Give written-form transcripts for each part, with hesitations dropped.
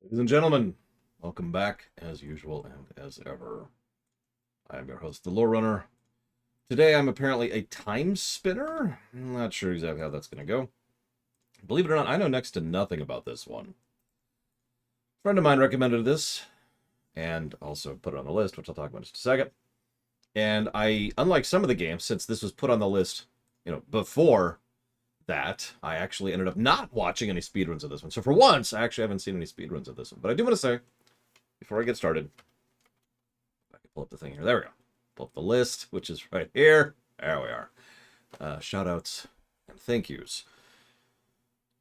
Ladies and gentlemen, welcome back as usual and as ever. I am your host, the Lore Runner. Today I'm apparently a time spinner. I'm not sure exactly how that's going to go. Believe it or not, I know next to nothing about this one. A friend of mine recommended this and also put it on the list, which I'll talk about in just a second. And unlike some of the games, since this was put on the list, before that, I actually ended up not watching any speedruns of this one. So for once, I actually haven't seen any speedruns of this one. But I do want to say, before I get started, I can pull up the thing here. There we go. Pull up the list, which is right here. There we are. Shout-outs and thank yous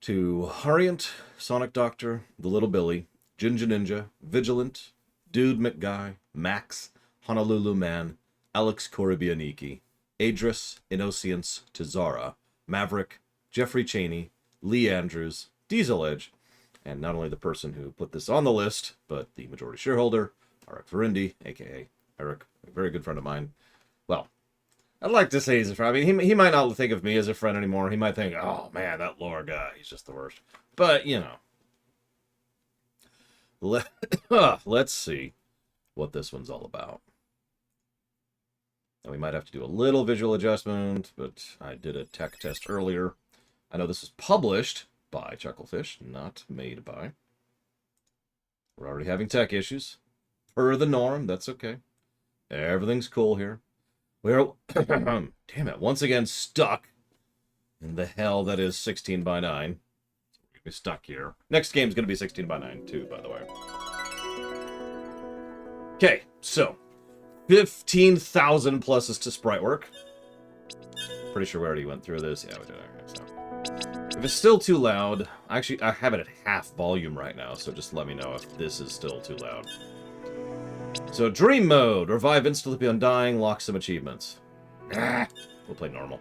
to Hariant, Sonic Doctor, The Little Billy, Ginger Ninja, Vigilant, Dude McGuy, Max, Honolulu Man, Alex Koribianiki, Adris, Innocence, Tizara, Maverick, Jeffrey Cheney, Lee Andrews, Diesel Edge, and not only the person who put this on the list, but the majority shareholder, Eric Verindi, aka Eric, a very good friend of mine. Well, I'd like to say he's a friend. I mean, he might not think of me as a friend anymore. He might think, oh man, that lore guy, he's just the worst. But, let's see what this one's all about. And we might have to do a little visual adjustment, but I did a tech test earlier. I know this is published by Chucklefish, not made by. We're already having tech issues. Per the norm, that's okay. Everything's cool here. We're, damn it, once again stuck in the hell that is 16 by 9. We're stuck here. Next game's going to be 16 by 9 too, by the way. Okay, so 15,000 pluses to sprite work. Pretty sure we already went through this. Yeah, we did. Okay, so if it's still too loud, actually, I have it at half volume right now, so just let me know if this is still too loud. So, Dream Mode. Revive instantly beyond dying. Lock some achievements. We'll play normal.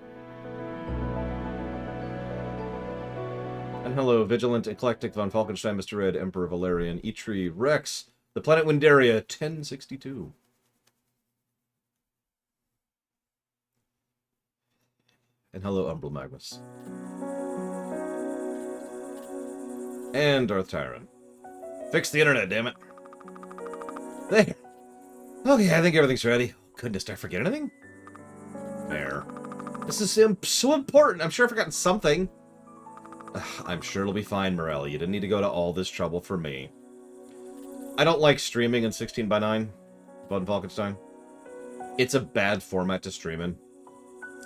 And hello, Vigilant, Eclectic, Von Falkenstein, Mr. Red, Emperor Valerian, Eitri, Rex, the planet Windaria, 1062. And hello, Umbral Magnus. And Darth Tyron. Fix the internet, damn it. There. Okay, I think everything's ready. Goodness, did I forget anything? There. This is so important. I'm sure I've forgotten something. I'm sure it'll be fine, Morelli. You didn't need to go to all this trouble for me. I don't like streaming in 16 by 9, Von Falkenstein. It's a bad format to stream in.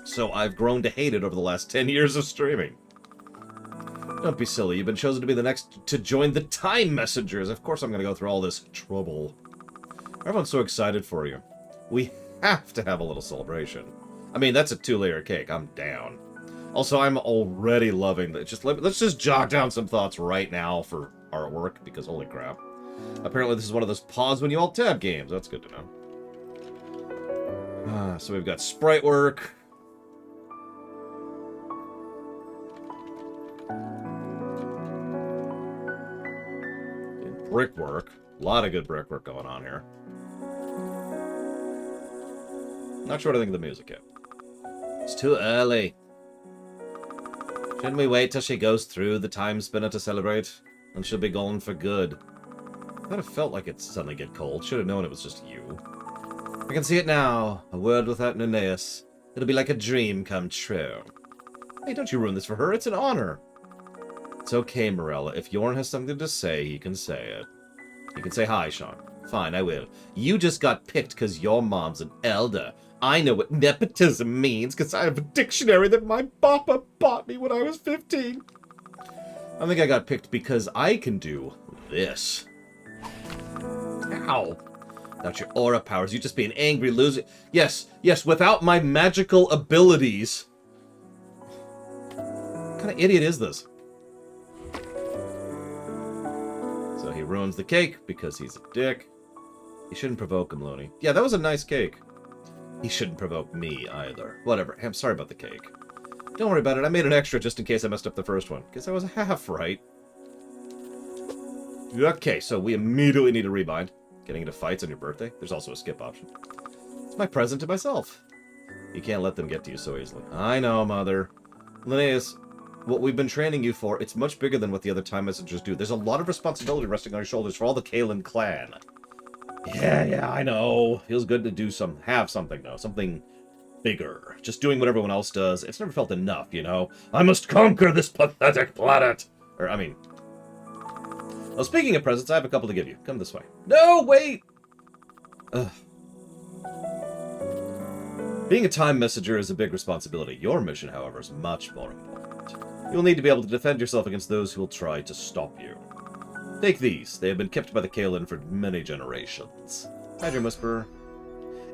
So I've grown to hate it over the last 10 years of streaming. Don't be silly. You've been chosen to be the next to join the Time Messengers. Of course I'm going to go through all this trouble. Everyone's so excited for you. We have to have a little celebration. I mean, that's a 2-layer cake. I'm down. Also, I'm already loving that. Let's just jot down some thoughts right now for artwork, because holy crap. Apparently this is one of those pause when you alt-tab games. That's good to know. So we've got sprite work. And brickwork. A lot of good brickwork going on here. Not sure what I think of the music yet. It's too early. Shouldn't we wait till she goes through the time spinner to celebrate? And she'll be gone for good. Kind of felt like it suddenly get cold. Should have known it was just you. I can see it now. A word without Nenneus. It'll be like a dream come true. Hey, don't you ruin this for her. It's an honor. It's okay, Morella. If Yorn has something to say, he can say it. You can say hi, Sean. Fine, I will. You just got picked because your mom's an elder. I know what nepotism means because I have a dictionary that my papa bought me when I was 15. I think I got picked because I can do this. Ow. Without your aura powers, you'd just be an angry loser. Yes, without my magical abilities. What kind of idiot is this? So he ruins the cake because he's a dick. You shouldn't provoke him, Looney. Yeah, that was a nice cake. He shouldn't provoke me, either. Whatever. I'm sorry about the cake. Don't worry about it. I made an extra just in case I messed up the first one. Because I was half right. Okay, so we immediately need a rebind. Getting into fights on your birthday. There's also a skip option. It's my present to myself. You can't let them get to you so easily. I know, Mother. Linnaeus, what we've been training you for, it's much bigger than what the other time messengers do. There's a lot of responsibility resting on your shoulders for all the Kalen clan. Yeah, I know. Feels good to have something, though. Something bigger. Just doing what everyone else does. It's never felt enough, you know? I must conquer this pathetic planet! Or, I mean... Well, speaking of presents, I have a couple to give you. Come this way. No, wait! Ugh. Being a time messenger is a big responsibility. Your mission, however, is much more important. You'll need to be able to defend yourself against those who will try to stop you. Take these. They have been kept by the Kalen for many generations. Hi, Dream Whisperer.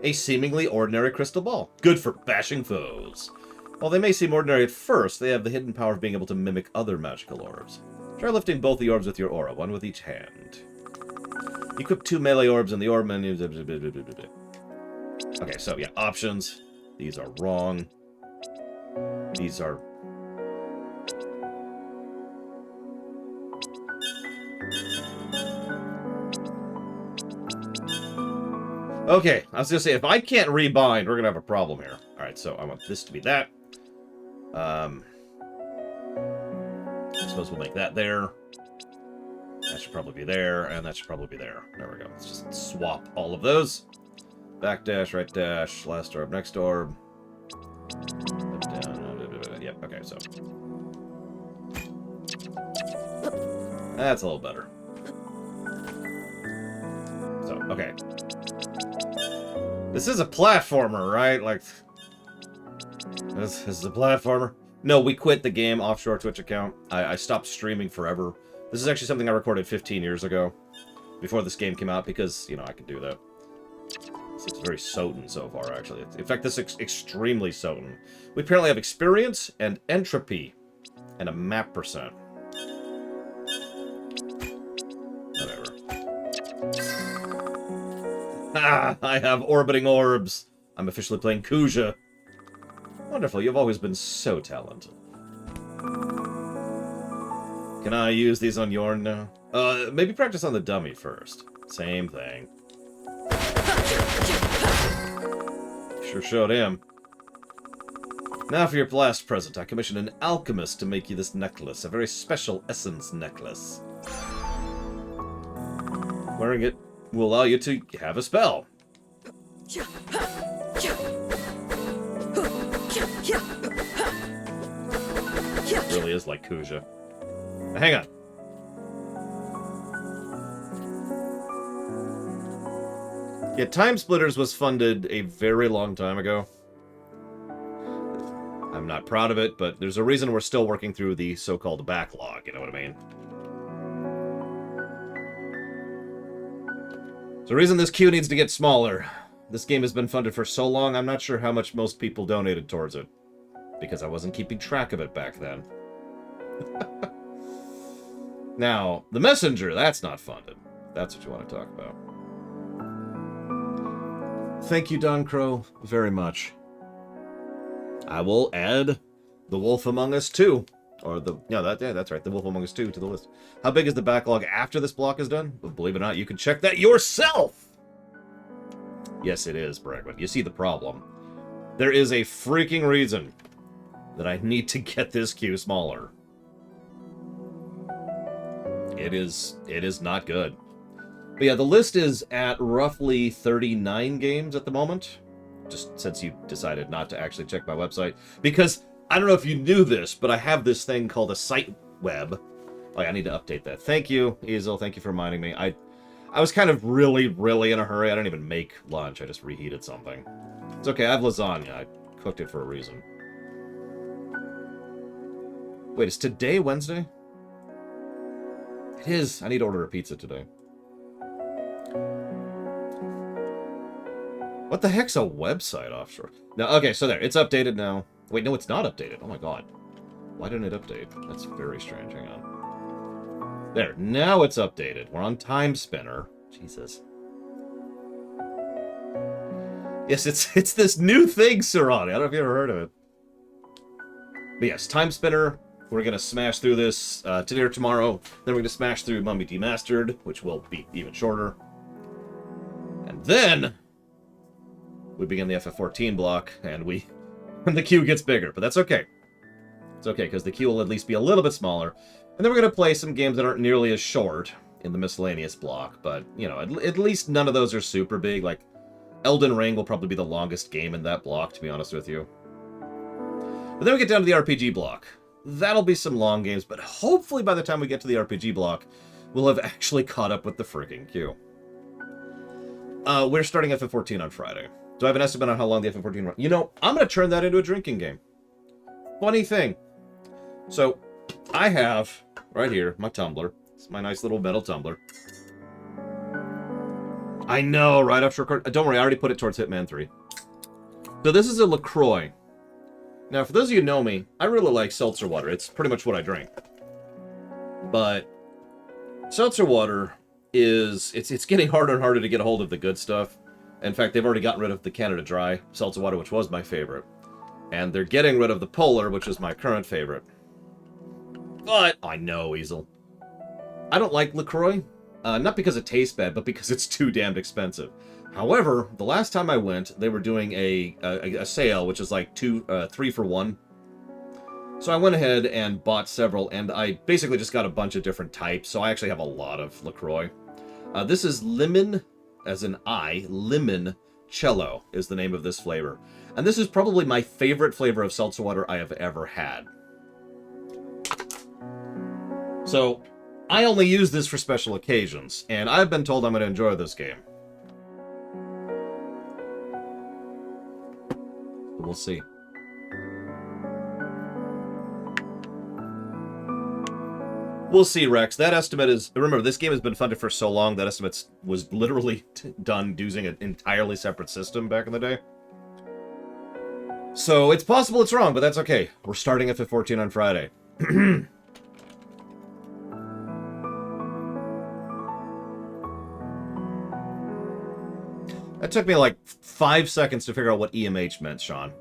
A seemingly ordinary crystal ball. Good for bashing foes. While they may seem ordinary at first, they have the hidden power of being able to mimic other magical orbs. Try lifting both the orbs with your aura, one with each hand. Equip 2 melee orbs in the orb menu. Okay, so yeah, options. These are wrong. These are... Okay, I was gonna say, if I can't rebind, we're gonna have a problem here. Alright, so I want this to be that. I suppose we'll make that there. That should probably be there, and that should probably be there. There we go. Let's just swap all of those. Back dash, right dash, last orb, next orb. Up, down, yep, okay, so. That's a little better. So, okay. This is a platformer, right? Like, this is a platformer. No, we quit the game offshore Twitch account. I stopped streaming forever. This is actually something I recorded 15 years ago, before this game came out, because, you know, I could do that. It's very Soten so far, actually. In fact, this is extremely Soten. We apparently have experience and entropy, and a map percent. Whatever. Ah, I have orbiting orbs. I'm officially playing Kuja. Wonderful, you've always been so talented. Can I use these on Yorn now? Maybe practice on the dummy first. Same thing. Sure showed him. Now for your last present. I commissioned an alchemist to make you this necklace. A very special essence necklace. Wearing it will allow you to have a spell. It really is like Kuja. Now, hang on. Yeah, Time Splitters was funded a very long time ago. I'm not proud of it, but there's a reason we're still working through the so-called backlog, you know what I mean? There's a reason this queue needs to get smaller. This game has been funded for so long, I'm not sure how much most people donated towards it. Because I wasn't keeping track of it back then. Now, the Messenger, that's not funded. That's what you want to talk about. Thank you, Don Crow, very much. I will add The Wolf Among Us 2. Or the... Yeah, that's right. The Wolf Among Us 2 to the list. How big is the backlog after this block is done? Well, believe it or not, you can check that yourself! Yes, it is, Bregman. You see the problem. There is a freaking reason that I need to get this queue smaller. It is not good. But yeah, the list is at roughly 39 games at the moment. Just since you decided not to actually check my website. Because, I don't know if you knew this, but I have this thing called a site web. Oh, yeah, I need to update that. Thank you, Easel. Thank you for reminding me. I was kind of really in a hurry. I didn't even make lunch. I just reheated something. It's okay, I have lasagna. I cooked it for a reason. Wait, is today Wednesday? It is. I need to order a pizza today. What the heck's a website offshore? No, okay, so there. It's updated now. Wait, no, it's not updated. Oh my god. Why didn't it update? That's very strange. Hang on. There. Now it's updated. We're on Timespinner. Jesus. Yes, it's this new thing, Sirani. I don't know if you ever heard of it. But yes, Timespinner. We're going to smash through this today or tomorrow. Then we're going to smash through Mummy Demastered, which will be even shorter. And then we begin the FF14 block, and the queue gets bigger, but that's okay. It's okay, because the queue will at least be a little bit smaller. And then we're going to play some games that aren't nearly as short in the miscellaneous block. But, you know, at least none of those are super big. Like, Elden Ring will probably be the longest game in that block, to be honest with you. But then we get down to the RPG block. That'll be some long games, but hopefully by the time we get to the RPG block, we'll have actually caught up with the freaking queue. We're starting FF14 on Friday. Do I have an estimate on how long the FF14 runs? You know, I'm going to turn that into a drinking game. Funny thing. So, I have, right here, my tumbler. It's my nice little metal tumbler. I know, right after record. Don't worry, I already put it towards Hitman 3. So this is a LaCroix. Now, for those of you who know me, I really like seltzer water. It's pretty much what I drink. But seltzer water is... It's getting harder and harder to get a hold of the good stuff. In fact, they've already gotten rid of the Canada Dry seltzer water, which was my favorite. And they're getting rid of the Polar, which is my current favorite. But, I know, Weasel. I don't like LaCroix. Not because it tastes bad, but because it's too damned expensive. However, the last time I went, they were doing a sale, which is like 3 for 1. So I went ahead and bought several, and I basically just got a bunch of different types, so I actually have a lot of LaCroix. This is lemon, as in lemon cello is the name of this flavor. And this is probably my favorite flavor of seltzer water I have ever had. So, I only use this for special occasions, and I've been told I'm going to enjoy this game. We'll see. We'll see, Rex. That estimate is... Remember, this game has been funded for so long, that estimate was literally done using an entirely separate system back in the day. So, it's possible it's wrong, but that's okay. We're starting FF14 on Friday. That took me like 5 seconds to figure out what EMH meant, Sean.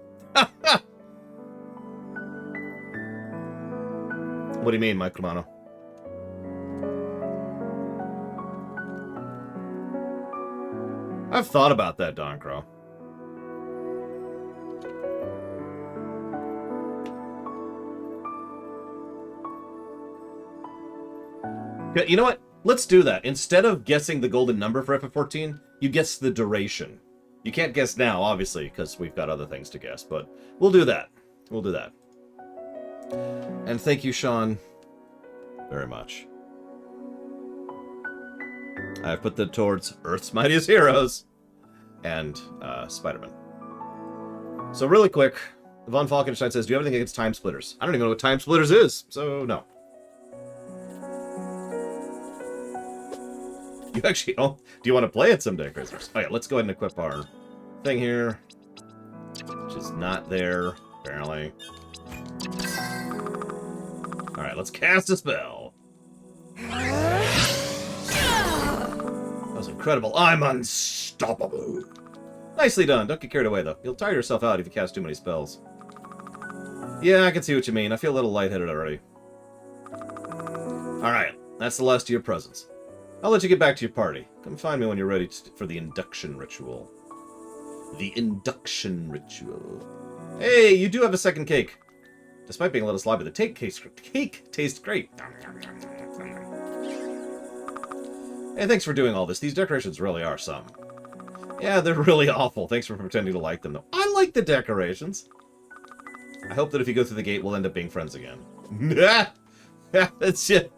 What do you mean, Mike Romano? I've thought about that, Don Crow. You know what? Let's do that. Instead of guessing the golden number for FF14, you guess the duration. You can't guess now, obviously, because we've got other things to guess, but we'll do that. We'll do that. And thank you, Sean, very much. I've put that towards Earth's Mightiest Heroes and Spider-Man. So really quick, Von Falkenstein says, do you have anything against Time Splitters? I don't even know what Time Splitters is, so no. You actually don't? Do you want to play it someday, Christmas? Oh yeah, let's go ahead and equip our thing here, which is not there, apparently. Alright, let's cast a spell. That was incredible. I'm unstoppable. Nicely done. Don't get carried away, though. You'll tire yourself out if you cast too many spells. Yeah, I can see what you mean. I feel a little lightheaded already. Alright, that's the last of your presents. I'll let you get back to your party. Come find me when you're ready for the induction ritual. The induction ritual. Hey, you do have a second cake. Despite being a little sloppy, the cake tastes great. Hey, thanks for doing all this. These decorations really are some. Yeah, they're really awful. Thanks for pretending to like them, though. I like the decorations. I hope that if you go through the gate, we'll end up being friends again. That's it.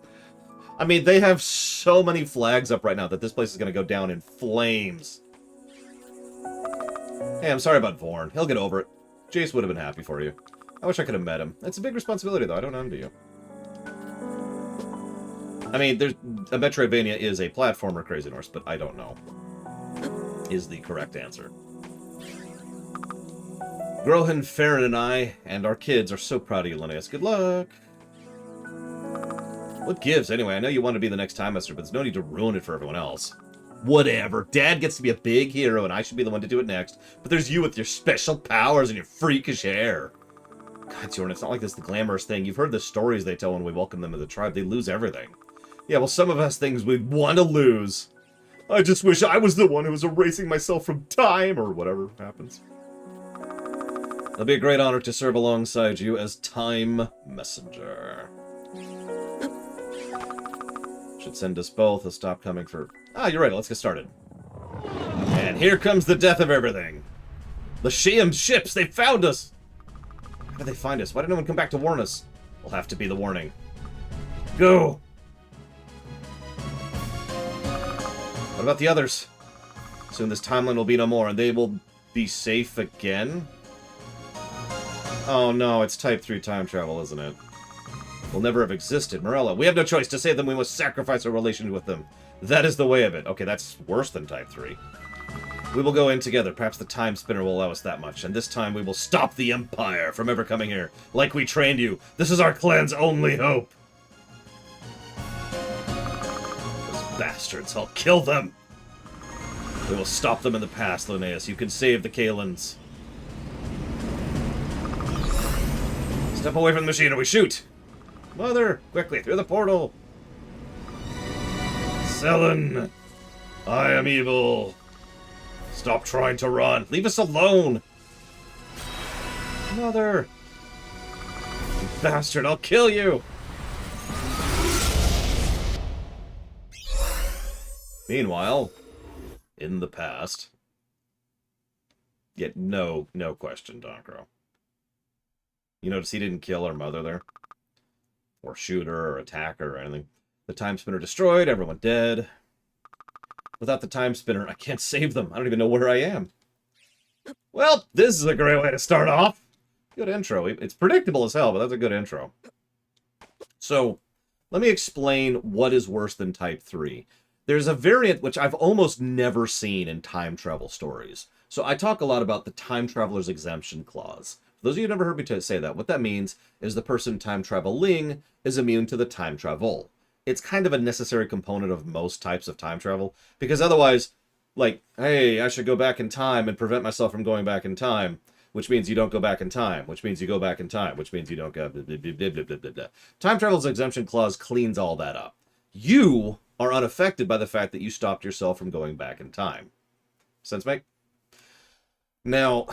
I mean, they have so many flags up right now that this place is going to go down in flames. Hey, I'm sorry about Vorn. He'll get over it. Jace would have been happy for you. I wish I could have met him. It's a big responsibility, though. I don't envy you. I mean, a Metroidvania is a platformer, Crazy Norse, but I don't know. Is the correct answer. Grohan, Farron, and I, and our kids are so proud of you, Linnaeus. Good luck! What gives, anyway? I know you want to be the next Time Master, but there's no need to ruin it for everyone else. Whatever. Dad gets to be a big hero, and I should be the one to do it next. But there's you with your special powers and your freakish hair. God, Jordan, it's not like this the glamorous thing. You've heard the stories they tell when we welcome them to the tribe. They lose everything. Yeah, well, some of us things we want to lose. I just wish I was the one who was erasing myself from time, or whatever happens. It'll be a great honor to serve alongside you as Time Messenger. Should send us both. They'll stop coming for... Ah, you're right. Let's get started. And here comes the death of everything. The shamed ships, they found us! How did they find us? Why did no one come back to warn us? Will have to be the warning. Go! What about the others? Soon this timeline will be no more, and they will be safe again? Oh no, it's Type 3 time travel, isn't it? Will never have existed. Morella, we have no choice. To save them, we must sacrifice our relation with them. That is the way of it. Okay, that's worse than Type 3. We will go in together. Perhaps the Timespinner will allow us that much. And this time we will stop the Empire from ever coming here. Like we trained you. This is our clan's only hope. Those bastards. I'll kill them. We will stop them in the past, Linnaeus. You can save the Kalins. Step away from the machine or we shoot. Mother, quickly, through the portal. Selen, I am evil. Stop trying to run. Leave us alone. Mother. You bastard, I'll kill you. Meanwhile, in the past. Yet no question, Doncro. You notice he didn't kill our mother there? Or shoot her, or attack her, or anything. The Timespinner destroyed, everyone dead. Without the Timespinner, I can't save them. I don't even know where I am. Well, this is a great way to start off. Good intro. It's predictable as hell, but that's a good intro. So, let me explain what is worse than Type 3. There's a variant which I've almost never seen in time travel stories. So I talk a lot about the Time Traveler's Exemption Clause. For those of you who never heard me say that, what that means is the person time traveling is immune to the time travel. It's kind of a necessary component of most types of time travel, because otherwise, like, hey, I should go back in time and prevent myself from going back in time, which means you don't go back in time, which means you go back in time, which means you don't go... Blah, blah, blah, blah, blah, blah, blah. Time Travel's Exemption Clause cleans all that up. You are unaffected by the fact that you stopped yourself from going back in time. Sense make? Now...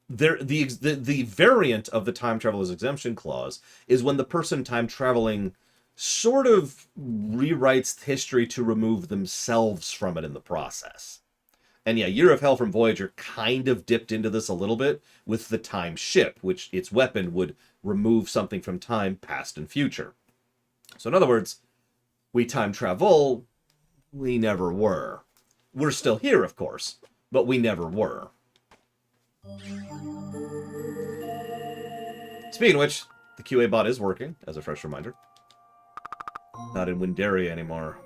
The variant of the Time Traveler's Exemption Clause is when the person time traveling sort of rewrites history to remove themselves from it in the process. And yeah, Year of Hell from Voyager kind of dipped into this a little bit with the time ship, which its weapon would remove something from time, past, and future. So in other words, we time travel, we never were. We're still here, of course, but we never were. Speaking of which, the QA bot is working, as a fresh reminder. Not in Windaria anymore.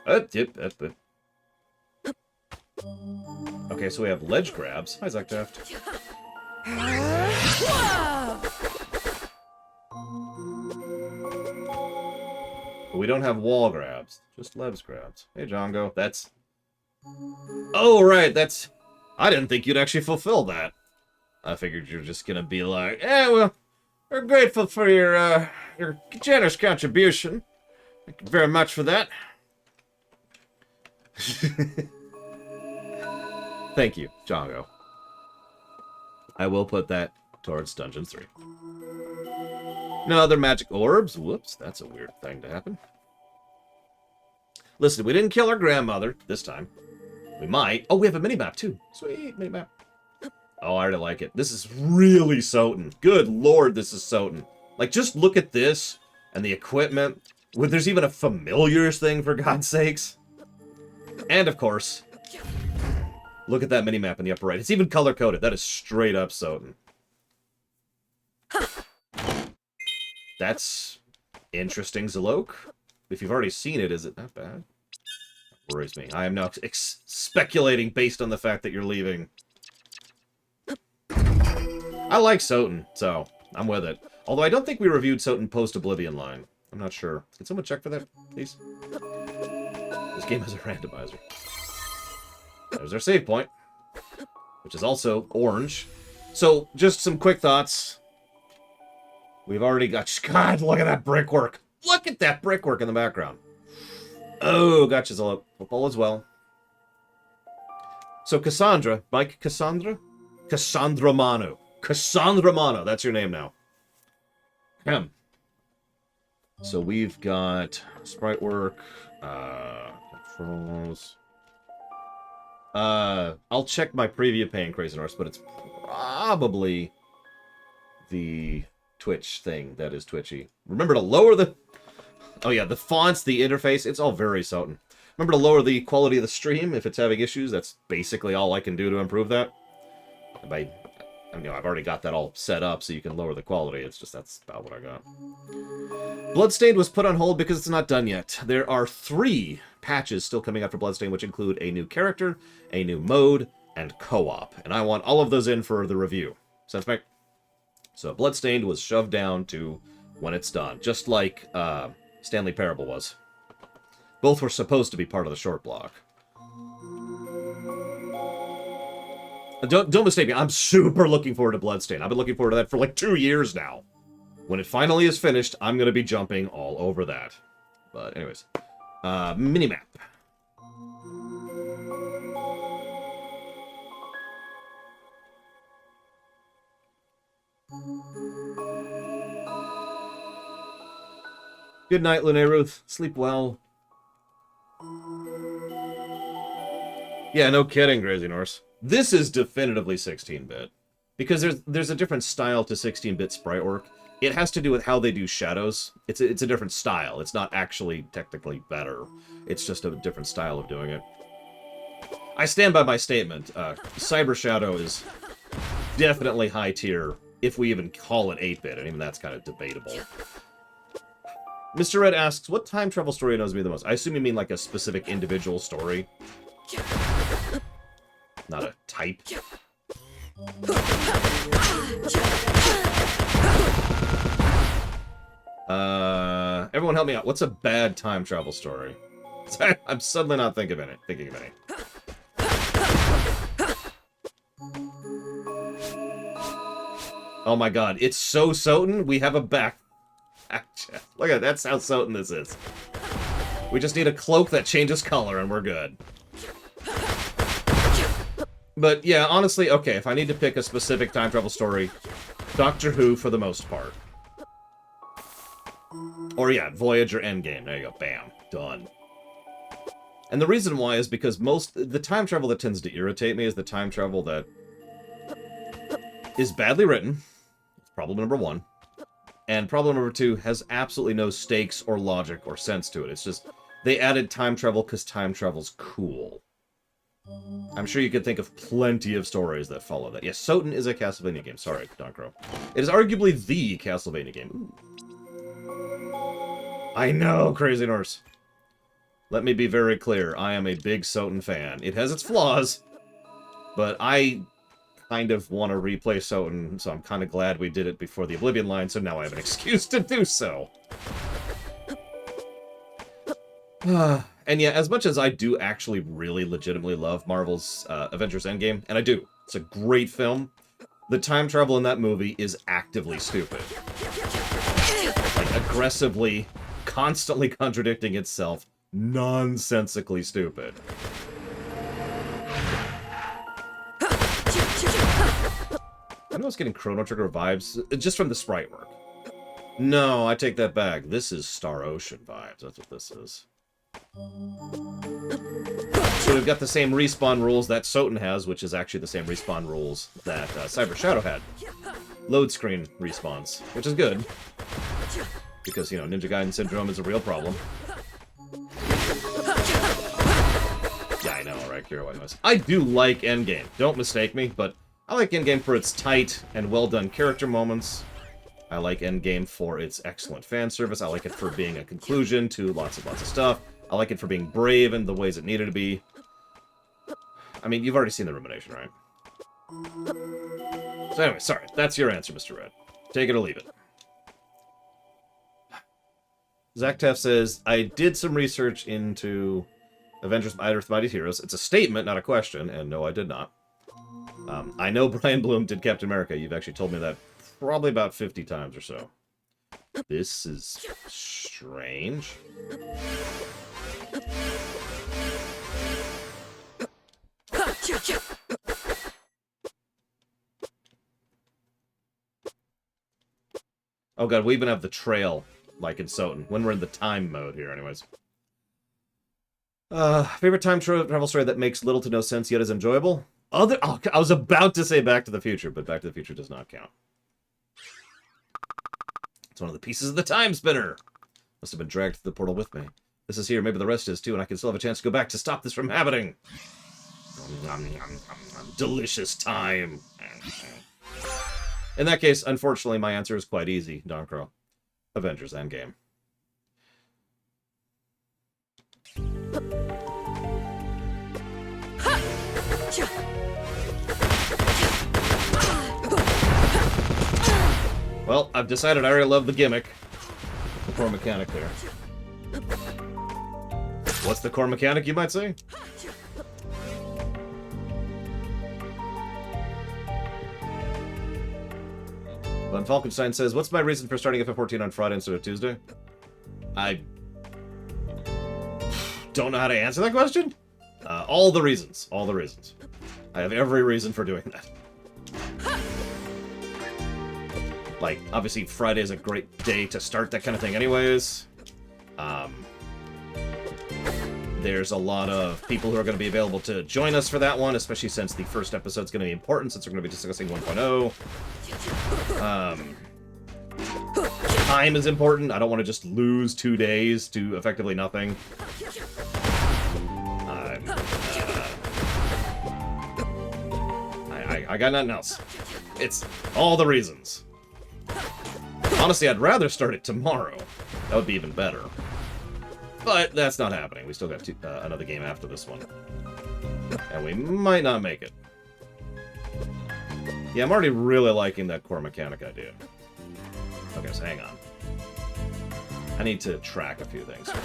Okay, so we have ledge grabs. Hi, Zekdaft. But we don't have wall grabs, just ledge grabs. Hey, Django, that's... Oh, right, that's... I didn't think you'd actually fulfill that. I figured you're just gonna be like, well, we're grateful for your generous contribution. Thank you very much for that. Thank you, Django. I will put that towards Dungeon 3. No other magic orbs? Whoops, that's a weird thing to happen. Listen, we didn't kill our grandmother this time. We might. Oh, we have a mini-map, too. Sweet, mini-map. Oh, I already like it. This is really Soten. Good lord, this is Soten. Like, just look at this and the equipment. There's even a familiars thing, for God's sakes. And, of course, look at that mini-map in the upper right. It's even color-coded. That is straight up Soten. That's interesting, Zalok. If you've already seen it, is it not bad? That worries me. I am now speculating based on the fact that you're leaving. I like Soten, so I'm with it. Although I don't think we reviewed Soten post-Oblivion line. I'm not sure. Can someone check for that, please? This game has a randomizer. There's our save point, which is also orange. So, just some quick thoughts. We've already got... God, look at that brickwork. Look at that brickwork in the background. Oh, gotcha, Zillow. Hope all is well. So Cassandra, Mike Cassandra? Cassandra Mano. Cassandra Mano, that's your name now. So we've got sprite work, controls. I'll check my preview pane, Crazy Norse, but it's probably the Twitch thing that is twitchy. Remember to lower the... Oh yeah, the fonts, the interface, it's all very Soten. Remember to lower the quality of the stream if it's having issues. That's basically all I can do to improve that. I've already got that all set up so you can lower the quality. It's just that's about what I got. Bloodstained was put on hold because it's not done yet. There are 3 patches still coming out for Bloodstained, which include a new character, a new mode, and co-op. And I want all of those in for the review. Sense make? So Bloodstained was shoved down to when it's done, just like Stanley Parable was. Both were supposed to be part of the short block. Don't mistake me, I'm super looking forward to Bloodstained. I've been looking forward to that for like 2 years now. When it finally is finished, I'm going to be jumping all over that. But anyways, minimap. Good night, Lune Ruth. Sleep well. Yeah, no kidding, Crazy Norse. This is definitively 16-bit. Because there's a different style to 16-bit sprite work. It has to do with how they do shadows. It's a different style. It's not actually technically better. It's just a different style of doing it. I stand by my statement. Cyber Shadow is definitely high tier, if we even call it 8-bit, and even that's kind of debatable. Mr. Red asks, what time travel story annoys me the most? I assume you mean like a specific individual story. Not a type. Everyone help me out. What's a bad time travel story? I'm suddenly not thinking of any. Oh my god, it's so Soten, we have a back... Look at that, that's how Soten this is. We just need a cloak that changes color and we're good. But yeah, honestly, okay, if I need to pick a specific time travel story, Doctor Who for the most part. Or yeah, Voyager Endgame. There you go. Bam. Done. And the reason why is because the time travel that tends to irritate me is the time travel that is badly written. It's problem number 1. And problem number 2 has absolutely no stakes or logic or sense to it. It's just, they added time travel because time travel's cool. I'm sure you could think of plenty of stories that follow that. Yes, Soten is a Castlevania game. Sorry, Don Crow. It is arguably the Castlevania game. Ooh. I know, Crazy Norse. Let me be very clear. I am a big Soten fan. It has its flaws, but I kind of want to replay Soten, so I'm kind of glad we did it before the Oblivion line, so now I have an excuse to do so. And yeah, as much as I do actually really legitimately love Marvel's Avengers Endgame, and I do, it's a great film, the time travel in that movie is actively stupid. Like, aggressively, constantly contradicting itself, nonsensically stupid. I know I was getting Chrono Trigger vibes, just from the sprite work. No, I take that back. This is Star Ocean vibes, that's what this is. So we've got the same respawn rules that Soten has, which is actually the same respawn rules that Cyber Shadow had. Load screen respawns, which is good. Because, you know, Ninja Gaiden Syndrome is a real problem. Yeah, I know, right, Kira White Noise. I do like Endgame, don't mistake me, but I like Endgame for its tight and well-done character moments. I like Endgame for its excellent fan service. I like it for being a conclusion to lots of stuff. I like it for being brave in the ways it needed to be. I mean, you've already seen the rumination, right? So anyway, sorry. That's your answer, Mr. Red. Take it or leave it. Zacktef says, I did some research into Avengers Mighty Heroes. It's a statement, not a question, and no, I did not. I know Brian Bloom did Captain America. You've actually told me that probably about 50 times or so. This is strange. Oh god, we even have the trail, like in Soten, when we're in the time mode here, anyways. Favorite time travel story that makes little to no sense yet is enjoyable? Oh, I was about to say Back to the Future, but Back to the Future does not count. It's one of the pieces of the time spinner. Must have been dragged to the portal with me. This is here, maybe the rest is too, and I can still have a chance to go back to stop this from happening. Delicious time. In that case, unfortunately, my answer is quite easy, Don Crow. Avengers Endgame. Well, I've decided I already love the gimmick. The core mechanic there. What's the core mechanic, you might say? Von Falkenstein says, what's my reason for starting FF14 on Friday instead of Tuesday? I don't know how to answer that question. All the reasons. All the reasons. I have every reason for doing that. Like, obviously, Friday is a great day to start that kind of thing anyways. There's a lot of people who are going to be available to join us for that one, especially since the first episode's going to be important, since we're going to be discussing 1.0. Time is important. I don't want to just lose 2 days to effectively nothing. I got nothing else. It's all the reasons. Honestly, I'd rather start it tomorrow. That would be even better. But that's not happening. We still got another game after this one. And we might not make it. Yeah, I'm already really liking that core mechanic idea. Okay, so hang on. I need to track a few things here.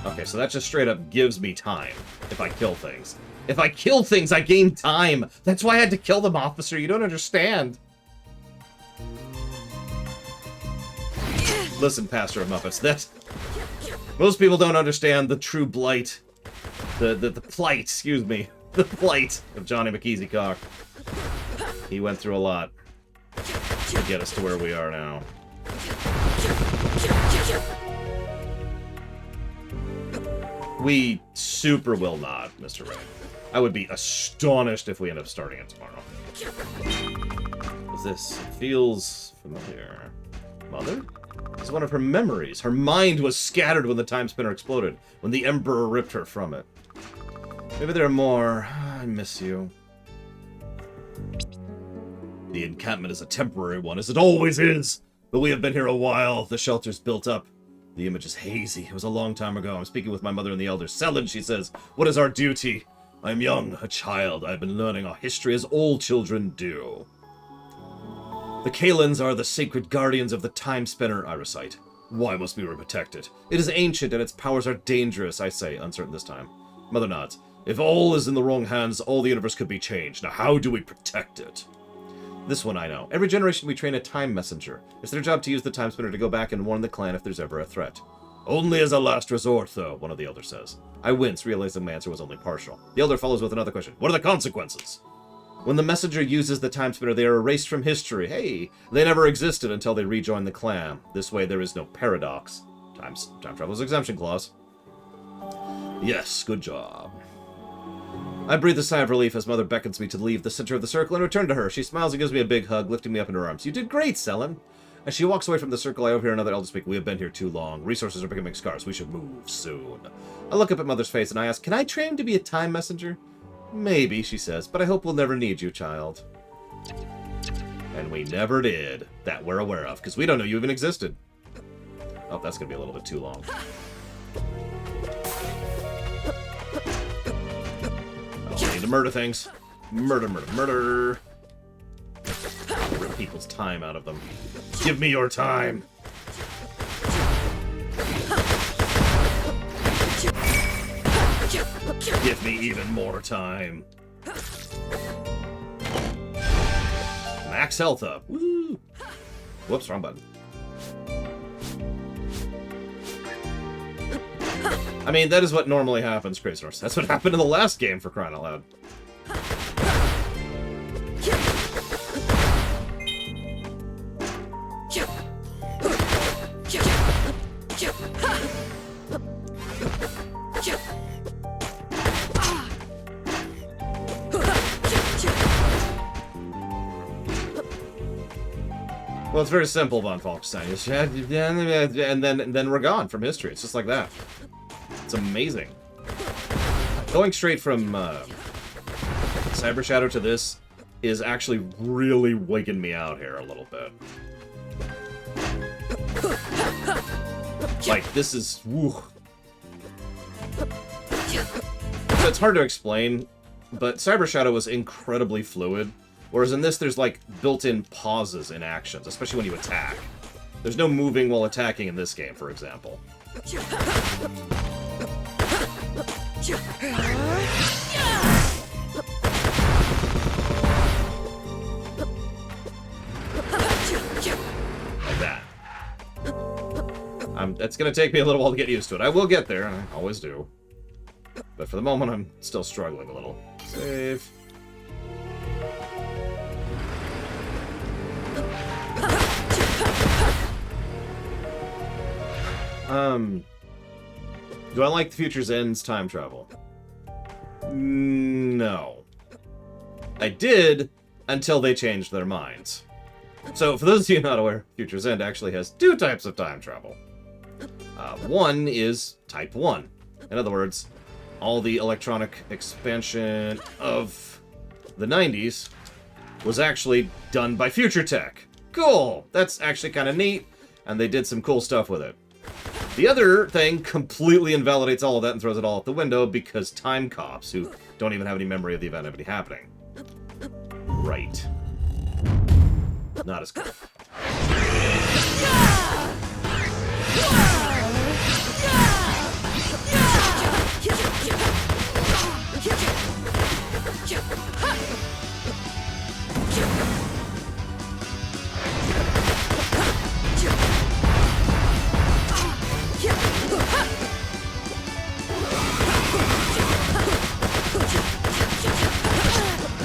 Okay, so that just straight up gives me time if I kill things. If I kill things, I gain time! That's why I had to kill them, officer! You don't understand! Listen, Pastor of Muppets, that's... Most people don't understand the true blight. The plight, excuse me. The plight of Johnny McEasycock. He went through a lot to get us to where we are now. We super will not, Mr. Ray. I would be astonished if we end up starting it tomorrow. What's this? It feels familiar. Mother? It's one of her memories. Her mind was scattered when the time spinner exploded, when the Emperor ripped her from it. Maybe there are more. I miss you. The encampment is a temporary one, as it always is. But we have been here a while. The shelter's built up. The image is hazy. It was a long time ago. I'm speaking with my mother and the elders. Selin, she says, what is our duty? I am young, a child. I've been learning our history as all children do. The Kalins are the sacred guardians of the time spinner, I recite. Why must we protect it? It is ancient and its powers are dangerous, I say, uncertain this time. Mother nods. If all is in the wrong hands, all the universe could be changed. Now how do we protect it? This one I know. Every generation we train a time messenger. It's their job to use the time spinner to go back and warn the clan if there's ever a threat. Only as a last resort, though, one of the elders says. I wince, realizing my answer was only partial. The elder follows with another question. What are the consequences? When the messenger uses the time spinner, they are erased from history. Hey, they never existed until they rejoin the clan. This way there is no paradox. Time travel's exemption clause. Yes, good job. I breathe a sigh of relief as Mother beckons me to leave the center of the circle and return to her. She smiles and gives me a big hug, lifting me up in her arms. You did great, Selin. As she walks away from the circle, I overhear another elder speak. We have been here too long. Resources are becoming scarce. We should move soon. I look up at Mother's face and I ask, can I train to be a time messenger? Maybe, she says, but I hope we'll never need you, child. And we never did. That we're aware of, because we don't know you even existed. Oh, that's going to be a little bit too long. Oh, I need to murder things. Murder, murder, murder. Rip people's time out of them. Give me your time. Give me even more time. Max health up. Woo! Whoops, wrong button. I mean, that is what normally happens, Crazy Horse. That's what happened in the last game, for crying out loud. Well, it's very simple, Von Falkenstein. And then we're gone from history. It's just like that. It's amazing. Going straight from Cyber Shadow to this is actually really wigging me out here a little bit. Like, this is... Woo. So it's hard to explain, but Cyber Shadow was incredibly fluid. Whereas in this, there's, like, built-in pauses in actions, especially when you attack. There's no moving while attacking in this game, for example. Like that. It's gonna take me a little while to get used to it. I will get there, I always do. But for the moment, I'm still struggling a little. Save. Do I like the Future's End's time travel? No. I did, until they changed their minds. So, for those of you not aware, Future's End actually has two types of time travel. One is Type 1. In other words, all the electronic expansion of the 90s was actually done by future tech. Cool! That's actually kind of neat, and they did some cool stuff with it. The other thing completely invalidates all of that and throws it all out the window because time cops, who don't even have any memory of the event ever happening. Right. Not as cool.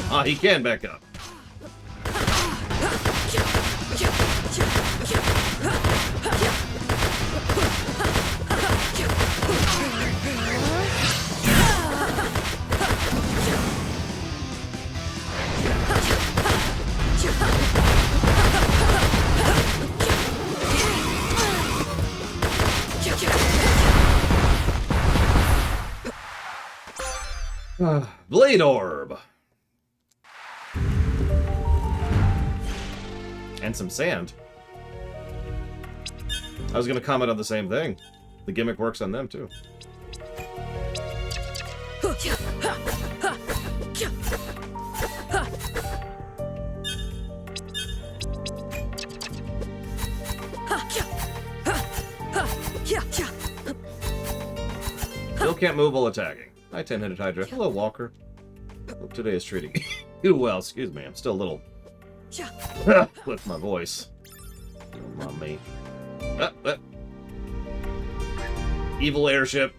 Ah, he can back up. Blade Orb. And some sand. I was going to comment on the same thing. The gimmick works on them, too. Still can't move while attacking. Hi, 10-headed Hydra. Hello, Walker. Hope today is treating you well. Excuse me, I'm still a little... with my voice. On me. Evil airship.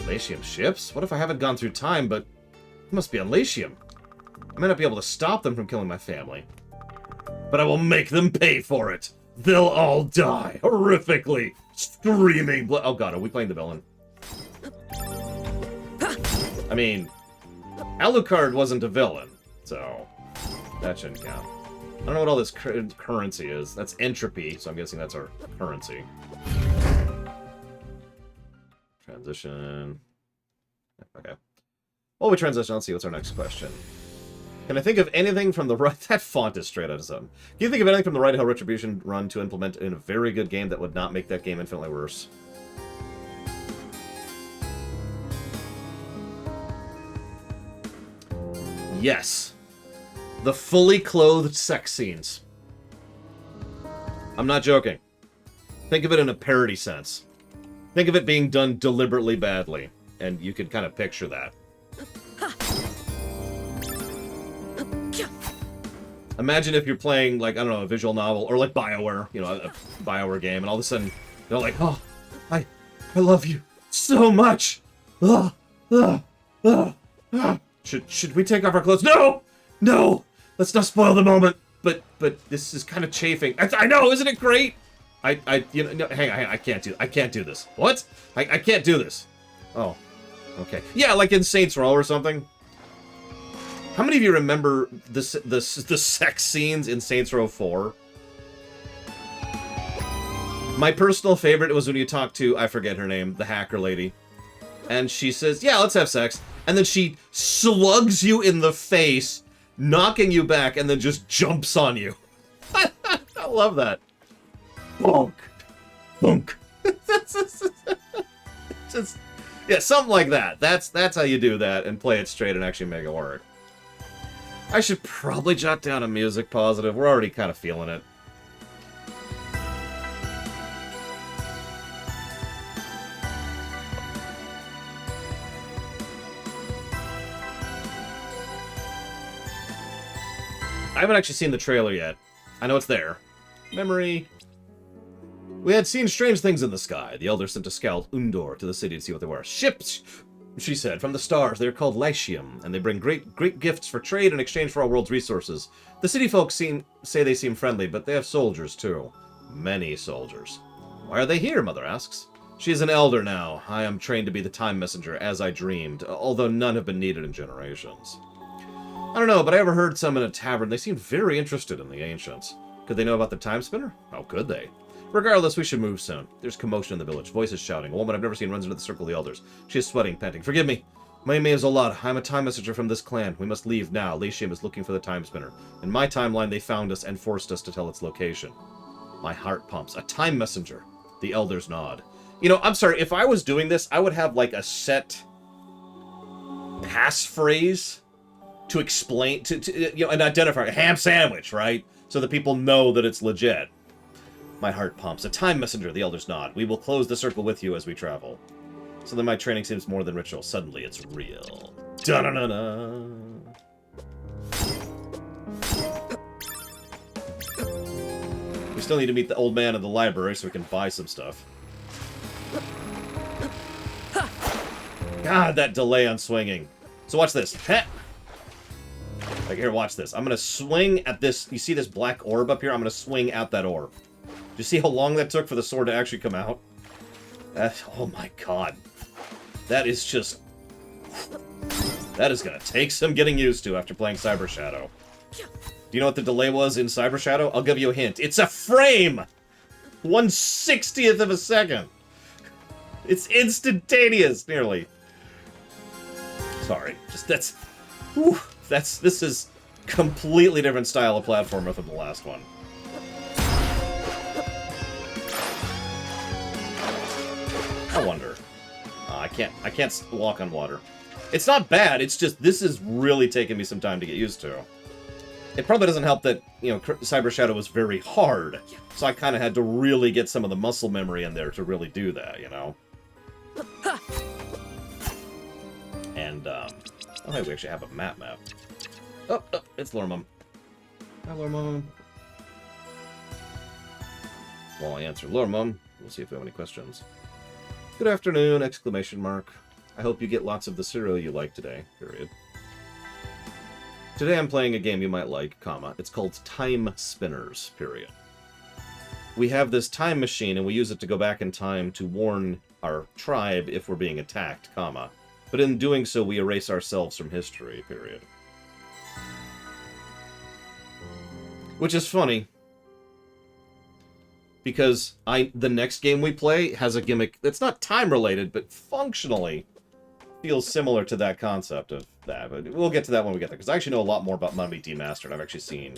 Latium ships? What if I haven't gone through time, but it must be on Latium? I may not be able to stop them from killing my family, but I will make them pay for it. They'll all die horrifically, screaming blood. Oh god, are we playing the villain? I mean, Alucard wasn't a villain, so that shouldn't count. I don't know what all this currency is. That's entropy, so I'm guessing that's our currency. Transition. Okay. While we transition, let's see what's our next question. Can I think of anything from the right... That font is straight out of something. Can you think of anything from the Right Hell Retribution run to implement in a very good game that would not make that game infinitely worse? Yes. The fully clothed sex scenes. I'm not joking. Think of it in a parody sense. Think of it being done deliberately badly, and you could kind of picture that. Imagine if you're playing, like, I don't know, a visual novel, or like BioWare, you know, a BioWare game, and all of a sudden, they're like, oh, I love you so much. Ugh, ugh, ugh, ugh. Should we take off our clothes? No! No! Let's not spoil the moment. But this is kind of chafing. I know, isn't it great? You know, no, hang on, I can't do this. What? I can't do this. Oh, okay. Yeah, like in Saints Row or something. How many of you remember the sex scenes in Saints Row 4? My personal favorite was when you talk to, I forget her name, the hacker lady. And she says, yeah, let's have sex. And then she slugs you in the face, knocking you back, and then just jumps on you. I love that. Bonk. Bonk. Just, yeah, something like that. That's how you do that and play it straight and actually make it work. I should probably jot down a music positive. We're already kind of feeling it. I haven't actually seen the trailer yet. I know it's there. Memory. We had seen strange things in the sky. The Elder sent a scout, Undor, to the city to see what they were. Ships, she said, from the stars. They are called Lycium, and they bring great gifts for trade in exchange for our world's resources. The city folks say they seem friendly, but they have soldiers, too. Many soldiers. Why are they here, Mother asks. She is an Elder now. I am trained to be the time messenger, as I dreamed, although none have been needed in generations. I don't know, but I overheard some in a tavern. They seemed very interested in the ancients. Could they know about the Timespinner? How could they? Regardless, we should move soon. There's commotion in the village. Voices shouting. A woman I've never seen runs into the circle of the elders. She is sweating, panting. Forgive me. My name is Olad. I'm a time messenger from this clan. We must leave now. Lycium is looking for the Timespinner. In my timeline, they found us and forced us to tell its location. My heart pumps. A time messenger. The elders nod. You know, I'm sorry. If I was doing this, I would have like a set passphrase to explain, to you know, an identifier. A ham sandwich, right? So that people know that it's legit. My heart pumps. A time messenger, the elders nod. We will close the circle with you as we travel. So then my training seems more than ritual. Suddenly it's real. Da-na-na-na. We still need to meet the old man in the library so we can buy some stuff. God, that delay on swinging. So watch this. Like, here, watch this. I'm gonna swing at this. You see this black orb up here? I'm gonna swing at that orb. Do you see how long that took for the sword to actually come out? Oh my god. That is just... That is gonna take some getting used to after playing Cyber Shadow. Do you know what the delay was in Cyber Shadow? I'll give you a hint. It's a frame! 1/60th of a second! It's instantaneous, nearly. Sorry. Just that's... Whew, this is completely different style of platformer from the last one. I wonder. I can't walk on water. It's not bad, it's just, this is really taking me some time to get used to. It probably doesn't help that, you know, Cyber Shadow was very hard, so I kind of had to really get some of the muscle memory in there to really do that, you know? And, oh hey, we actually have a map. Oh, it's Lormum. Hi, Lormum. While I answer Lormum, we'll see if we have any questions. Good afternoon, exclamation mark. I hope you get lots of the cereal you like today, period. Today I'm playing a game you might like, comma. It's called Timespinners, period. We have this time machine, and we use it to go back in time to warn our tribe if we're being attacked, comma. But in doing so, we erase ourselves from history, period. Which is funny, because the next game we play has a gimmick that's not time-related, but functionally feels similar to that concept of that. But we'll get to that when we get there, because I actually know a lot more about Mummy Demastered. I've actually seen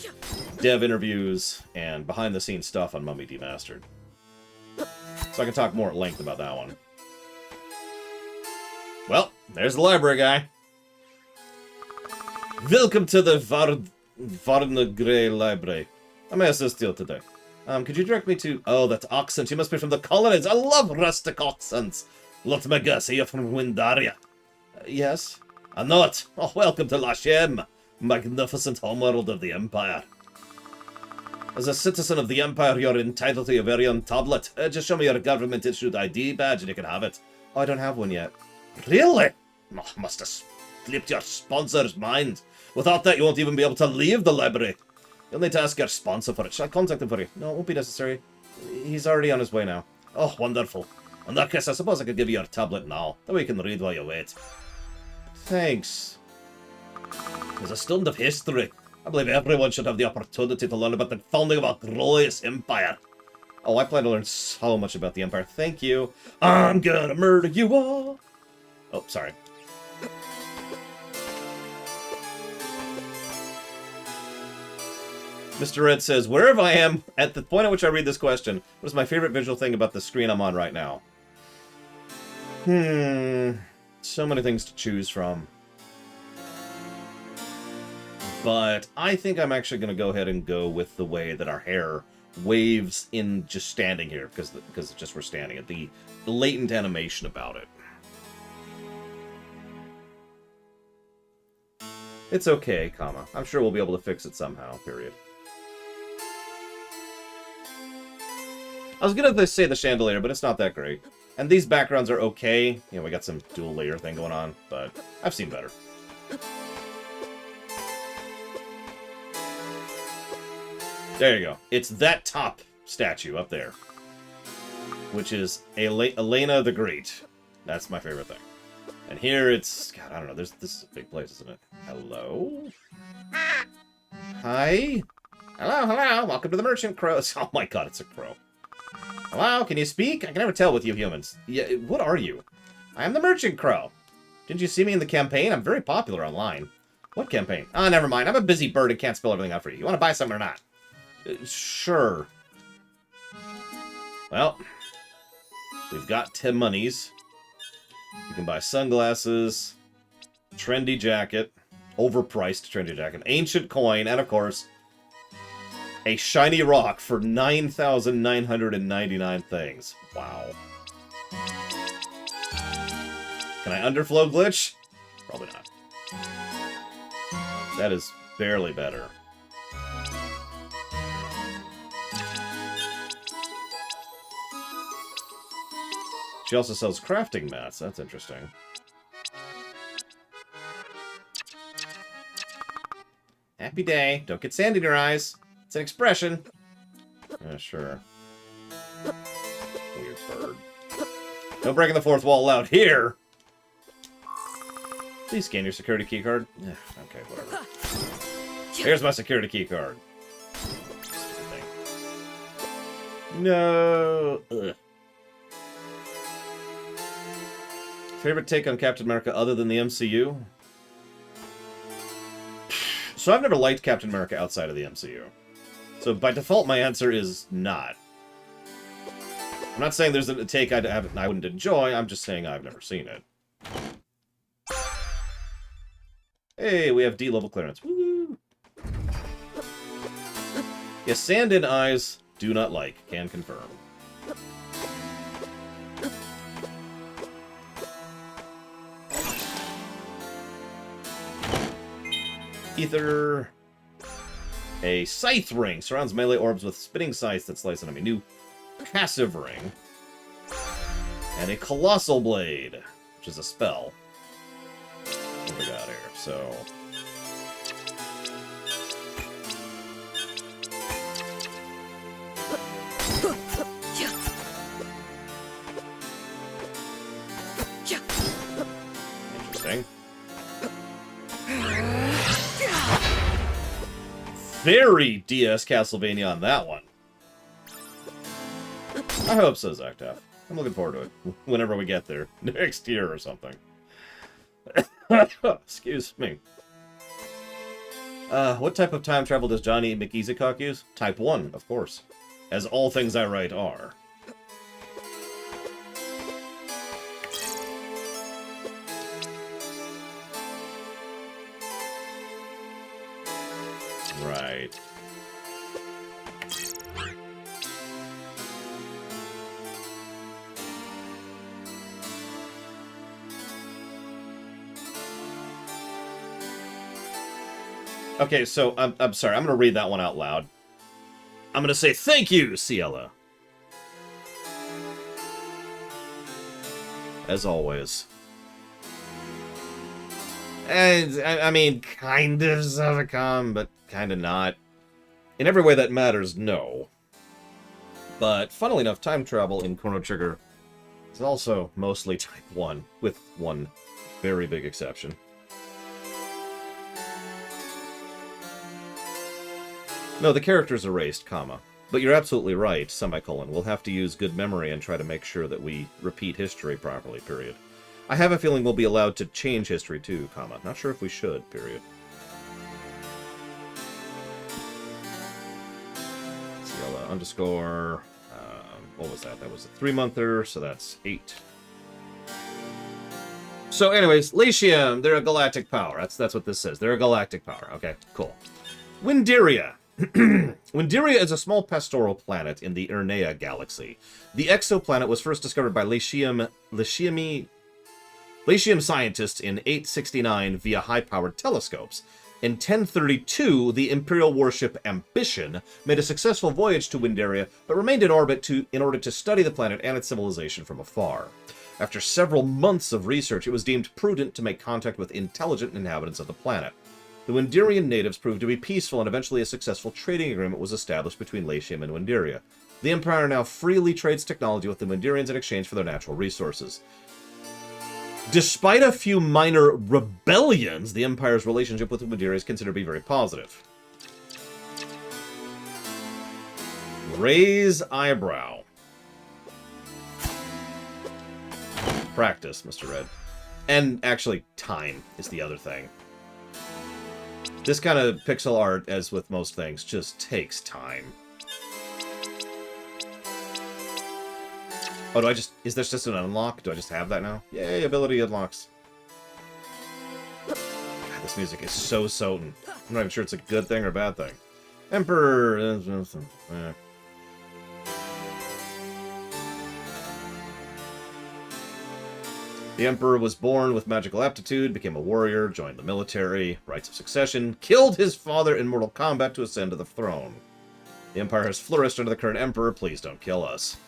dev interviews and behind-the-scenes stuff on Mummy Demastered. So I can talk more at length about that one. Well, there's the library guy. Welcome to the Varnagre Library. How may I assist you today? Could you direct me to... Oh, that accent. You must be from the colonies. I love rustic accents. Let me guess, are you from Windaria? Yes. I know it. Oh, welcome to Lycium. Magnificent homeworld of the Empire. As a citizen of the Empire, you're entitled to your very own tablet. Just show me your government-issued ID badge and you can have it. Oh, I don't have one yet. Really? Oh, must have slipped your sponsor's mind. Without that, you won't even be able to leave the library. You'll need to ask your sponsor for it. Shall I contact him for you? No, it won't be necessary. He's already on his way now. Oh, wonderful. In that case, I suppose I could give you your tablet now. That way you can read while you wait. Thanks. There's a student of history. I believe everyone should have the opportunity to learn about the founding of our glorious empire. Oh, I plan to learn so much about the empire. Thank you. I'm gonna murder you all. Oh, sorry. Mr. Red says, wherever I am, at the point at which I read this question, what is my favorite visual thing about the screen I'm on right now? So many things to choose from. But I think I'm actually going to go ahead and go with the way that our hair waves in just standing here, because just we're standing at the latent animation about it. It's okay, comma. I'm sure we'll be able to fix it somehow, period. I was gonna say the chandelier, but it's not that great. And these backgrounds are okay. You know, we got some dual layer thing going on, but I've seen better. There you go. It's that top statue up there, which is Elena the Great. That's my favorite thing. And here it's, God, I don't know. This is a big place, isn't it? Hello? Hi? Hello, hello. Welcome to the Merchant Crows. Oh my God, it's a crow. Hello, can you speak? I can never tell with you humans. Yeah, what are you? I am the Merchant Crow. Didn't you see me in the campaign? I'm very popular online. What campaign? Oh, never mind. I'm a busy bird and can't spell everything out for you. You want to buy something or not? Sure. Well, we've got 10 monies. You can buy sunglasses, trendy jacket, overpriced trendy jacket, ancient coin, and of course, a shiny rock for 9,999 things. Wow. Can I underflow glitch? Probably not. That is barely better. She also sells crafting mats. That's interesting. Happy day. Don't get sand in your eyes. It's an expression. Sure. Weird bird. No breaking the fourth wall allowed here. Please scan your security key card. Okay, whatever. Here's my security key card. Stupid thing. No. Ugh. Favorite take on Captain America other than the MCU? So I've never liked Captain America outside of the MCU. So by default, my answer is not. I'm not saying there's a take I wouldn't enjoy, I'm just saying I've never seen it. Hey, we have D-level clearance. Woo! Yes, sand in eyes, do not like. Can confirm. Ether. A scythe ring surrounds melee orbs with spinning scythes that slice enemy. New passive ring. And a colossal blade, which is a spell. What do we got here? So. Interesting. Very DS Castlevania on that one. I hope so, Zactaf. I'm looking forward to it. Whenever we get there. Next year or something. Excuse me. What type of time travel does Johnny McEasycock use? Type 1, of course. As all things I write are. Right. Okay, so I'm sorry. I'm going to read that one out loud. I'm going to say thank you, Ciela. As always. And, I mean, kind of Zavacom, but kind of not. In every way that matters, no. But, funnily enough, time travel in Chrono Trigger is also mostly Type 1, with one very big exception. No, the character's erased, comma. But you're absolutely right, semicolon. We'll have to use good memory and try to make sure that we repeat history properly, period. I have a feeling we'll be allowed to change history too, comma. Not sure if we should, period. Ciela underscore... what was that? That was a 3-monther, so that's 8. So anyways, Latium, they're a galactic power. That's what this says. They're a galactic power. Okay, cool. Winderia. Winderia is a small pastoral planet in the Ernea galaxy. The exoplanet was first discovered by Latium scientists in 869 via high-powered telescopes. In 1032, the Imperial warship Ambition made a successful voyage to Winderia, but remained in orbit in order to study the planet and its civilization from afar. After several months of research, it was deemed prudent to make contact with intelligent inhabitants of the planet. The Winderian natives proved to be peaceful, and eventually a successful trading agreement was established between Latium and Winderia. The Empire now freely trades technology with the Winderians in exchange for their natural resources. Despite a few minor rebellions, the Empire's relationship with the Winderia is considered to be very positive. Raise eyebrow. Practice, Mr. Red. And actually, time is the other thing. This kind of pixel art, as with most things, just takes time. Oh, is this just an unlock? Do I just have that now? Yay, ability unlocks. God, this music is so Soten. I'm not even sure it's a good thing or a bad thing. Emperor... The Emperor was born with magical aptitude, became a warrior, joined the military, rights of succession, killed his father in mortal combat to ascend to the throne. The Empire has flourished under the current Emperor. Please don't kill us.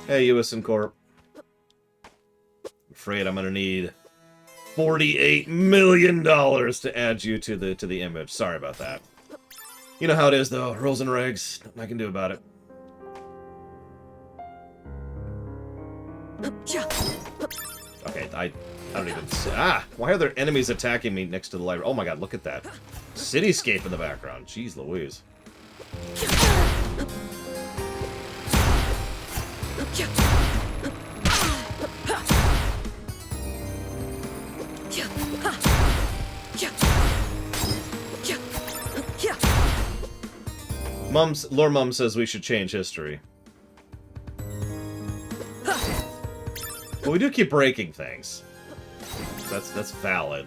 Hey, Uison Corp. I'm afraid I'm gonna need $48 million to add you to the image. Sorry about that. You know how it is, though. Rules and regs. Nothing I can do about it. Okay, I don't even see. Ah! Why are there enemies attacking me next to the library? Oh my god, look at that. Cityscape in the background. Jeez Louise. Lore Mum says we should change history. Well, we do keep breaking things. That's valid.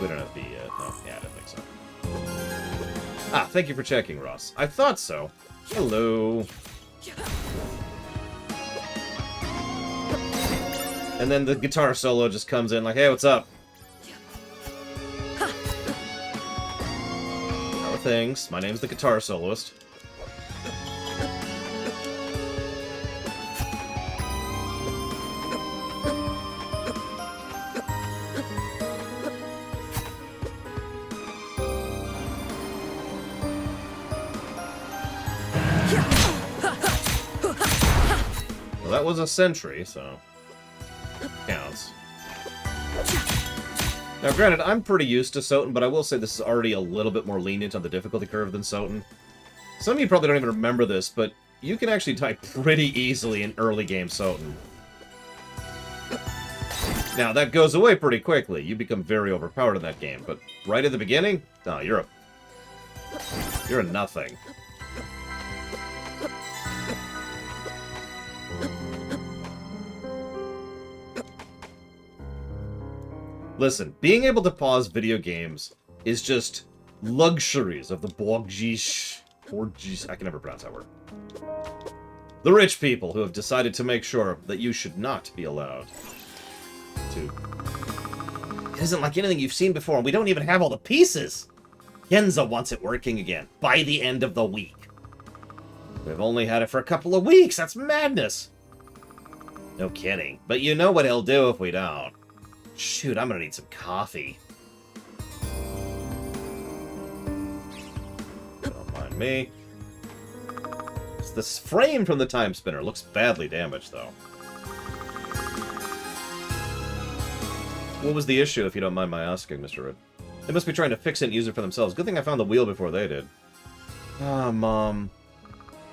We don't have the, no, yeah, I don't think so. Ah, thank you for checking, Ross. I thought so. Hello. And then the guitar solo just comes in like, hey, what's up? How are things? My name's the guitar soloist. That was a sentry, so counts. Now, granted, I'm pretty used to Soten, but I will say this is already a little bit more lenient on the difficulty curve than Soten. Some of you probably don't even remember this, but you can actually die pretty easily in early game Soten. Now, that goes away pretty quickly. You become very overpowered in that game, but right at the beginning, no, you're a nothing. Listen, being able to pause video games is just luxuries of the Borgish. I can never pronounce that word. The rich people who have decided to make sure that you should not be allowed to isn't like anything you've seen before, and we don't even have all the pieces. Genza wants it working again by the end of the week. We've only had it for a couple of weeks. That's madness. No kidding. But you know what he'll do if we don't. Shoot, I'm gonna need some coffee. Don't mind me. This frame from the Timespinner looks badly damaged, though. What was the issue, if you don't mind my asking, Mr. Red? They must be trying to fix it and use it for themselves. Good thing I found the wheel before they did. Ah, Mom.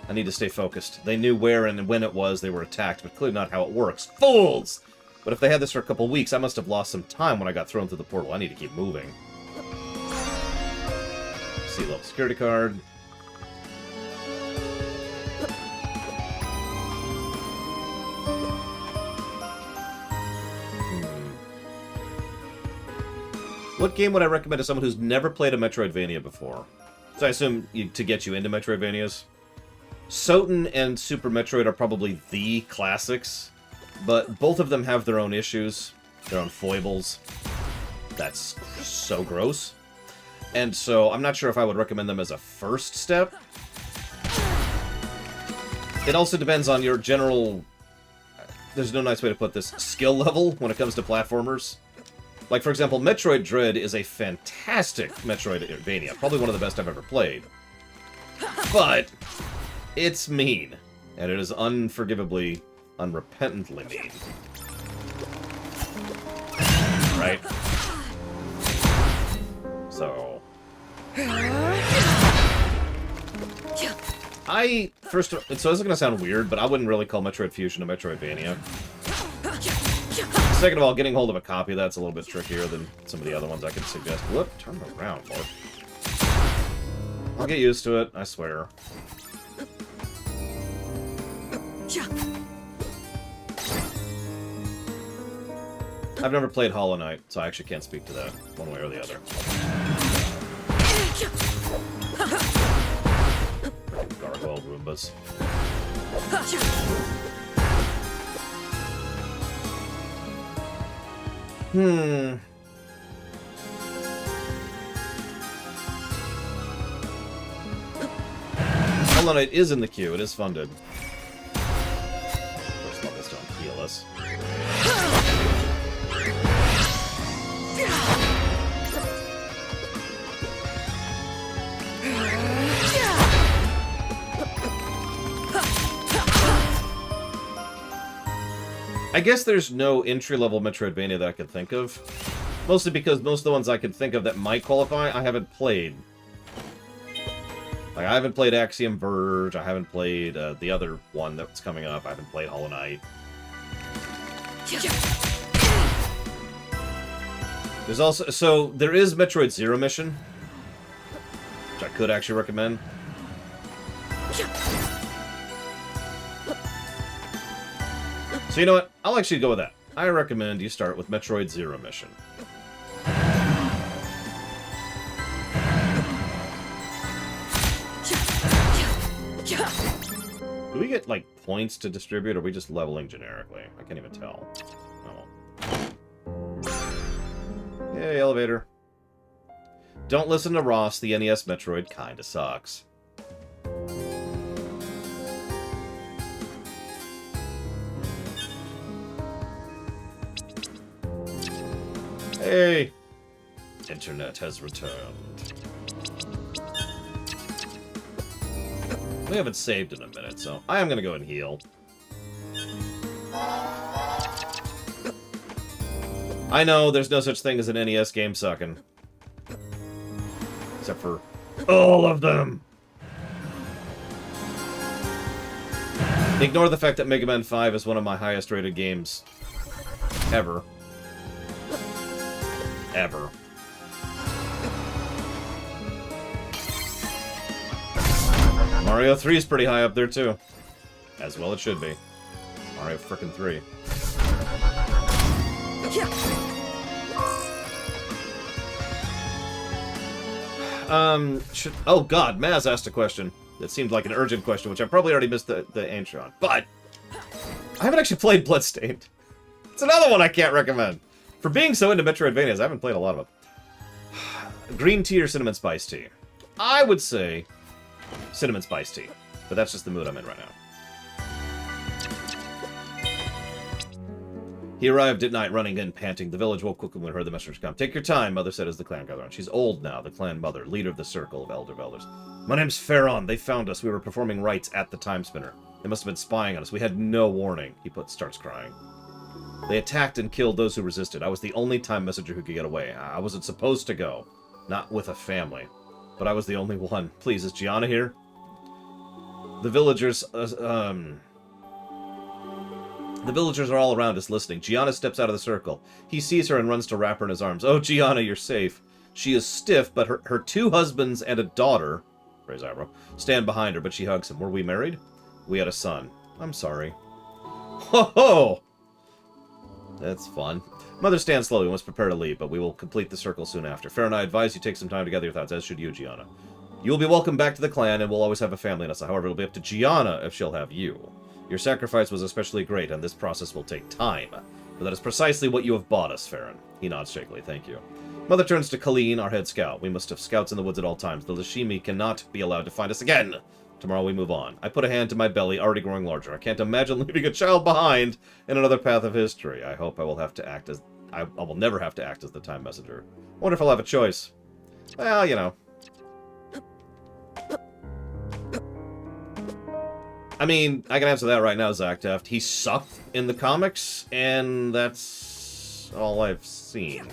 I need to stay focused. They knew where and when it was they were attacked, but clearly not how it works. Fools! But if they had this for a couple weeks, I must have lost some time when I got thrown through the portal. I need to keep moving. C-level security card. What game would I recommend to someone who's never played a Metroidvania before? So I assume to get you into Metroidvanias. Soten and Super Metroid are probably the classics, but both of them have their own issues, their own foibles. That's so gross. And so I'm not sure if I would recommend them as a first step. It also depends on your general... There's no nice way to put this. Skill level when it comes to platformers. Like, for example, Metroid Dread is a fantastic Metroidvania. Probably one of the best I've ever played. But it's mean. And it is unforgivably, unrepentantly mean. Right? So... so this is going to sound weird, but I wouldn't really call Metroid Fusion a Metroidvania. Second of all, getting hold of a copy, that's a little bit trickier than some of the other ones I could suggest. Whoop, turn around, Lord. I'll get used to it, I swear. I've never played Hollow Knight, so I actually can't speak to that, one way or the other. Gargoyle Roombas. Hollow Knight is in the queue. It is funded. First levels don't heal us. I guess there's no entry-level Metroidvania that I could think of. Mostly because most of the ones I could think of that might qualify, I haven't played. Like, I haven't played Axiom Verge, I haven't played the other one that's coming up, I haven't played Hollow Knight. There's also... So, there is Metroid Zero Mission, which I could actually recommend. So you know what? I'll actually go with that. I recommend you start with Metroid Zero Mission. Do we get, like, points to distribute, or are we just leveling generically? I can't even tell. Oh. Yay, elevator. Don't listen to Ross, the NES Metroid kinda sucks. Hey! Internet has returned. We haven't saved in a minute, so I am gonna go and heal. I know, there's no such thing as an NES game sucking. Except for all of them! Ignore the fact that Mega Man 5 is one of my highest rated games ever. Ever. Mario 3 is pretty high up there, too. As well it should be. Mario frickin' 3. Oh god, Maz asked a question that seemed like an urgent question, which I probably already missed the answer on. But I haven't actually played Bloodstained. It's another one I can't recommend. For being so into Metroidvanias, I haven't played a lot of them. Green tea or cinnamon spice tea? I would say cinnamon spice tea. But that's just the mood I'm in right now. He arrived at night, running and panting. The village woke quickly when heard the messengers come. Take your time, Mother said as the clan gathered on. She's old now, the clan mother, leader of the circle of elder elders. My name's Farron. They found us. We were performing rites at the Timespinner. They must have been spying on us. We had no warning. Starts crying. They attacked and killed those who resisted. I was the only time messenger who could get away. I wasn't supposed to go. Not with a family. But I was the only one. Please, is Gianna here? The villagers, The villagers are all around us listening. Gianna steps out of the circle. He sees her and runs to wrap her in his arms. Oh, Gianna, you're safe. She is stiff, but her two husbands and a daughter, raise eyebrow, stand behind her, but she hugs him. Were we married? We had a son. I'm sorry. Ho ho! That's fun. Mother stands slowly. We must prepare to leave, but we will complete the circle soon after. Farron, I advise you take some time to gather your thoughts, as should you, Gianna. You will be welcome back to the clan, and we'll always have a family in us. However, it'll be up to Gianna if she'll have you. Your sacrifice was especially great, and this process will take time. But that is precisely what you have bought us, Farron. He nods shakily. Thank you. Mother turns to Colleen, our head scout. We must have scouts in the woods at all times. The Lashimi cannot be allowed to find us again. Tomorrow we move on. I put a hand to my belly, already growing larger. I can't imagine leaving a child behind in another path of history. I hope I will have to act as... I will never have to act as the time messenger. I wonder if I'll have a choice. Well, you know. I mean, I can answer that right now, Zach Taft. He sucked in the comics, and that's all I've seen.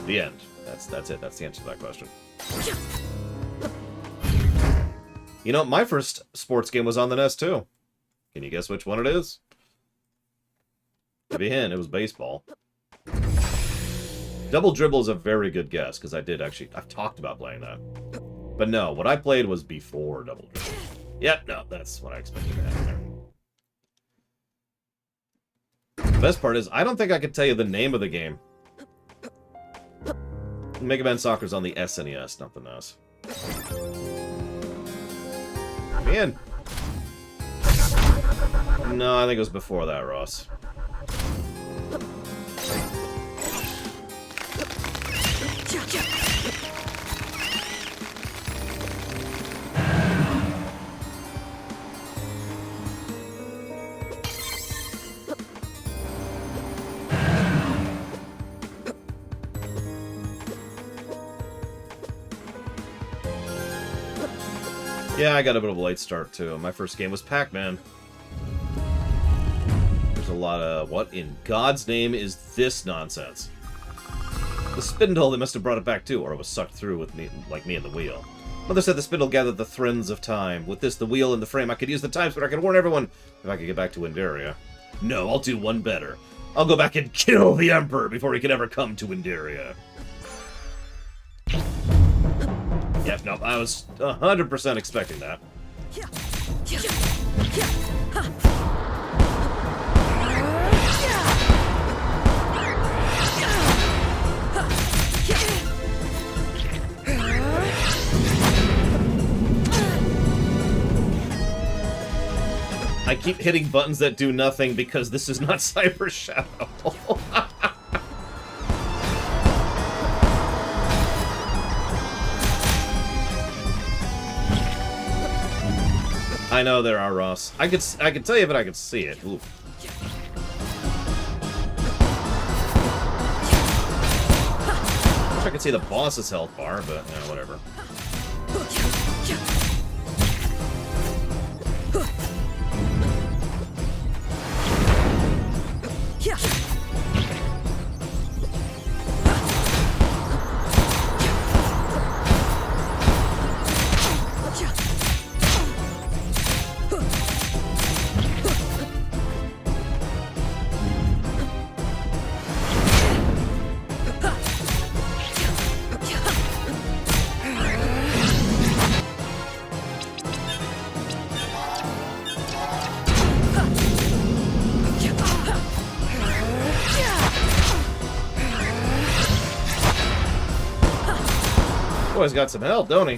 The end. That's it. That's the answer to that question. You know, my first sports game was on the NES, too. Can you guess which one it is? Give you a hint, it was baseball. Double Dribble is a very good guess, because I've talked about playing that. But no, what I played was before Double Dribble. Yep, no, that's what I expected to happen there. The best part is, I don't think I could tell you the name of the game. Mega Man Soccer's on the SNES, not the NES. Man. No, I think it was before that, Ross. Yeah, I got a bit of a late start, too. My first game was Pac-Man. There's a lot of... What in God's name is this nonsense? The spindle, they must have brought it back, too, or it was sucked through with me, like me and the wheel. Mother said the spindle gathered the threads of time. With this, the wheel and the frame, I could use the time spinner. I could warn everyone if I could get back to Windaria. No, I'll do one better. I'll go back and kill the Emperor before he can ever come to Windaria. Yeah, no, I was 100% expecting that. I keep hitting buttons that do nothing because this is not Cyber Shadow. I know there are, Ross. I could tell you, but I could see it. Ooh. Wish I could see the boss's health bar, but yeah, whatever. Boy's got some help, don't he?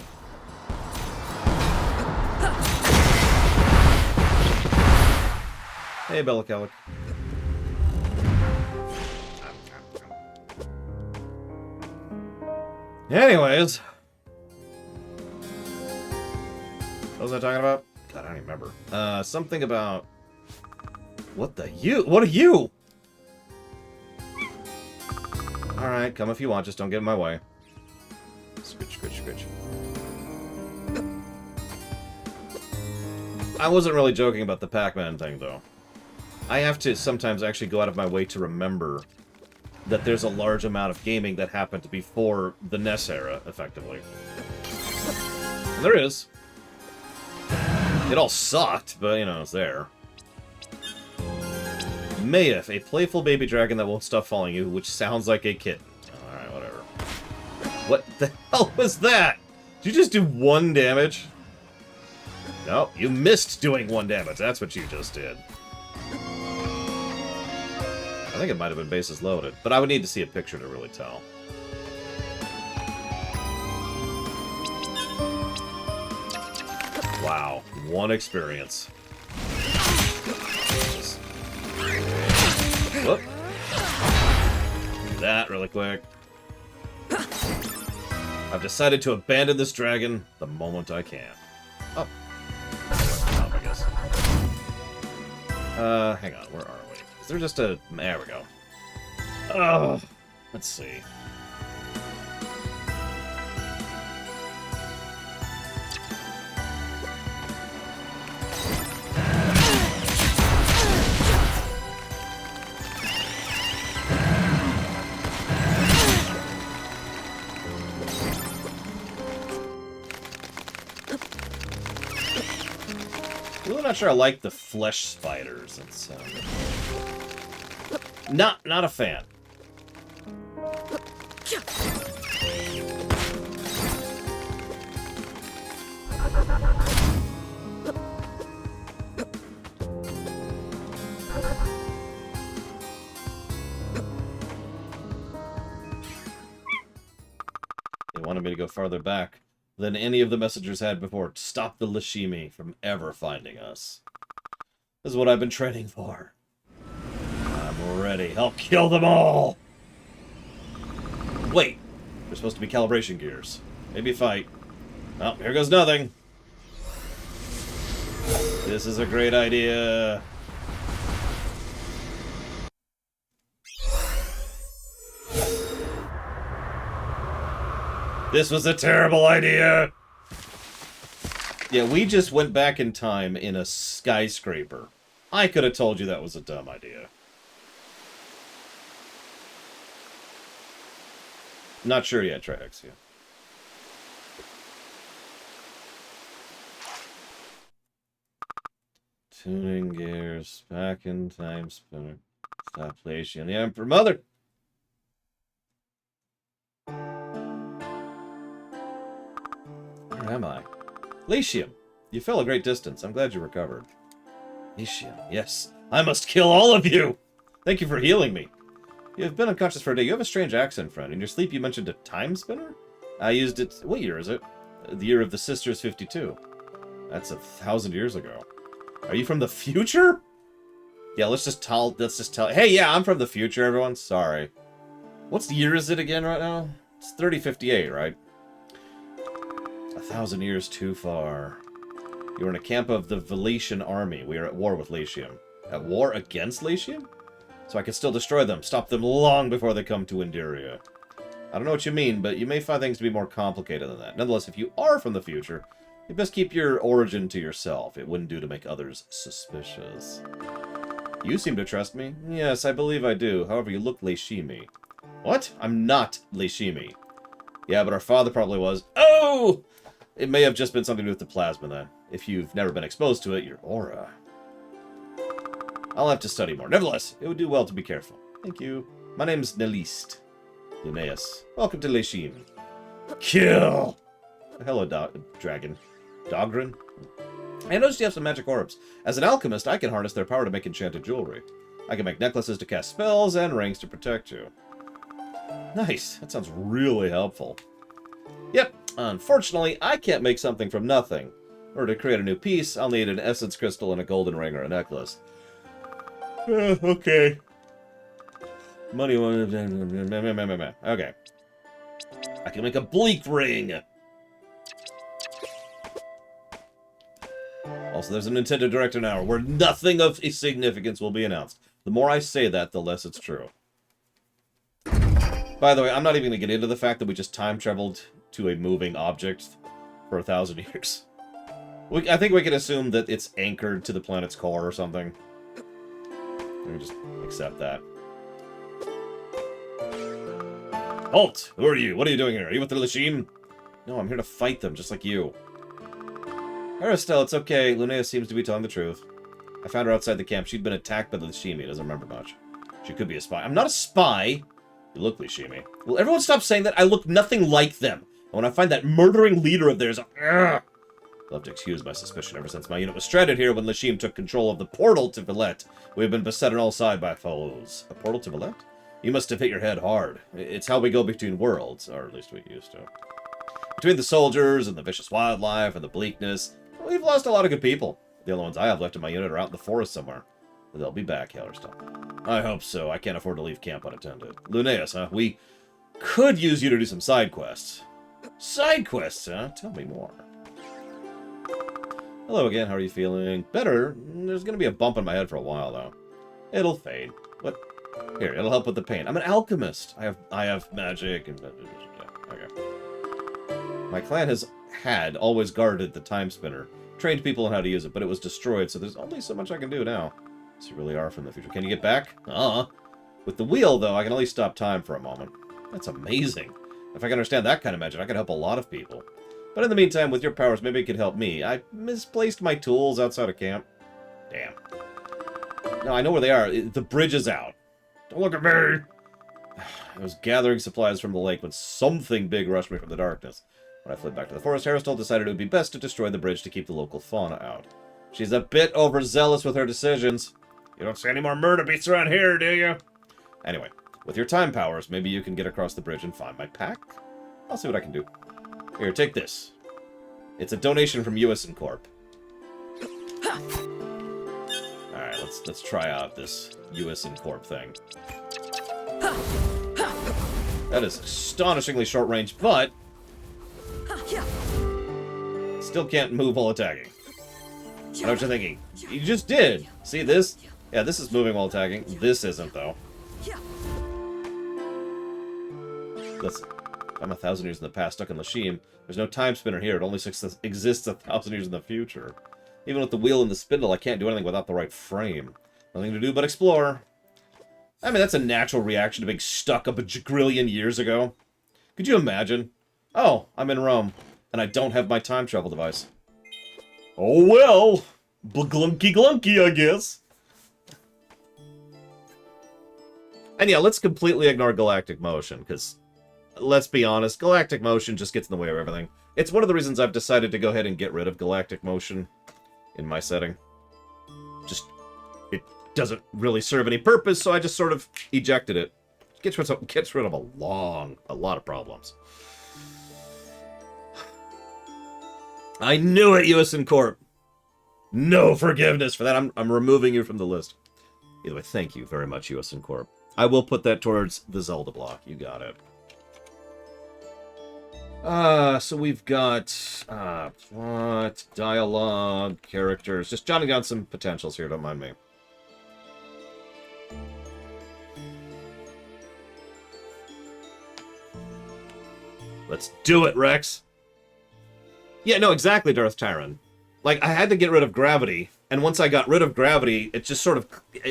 Hey, Bella Kellic. Anyways. What was I talking about? God, I don't even remember. Something about... What the you? What are you? Alright, come if you want, just don't get in my way. Scritch, scritch, scritch. I wasn't really joking about the Pac-Man thing, though. I have to sometimes actually go out of my way to remember that there's a large amount of gaming that happened before the NES era, effectively. And there is. It all sucked, but, you know, it's there. Mayef, a playful baby dragon that won't stop following you, which sounds like a kitten. Alright, whatever. What the hell was that? Did you just do 1 damage? No, you missed doing 1 damage. That's what you just did. I think it might have been bases loaded, but I would need to see a picture to really tell. Wow, 1 experience. Whoop. Do that really quick. I've decided to abandon this dragon the moment I can. Oh. I guess. Hang on, where are we? Is there just a... There we go. Oh, let's see. I'm not sure I like the flesh spiders. It's not a fan. They wanted me to go farther back than any of the messengers had before to stop the Lashimi from ever finding us. This is what I've been training for. I'm ready. I'll kill them all! Wait. There's supposed to be calibration gears. Maybe fight. Oh, here goes nothing. This is a great idea. This was a terrible idea! Yeah, we just went back in time in a skyscraper. I could have told you that was a dumb idea. Not sure yet, Trixia. Tuning gears, back in Timespinner. Stop Latium, the Emperor Mother! Where am I? Latium! You fell a great distance. I'm glad you recovered. Latium, yes. I must kill all of you! Thank you for healing me. You have been unconscious for a day. You have a strange accent, friend. In your sleep, you mentioned a Timespinner? I used it... What year is it? The year of the Sisters 52. That's 1,000 years ago. Are you from the future? Yeah, let's just tell... Hey, yeah, I'm from the future, everyone. Sorry. What's the year is it again right now? It's 3058, right? 1,000 years too far. You were in a camp of the Valetian army. We are at war with Latium. At war against Latium? So I can still destroy them. Stop them long before they come to Indiria. I don't know what you mean, but you may find things to be more complicated than that. Nonetheless, if you are from the future, you best keep your origin to yourself. It wouldn't do to make others suspicious. You seem to trust me. Yes, I believe I do. However, you look Lashimi. What? I'm not Lashimi. Yeah, but our father probably was. Oh! It may have just been something to do with the plasma, then. If you've never been exposed to it, your aura. I'll have to study more. Nevertheless, it would do well to be careful. Thank you. My name's Nelist. Linnaeus. Welcome to Lashim. Kill! Hello, dragon. Dogrin? I noticed you have some magic orbs. As an alchemist, I can harness their power to make enchanted jewelry. I can make necklaces to cast spells and rings to protect you. Nice. That sounds really helpful. Yep. Unfortunately, I can't make something from nothing. In order to create a new piece, I'll need an essence crystal and a golden ring or a necklace. Okay. Money. Okay. I can make a bleak ring. Also, there's a Nintendo Direct in an hour where nothing of significance will be announced. The more I say that, the less it's true. By the way, I'm not even going to get into the fact that we just time traveled to a moving object for 1,000 years. I think we can assume that it's anchored to the planet's core or something. We just accept that. Halt! Who are you? What are you doing here? Are you with the Lashim? No, I'm here to fight them, just like you. Aristel, it's okay. Lunea seems to be telling the truth. I found her outside the camp. She'd been attacked by the Lashimi. Doesn't remember much. She could be a spy. I'm not a spy! You look Lashimi. Will everyone stop saying that? I look nothing like them. And when I find that murdering leader of theirs, I'll have to excuse my suspicion. Ever since my unit was stranded here when Lashim took control of the portal to Villette, we have been beset on all sides by foes. A portal to Villette? You must have hit your head hard. It's how we go between worlds, or at least we used to. Between the soldiers and the vicious wildlife and the bleakness, we've lost a lot of good people. The only ones I have left in my unit are out in the forest somewhere. But they'll be back, Hellerstone. I hope so. I can't afford to leave camp unattended. Luneus, huh? We could use you to do some side quests. Side quests, huh? Tell me more. Hello again. How are you feeling? Better. There's going to be a bump in my head for a while, though. It'll fade. What? Here, it'll help with the pain. I'm an alchemist. I have magic and... Yeah, okay. My clan had always guarded the Timespinner. Trained people on how to use it, but it was destroyed, so there's only so much I can do now. So you really are from the future. Can you get back? With the wheel, though, I can at least stop time for a moment. That's amazing. If I can understand that kind of magic, I can help a lot of people. But in the meantime, with your powers, maybe it could help me. I misplaced my tools outside of camp. Damn. No, I know where they are. The bridge is out. Don't look at me! I was gathering supplies from the lake when something big rushed me from the darkness. When I fled back to the forest, Aristel decided it would be best to destroy the bridge to keep the local fauna out. She's a bit overzealous with her decisions. You don't see any more murder beasts around here, do you? Anyway, with your time powers, maybe you can get across the bridge and find my pack? I'll see what I can do. Here, take this. It's a donation from USN Corp. Alright, let's try out this USN Corp thing. That is astonishingly short range, but still can't move while attacking. I know what you're thinking. You just did! See this? Yeah, this is moving while attacking. This isn't, though. Listen, I'm 1,000 years in the past, stuck in Lashim. There's no time spinner here. It only exists 1,000 years in the future. Even with the wheel and the spindle, I can't do anything without the right frame. Nothing to do but explore. I mean, that's a natural reaction to being stuck a bajillion years ago. Could you imagine? Oh, I'm in Rome, and I don't have my time travel device. Oh well! Glunky glunky, I guess. And yeah, let's completely ignore galactic motion, because, let's be honest, galactic motion just gets in the way of everything. It's one of the reasons I've decided to go ahead and get rid of galactic motion in my setting. Just, it doesn't really serve any purpose, so I just sort of ejected it. Gets rid of a lot of problems. I knew it, USN Corp. No forgiveness for that. I'm removing you from the list. Either way, thank you very much, USN Corp. I will put that towards the Zelda block. You got it. So we've got plot, dialogue, characters. Just jotting down some potentials here, don't mind me. Let's do it, Rex! Yeah, no, exactly, Darth Tyron. Like, I had to get rid of gravity, and once I got rid of gravity, it just sort of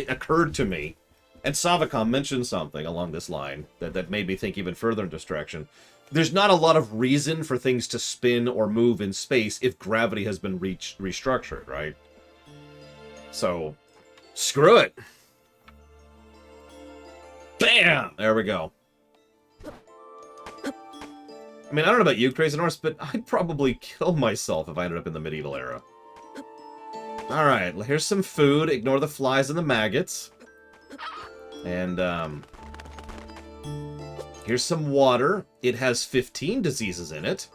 occurred to me. And Savicom mentioned something along this line that made me think even further in distraction. There's not a lot of reason for things to spin or move in space if gravity has been restructured, right? So, screw it. Bam! There we go. I mean, I don't know about you, Crazy Norse, but I'd probably kill myself if I ended up in the medieval era. Alright, well, here's some food. Ignore the flies and the maggots. And, here's some water. It has 15 diseases in it.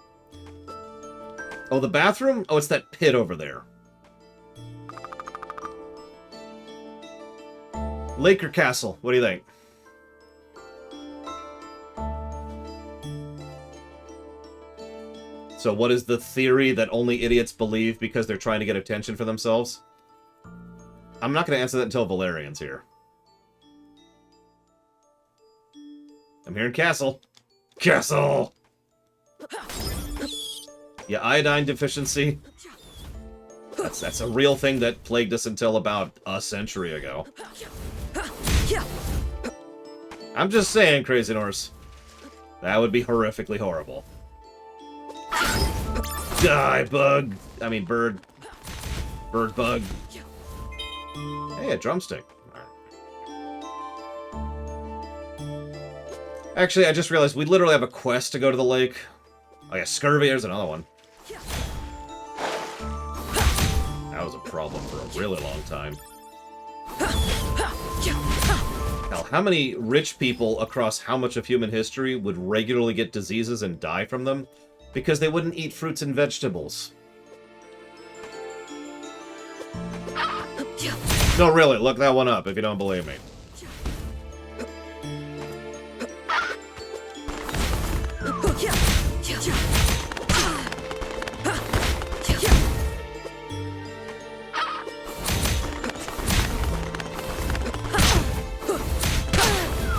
Oh, the bathroom? Oh, it's that pit over there. Lake or castle? What do you think? So what is the theory that only idiots believe because they're trying to get attention for themselves? I'm not going to answer that until Valerian's here. I'm here in Castle. Castle! Yeah, iodine deficiency. That's a real thing that plagued us until about a century ago. I'm just saying, Crazy Norse. That would be horrifically horrible. Die, bug! I mean, bird. Bird bug. Hey, a drumstick. Actually, I just realized we literally have a quest to go to the lake. Oh yeah, scurvy, there's another one. That was a problem for a really long time. Hell, how many rich people across how much of human history would regularly get diseases and die from them because they wouldn't eat fruits and vegetables? No, really, look that one up if you don't believe me.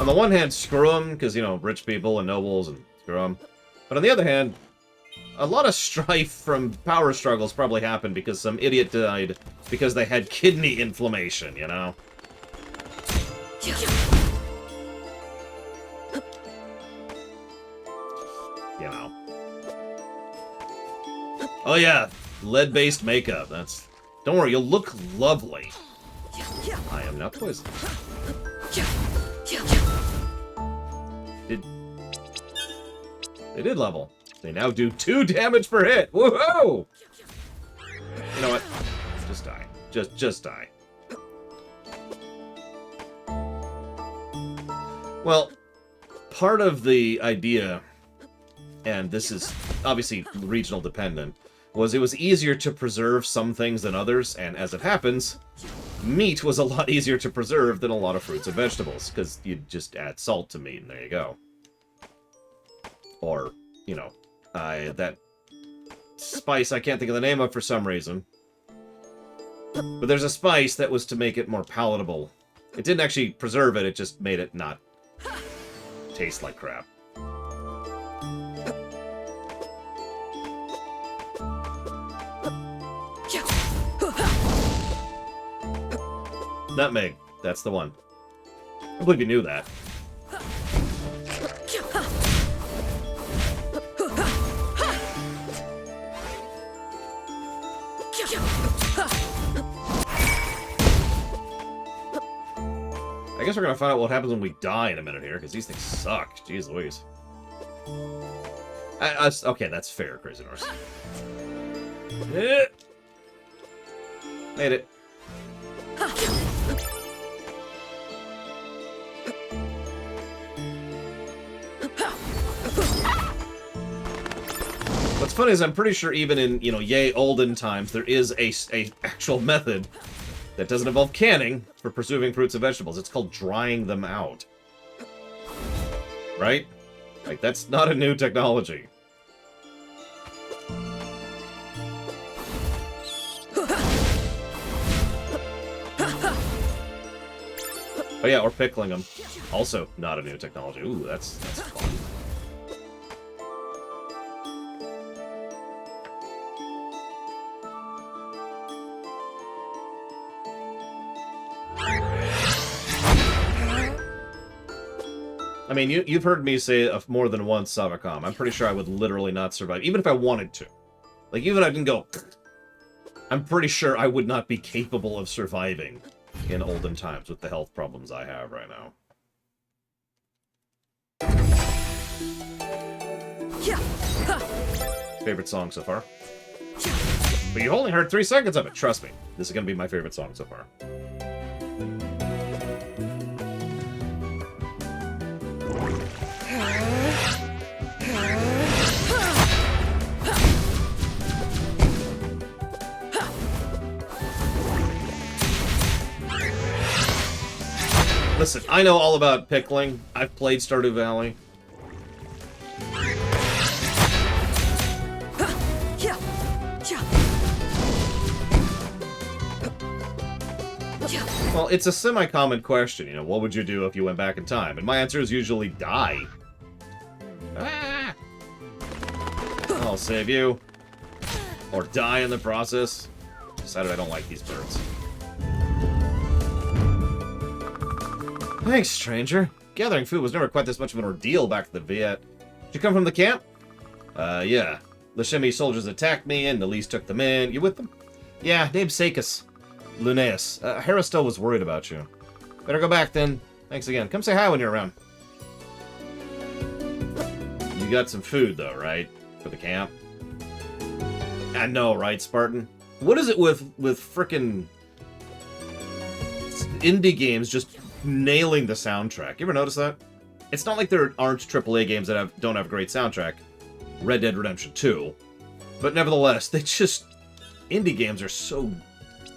On the one hand, screw them, because, you know, rich people and nobles, and screw them. But on the other hand, a lot of strife from power struggles probably happened because some idiot died because they had kidney inflammation, you know? You know. Oh yeah, lead-based makeup, that's... Don't worry, you'll look lovely. I am not poisoned. They did level. They now do 2 damage per hit. Woohoo! You know what? Just die. Just die. Well, part of the idea, and this is obviously regional dependent, was it was easier to preserve some things than others, and as it happens, meat was a lot easier to preserve than a lot of fruits and vegetables, because you just add salt to meat, and there you go. Or, you know, that spice I can't think of the name of for some reason. But there's a spice that was to make it more palatable. It didn't actually preserve it, it just made it not taste like crap. Nutmeg, that's the one. I believe you knew that. I guess we're gonna find out what happens when we die in a minute here, because these things suck. Jeez Louise. Okay, that's fair, Crazy Norse. Made it. What's funny is I'm pretty sure even in, you know, yay olden times, there is a actual method that doesn't involve canning for preserving fruits and vegetables. It's called drying them out. Right? Like, that's not a new technology. Oh yeah, or pickling them. Also not a new technology. Ooh, that's fun. I mean, you've heard me say more than once, Savacom. I'm pretty sure I would literally not survive, even if I wanted to. Like, even if I didn't go... I'm pretty sure I would not be capable of surviving in olden times with the health problems I have right now. Favorite song so far? But you only heard 3 seconds of it, trust me. This is gonna be my favorite song so far. Listen, I know all about pickling. I've played Stardew Valley. Well, it's a semi-common question, you know, what would you do if you went back in time? And my answer is usually die. Ah! I'll save you. Or die in the process. Decided I don't like these birds. Thanks, stranger. Gathering food was never quite this much of an ordeal back at the Viet. Did you come from the camp? Yeah. Lashimi soldiers attacked me, and Elise took them in. You with them? Yeah, name's Sakis. Lunaeus. Harristel was worried about you. Better go back, then. Thanks again. Come say hi when you're around. You got some food, though, right? For the camp? I know, right, Spartan? What is it with frickin' indie games just nailing the soundtrack? You ever notice that? It's not like there aren't AAA games that don't have a great soundtrack. Red Dead Redemption 2. But nevertheless, they just... Indie games are so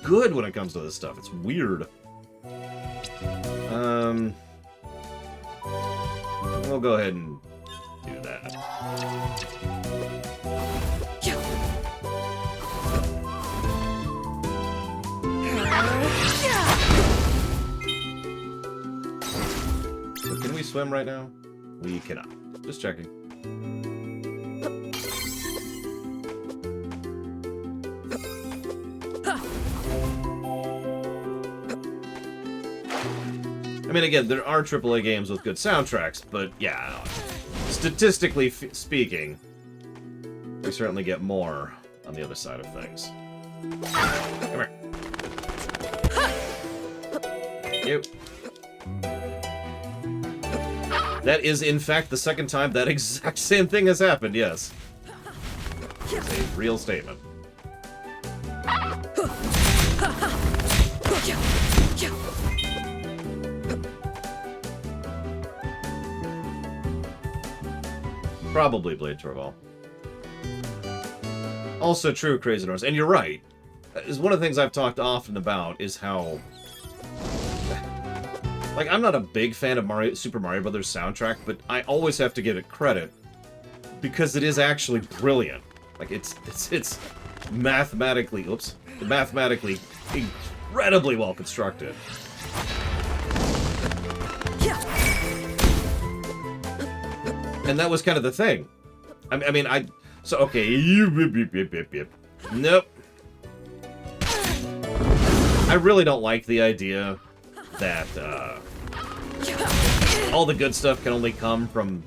good when it comes to this stuff. It's weird. We'll go ahead and do that. So can we swim right now? We cannot. Just checking. I mean, again, there are AAA games with good soundtracks, but yeah, statistically speaking, we certainly get more on the other side of things. Come here. You. That is, in fact, the second time that exact same thing has happened, yes. It's a real statement. Probably Blade Torval. Also true, Crazy Norse. And you're right. Is one of the things I've talked often about is how... Like, I'm not a big fan of Super Mario Brothers soundtrack, but I always have to give it credit because it is actually brilliant. Like, it's mathematically incredibly well constructed. And that was kind of the thing. I mean, so, okay. Nope. I really don't like the idea that all the good stuff can only come from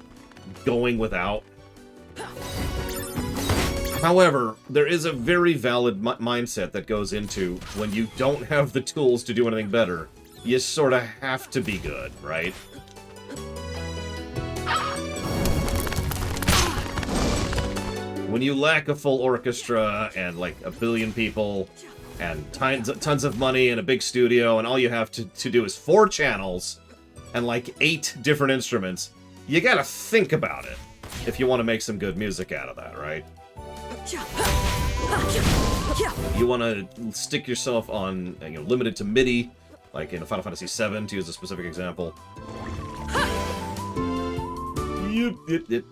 going without. However, there is a very valid mindset that goes into when you don't have the tools to do anything better, you sort of have to be good, right? When you lack a full orchestra and like a billion people and tons of money and a big studio and all you have to do is 4 channels and like 8 different instruments, you gotta think about it if you want to make some good music out of that, right? You want to stick yourself on, you know, limited to MIDI, like in Final Fantasy VII, to use a specific example.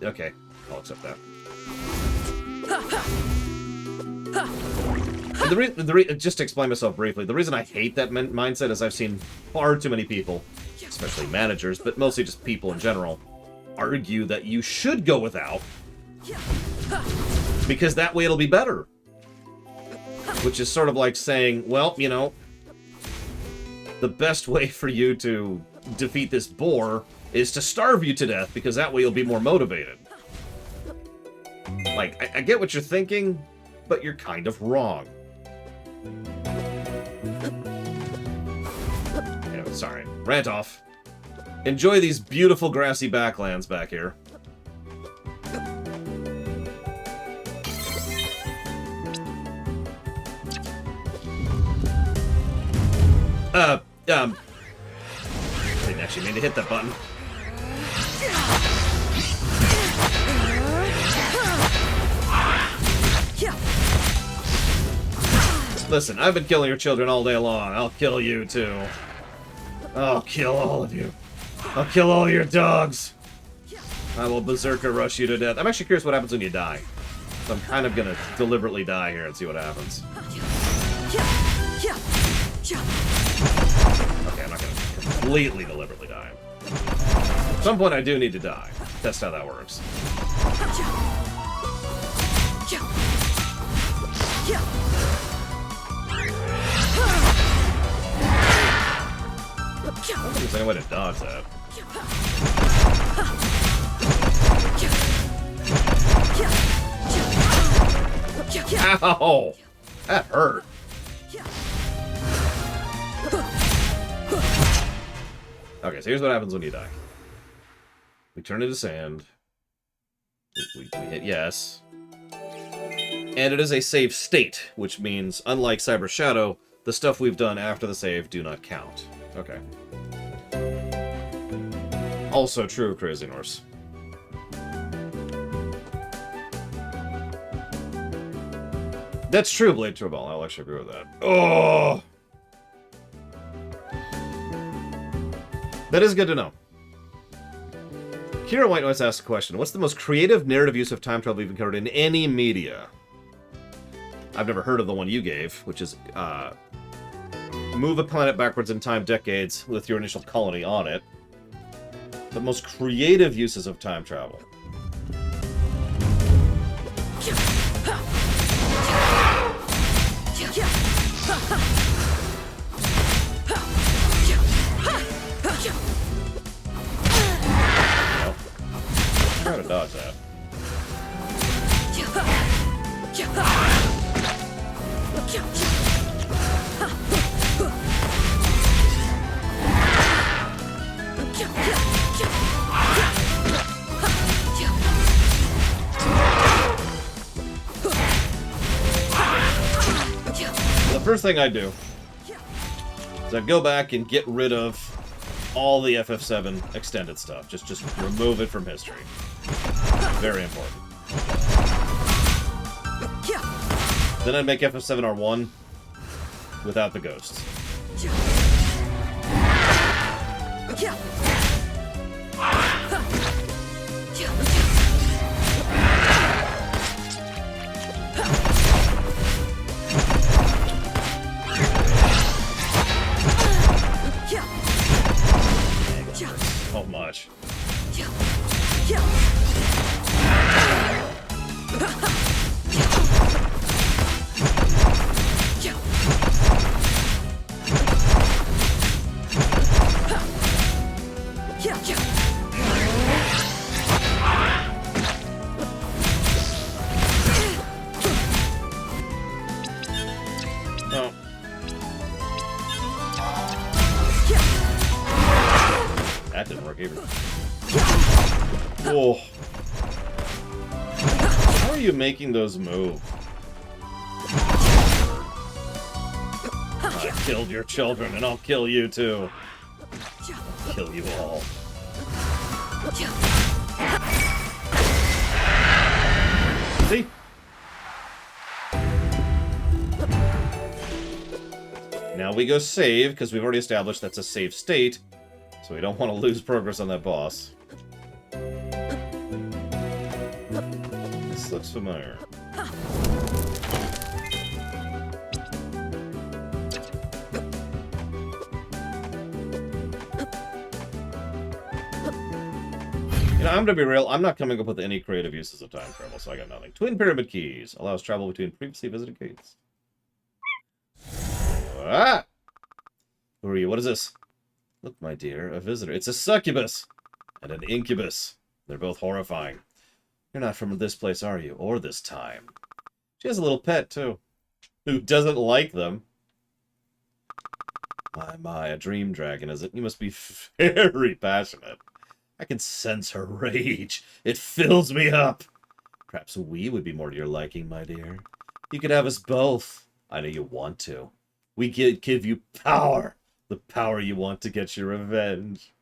Okay, I'll accept that. And just to explain myself briefly, the reason I hate that mindset is I've seen far too many people, especially managers, but mostly just people in general, argue that you should go without, because that way it'll be better. Which is sort of like saying, well, you know, the best way for you to defeat this boar is to starve you to death, because that way you'll be more motivated. Like, I get what you're thinking, but you're kind of wrong. Anyway, sorry. Rant off. Enjoy these beautiful grassy backlands back here. I didn't actually mean to hit that button. Listen, I've been killing your children all day long. I'll kill you, too. I'll kill all of you. I'll kill all your dogs. I will berserker rush you to death. I'm actually curious what happens when you die. So I'm kind of gonna deliberately die here and see what happens. completely deliberately dying. At some point I do need to die. That's how that works. I don't think there's any way to dodge that. Ow! That hurt. Okay, so here's what happens when you die. We turn into sand. We hit yes. And it is a save state, which means, unlike Cyber Shadow, the stuff we've done after the save do not count. Okay. Also true, Crazy Norse. That's true, Blade Turball. I'll actually agree with that. Oh! That is good to know. Kira White Noise asked a question. What's the most creative narrative use of time travel you've encountered in any media? I've never heard of the one you gave, which is, move a planet backwards in time decades with your initial colony on it. The most creative uses of time travel. Try to dodge that. The first thing I do is I go back and get rid of all the FF7 extended stuff. Just remove it from history. Very important. Then I'd make FF7 R1 without the ghosts. So much. That didn't work either. Whoa. How are you making those move? I killed your children, and I'll kill you too. I'll kill you all. See? Now we go save, because we've already established that's a save state. So we don't want to lose progress on that boss. This looks familiar. You know, I'm gonna be real, I'm not coming up with any creative uses of time travel, so I got nothing. Twin Pyramid Keys allows travel between previously visited gates. Ah! Who are you? What is this? Look, my dear, a visitor. It's a succubus and an incubus. They're both horrifying. You're not from this place, are you? Or this time. She has a little pet, too. Who doesn't like them. My, a dream dragon, is it? You must be very passionate. I can sense her rage. It fills me up. Perhaps we would be more to your liking, my dear. You could have us both. I know you want to. We give you power. The power you want to get your revenge.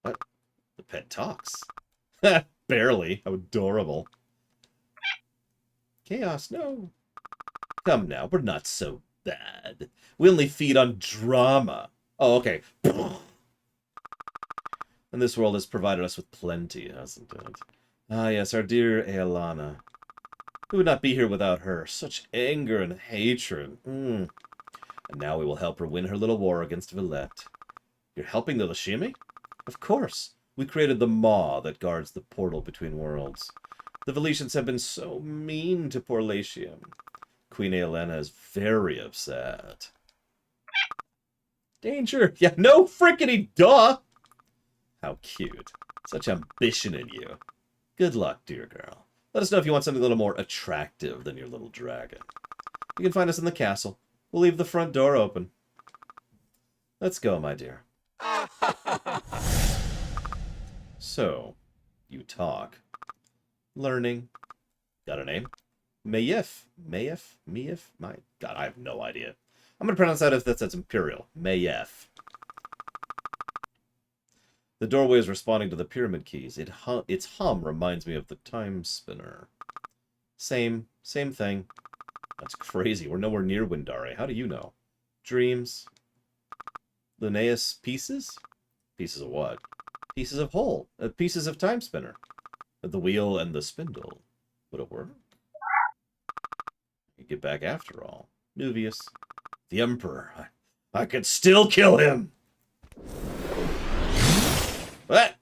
What? The pet talks. Barely. How adorable. Chaos, no. Come now, we're not so bad. We only feed on drama. Oh, okay. And this world has provided us with plenty, hasn't it? Ah, yes, our dear Aelana. Who would not be here without her? Such anger and hatred. And now we will help her win her little war against Villette. You're helping the Lashimi? Of course. We created the maw that guards the portal between worlds. The Veletians have been so mean to poor Latium. Queen Aelena is very upset. Danger! Yeah, no frickety duh! How cute. Such ambition in you. Good luck, dear girl. Let us know if you want something a little more attractive than your little dragon. You can find us in the castle. We'll leave the front door open. Let's go, my dear. So, you talk. Learning. Got a name? Mayef. Mayef? Mayef? My God, I have no idea. I'm going to pronounce that as if that's Imperial. Mayef. The doorway is responding to the pyramid keys. Its hum reminds me of the Timespinner. Same thing. That's crazy. We're nowhere near Windare. How do you know? Dreams. Linnaeus pieces? Pieces of what? Pieces of whole. Pieces of Timespinner. The wheel and the spindle. Would it work? You get back after all. Nuvius. The Emperor. I could still kill him! What?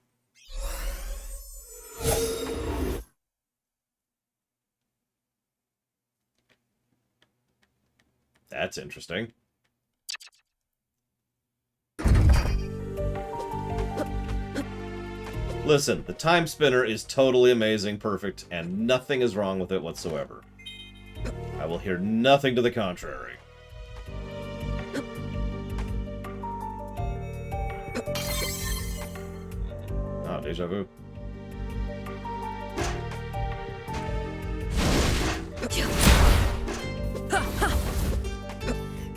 That's interesting. Listen, the Timespinner is totally amazing, perfect, and nothing is wrong with it whatsoever. I will hear nothing to the contrary. Oh, deja vu.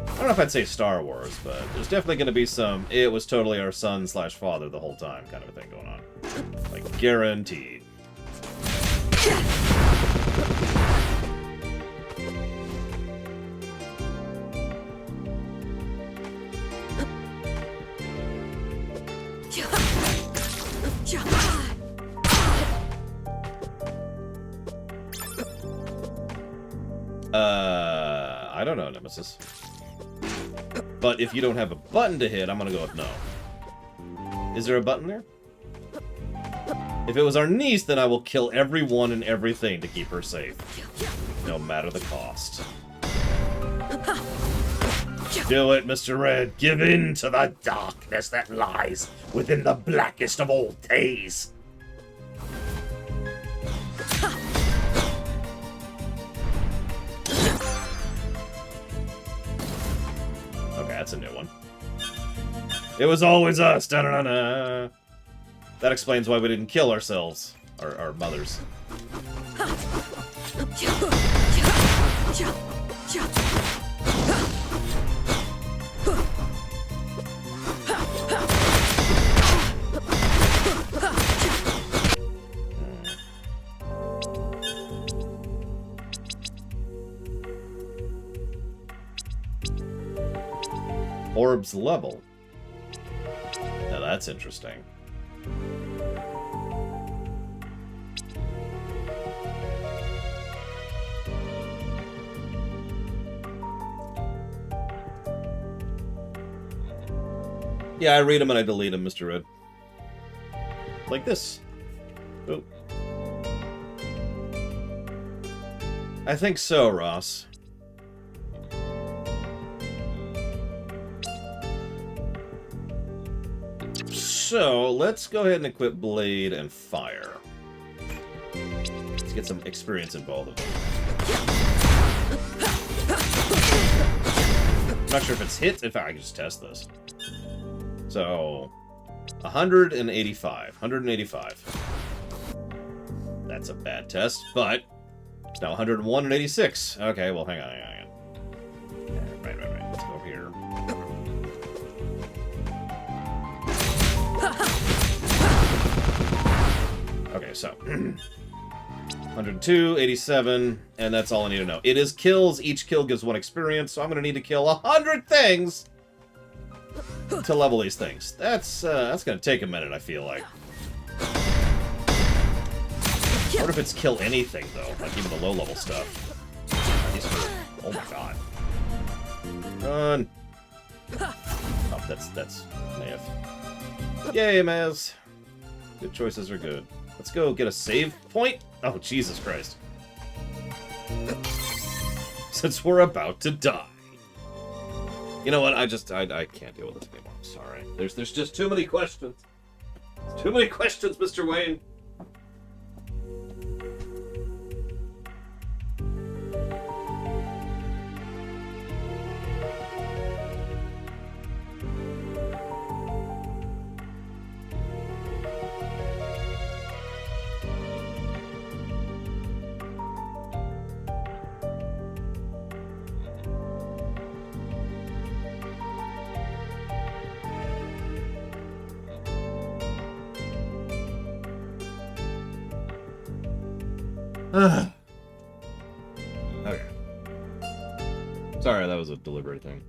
I don't know if I'd say Star Wars, but there's definitely going to be some it was totally our son/father the whole time kind of a thing going on. Like, guaranteed. I don't know, Nemesis. But if you don't have a button to hit, I'm gonna go with no. Is there a button there? If it was our niece, then I will kill everyone and everything to keep her safe. No matter the cost. Do it, Mr. Red. Give in to the darkness that lies within the blackest of all days. That's a new one. It was always us. Da -da -da -da. That explains why we didn't kill ourselves, our mothers. Orbs level. Now that's interesting. Yeah, I read them and I delete them, Mr. Red. Like this. Oh. I think so, Ross. So, let's go ahead and equip Blade and Fire. Let's get some experience in both of them. Not sure if it's hit. In fact, I can just test this. So, 185. 185. That's a bad test, but it's now 101 and 86. Okay, well, hang on. Right. Let's go here. Okay, so 102, 87, and that's all I need to know. It is kills. Each kill gives 1 experience, so I'm going to need to kill 100 things to level these things. That's going to take a minute, I feel like. What if it's kill anything, though? Like even the low-level stuff. Oh my god. Run. Oh, that's Maeve. Yay, Maz. Good choices are good. Let's go get a save point. Oh, Jesus Christ. Since we're about to die. You know what? I can't deal with this anymore. I'm sorry. There's just too many questions. Too many questions, Mr. Wayne. Okay. Sorry, that was a deliberate thing.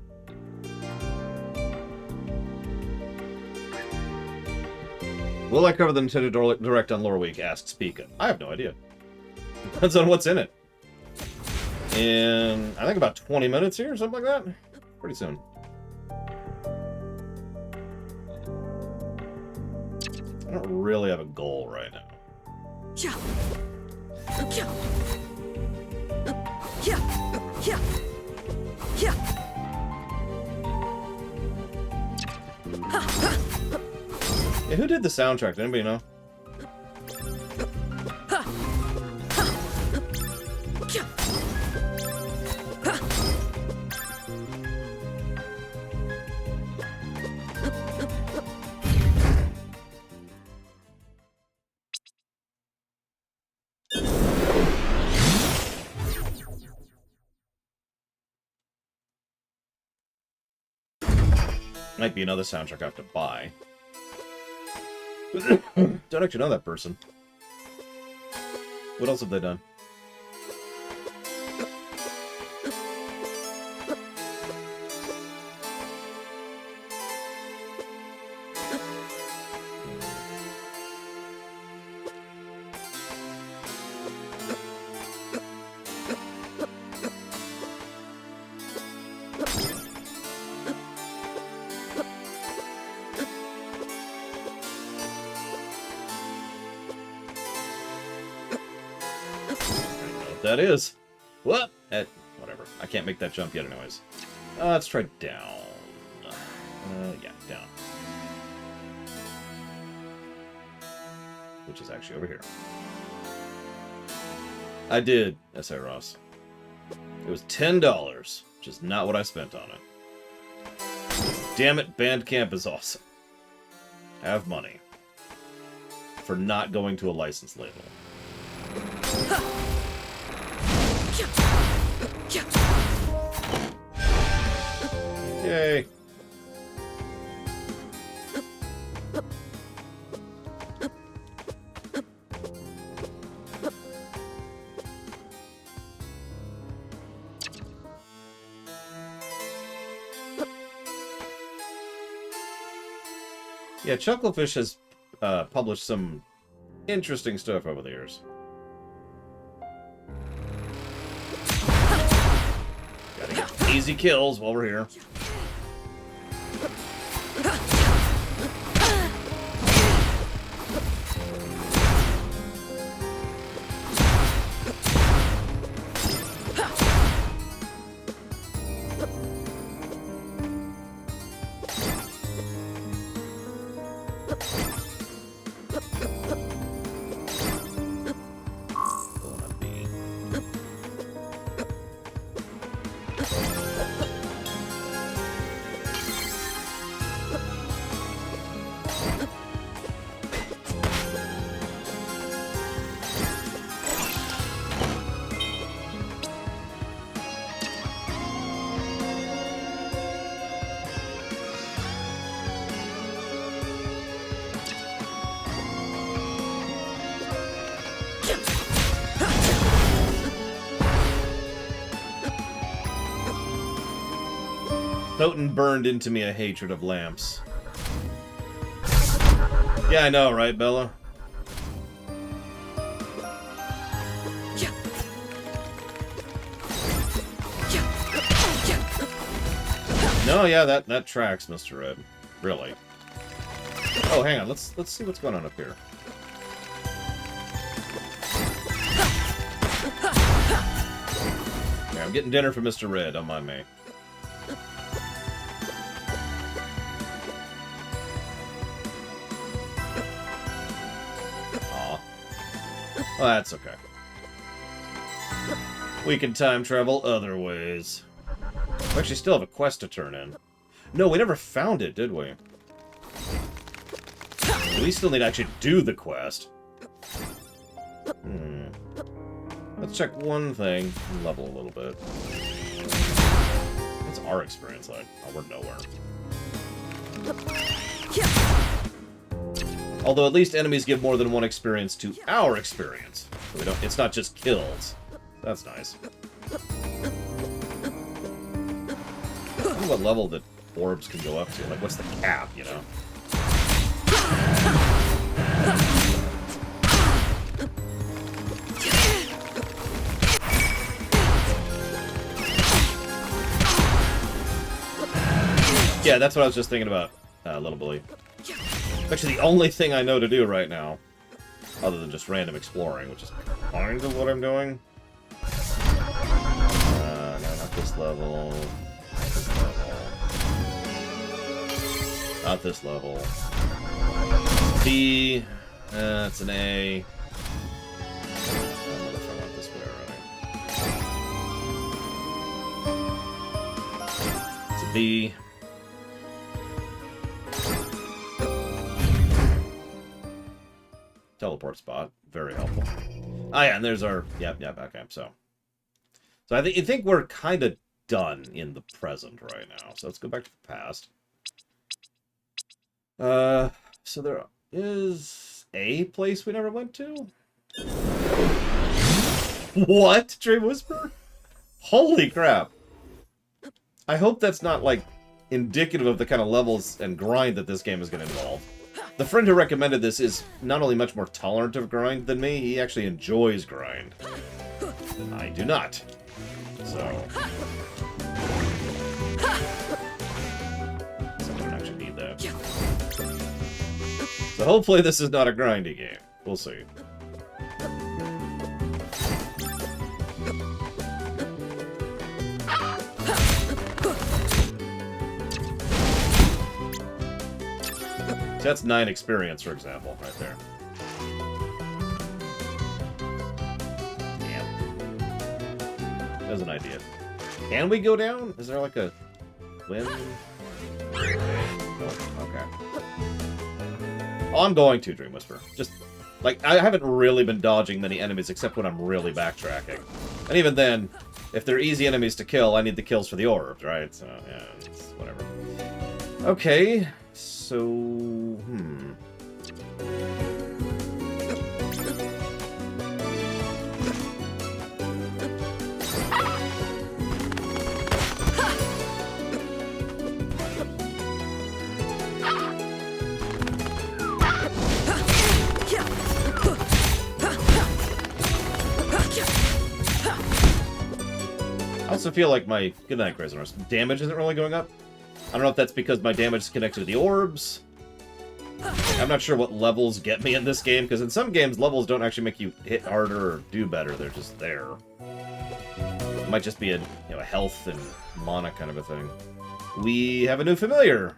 Will I cover the Nintendo Direct on Lore Week? Asks Pika. I have no idea. Depends on what's in it. In, I think about 20 minutes here, or something like that. Pretty soon. I don't really have a goal right now. Yeah, who did the soundtrack? Does anybody know? Might be another soundtrack I have to buy. Don't actually know that person. What else have they done? That is. What? Whatever. I can't make that jump yet anyways. Let's try down. Yeah, down. Which is actually over here. I did, S.A. Ross. It was $10, which is not what I spent on it. Damn it, Bandcamp is awesome. Have money. For not going to a licensed label. Yay. Yeah, Chucklefish has published some interesting stuff over the years. Gotta get easy kills while we're here. Thoten burned into me a hatred of lamps. Yeah, I know, right, Bella? No, yeah, that tracks, Mr. Red. Really. Oh, hang on. Let's see what's going on up here. Yeah, I'm getting dinner for Mr. Red. Don't mind me. Aw. Well, that's okay. We can time travel other ways. We actually still have a quest to turn in. No, we never found it, did we? We still need to actually do the quest. Let's check one thing. Level a little bit. What's our experience like? Oh, we're nowhere. Although at least enemies give more than one experience to our experience. So we don't, it's not just kills. That's nice. I wonder what level the orbs can go up to. Like, what's the cap, you know? Yeah, that's what I was just thinking about, Little Bully. It's actually the only thing I know to do right now, other than just random exploring, which is kind of what I'm doing. No, not this level. Not this level. B. That's an A. I don't know if I went this way already. It's a B. Teleport spot. Very helpful. Ah, yeah, and there's our... Yep, okay, so I think we're kind of done in the present right now. So let's go back to the past. So there is a place we never went to? What? Dream Whisper? Holy crap. I hope that's not, like, indicative of the kind of levels and grind that this game is going to involve. The friend who recommended this is not only much more tolerant of grind than me, he actually enjoys grind. I do not. So... someone actually need that. So hopefully this is not a grindy game. We'll see. So that's 9 experience, for example, right there. Damn. There's an idea. Can we go down? Is there like a win? No. Okay. Oh, I'm going to Dream Whisper. Just, like, I haven't really been dodging many enemies except when I'm really backtracking. And even then, if they're easy enemies to kill, I need the kills for the orbs, right? So, yeah, it's whatever. Okay, so... I also feel like my... Good night, Crazy Horse. Damage isn't really going up. I don't know if that's because my damage is connected to the orbs. I'm not sure what levels get me in this game, because in some games, levels don't actually make you hit harder or do better. They're just there. It might just be a, a health and mana kind of a thing. We have a new familiar.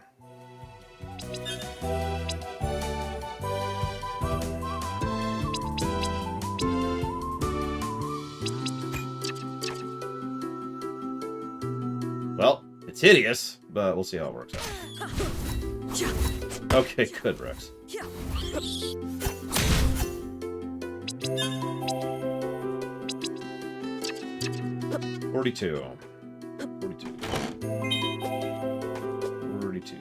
Well, it's hideous, but we'll see how it works out. Okay, good, Rex. 42. 42.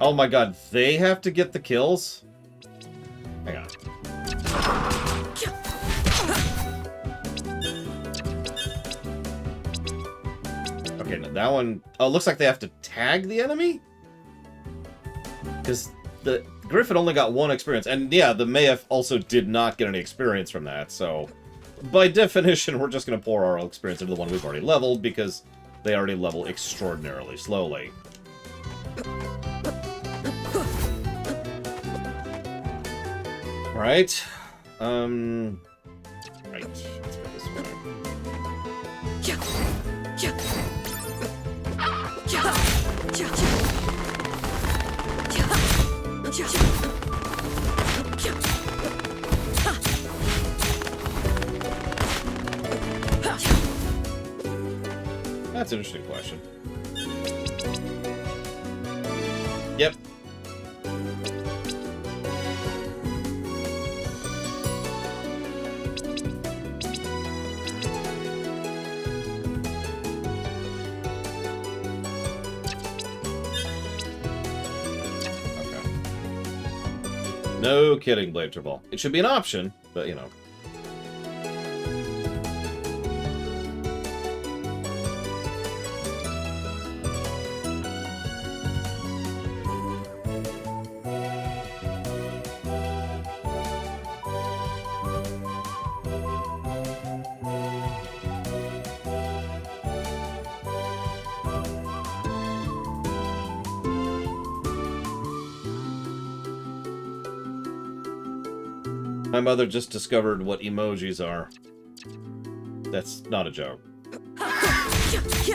Oh my god, they have to get the kills? Hang on. Okay, that one... Oh, it looks like they have to tag the enemy? because the Griffin only got 1 experience. And yeah, the Mayef also did not get any experience from that, so... By definition, we're just going to pour our experience into the one we've already leveled, because they already level extraordinarily slowly. Alright. Right. Let's go this way. That's an interesting question. Yep. No kidding, Blade Ball. It should be an option, but you know. My mother just discovered what emojis are. That's not a joke. I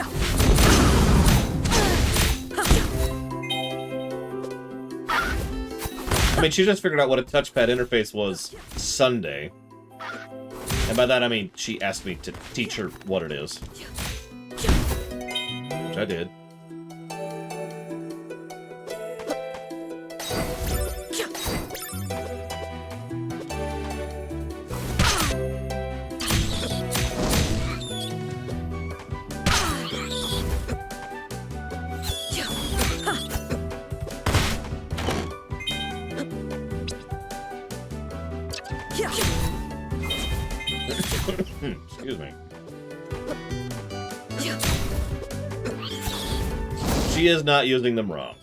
mean, she just figured out what a touchpad interface was Sunday. And by that I mean she asked me to teach her what it is. Which I did. Excuse me. She is not using them wrong.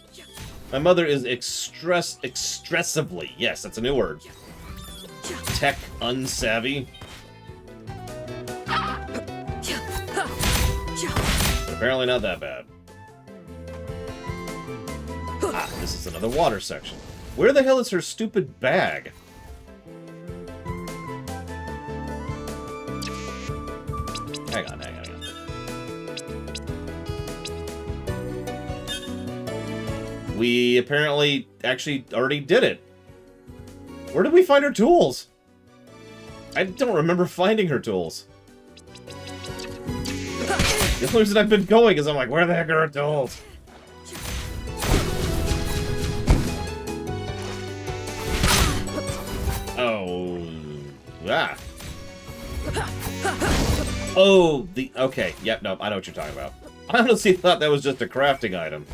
My mother is expressively, yes, that's a new word, tech unsavvy. Apparently not that bad. Ah, this is another water section. Where the hell is her stupid bag? Hang on. We apparently actually already did it. Where did we find her tools? I don't remember finding her tools. The only reason I've been going is I'm like, where the heck are her tools? Oh. Ah. Oh, okay, yep, no, I know what you're talking about. I honestly thought that was just a crafting item.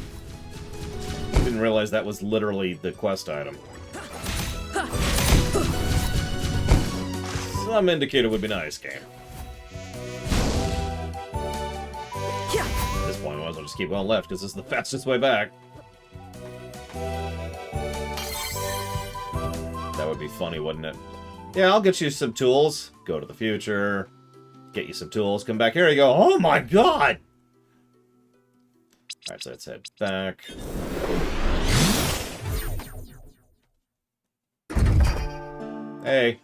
Didn't realize that was literally the quest item. Some indicator would be nice, game. At this point, I might as well just keep going left, because this is the fastest way back. That would be funny, wouldn't it? Yeah, I'll get you some tools. Go to the future. Get you some tools. Come back here. You go. Oh my god! Alright, so let's head back. Hey.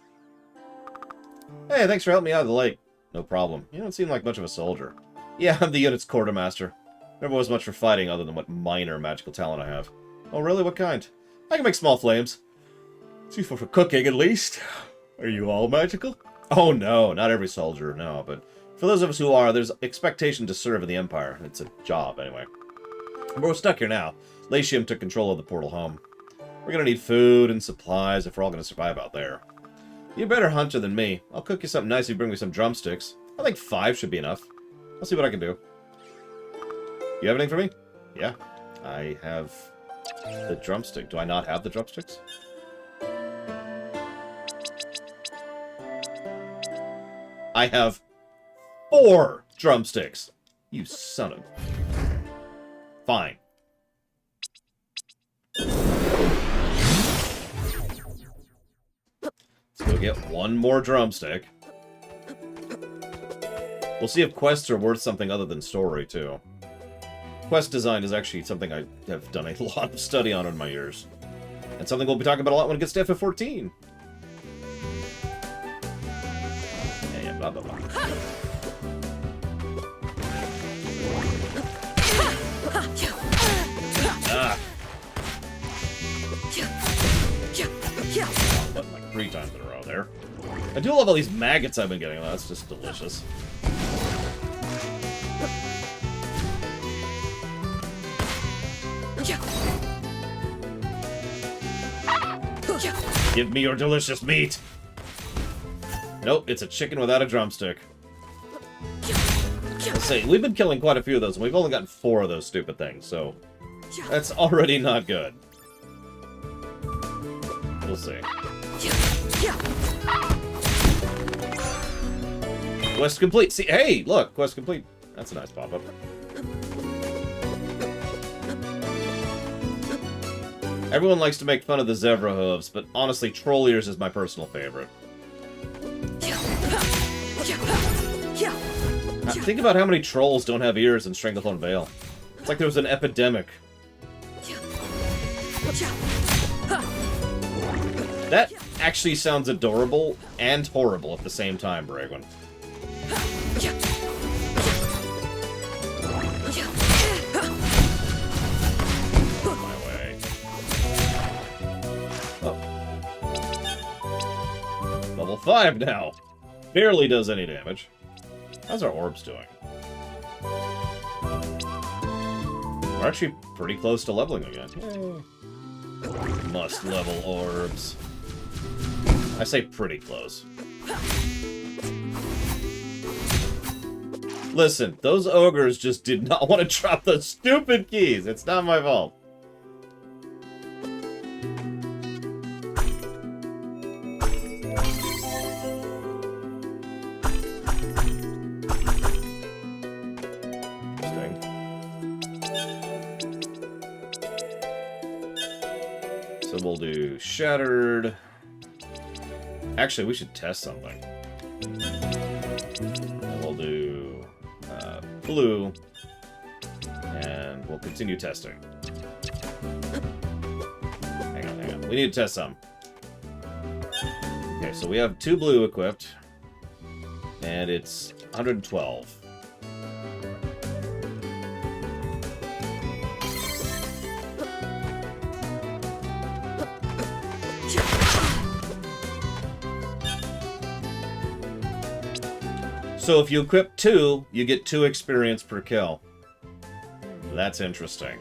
Hey, thanks for helping me out of the lake. No problem. You don't seem like much of a soldier. Yeah, I'm the unit's quartermaster. Never was much for fighting other than what minor magical talent I have. Oh, really? What kind? I can make small flames. It's useful for cooking, at least. Are you all magical? Oh, no. Not every soldier, no. But for those of us who are, there's expectation to serve in the Empire. It's a job, anyway. But we're stuck here now. Latium took control of the portal home. We're going to need food and supplies if we're all going to survive out there. You're a better hunter than me. I'll cook you something nice if you bring me some drumsticks. I think 5 should be enough. I'll see what I can do. You have anything for me? Yeah. I have the drumstick. Do I not have the drumsticks? I have 4 drumsticks. You son of... Fine. Let's go get one more drumstick. We'll see if quests are worth something other than story, too. Quest design is actually something I have done a lot of study on in my years. And something we'll be talking about a lot when it gets to FF14. Yeah, blah, blah, blah. Ah! Button like 3 times in a row there. I do love all these maggots I've been getting, though. That's just delicious. Give me your delicious meat! Nope, it's a chicken without a drumstick. Let's see, we've been killing quite a few of those, and we've only gotten 4 of those stupid things, so that's already not good. We'll see. Quest complete. See, hey, look, quest complete. That's a nice pop-up. Everyone likes to make fun of the zebra hooves, but honestly, troll ears is my personal favorite. Think about how many trolls don't have ears in Stranglethorn Vale. It's like there was an epidemic. That actually sounds adorable and horrible at the same time, Bragwin. My way. Oh. Level 5 now. Barely does any damage. How's our orbs doing? We're actually pretty close to leveling again. Yay. Must level orbs. I say pretty close. Listen, those ogres just did not want to drop those stupid keys. It's not my fault. So we'll do Shattered. Actually, we should test something. And we'll do Blue. And we'll continue testing. Hang on. We need to test some. Okay, so we have 2 blue equipped. And it's 112. So if you equip 2, you get 2 experience per kill. That's interesting.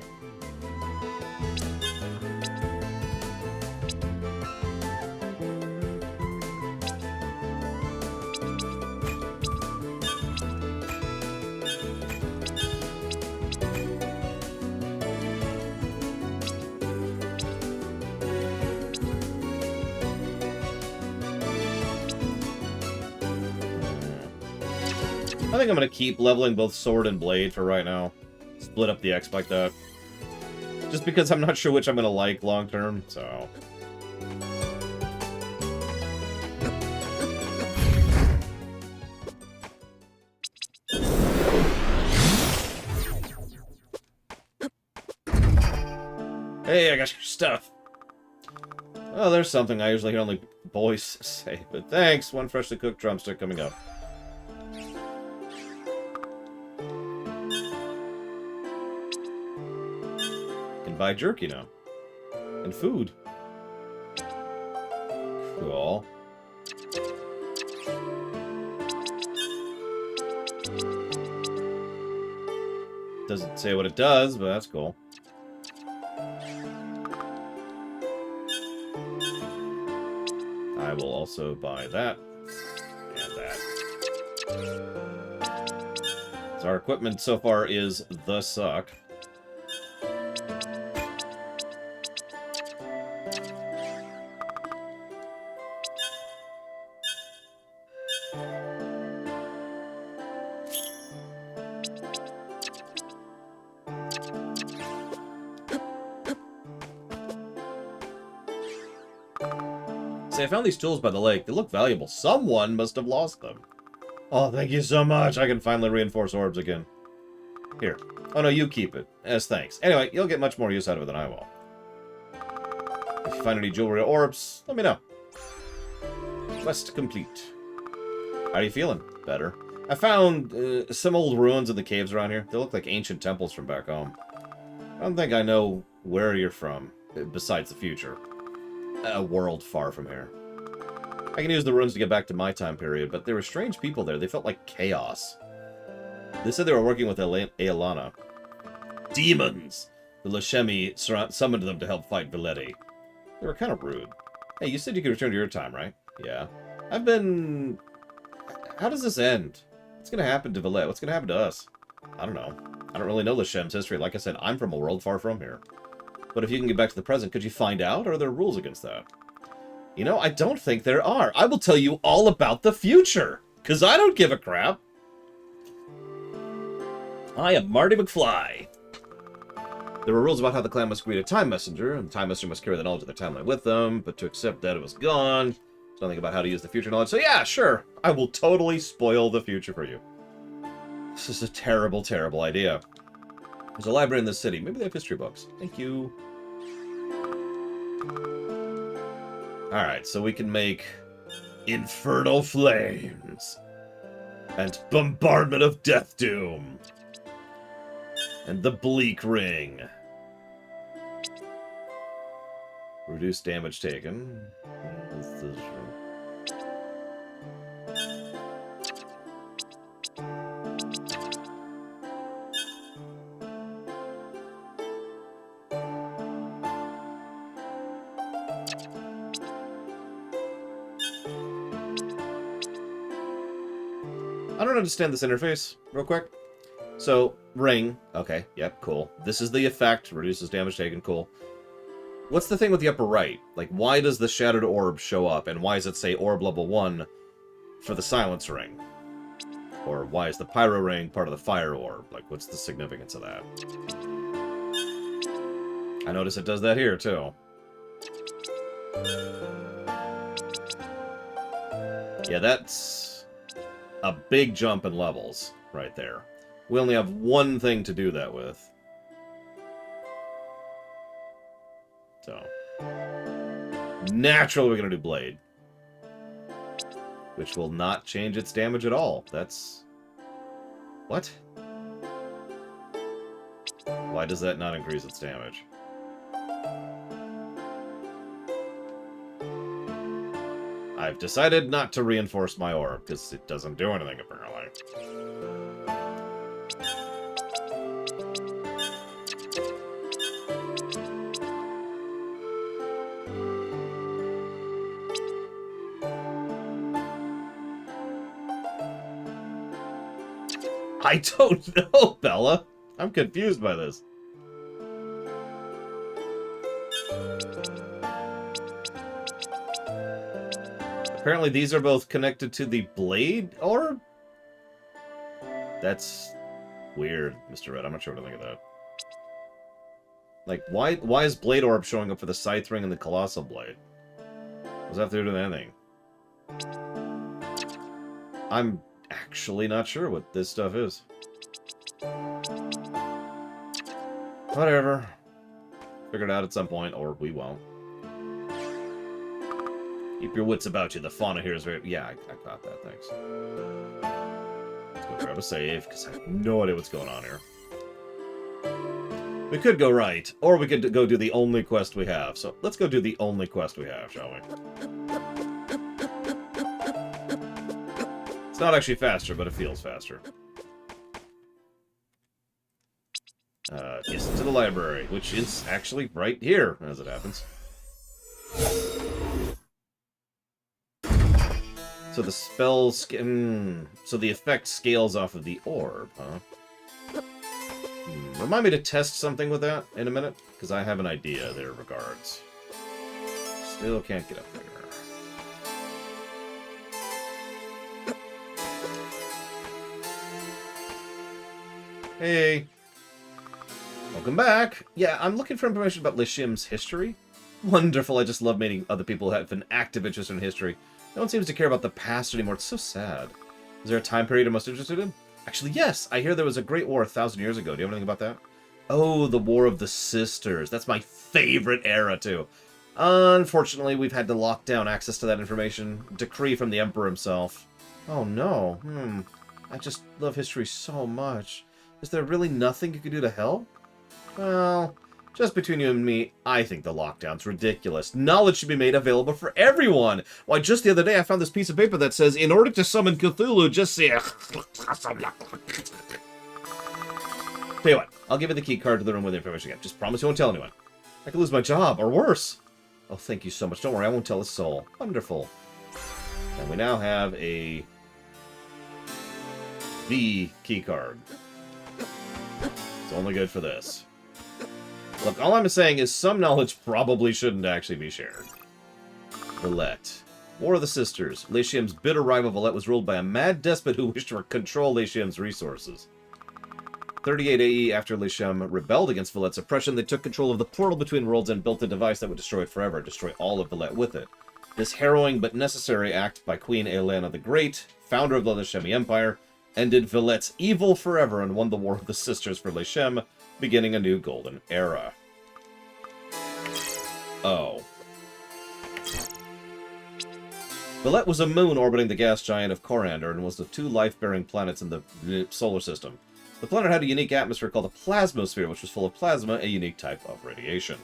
I think I'm going to keep leveling both sword and blade for right now. Split up the X like that. Just because I'm not sure which I'm going to like long term, so... Hey, I got your stuff. Oh, there's something I usually hear only boys say, but thanks. One freshly cooked drumstick coming up. Buy jerky now. And food. Cool. Doesn't say what it does, but that's cool. I will also buy that. And that. So our equipment so far is the suck. Say, I found these tools by the lake. They look valuable. Someone must have lost them. Oh, thank you so much. I can finally reinforce orbs again. Here. Oh, no, you keep it. As thanks. Anyway, you'll get much more use out of it than I will. If you find any jewelry or orbs, let me know. Quest complete. How are you feeling? Better. I found some old ruins in the caves around here. They look like ancient temples from back home. I don't think I know where you're from, besides the future. A world far from here. I can use the ruins to get back to my time period, but there were strange people there. They felt like chaos. They said they were working with Aelana. Demons! The Lashemi summoned them to help fight Valetti. They were kind of rude. Hey, you said you could return to your time, right? Yeah. I've been... How does this end? What's going to happen to Valetti? What's going to happen to us? I don't know. I don't really know Lashem's history. Like I said, I'm from a world far from here. But if you can get back to the present, could you find out? Or are there rules against that? You know, I don't think there are. I will tell you all about the future. Because I don't give a crap. I am Marty McFly. There were rules about how the clan must greet a time messenger, and the time messenger must carry the knowledge of their timeline with them, but to accept that it was gone. There's nothing about how to use the future knowledge, so yeah, sure. I will totally spoil the future for you. This is a terrible, terrible idea. There's a library in this city. Maybe they have history books. Thank you. Alright, so we can make Infernal Flames. And Bombardment of Death Doom. And the Bleak Ring. Reduce damage taken. I don't understand this interface, real quick. So, ring. Okay, yep, cool. This is the effect. Reduces damage taken, cool. What's the thing with the upper right? Like, why does the Shattered Orb show up? And why does it say Orb level 1 for the Silence Ring? Or why is the Pyro Ring part of the Fire Orb? Like, what's the significance of that? I notice it does that here, too. Yeah, that's a big jump in levels right there. We only have one thing to do that with. So. Naturally, we're going to do Blade. Which will not change its damage at all. That's... What? Why does that not increase its damage? I've decided not to reinforce my orb, because it doesn't do anything, apparently. I don't know, Bella. I'm confused by this. Apparently these are both connected to the blade orb? That's weird, Mr. Red. I'm not sure what to think of that. Like, why is Blade Orb showing up for the Scythe Ring and the Colossal Blade? What does that have to do with anything? I'm actually not sure what this stuff is. Whatever. Figure it out at some point, or we won't. Keep your wits about you. The fauna here is very... Yeah, I got that, thanks. Let's go grab a save, because I have no idea what's going on here. We could go right, or we could go do the only quest we have. So let's go do the only quest we have, shall we? It's not actually faster, but it feels faster. Yes, to the library, which is actually right here, as it happens. So the spell... so the effect scales off of the orb, huh? Remind me to test something with that in a minute, because I have an idea there regards. Still can't get up there. Hey! Welcome back! Yeah, I'm looking for information about Lishim's history. Wonderful. I just love meeting other people who have an active interest in history. No one seems to care about the past anymore. It's so sad. Is there a time period I'm most interested in? Actually, yes. I hear there was a great war 1,000 years ago. Do you have anything about that? Oh, the War of the Sisters. That's my favorite era, too. Unfortunately, we've had to lock down access to that information. Decree from the Emperor himself. Oh, no. I just love history so much. Is there really nothing you could do to help? Well, just between you and me, I think the lockdown's ridiculous. Knowledge should be made available for everyone. Why, just the other day I found this piece of paper that says, in order to summon Cthulhu, just say... Tell you what, I'll give you the key card to the room with the information again. Just promise you won't tell anyone. I could lose my job, or worse. Oh, thank you so much. Don't worry, I won't tell a soul. Wonderful. And we now have the key card. It's only good for this. Look, all I'm saying is some knowledge probably shouldn't actually be shared. Villette. War of the Sisters. Latium's bitter rival Villette was ruled by a mad despot who wished to control Latium's resources. 38 AE, after Latium rebelled against Villette's oppression, they took control of the portal between worlds and built a device that would destroy it forever, destroy all of Villette with it. This harrowing but necessary act by Queen Elena the Great, founder of the Lashemi Empire, ended Villette's evil forever and won the War of the Sisters for Lashem, beginning a new golden era. Oh. Villette was a moon orbiting the gas giant of Coriander and was the two life-bearing planets in the solar system. The planet had a unique atmosphere called a plasmosphere, which was full of plasma, a unique type of radiation.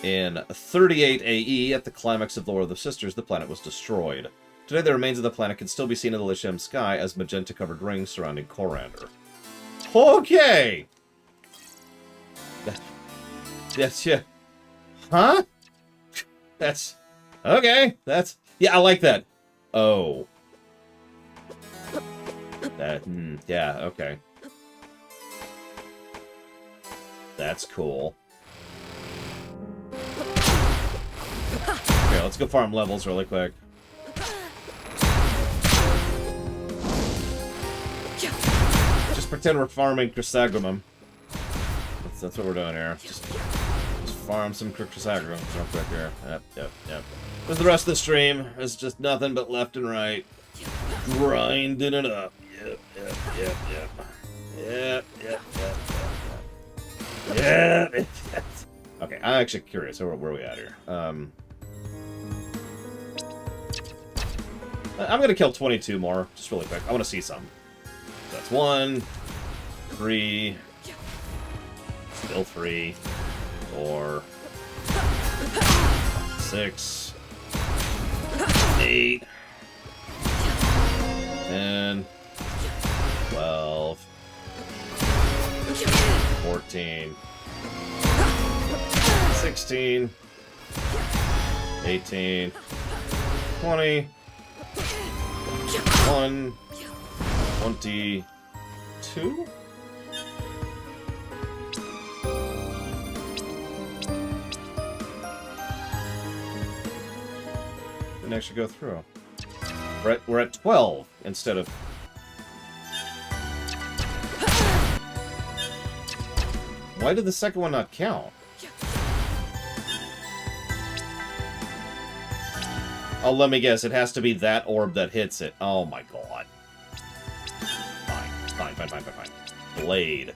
In 38 AE, at the climax of the War of the Sisters, the planet was destroyed. Today, the remains of the planet can still be seen in the Lishem sky as magenta-covered rings surrounding Coriander. Okay! That's, yeah. Huh? That's... Okay, that's... Yeah, I like that. Oh. That, yeah, okay. That's cool. Okay, let's go farm levels really quick. Just pretend we're farming Chrysagramum. That's what we're doing here. Just farm some Chrysagramum real quick here. Yep. There's the rest of the stream. It's just nothing but left and right. Grinding it up. Yep. Yeah. Okay, I'm actually curious. Where are we at here? I'm gonna kill 22 more, just really quick. I want to see some. So that's 1, 3, still 3, 4, 6, 8, 10, 12, 14, 16, 18, 20, 21, 22? Didn't actually go through. We're at 12 instead of... Why did the second one not count? Oh, let me guess. It has to be that orb that hits it. Oh my god. Fine. Blade.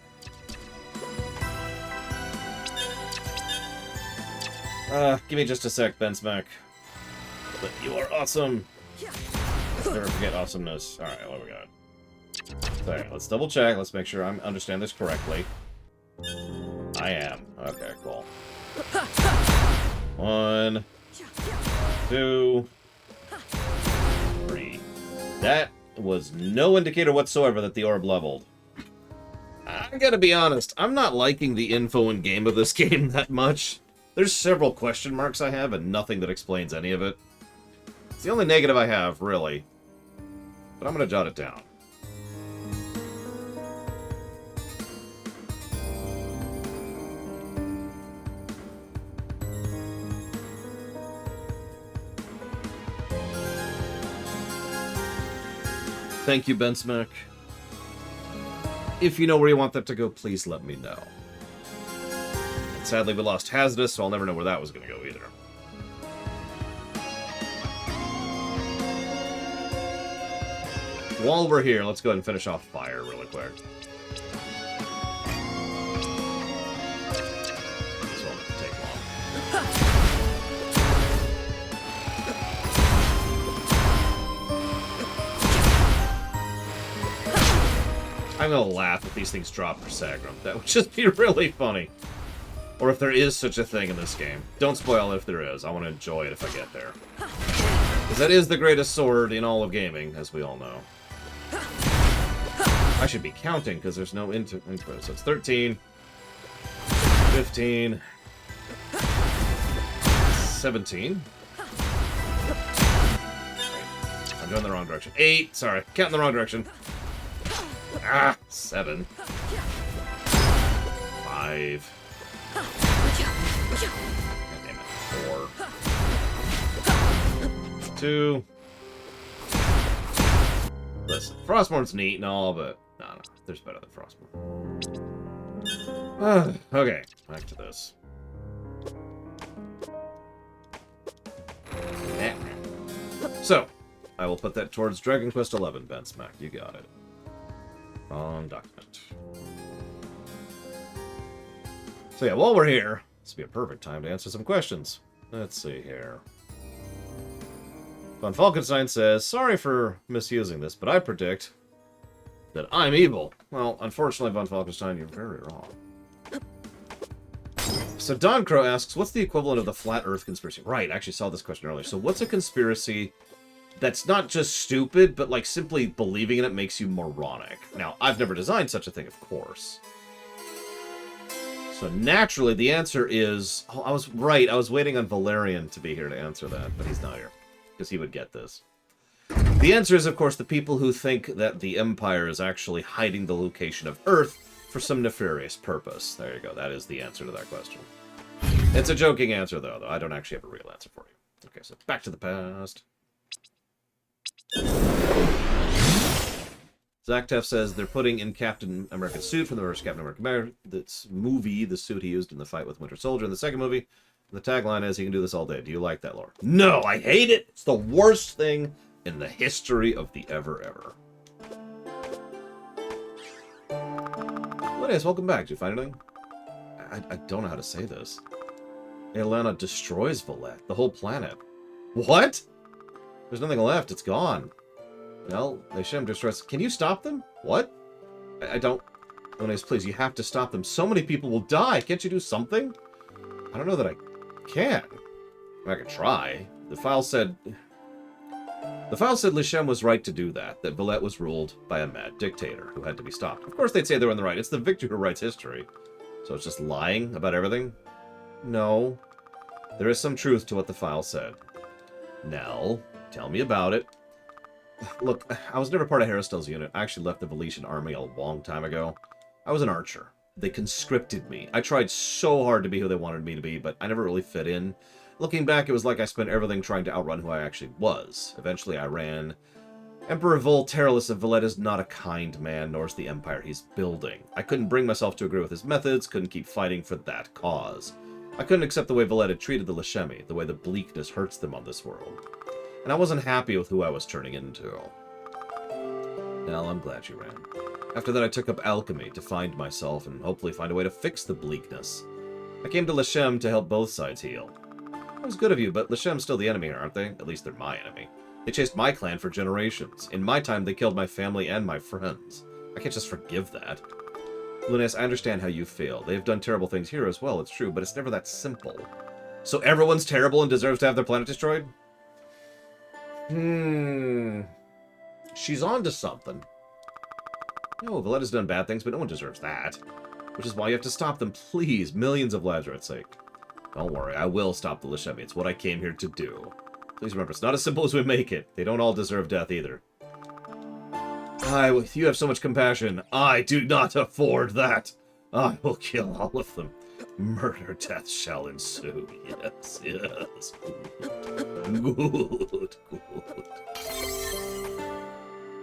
Give me just a sec, Ben Smack. But you are awesome. Never forget awesomeness. Alright, what do we got? So, let's double check. Let's make sure I understand this correctly. I am. Okay, cool. 1, 2, 3. That was no indicator whatsoever that the orb leveled. I gotta be honest, I'm not liking the info in game of this game that much. There's several question marks I have and nothing that explains any of it. It's the only negative I have, really. But I'm gonna jot it down. Thank you, Ben Smack. If you know where you want that to go, please let me know. And sadly, we lost Hazardous, so I'll never know where that was going to go either. while we're here, let's go ahead and finish off fire really quick. This won't take long. I'm gonna laugh if these things drop for Sagram. That would just be really funny. Or if there is such a thing in this game. Don't spoil it if there is. I want to enjoy it if I get there. Because that is the greatest sword in all of gaming, as we all know. I should be counting, because there's no input. So it's 13, 15, 17. I'm going the wrong direction. 8, sorry. Counting the wrong direction. 7. 5. God damn it. 4. 2. Listen, Frostmourne's neat and all, but no, there's better than Frostmourne. Okay, back to this. So, I will put that towards Dragon Quest XI, Ben Smack. You got it. Wrong document. So yeah, while we're here, this would be a perfect time to answer some questions. Let's see here. Von Falkenstein says, sorry for misusing this, but I predict that I'm evil. Well, unfortunately, Von Falkenstein, you're very wrong. So Don Crow asks, what's the equivalent of the Flat Earth conspiracy? Right, I actually saw this question earlier. So what's a conspiracy that's not just stupid, but like simply believing in it makes you moronic? Now, I've never designed such a thing, of course. So naturally, the answer is... Oh, I was right. I was waiting on Valerian to be here to answer that, but he's not here. Because he would get this. The answer is, of course, the people who think that the Empire is actually hiding the location of Earth for some nefarious purpose. There you go. That is the answer to that question. It's a joking answer, though. I don't actually have a real answer for you. Okay, so back to the past. Zactef says they're putting in Captain America's suit from the first Captain America movie, the suit he used in the fight with Winter Soldier in the second movie. The tagline is, he can do this all day. Do you like that, lore? No, I hate it! It's the worst thing in the history of the ever. Linus, welcome back. Did you find anything? I don't know how to say this. Atlanta destroys Valette, the whole planet. What? There's nothing left. It's gone. Well, they shouldn't destroy. Can you stop them? What? I don't... Linus, please, you have to stop them. So many people will die. Can't you do something? I don't know that I can. I could try. The file said Lichem was right to do that Valette was ruled by a mad dictator who had to be stopped. Of course they'd say they were in the right. It's the victor who writes history. So it's just lying about everything? No. There is some truth to what the file said. Nell, tell me about it. Look, I was never part of Haristel's unit. I actually left the Valetian army a long time ago. I was an archer. They conscripted me. I tried so hard to be who they wanted me to be, but I never really fit in. Looking back, it was like I spent everything trying to outrun who I actually was. Eventually, I ran. Emperor Volteralus of Valette is not a kind man, nor is the empire he's building. I couldn't bring myself to agree with his methods, couldn't keep fighting for that cause. I couldn't accept the way Valette had treated the Leshemi, the way the bleakness hurts them on this world. And I wasn't happy with who I was turning into. Well, I'm glad you ran. After that, I took up alchemy to find myself and hopefully find a way to fix the bleakness. I came to Lechem to help both sides heal. That was good of you, but Lechem's still the enemy, aren't they? At least they're my enemy. They chased my clan for generations. In my time, they killed my family and my friends. I can't just forgive that. Lunas, I understand how you feel. They've done terrible things here as well, it's true, but it's never that simple. So everyone's terrible and deserves to have their planet destroyed? She's on to something. No, Valletta's done bad things, but no one deserves that. Which is why you have to stop them, please. Millions of lives are at stake. Don't worry, I will stop the Leshemi. It's what I came here to do. Please remember, it's not as simple as we make it. They don't all deserve death either. You have so much compassion. I do not afford that. I will kill all of them. Murder, death shall ensue. Yes, yes. Good.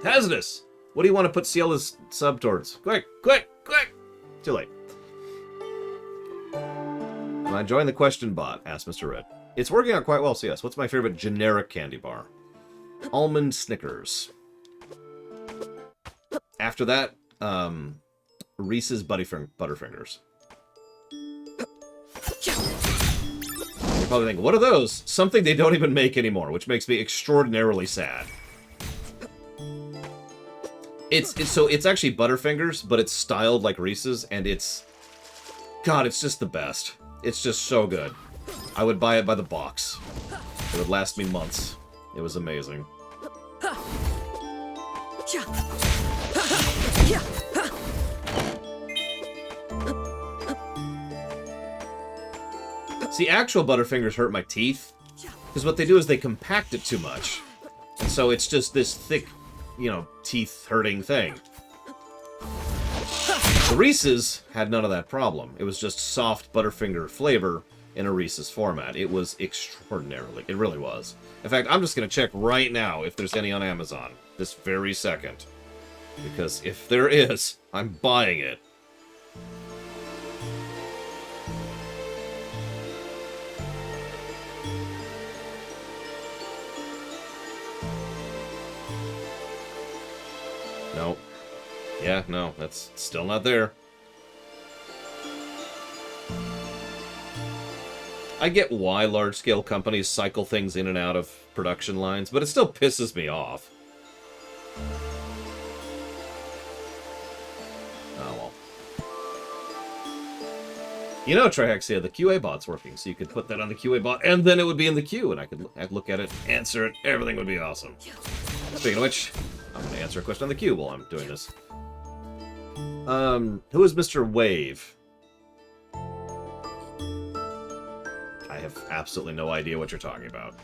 Tacitus! What do you want to put Ciela's sub towards? Quick, quick, quick! Too late. Am I enjoying the question bot? Asked Mr. Red. It's working out quite well, so yes. What's my favorite generic candy bar? Almond Snickers. After that, Reese's Butterfingers. You're probably thinking, what are those? Something they don't even make anymore, which makes me extraordinarily sad. It's actually Butterfingers, but it's styled like Reese's, and it's... God, it's just the best. It's just so good. I would buy it by the box. It would last me months. It was amazing. See, actual Butterfingers hurt my teeth, because what they do is they compact it too much. And so it's just this thick, you know, teeth-hurting thing. The Reese's had none of that problem. It was just soft Butterfinger flavor in a Reese's format. It was extraordinarily... It really was. In fact, I'm just going to check right now if there's any on Amazon. This very second. Because if there is, I'm buying it. No. Yeah, no, that's still not there. I get why large-scale companies cycle things in and out of production lines, but it still pisses me off. Oh, well. You know, Trihexia, the QA bot's working, so you could put that on the QA bot, and then it would be in the queue, and I'd look at it, answer it, everything would be awesome. Speaking of which, I'm going to answer a question on the queue while I'm doing this. Who is Mr. Wave? I have absolutely no idea what you're talking about.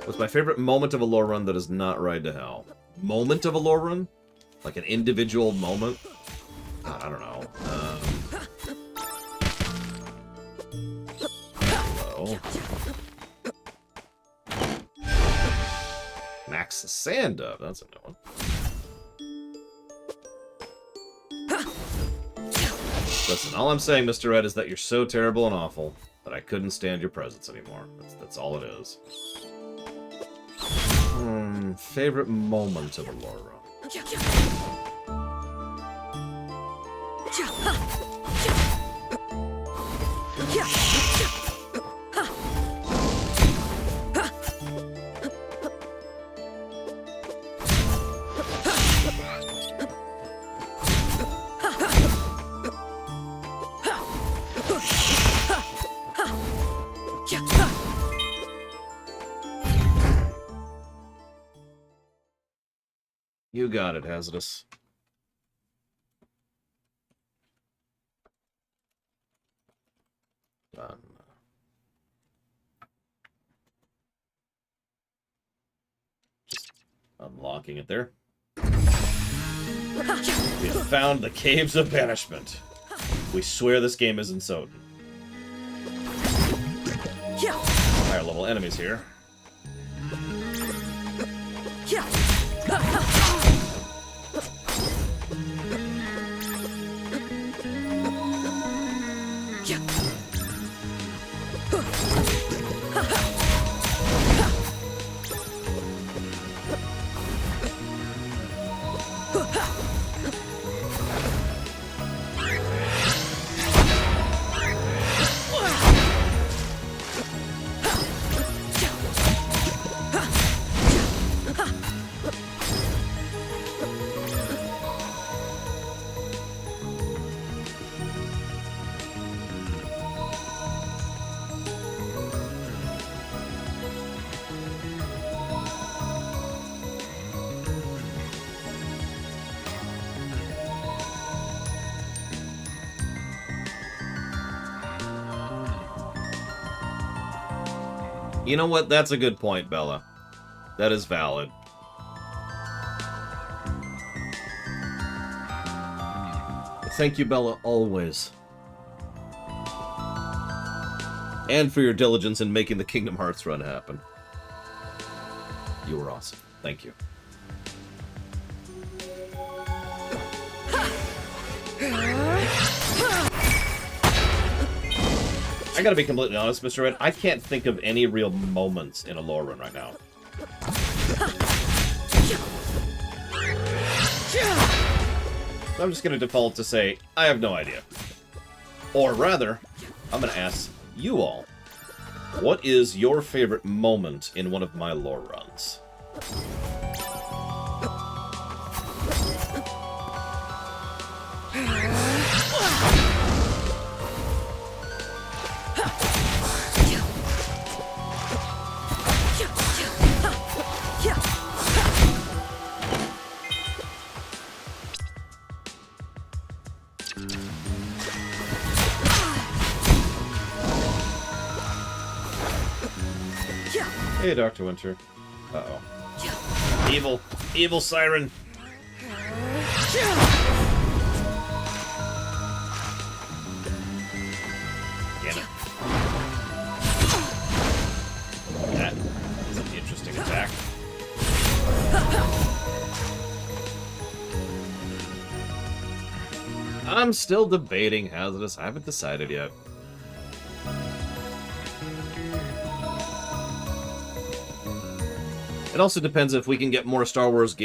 What's my favorite moment of a lore run that is not Ride to Hell? Moment of a lore run? Like an individual moment? I don't know. Hello. Max Sanda. That's a new one. Listen, all I'm saying, Mr. Red, is that you're so terrible and awful that I couldn't stand your presence anymore. That's all it is. Favorite moment of a lore run. You got it, Hazardous. Done. Just unlocking it there. We have found the Caves of Banishment. We swear this game isn't Soden. Higher level enemies here. You know what? That's a good point, Bella. That is valid. Thank you, Bella, always. And for your diligence in making the Kingdom Hearts run happen. You were awesome. Thank you. I gotta be completely honest, Mr. Red. I can't think of any real moments in a lore run right now. So I'm just gonna default to say, I have no idea. Or rather, I'm gonna ask you all, what is your favorite moment in one of my lore runs? Hey, Dr. Winter. Uh-oh. Evil. Evil siren. Damn it. That is an interesting attack. I'm still debating hazardous. I haven't decided yet. It also depends if we can get more Star Wars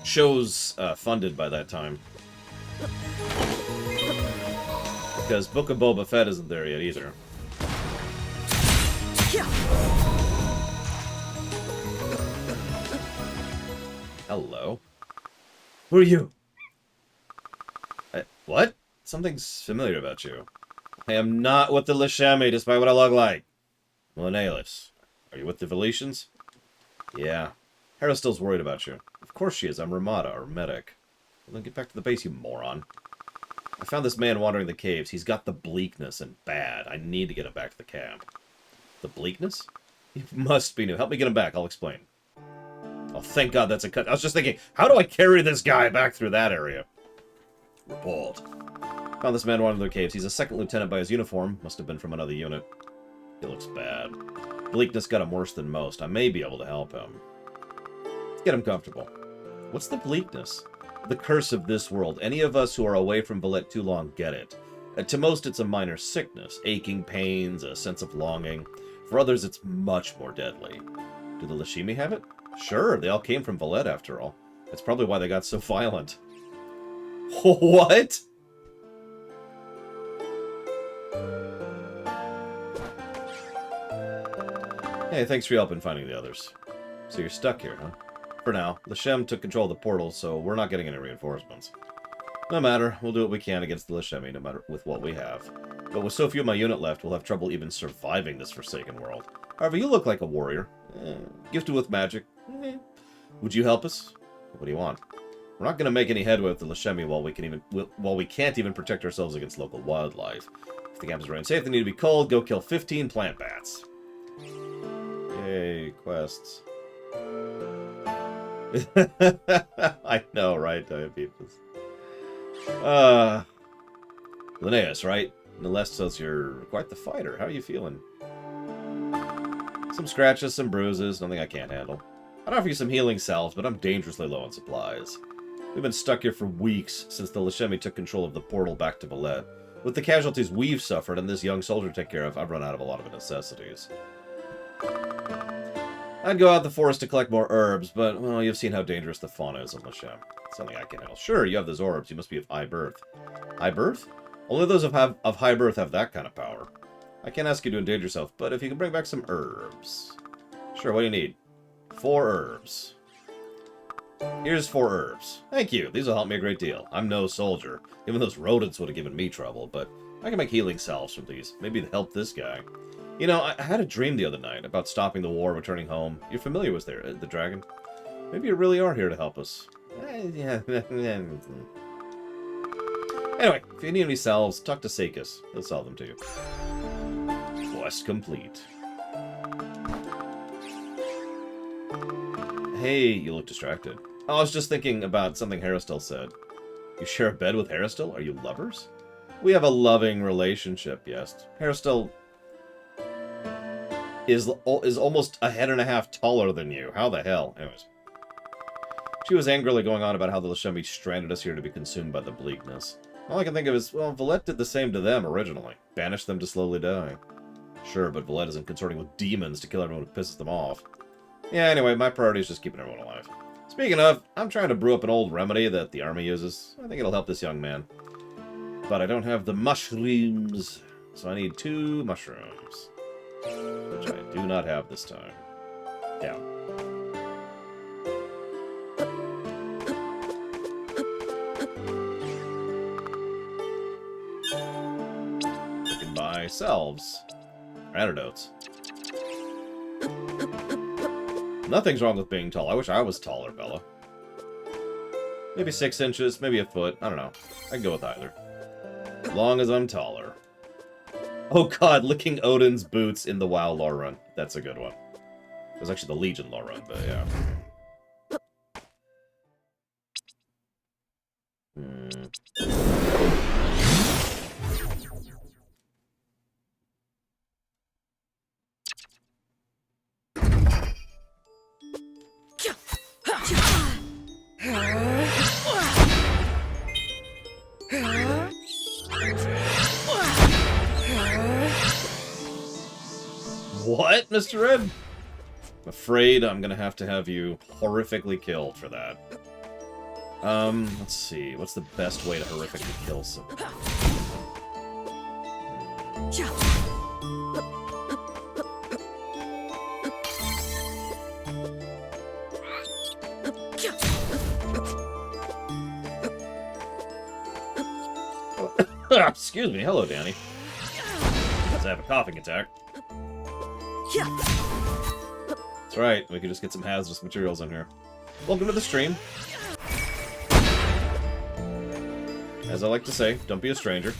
shows funded by that time. Because Book of Boba Fett isn't there yet either. Hello. Who are you? What? Something's familiar about you. I am not with the Lashemi, despite what I look like. Lenalis. Are you with the Valetians? Yeah. Hera's still's worried about you. Of course she is. I'm Ramada, our medic. Well, then get back to the base, you moron. I found this man wandering the caves. He's got the bleakness and bad. I need to get him back to the camp. The bleakness? He must be new. Help me get him back. I'll explain. Oh, thank God that's a cut. I was just thinking, how do I carry this guy back through that area? Report. Found this man wandering the caves. He's a second lieutenant by his uniform. Must have been from another unit. He looks bad. Bleakness got him worse than most. I may be able to help him. Let's get him comfortable. What's the bleakness? The curse of this world. Any of us who are away from Valette too long get it. To most, it's a minor sickness. Aching pains, a sense of longing. For others, it's much more deadly. Do the Lashimi have it? Sure, they all came from Valette after all. That's probably why they got so violent. What? Hey, thanks for your help in finding the others. So you're stuck here, huh? For now, Lashem took control of the portal, so we're not getting any reinforcements. No matter, we'll do what we can against the Lashemi, no matter with what we have. But with so few of my unit left, we'll have trouble even surviving this forsaken world. However, you look like a warrior. Gifted with magic. Would you help us? What do you want? We're not going to make any headway with the Lashemi while we can't even protect ourselves against local wildlife. If the camp is running safe, they need to be called. Go kill 15 plant bats. Yay, quests. I know, right, Diabetes? Linnaeus, right? Nalest says you're quite the fighter. How are you feeling? Some scratches, some bruises, nothing I can't handle. I'd offer you some healing salves, but I'm dangerously low on supplies. We've been stuck here for weeks since the Lashemi took control of the portal back to Valette. With the casualties we've suffered and this young soldier to take care of, I've run out of a lot of necessities. I'd go out the forest to collect more herbs, but, well, you've seen how dangerous the fauna is on Lashem. Something I can handle. Sure, you have those orbs. You must be of high birth. High birth? Only those of high birth have that kind of power. I can't ask you to endanger yourself, but if you can bring back some herbs. Sure, what do you need? 4 herbs. Here's 4 herbs. Thank you. These will help me a great deal. I'm no soldier. Even those rodents would have given me trouble, but I can make healing salves from these. Maybe to help this guy. You know, I had a dream the other night about stopping the war, returning home. You're familiar with the dragon? Maybe you really are here to help us. Yeah. Anyway, if you need any salves, talk to Sakis. He'll sell them to you. Quest complete. Hey, you look distracted. Oh, I was just thinking about something Haristel said. You share a bed with Haristel? Are you lovers? We have a loving relationship, yes. Haristel is almost a head and a half taller than you. How the hell? Anyways. She was angrily going on about how the Lashemi stranded us here to be consumed by the bleakness. All I can think of is, well, Valette did the same to them originally. Banished them to slowly die. Sure, but Valette isn't consorting with demons to kill everyone who pisses them off. Yeah, anyway, my priority is just keeping everyone alive. Speaking of, I'm trying to brew up an old remedy that the army uses. I think it'll help this young man. But I don't have the mushrooms, so I need 2 mushrooms. Which I do not have this time. Yeah. We can buy selves. Antidotes. Nothing's wrong with being tall. I wish I was taller, Bella. Maybe 6 inches, maybe a foot. I don't know. I can go with either. As long as I'm taller. Oh god, licking Odin's boots in the WoW lore run. That's a good one. It was actually the Legion lore run, but yeah. What, Mr. Red? I'm afraid I'm gonna have to have you horrifically killed for that. Let's see. What's the best way to horrifically kill someone? Excuse me. Hello, Danny. Let's have a coughing attack. That's right. We can just get some hazardous materials in here. Welcome to the stream. As I like to say, don't be a stranger.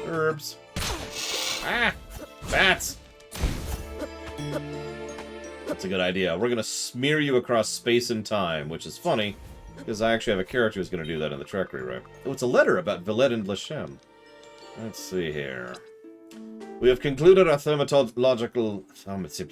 Herbs. Ah! Bats! That's a good idea. We're gonna smear you across space and time, which is funny, because I actually have a character who's gonna do that in the Trek rewrite. Oh, it's a letter about Valette and Lechem. Let's see here. We have concluded our thermatological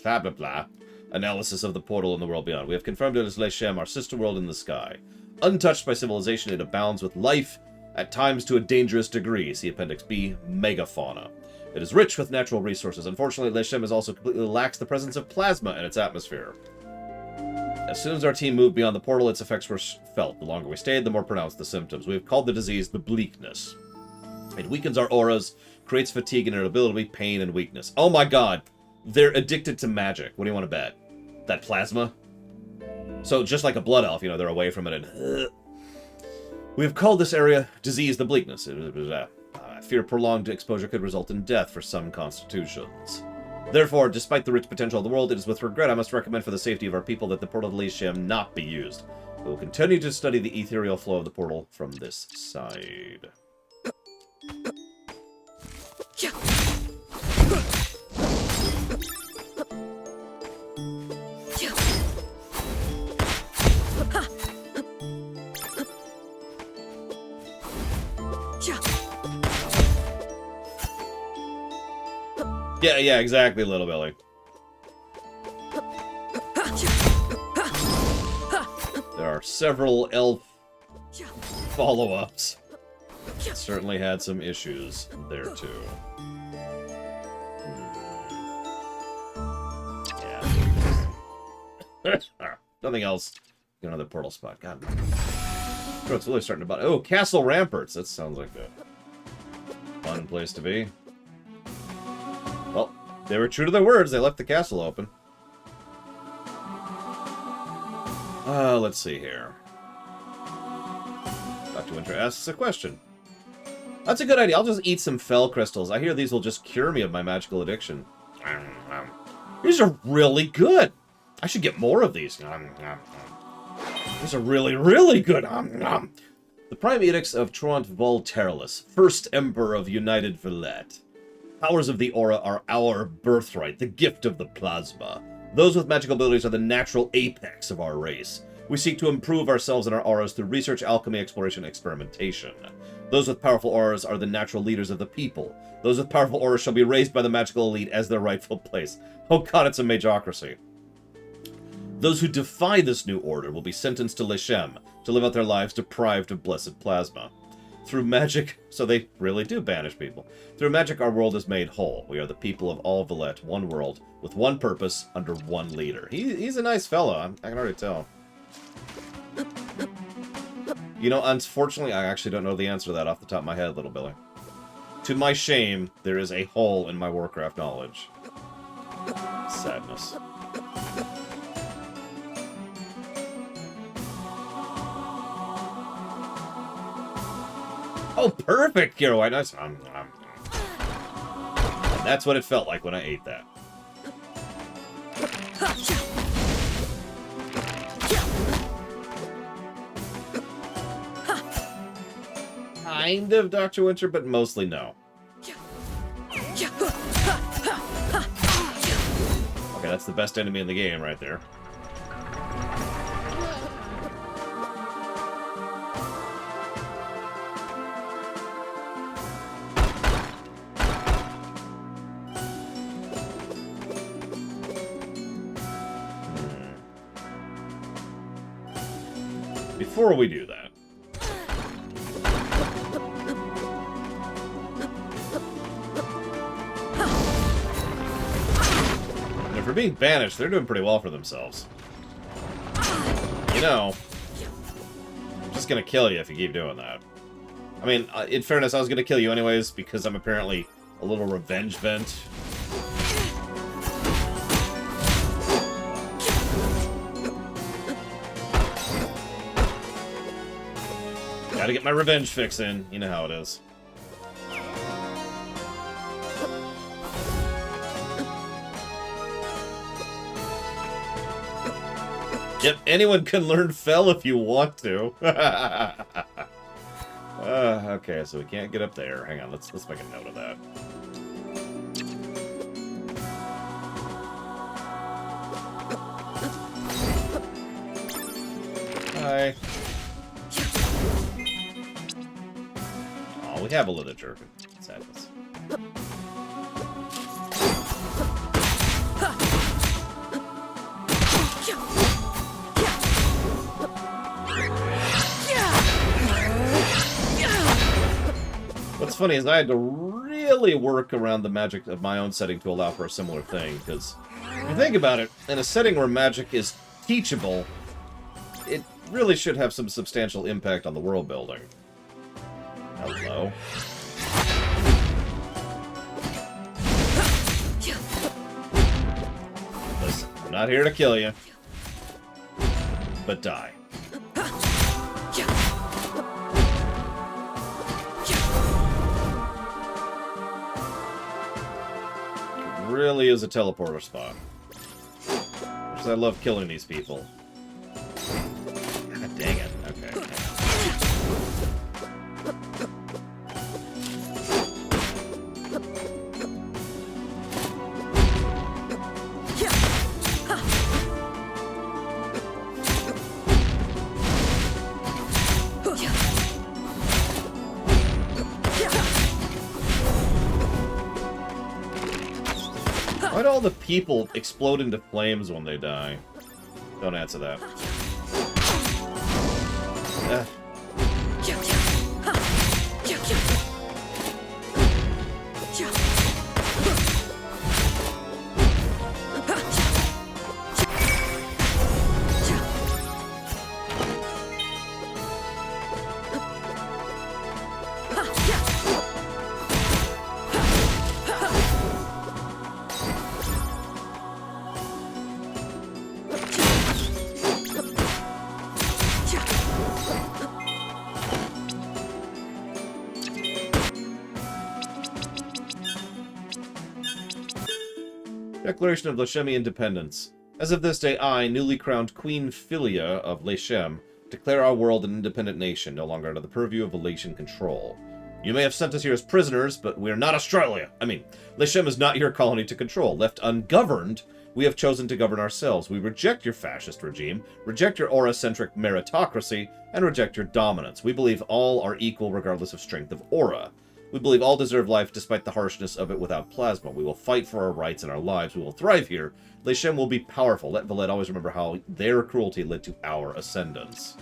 blah blah blah analysis of the portal in the world beyond. We have confirmed it is Lechem, our sister world in the sky. Untouched by civilization, it abounds with life, at times to a dangerous degree. See Appendix B, megafauna. It is rich with natural resources. Unfortunately, Lechem is also completely lacks the presence of plasma in its atmosphere. As soon as our team moved beyond the portal, its effects were felt. The longer we stayed, the more pronounced the symptoms. We have called the disease the bleakness. It weakens our auras, creates fatigue and irritability, pain, and weakness. Oh my god! They're addicted to magic. What do you want to bet? That plasma? So, just like a blood elf, you know, they're away from it and... We have called this area disease the bleakness. I fear prolonged exposure could result in death for some constitutions. Therefore, despite the rich potential of the world, it is with regret I must recommend for the safety of our people that the portal of Lechem not be used. We will continue to study the ethereal flow of the portal from this side. Yeah, exactly, Little Billy. There are several elf follow-ups. Certainly had some issues there, too. Yeah. Nothing else. Get another portal spot. God. Oh, it's really starting to bother. Oh, Castle Ramparts. That sounds like a fun place to be. Well, they were true to their words. They left the castle open. Let's see here. Dr. Winter asks a question. That's a good idea. I'll just eat some fel crystals. I hear these will just cure me of my magical addiction. These are really good. I should get more of these. These are really, really good. The Prime Edicts of Trant Volterlis, first Emperor of United Valette. Powers of the aura are our birthright, the gift of the plasma. Those with magical abilities are the natural apex of our race. We seek to improve ourselves and our auras through research, alchemy, exploration, and experimentation. Those with powerful auras are the natural leaders of the people. Those with powerful auras shall be raised by the magical elite as their rightful place. Oh god, it's a majocracy. Those who defy this new order will be sentenced to Lechem, to live out their lives deprived of blessed plasma. Through magic, so they really do banish people. Through magic, our world is made whole. We are the people of all Valette, one world, with one purpose, under one leader. He's a nice fellow, I can already tell. You know, unfortunately, I actually don't know the answer to that off the top of my head, little Billy. To my shame, there is a hole in my Warcraft knowledge. Sadness. Oh, perfect, Kiro White. Nice. And that's what it felt like when I ate that. Kind of Dr. Winter, but mostly no. Okay, that's the best enemy in the game right there. Before we do that, if we're being banished, they're doing pretty well for themselves. You know, I'm just gonna kill you if you keep doing that. I mean, in fairness, I was gonna kill you anyways because I'm apparently a little revenge bent. Gotta get my revenge fix in. You know how it is. Yep, anyone can learn Fell if you want to. Okay, so we can't get up there. Hang on, let's make a note of that. Hi. Oh, we have a literature. Sadness. What's funny is I had to really work around the magic of my own setting to allow for a similar thing, because if you think about it, in a setting where magic is teachable, it really should have some substantial impact on the world building. Hello. Listen, I'm not here to kill you, but die. Really is a teleporter spot. Because I love killing these people. God dang it. Okay. Why'd all the people explode into flames when they die? Don't answer that. Declaration of Leshemi Independence. As of this day, I, newly crowned Queen Philia of Lechem, declare our world an independent nation, no longer under the purview of Valetian control. You may have sent us here as prisoners, but we are not Australia. Lechem is not your colony to control. Left ungoverned, we have chosen to govern ourselves. We reject your fascist regime, reject your aura-centric meritocracy, and reject your dominance. We believe all are equal regardless of strength of aura. We believe all deserve life despite the harshness of it without plasma. We will fight for our rights and our lives. We will thrive here. Leshem will be powerful. Let Valed always remember how their cruelty led to our ascendance.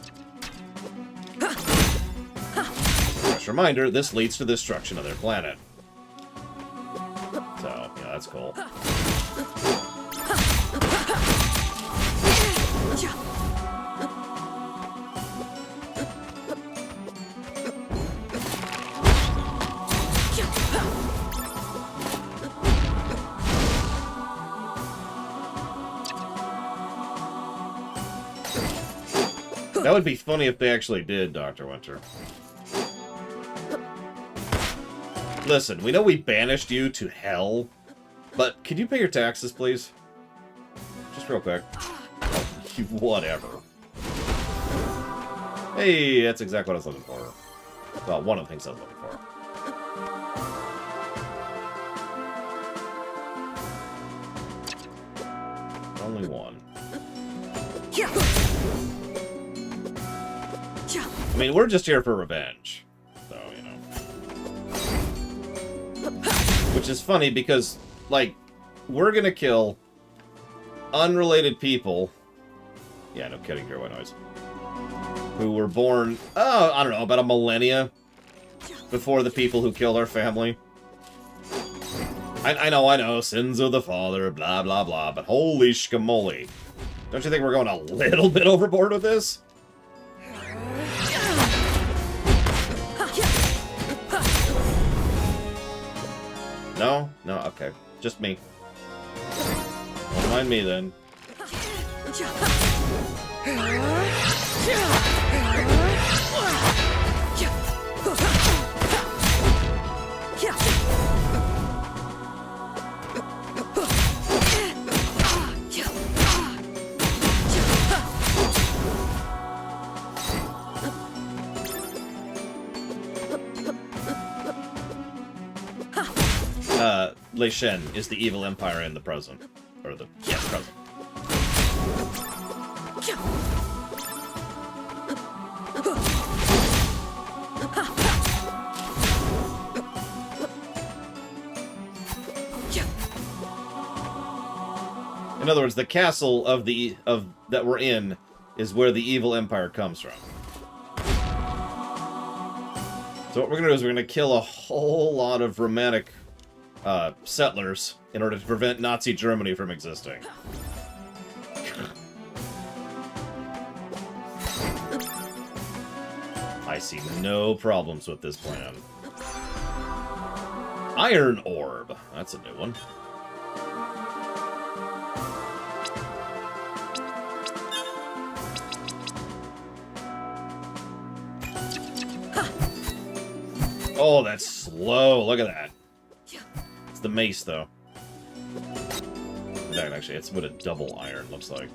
Fresh reminder, this leads to the destruction of their planet. So, yeah, that's cool. That would be funny if they actually did, Dr. Winter. Listen, we know we banished you to hell, but could you pay your taxes, please? Just real quick. Whatever. Hey, that's exactly what I was looking for. Well, one of the things I was looking for. Only one. I mean, we're just here for revenge. So, you know. Which is funny because, like, we're gonna kill unrelated people. Yeah, no kidding, hear what noise. Who were born, I don't know, about a millennia before the people who killed our family. I know, sins of the father, blah, blah, blah, but holy shkamoli. Don't you think we're going a little bit overboard with this? No? No? Okay. Just me. Don't mind me, then. Lei Shen is the evil empire in the present. Or the, yeah, present. In other words, the castle of that we're in is where the evil empire comes from. So what we're gonna do is we're gonna kill a whole lot of romantic settlers in order to prevent Nazi Germany from existing. I see no problems with this plan. Iron Orb. That's a new one. Oh, that's slow. Look at that. It's the mace, though. Actually, it's what a double iron looks like.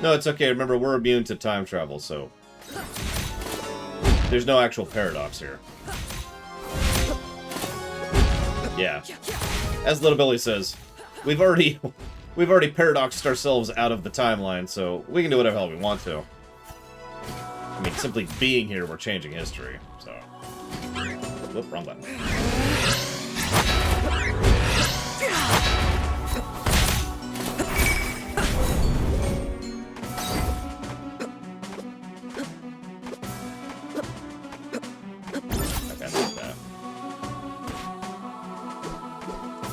No, it's okay. Remember, we're immune to time travel, so there's no actual paradox here. Yeah. As Little Billy says, we've already paradoxed ourselves out of the timeline, so we can do whatever the hell we want to. I mean, simply being here, we're changing history, so. Whoop, wrong button.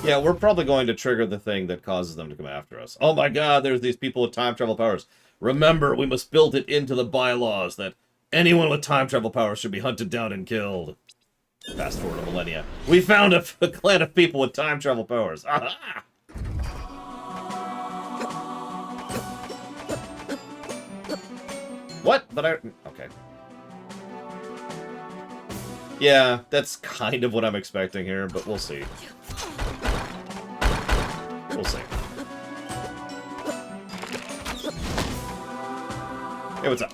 Yeah, we're probably going to trigger the thing that causes them to come after us. Oh my god, there's these people with time travel powers. Remember, we must build it into the bylaws that anyone with time travel powers should be hunted down and killed. Fast forward a millennia. We found a clan of people with time travel powers. Aha! What? But okay. Yeah, that's kind of what I'm expecting here, but we'll see. Hey, what's up?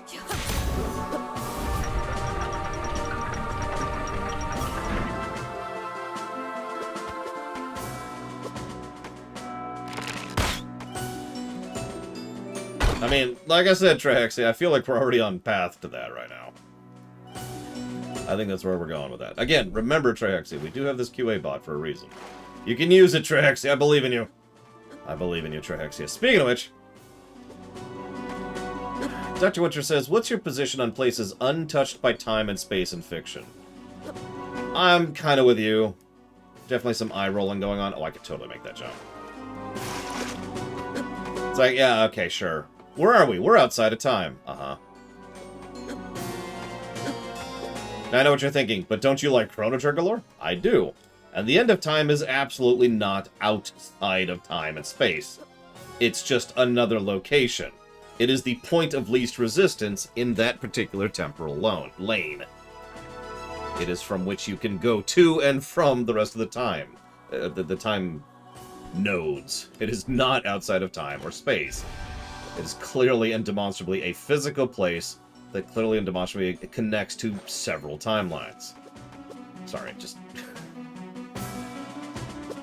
I mean, like I said, Trehexy, I feel like we're already on path to that right now. I think that's where we're going with that. Again, remember, Trehexy, we do have this QA bot for a reason. You can use it, Trehexy. I believe in you. I believe in you, Trehexy. Speaking of which, Dr. Witcher says, what's your position on places untouched by time and space in fiction? I'm kind of with you. Definitely some eye rolling going on. Oh, I could totally make that jump. It's like, yeah, okay, sure. Where are we? We're outside of time. Uh-huh. Now, I know what you're thinking, but don't you like Chrono Trigger lore? I do. And the end of time is absolutely not outside of time and space. It's just another location. It is the point of least resistance in that particular temporal lane. It is from which you can go to and from the rest of the time. The time nodes. It is not outside of time or space. It is clearly and demonstrably a physical place that clearly and demonstrably connects to several timelines. Sorry, just...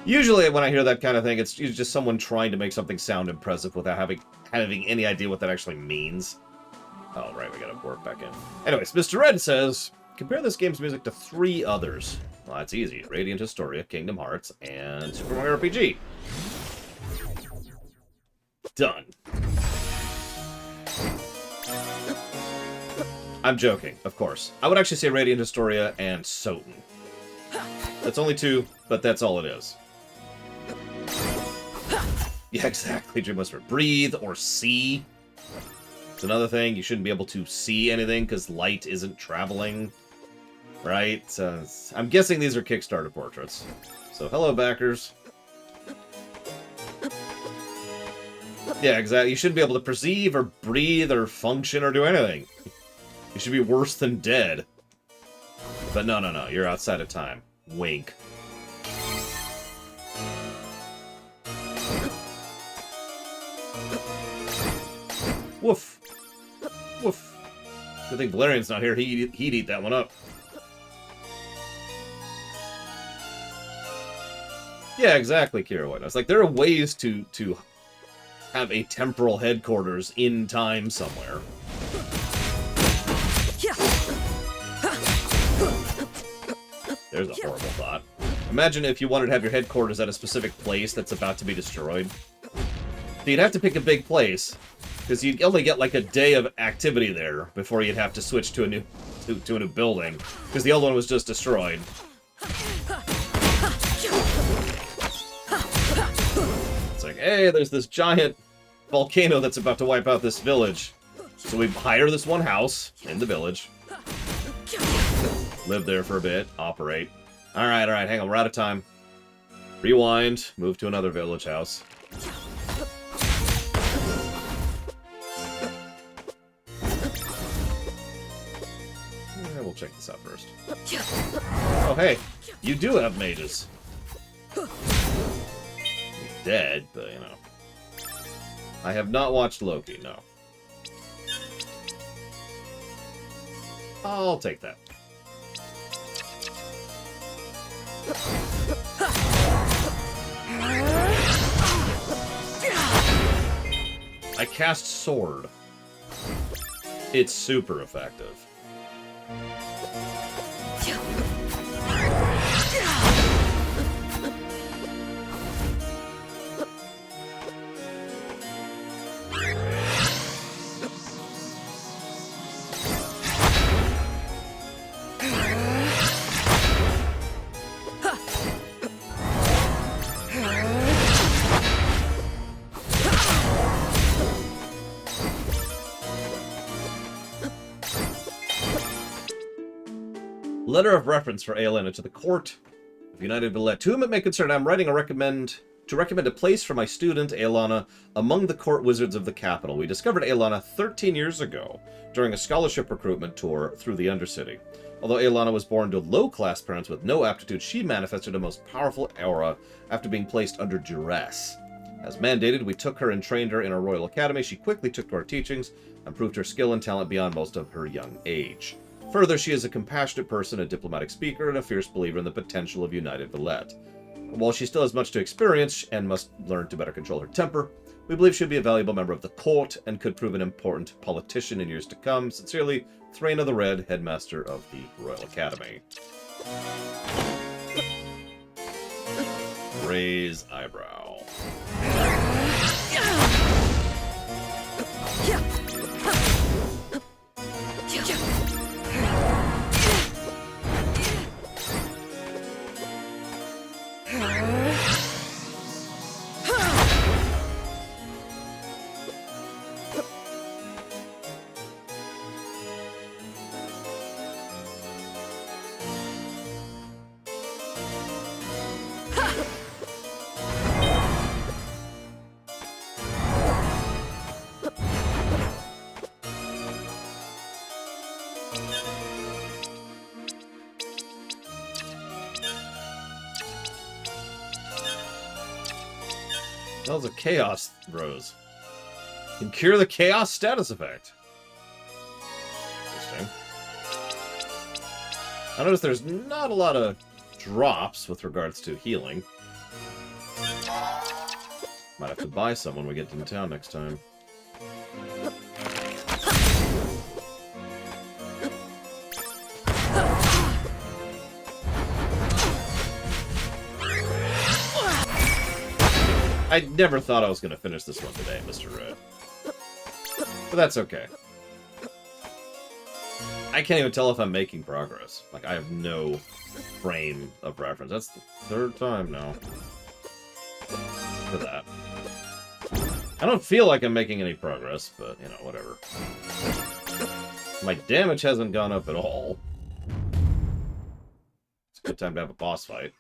Usually when I hear that kind of thing, it's just someone trying to make something sound impressive without having any idea what that actually means. Oh, right, we gotta warp back in. Anyways, Mr. Red says, compare this game's music to 3 others. Well, that's easy. Radiant Historia, Kingdom Hearts, and Super Mario RPG. Done. I'm joking, of course. I would actually say Radiant Historia and Soten. That's only 2, but that's all it is. Yeah, exactly, Dream Whisper. Breathe or see. It's another thing. You shouldn't be able to see anything because light isn't traveling. Right? I'm guessing these are Kickstarter portraits. So, hello, backers. Yeah, exactly. You shouldn't be able to perceive or breathe or function or do anything. You should be worse than dead. But no. You're outside of time. Wink. Woof. Woof. Good thing Valerian's not here. He'd eat that one up. Yeah, exactly, Kira White. I was like, there are ways to have a temporal headquarters in time somewhere. There's a horrible thought. Imagine if you wanted to have your headquarters at a specific place that's about to be destroyed. So you'd have to pick a big place, because you'd only get like a day of activity there before you'd have to switch to a new building, because the old one was just destroyed. It's like, hey, there's this giant volcano that's about to wipe out this village. So we hire this one house in the village. Live there for a bit. Operate. Alright, hang on. We're out of time. Rewind. Move to another village house. Yeah, we'll check this out first. Oh, hey. You do have mages. He's dead, but, you know. I have not watched Loki, no. I'll take that. I cast Sword. It's super effective. Letter of reference for Aelena to the court of United Villet. To whom it may concern, I'm writing to recommend a place for my student, Aelena, among the court wizards of the capital. We discovered Aelena 13 years ago during a scholarship recruitment tour through the Undercity. Although Aelena was born to low-class parents with no aptitude, she manifested a most powerful aura after being placed under duress. As mandated, we took her and trained her in our Royal Academy. She quickly took to our teachings and proved her skill and talent beyond most of her young age. Further, she is a compassionate person, a diplomatic speaker, and a fierce believer in the potential of United Valette. While she still has much to experience and must learn to better control her temper, we believe she'll be a valuable member of the court and could prove an important politician in years to come. Sincerely, Thraina the Red, Headmaster of the Royal Academy. Raise eyebrow. That was a Chaos Rose. Can cure the Chaos status effect. Interesting. I notice there's not a lot of drops with regards to healing. Might have to buy some when we get into town next time. I never thought I was going to finish this one today, Mr. Red. But that's okay. I can't even tell if I'm making progress. Like, I have no frame of reference. That's the third time now. For that. I don't feel like I'm making any progress, but, you know, whatever. My damage hasn't gone up at all. It's a good time to have a boss fight.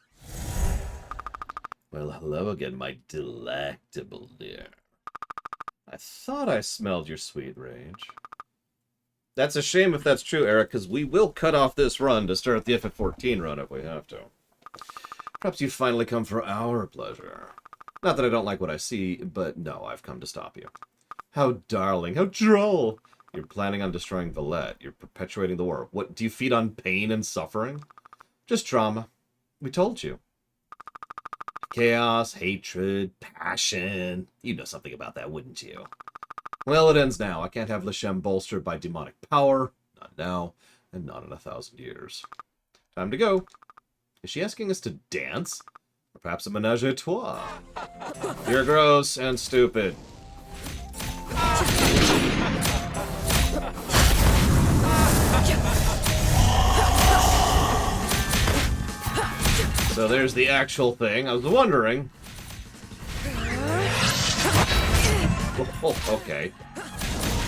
Well, hello again, my delectable dear. I thought I smelled your sweet rage. That's a shame if that's true, Eric, because we will cut off this run to start the FF14 run if we have to. Perhaps you've finally come for our pleasure. Not that I don't like what I see, but no, I've come to stop you. How darling, how droll! You're planning on destroying Valette. You're perpetuating the war. What, do you feed on pain and suffering? Just drama. We told you. Chaos, hatred, passion. You'd know something about that, wouldn't you? Well, it ends now. I can't have Lashem bolstered by demonic power. Not now, and not in 1,000 years. Time to go. Is she asking us to dance? Or perhaps a menage a trois? You're gross and stupid. So there's the actual thing. I was wondering. Oh, okay.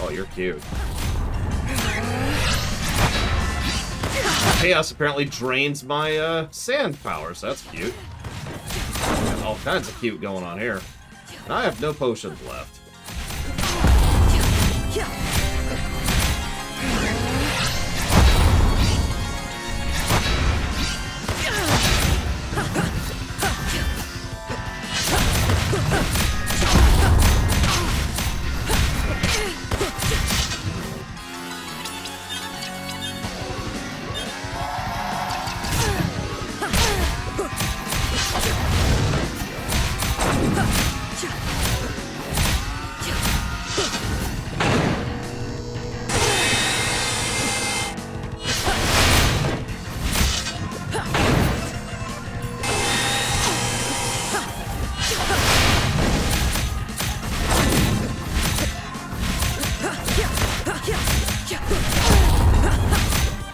Oh, you're cute. Chaos apparently drains my sand power, so that's cute. There's all kinds of cute going on here. And I have no potions left.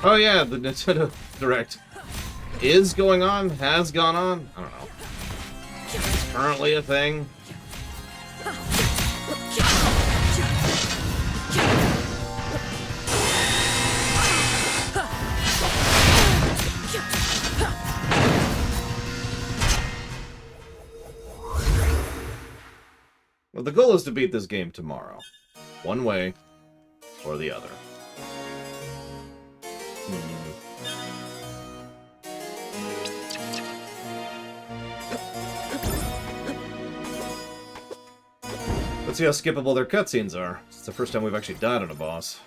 Oh yeah, the Nintendo Direct is going on, has gone on, I don't know. It's currently a thing. Well, the goal is to beat this game tomorrow. One way or the other. Let's see how skippable their cutscenes are. It's the first time we've actually died on a boss.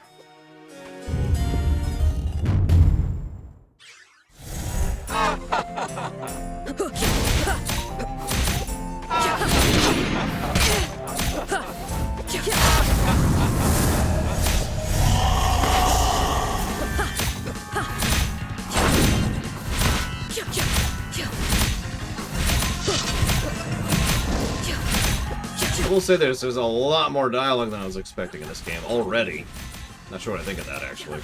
I will say there's a lot more dialogue than I was expecting in this game already. Not sure what I think of that, actually.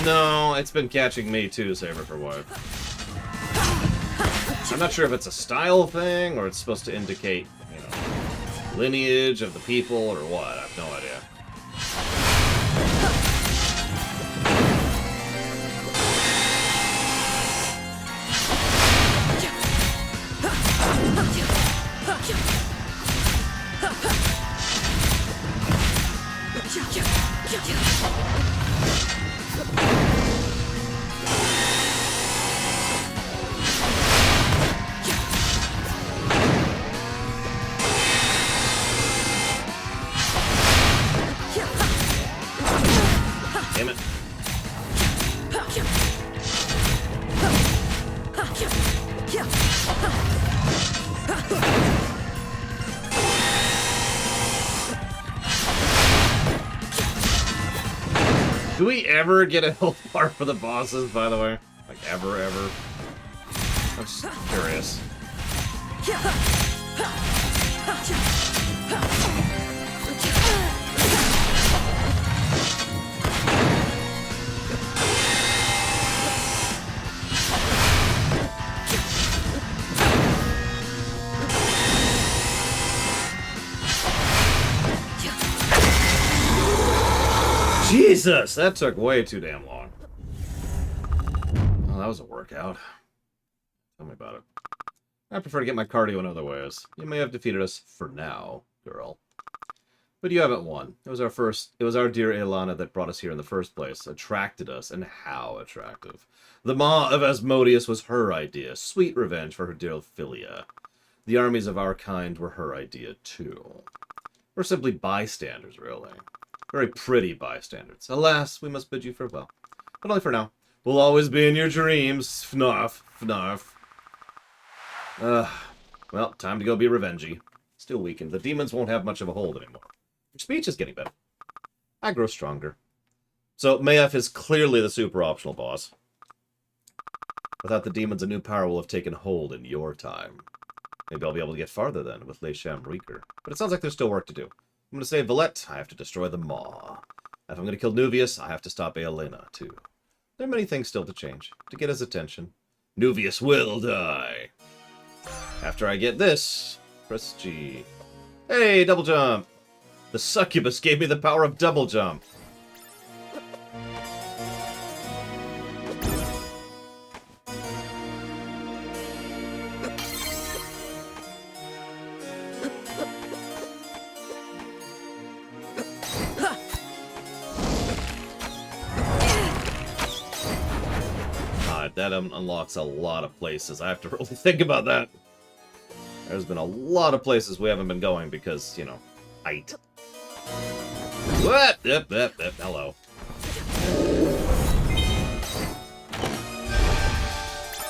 No, it's been catching me too, Saber for Wife. I'm not sure if it's a style thing or it's supposed to indicate, you know, lineage of the people or what. I have no idea. Damn it. Do we ever get a health bar for the bosses, by the way? Like, ever? I'm just curious. Jesus! That took way too damn long. Oh, that was a workout. Tell me about it. I prefer to get my cardio in other ways. You may have defeated us for now, girl. But you haven't won. It was our dear Ilana that brought us here in the first place, attracted us, and how attractive. The Maw of Asmodeus was her idea, sweet revenge for her dear Philia. The armies of our kind were her idea, too. We're simply bystanders, really. Very pretty bystanders. Alas, we must bid you farewell. But only for now. We'll always be in your dreams. Fnarf, fnarf. Well, time to go be revengey. Still weakened. The demons won't have much of a hold anymore. Your speech is getting better. I grow stronger. So, Mayef is clearly the super optional boss. Without the demons, a new power will have taken hold in your time. Maybe I'll be able to get farther then with Lesham Reeker. But it sounds like there's still work to do. I'm going to save Valette, I have to destroy the Maw. If I'm going to kill Nuvius, I have to stop Aelena, too. There are many things still to change, to get his attention. Nuvius will die. After I get this, press G. Hey, double jump! The succubus gave me the power of double jump. That unlocks a lot of places. I have to really think about that. There's been a lot of places we haven't been going because, you know, height. What? Yep, hello.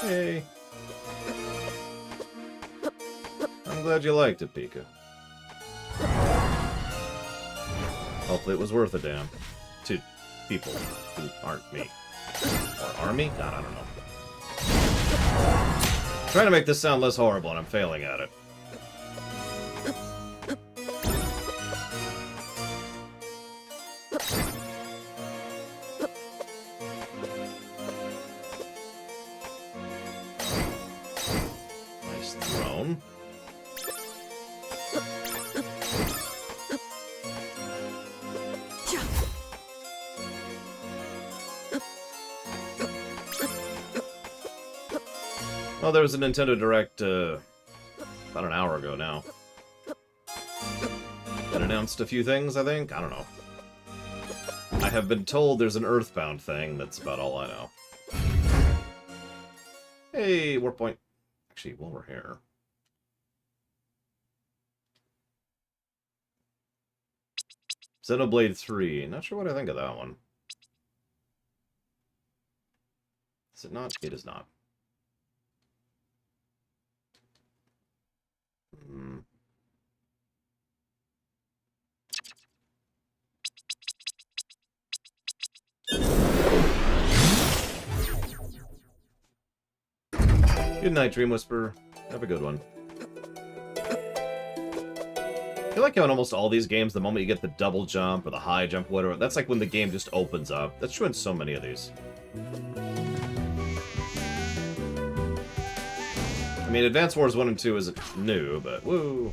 Hey. I'm glad you liked it, Pika. Hopefully it was worth a damn. To people who aren't me. Or army? God, I don't know. Trying to make this sound less horrible, and I'm failing at it. Nice throne. Oh, there was a Nintendo Direct about an hour ago now. That announced a few things, I think? I don't know. I have been told there's an Earthbound thing. That's about all I know. Hey, warp point. Actually, while we're here. Xenoblade 3. Not sure what I think of that one. Is it not? It is not. Good night, Dream Whisperer. Have a good one. I feel like how in almost all these games, the moment you get the double jump or the high jump, whatever, that's like when the game just opens up. That's true in so many of these. I mean, Advance Wars 1 and 2 isn't new, but woo!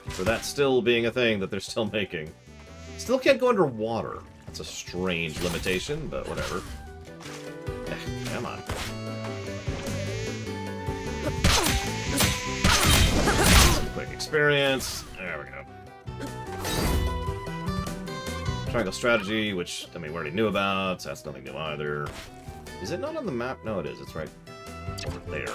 For that still being a thing that they're still making. Still can't go underwater. That's a strange limitation, but whatever. Come on. Quick experience. There we go. Triangle strategy, which, I mean, we already knew about, so that's nothing new either. Is it not on the map? No, it is. It's right over there.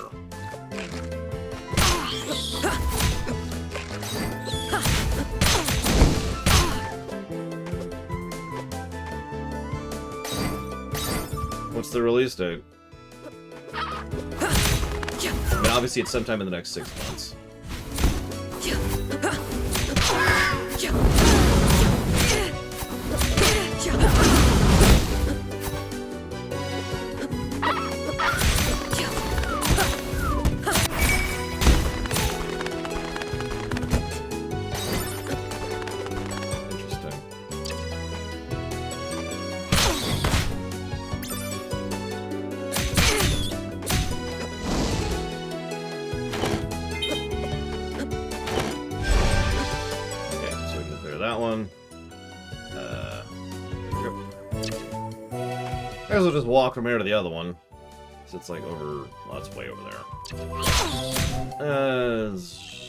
What's the release date? I mean, obviously it's sometime in the next 6 months. I guess we'll just walk from here to the other one. So it's like over... Well, it's way over there.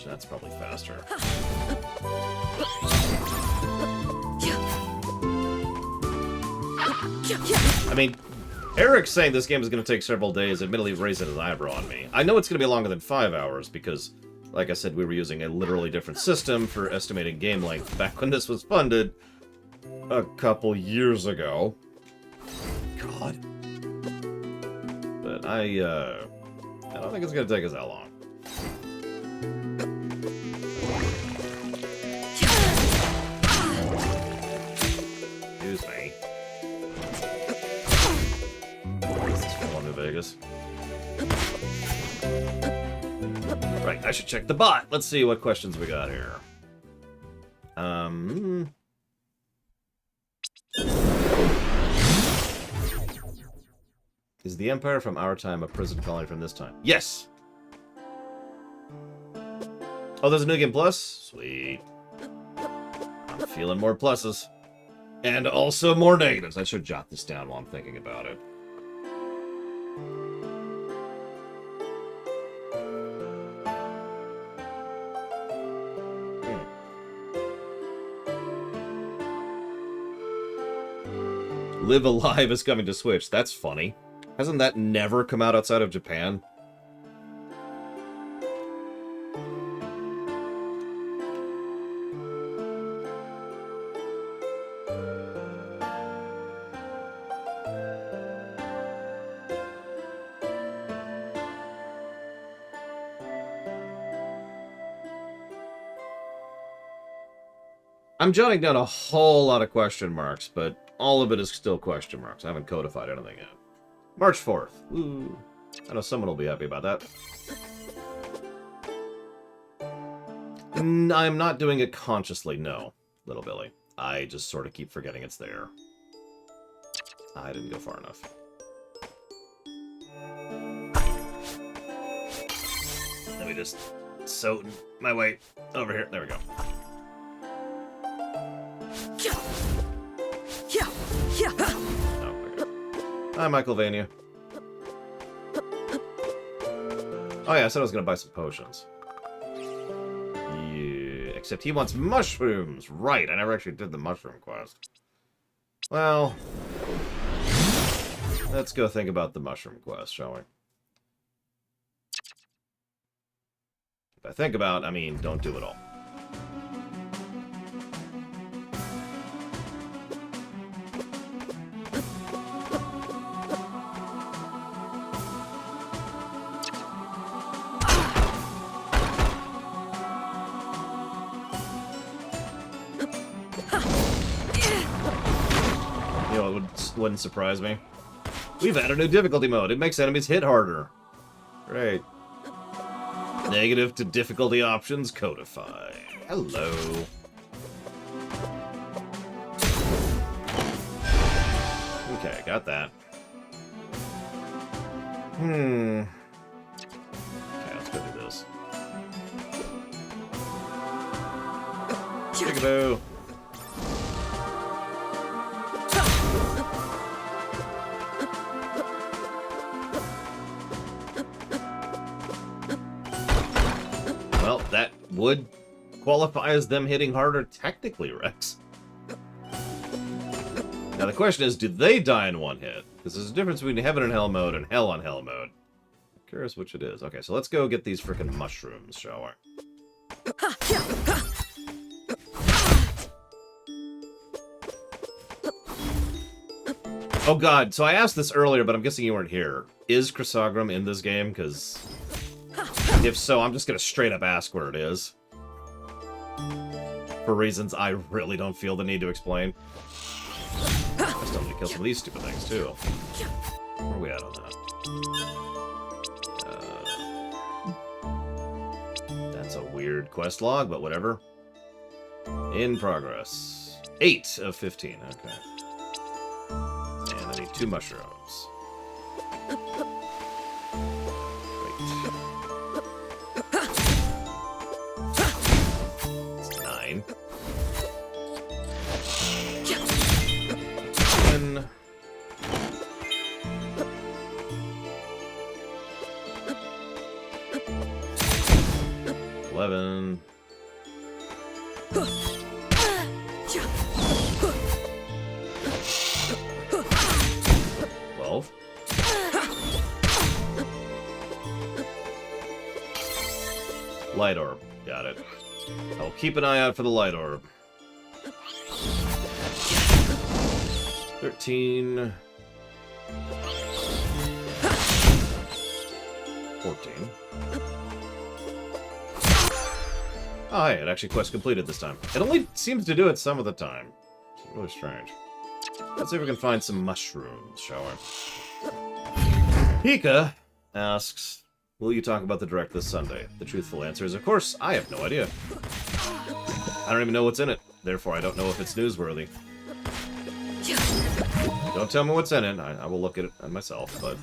That's probably faster. I mean, Eric's saying this game is going to take several days, admittedly raising his eyebrow on me. I know it's going to be longer than 5 hours, because, like I said, we were using a literally different system for estimating game length back when this was funded a couple years ago. God. But I don't think it's gonna take us that long. Excuse me. This is from New Vegas. Right, I should check the bot. Let's see what questions we got here. Is the Empire from our time a prison colony from this time? Yes! Oh, there's a New Game Plus? Sweet. I'm feeling more pluses. And also more negatives. I should jot this down while I'm thinking about it. Live Alive is coming to Switch. That's funny. Hasn't that never come out outside of Japan? I'm jotting down a whole lot of question marks, but all of it is still question marks. I haven't codified anything yet. March 4th. Ooh. I know someone will be happy about that. I'm not doing it consciously, no, little Billy. I just sort of keep forgetting it's there. I didn't go far enough. Let me just sew my way over here. There we go. Oh, okay. Hi, Michael Vania. Oh yeah, I said I was gonna buy some potions. Yeah, except he wants mushrooms. Right, I never actually did the mushroom quest. Well, let's go think about the mushroom quest, shall we? If I think about, I mean, don't do it all. You know, wouldn't surprise me. We've added a new difficulty mode. It makes enemies hit harder. Great. Negative to difficulty options codify. Hello. Okay, got that. Okay, let's go do this. Peekaboo. Well, that would qualify as them hitting harder technically, Rex. Now the question is, do they die in one hit? Because there's a difference between Heaven and Hell mode and Hell on Hell mode. I'm curious which it is. Okay, so let's go get these frickin' mushrooms, shall we? Oh god, so I asked this earlier, but I'm guessing you weren't here. Is Chrysogram in this game? Because if so, I'm just gonna straight up ask where it is. For reasons I really don't feel the need to explain. I still need to kill some of these stupid things, too. Where are we at on that? That's a weird quest log, but whatever. In progress. 8 of 15, okay. And I need 2 mushrooms. It's 9. 10. 11. 12. Light orb. Got it. I'll keep an eye out for the light orb. 13. 14. Oh, hey, it actually quest completed this time. It only seems to do it some of the time. It's really strange. Let's see if we can find some mushrooms, shall we? Hika asks, will you talk about the Direct this Sunday? The truthful answer is, of course, I have no idea. I don't even know what's in it. Therefore, I don't know if it's newsworthy. Don't tell me what's in it. I will look at it myself, but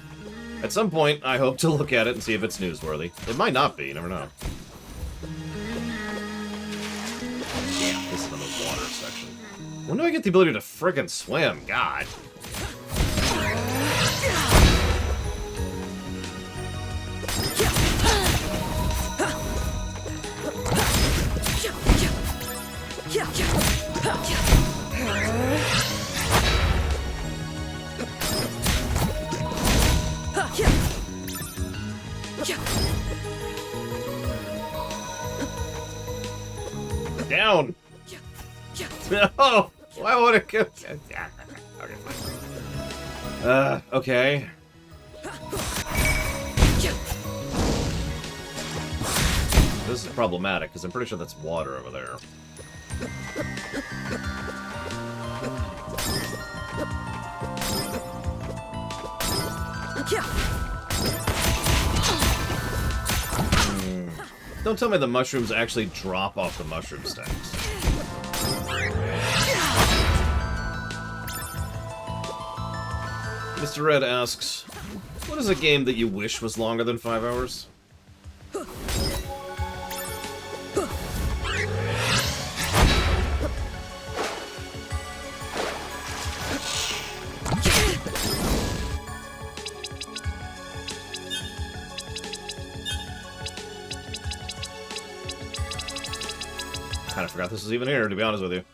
at some point, I hope to look at it and see if it's newsworthy. It might not be. You never know. Damn, this is in the water section. When do I get the ability to friggin' swim? God. Down! No! Why would it go? Okay, fine. Okay. This is problematic, because I'm pretty sure that's water over there. Don't tell me the mushrooms actually drop off the mushroom stacks. Mr. Red asks, what is a game that you wish was longer than 5 hours? Kind of forgot this was even here, to be honest with you.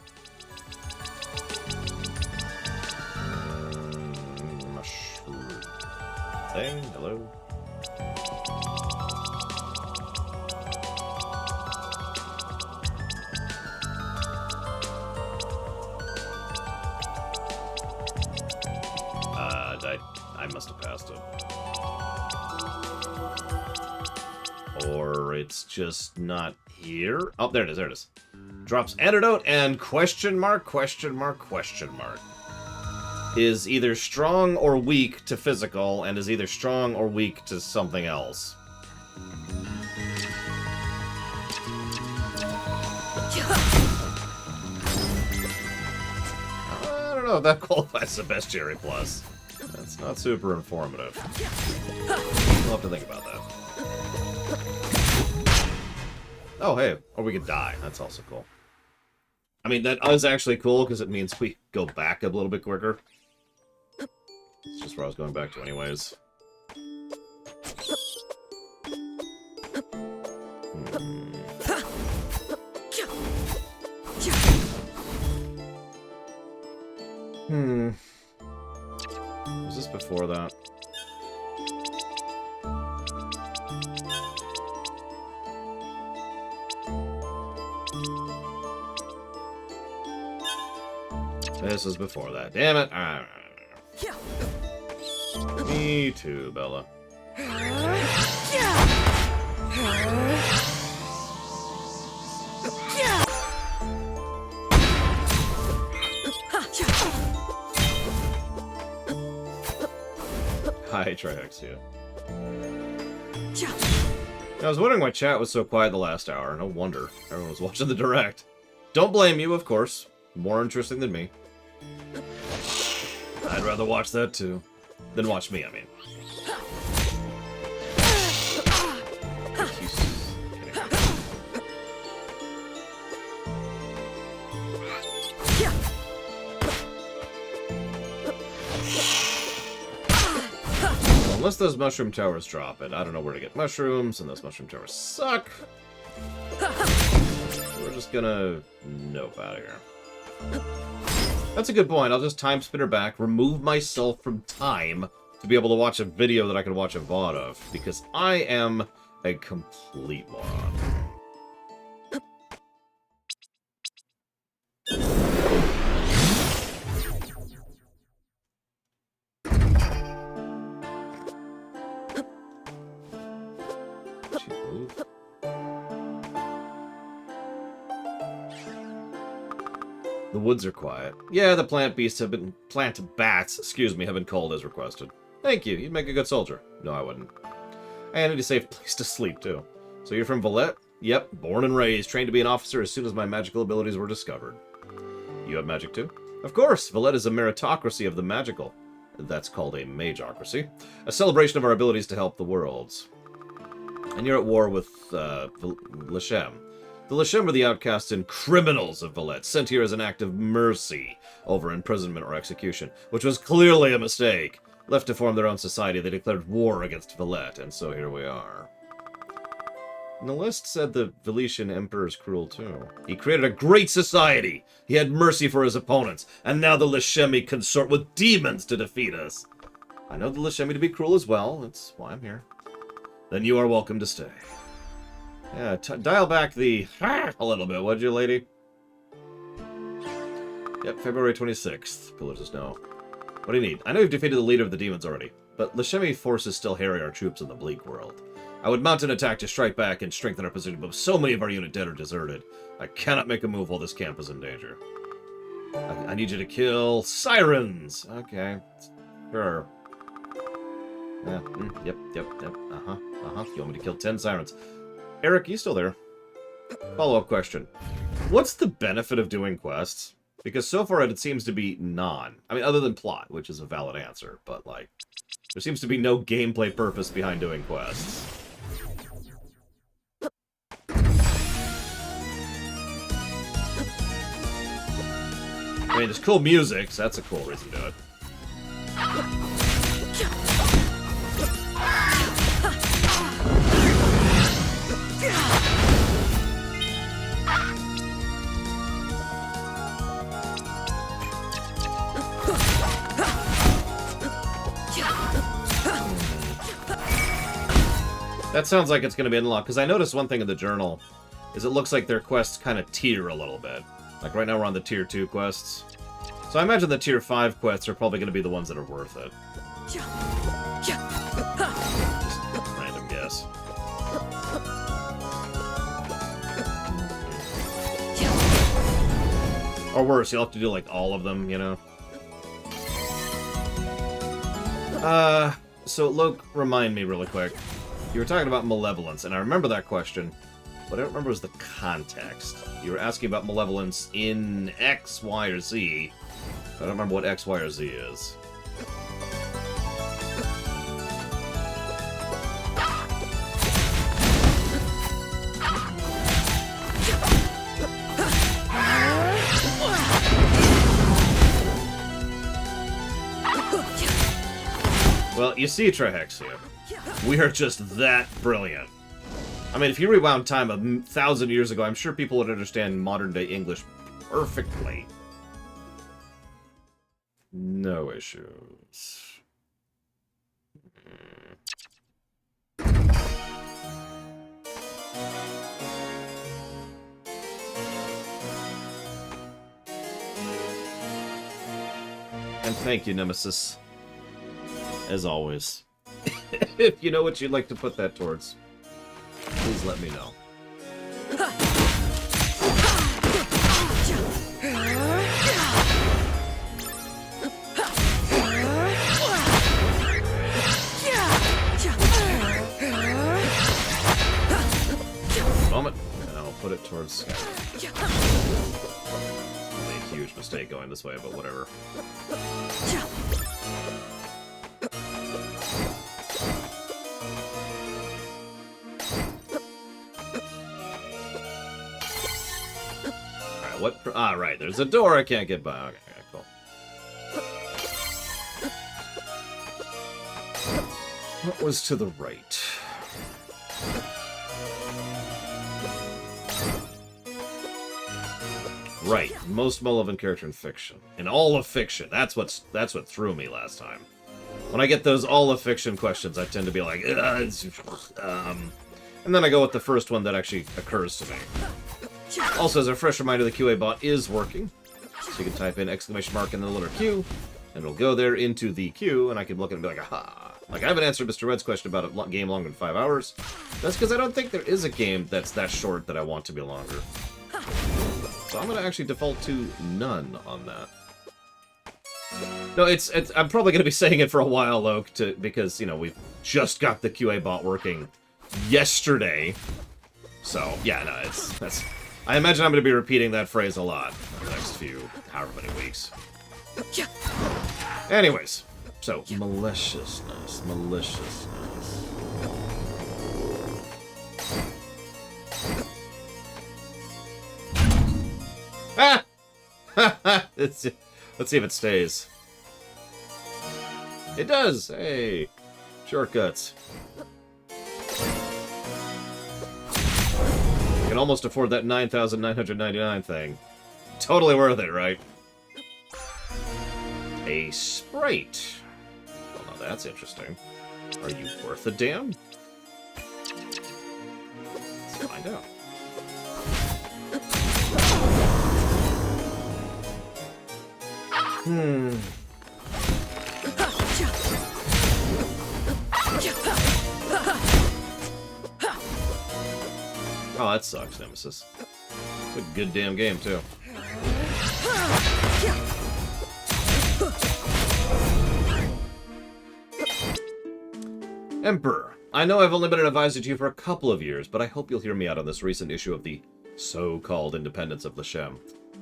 Mushroom thing, hello. I must have passed it. Or it's just not here. Oh, there it is, there it is. Drops antidote and question mark, question mark, question mark. Is either strong or weak to physical, and is either strong or weak to something else. I don't know if that qualifies the best Cherry Plus. That's not super informative. We'll have to think about that. Oh, hey, or we could die. That's also cool. I mean, that is actually cool, because it means we go back a little bit quicker. It's just where I was going back to anyways. Was this before that? This is before that. Damn it. Me too, Bella. Hi, Trihexia. I was wondering why chat was so quiet the last hour. No wonder. Everyone was watching the direct. Don't blame you, of course. More interesting than me. I'd rather watch that, too. Than watch me, I mean. Unless those mushroom towers drop it, I don't know where to get mushrooms, and those mushroom towers suck. We're just gonna nope out of here. That's a good point. I'll just time spinner back, remove myself from time to be able to watch a video that I can watch a VOD of, because I am a complete moron. The woods are quiet. Yeah, the plant bats, excuse me, have been called as requested. Thank you, you'd make a good soldier. No, I wouldn't. I need a safe place to sleep, too. So you're from Valette? Yep, born and raised, trained to be an officer as soon as my magical abilities were discovered. You have magic, too? Of course, Valette is a meritocracy of the magical. That's called a mageocracy. A celebration of our abilities to help the worlds. And you're at war with, Lashem. The Lashem are the outcasts and criminals of Valette, sent here as an act of mercy over imprisonment or execution, which was clearly a mistake. Left to form their own society, they declared war against Valette, and so here we are. And the list said the Valetian Emperor is cruel too. He created a great society. He had mercy for his opponents, and now the Lashemi consort with demons to defeat us. I know the Lashemi to be cruel as well. That's why I'm here. Then you are welcome to stay. Yeah, dial back the a little bit, would you, lady? Yep, February 26th. Pillars of Snow. What do you need? I know you've defeated the leader of the demons already, but Lashemi forces still harry our troops in the bleak world. I would mount an attack to strike back and strengthen our position, but so many of our unit dead or deserted. I cannot make a move while this camp is in danger. I need you to kill sirens! Okay. Sure. Yeah, yep. You want me to kill 10 sirens. Eric, you still there? Follow-up question. What's the benefit of doing quests? Because so far it seems to be none. I mean, other than plot, which is a valid answer, but, like, there seems to be no gameplay purpose behind doing quests. I mean, there's cool music, so that's a cool reason to do it. That sounds like it's going to be unlocked, because I noticed one thing in the journal, is it looks like their quests kind of tier a little bit. Like right now we're on the tier 2 quests. So I imagine the tier 5 quests are probably going to be the ones that are worth it. Just random guess. Or worse, you'll have to do like all of them, you know? So Loke, remind me really quick. You were talking about malevolence, and I remember that question. What I don't remember was the context. You were asking about malevolence in X, Y, or Z. I don't remember what X, Y, or Z is. Well, you see, Trihexia, we are just that brilliant. I mean, if you rewound time 1,000 years ago, I'm sure people would understand modern-day English perfectly. No issues. And thank you, Nemesis. As always. If you know what you'd like to put that towards, please let me know. Moment, and I'll put it towards Sky. Probably a huge mistake going this way, but whatever. What? Ah, right. There's a door I can't get by. Okay, cool. What was to the right? Right. Most malevolent character in fiction. In all of fiction. That's what threw me last time. When I get those all of fiction questions, I tend to be like, and then I go with the first one that actually occurs to me. Also, as a fresh reminder, the QA bot is working. So you can type in exclamation mark and then the letter Q, and it'll go there into the queue, and I can look at it and be like, aha. Like, I haven't answered Mr. Red's question about a game longer than 5 hours. That's because I don't think there is a game that's that short that I want to be longer. So I'm going to actually default to none on that. No, I'm probably going to be saying it for a while, Loke, because, you know, we've just got the QA bot working yesterday. So, yeah, no, that's... I imagine I'm going to be repeating that phrase a lot in the next few, however many weeks. Anyways, so, maliciousness. Ah! Let's see if it stays. It does! Hey! Shortcuts. Can almost afford that 9,999 thing. Totally worth it, right? A Sprite. Well, now that's interesting. Are you worth a damn? Let's find out. Oh, that sucks, Nemesis. It's a good damn game, too. Emperor. I know I've only been an advisor to you for a couple of years, but I hope you'll hear me out on this recent issue of the so-called independence of Lashem.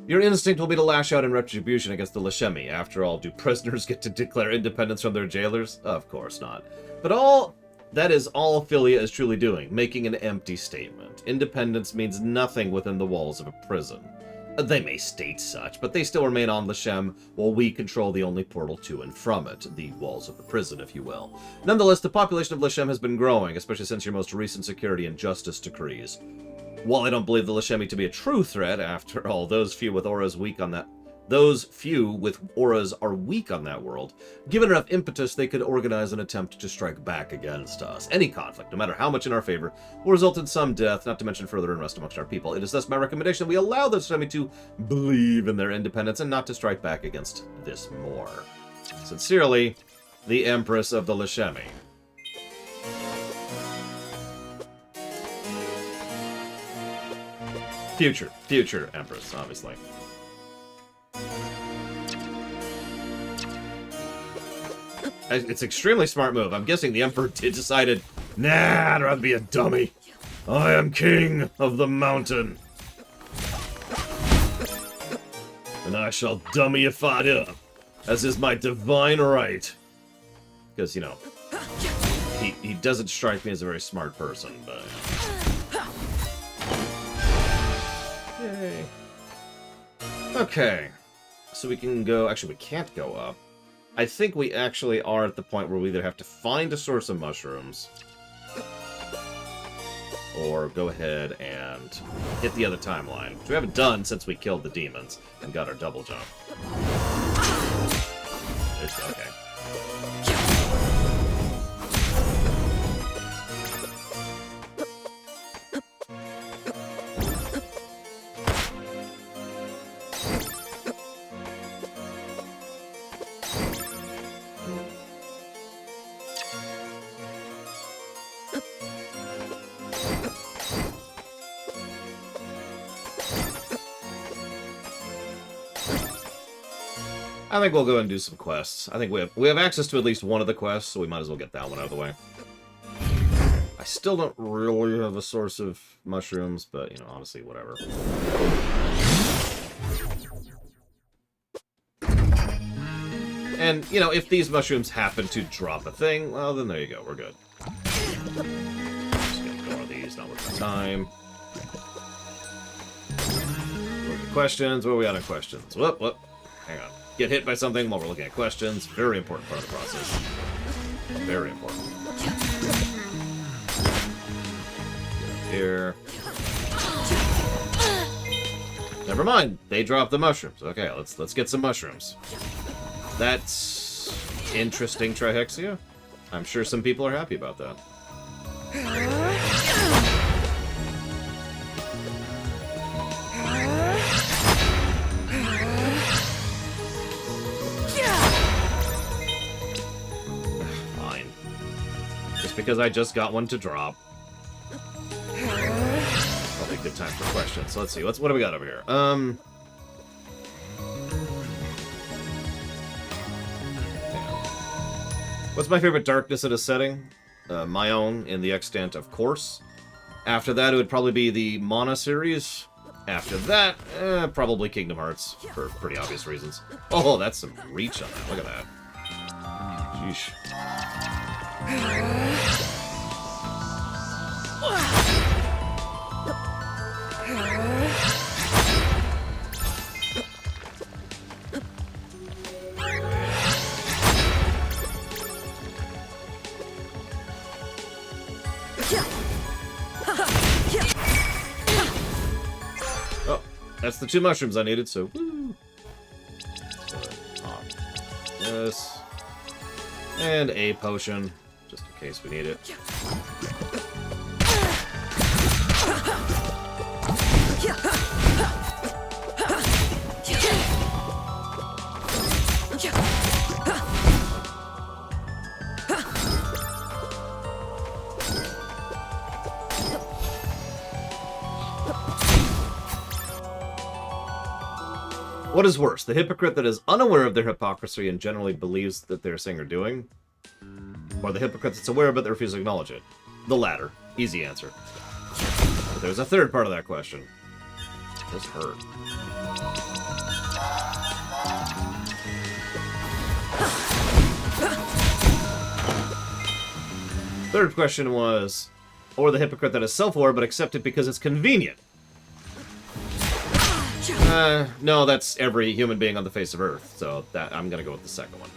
Your instinct will be to lash out in retribution against the Lashemi. After all, do prisoners get to declare independence from their jailers? Of course not. But that is all Philia is truly doing, making an empty statement. Independence means nothing within the walls of a prison. They may state such, but they still remain on Lashem, while we control the only portal to and from it, the walls of the prison, if you will. Nonetheless, the population of Lashem has been growing, especially since your most recent security and justice decrees. While I don't believe the Lashemi to be a true threat, after all, those few with auras are weak on that world. Given enough impetus, they could organize an attempt to strike back against us. Any conflict, no matter how much in our favor, will result in some death, not to mention further unrest amongst our people. It is thus my recommendation that we allow the Lashemi to believe in their independence and not to strike back against this more. Sincerely, the Empress of the Lashemi. Future Empress, obviously. It's an extremely smart move. I'm guessing the Emperor decided, nah, I'd rather be a dummy. I am king of the mountain. And I shall dummyify up, as is my divine right. Because, you know, he doesn't strike me as a very smart person, but... Yay. Okay. So we can go... Actually, we can't go up. I think we actually are at the point where we either have to find a source of mushrooms or go ahead and hit the other timeline, which we haven't done since we killed the demons and got our double jump. Okay. I think we'll go and do some quests. I think we have access to at least one of the quests, so we might as well get that one out of the way. I still don't really have a source of mushrooms, but, you know, honestly, whatever. And, you know, if these mushrooms happen to drop a thing, well, then there you go, we're good. Just gonna ignore these, not worth the time. Questions, where are we at on questions? Whoop, hang on. Get hit by something while we're looking at questions. Very important part of the process. Very important. Here. Never mind. They dropped the mushrooms. Okay, let's get some mushrooms. That's interesting, Trihexia. I'm sure some people are happy about that. Because I just got one to drop. Probably a good time for questions. So let's see. What do we got over here? What's my favorite darkness in a setting? My own, in the extant, of course. After that, it would probably be the Mana series. After that, probably Kingdom Hearts, for pretty obvious reasons. Oh, that's some reach on that. Look at that. Sheesh. Oh, that's the 2 mushrooms I needed, so woo. This. And a potion, just in case we need it. What is worse, the hypocrite that is unaware of their hypocrisy and generally believes that they're saying or doing? Or the hypocrite that's aware but that refuses to acknowledge it? The latter. Easy answer. But there's a third part of that question. This hurt. Third question was, or the hypocrite that is self-aware but accept it because it's convenient. No, that's every human being on the face of Earth, so that I'm gonna go with the second one.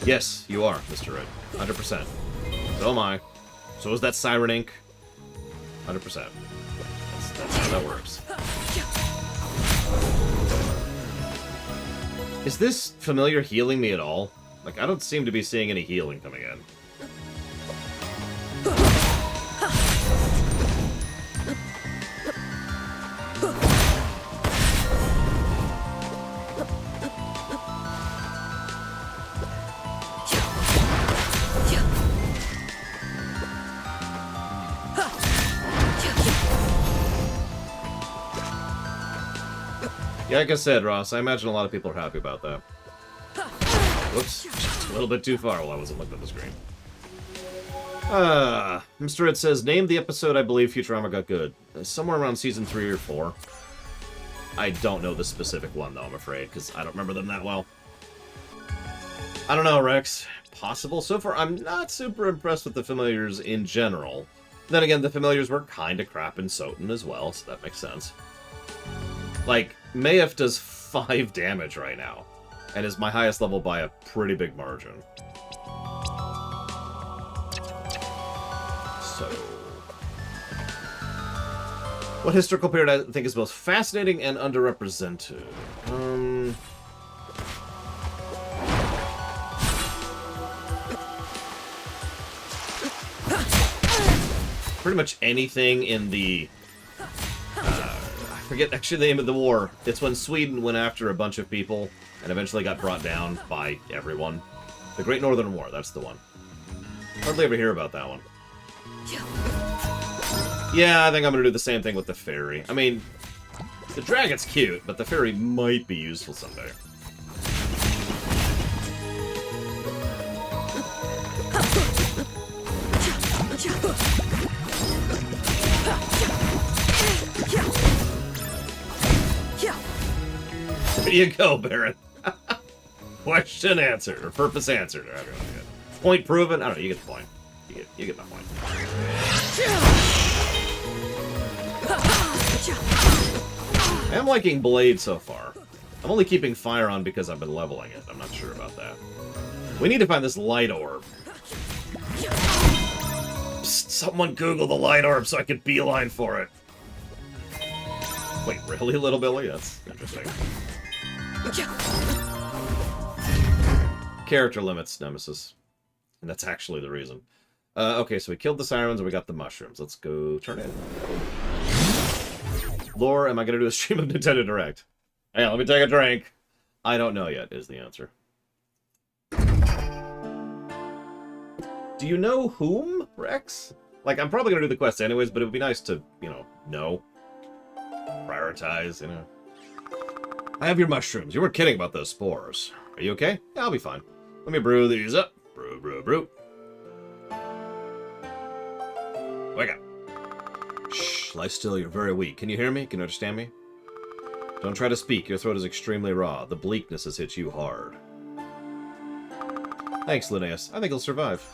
Yes, you are, Mr. Red. 100%. So am I. So is that Siren Ink. 100%. That's how that works. Is this familiar healing me at all? Like, I don't seem to be seeing any healing coming in. Yeah, like I said, Ross, I imagine a lot of people are happy about that. Whoops. Just a little bit too far while I wasn't looking at the screen. Mr. Ed says, name the episode I believe Futurama got good. Somewhere around season 3 or 4. I don't know the specific one, though, I'm afraid, because I don't remember them that well. I don't know, Rex. Possible. So far, I'm not super impressed with the Familiars in general. Then again, the Familiars were kind of crap in Soten as well, so that makes sense. Like, Mayef does 5 damage right now, and is my highest level by a pretty big margin. So... what historical period I think is most fascinating and underrepresented? Pretty much anything in the... I forget actually the name of the war. It's when Sweden went after a bunch of people and eventually got brought down by everyone. The Great Northern War, that's the one. Hardly ever hear about that one. Yeah, I think I'm going to do the same thing with the fairy. I mean, the dragon's cute, but the fairy might be useful someday. There you go, Baron. Question answered, or purpose answered. Or point proven. I don't know. You get the point. You get my point. I'm liking Blade so far. I'm only keeping Fire on because I've been leveling it. I'm not sure about that. We need to find this light orb. Psst, someone Google the light orb so I can beeline for it. Wait, really, Little Billy? That's interesting. Character limits, Nemesis. And that's actually the reason. Okay, so we killed the sirens and we got the mushrooms. Let's go turn in. Lore, am I going to do a stream of Nintendo Direct? Hey, let me take a drink. I don't know yet, is the answer. Do you know whom, Rex? Like, I'm probably going to do the quest anyways, but it would be nice to, know. Prioritize, I have your mushrooms. You weren't kidding about those spores. Are you okay? Yeah, I'll be fine. Let me brew these up. Brew, brew, brew. Wake up. Shh, lie still. You're very weak. Can you hear me? Can you understand me? Don't try to speak. Your throat is extremely raw. The bleakness has hit you hard. Thanks, Linnaeus. I think he'll survive.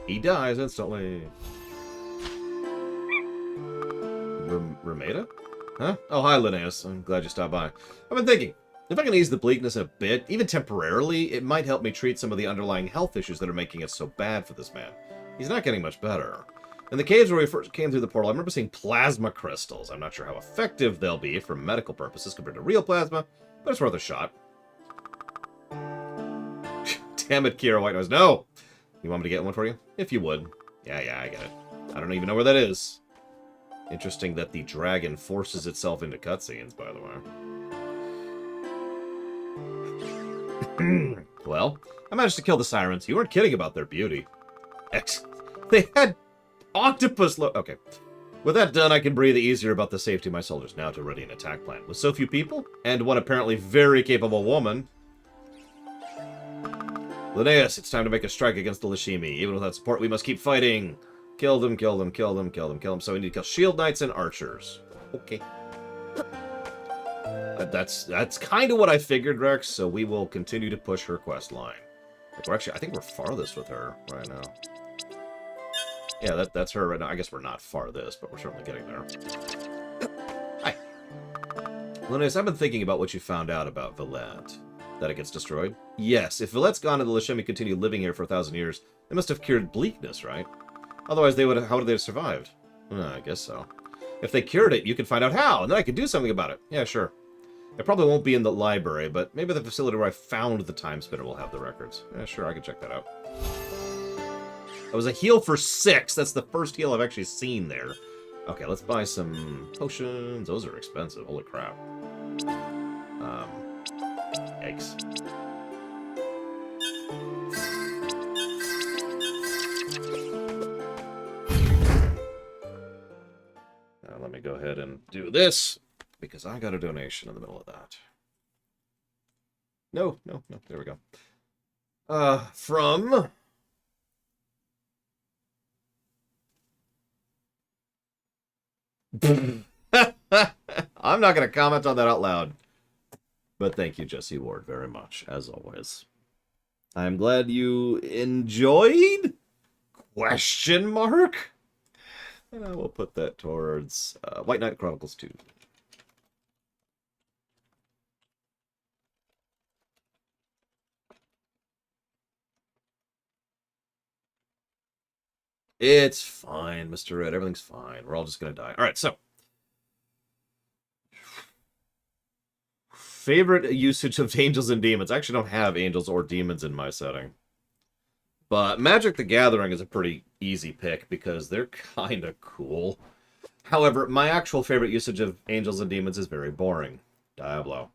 He dies instantly. Rameda? Huh? Oh, hi, Linnaeus. I'm glad you stopped by. I've been thinking, if I can ease the bleakness a bit, even temporarily, it might help me treat some of the underlying health issues that are making it so bad for this man. He's not getting much better. In the caves where we first came through the portal, I remember seeing plasma crystals. I'm not sure how effective they'll be for medical purposes compared to real plasma, but it's worth a shot. Damn it, Kira White Noise. No! You want me to get one for you? If you would. Yeah, I get it. I don't even know where that is. Interesting that the dragon forces itself into cutscenes, by the way. Well, I managed to kill the sirens. You weren't kidding about their beauty. They had octopus okay. With that done, I can breathe easier about the safety of my soldiers. Now to ready an attack plan. With so few people, and one apparently very capable woman. Linnaeus, it's time to make a strike against the Lashimi. Even without support, we must keep fighting. Kill them, kill them, kill them, kill them, kill them. So we need to kill shield knights and archers. Okay. That's kind of what I figured, Rex, so we will continue to push her quest line. Like I think we're farthest with her right now. Yeah, that's her right now. I guess we're not farthest, but we're certainly getting there. Hi. Linnaeus, I've been thinking about what you found out about Villette. That it gets destroyed? Yes, if Villette's gone and the Lashemi continue living here for 1,000 years, they must have cured bleakness, right? Otherwise, how would they have survived? I guess so. If they cured it, you can find out how, and then I can do something about it. Yeah, sure. It probably won't be in the library, but maybe the facility where I found the Timespinner will have the records. Yeah, sure, I can check that out. That was a heal for 6. That's the first heal I've actually seen there. Okay, let's buy some potions. Those are expensive. Holy crap. Yikes. Now let me go ahead and do this, because I got a donation in the middle of that. No, there we go. From... I'm not going to comment on that out loud. But thank you, Jesse Ward, very much, as always. I'm glad you enjoyed? Question mark? We'll put that towards White Knight Chronicles 2. It's fine, Mr. Red. Everything's fine. We're all just going to die. All right, so. Favorite usage of angels and demons. I actually don't have angels or demons in my setting. But Magic the Gathering is a pretty easy pick because they're kind of cool. However, my actual favorite usage of angels and demons is very boring. Diablo.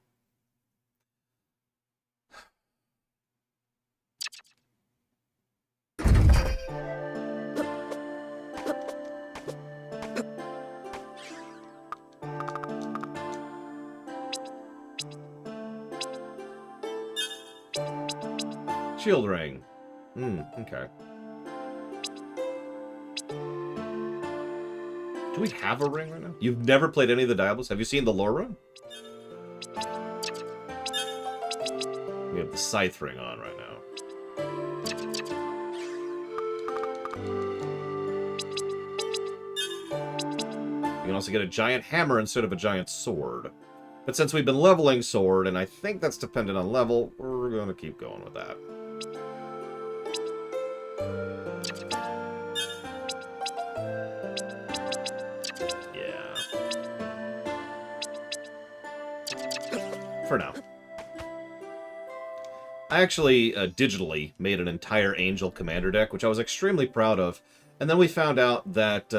Shield ring. Okay. Do we have a ring right now? You've never played any of the Diablos? Have you seen the lore run? We have the Scythe ring on right now. You can also get a giant hammer instead of a giant sword. But since we've been leveling sword, and I think that's dependent on level, we're going to keep going with that. For now. I actually digitally made an entire Angel Commander deck, which I was extremely proud of. And then we found out that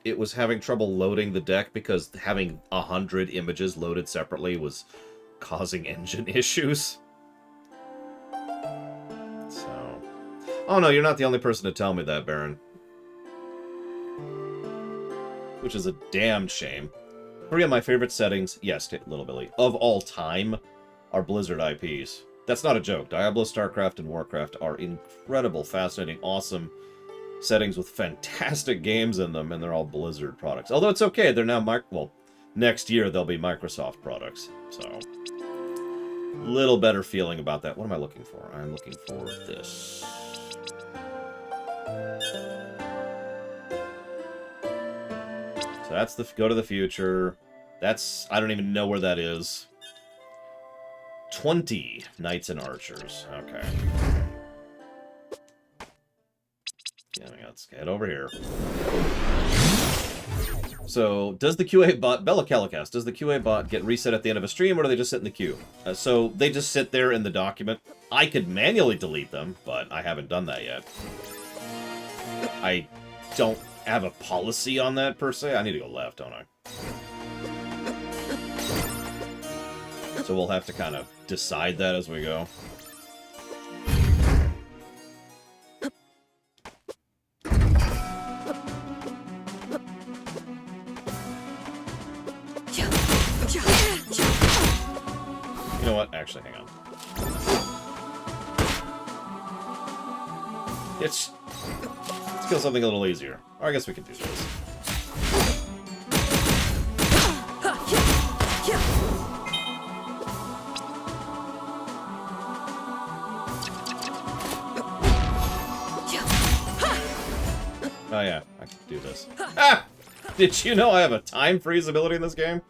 it was having trouble loading the deck because having 100 images loaded separately was causing engine issues. So... Oh no, you're not the only person to tell me that, Baron. Which is a damn shame. 3 of my favorite settings, yes, Little Billy, of all time, are Blizzard IPs. That's not a joke. Diablo, StarCraft, and Warcraft are incredible, fascinating, awesome settings with fantastic games in them, and they're all Blizzard products. Although it's okay, they're now, well, next year they'll be Microsoft products, so... Little better feeling about that. What am I looking for? I'm looking for this. So that's the Go to the Future. That's... I don't even know where that is. 20 Knights and Archers. Okay. Yeah, let's head over here. So, does the QA bot... Bella Calicast, does the QA bot get reset at the end of a stream, or do they just sit in the queue? So, they just sit there in the document. I could manually delete them, but I haven't done that yet. I don't have a policy on that, per se. I need to go left, don't I? So we'll have to kind of decide that as we go. Let's kill something a little easier. Or I guess we can do this. Oh yeah, I can do this. Ah! Did you know I have a time freeze ability in this game?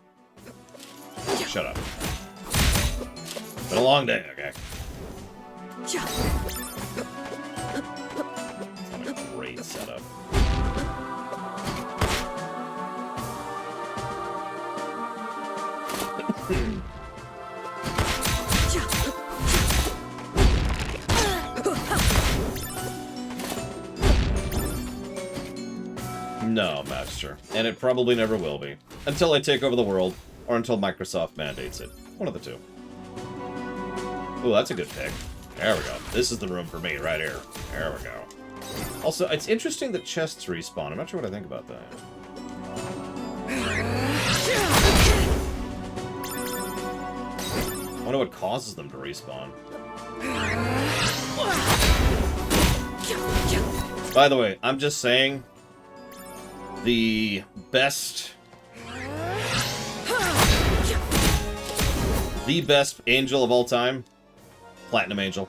Shut up. It's been a long day, okay? It's not a great setup. No, Master. And it probably never will be. Until I take over the world, or until Microsoft mandates it. One of the two. Ooh, that's a good pick. There we go. This is the room for me, right here. There we go. Also, it's interesting that chests respawn. I'm not sure what I think about that. I wonder what causes them to respawn. By the way, I'm just saying... The best angel of all time, Platinum Angel.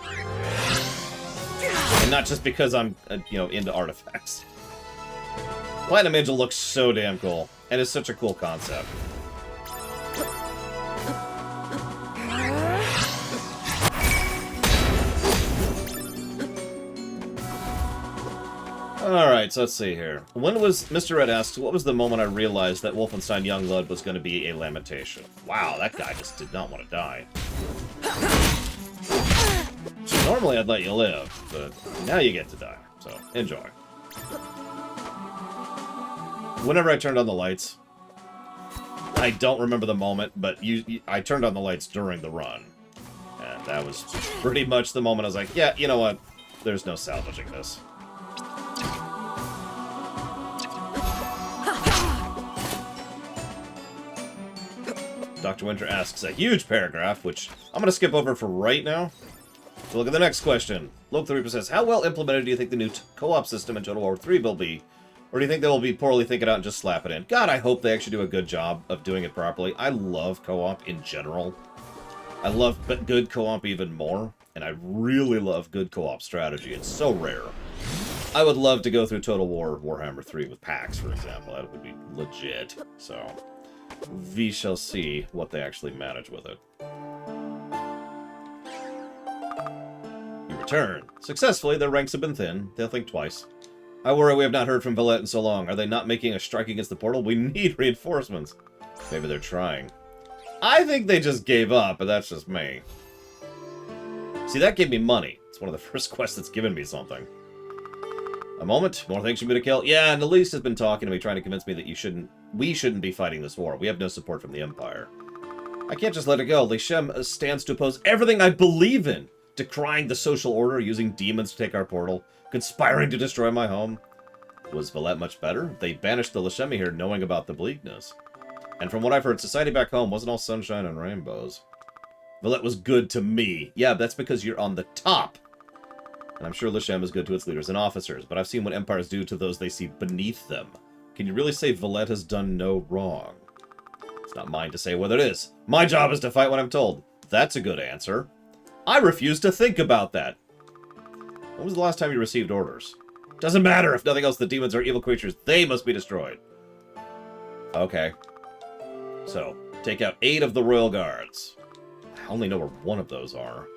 And not just because I'm, into artifacts. Platinum Angel looks so damn cool, and is such a cool concept. Alright, so let's see here. Mr. Red asks, what was the moment I realized that Wolfenstein Youngblood was going to be a lamentation? Wow, that guy just did not want to die. Normally I'd let you live, but now you get to die, so enjoy. Whenever I turned on the lights, I don't remember the moment, but I turned on the lights during the run. And that was pretty much the moment I was like, yeah, you know what? There's no salvaging this. Dr. Winter asks a huge paragraph, which I'm going to skip over for right now. So look at the next question. Lope the Reaper says, how well implemented do you think the new co-op system in Total War 3 will be? Or do you think they will be poorly thinking out and just slap it in? God, I hope they actually do a good job of doing it properly. I love co-op in general. I love good co-op even more. And I really love good co-op strategy. It's so rare. I would love to go through Total War Warhammer 3 with PAX, for example. That would be legit. So... we shall see what they actually manage with it. You return. Successfully, their ranks have been thinned. They'll think twice. I worry we have not heard from Valette in so long. Are they not making a strike against the portal? We need reinforcements. Maybe they're trying. I think they just gave up, but that's just me. See, that gave me money. It's one of the first quests that's given me something. A moment. More things for me to kill. Yeah, and Elise has been talking to me, trying to convince me that we shouldn't be fighting this war. We have no support from the Empire. I can't just let it go. Leshem stands to oppose everything I believe in. Decrying the social order, using demons to take our portal, conspiring to destroy my home. Was Valette much better? They banished the Leshemi here knowing about the bleakness. And from what I've heard, society back home wasn't all sunshine and rainbows. Valette was good to me. Yeah, that's because you're on the top. And I'm sure Leshem is good to its leaders and officers, but I've seen what empires do to those they see beneath them. Can you really say Valette has done no wrong? It's not mine to say whether it is. My job is to fight when I'm told. That's a good answer. I refuse to think about that. When was the last time you received orders? Doesn't matter. If nothing else, the demons are evil creatures. They must be destroyed. Okay. So, take out 8 of the Royal Guards. I only know where one of those are.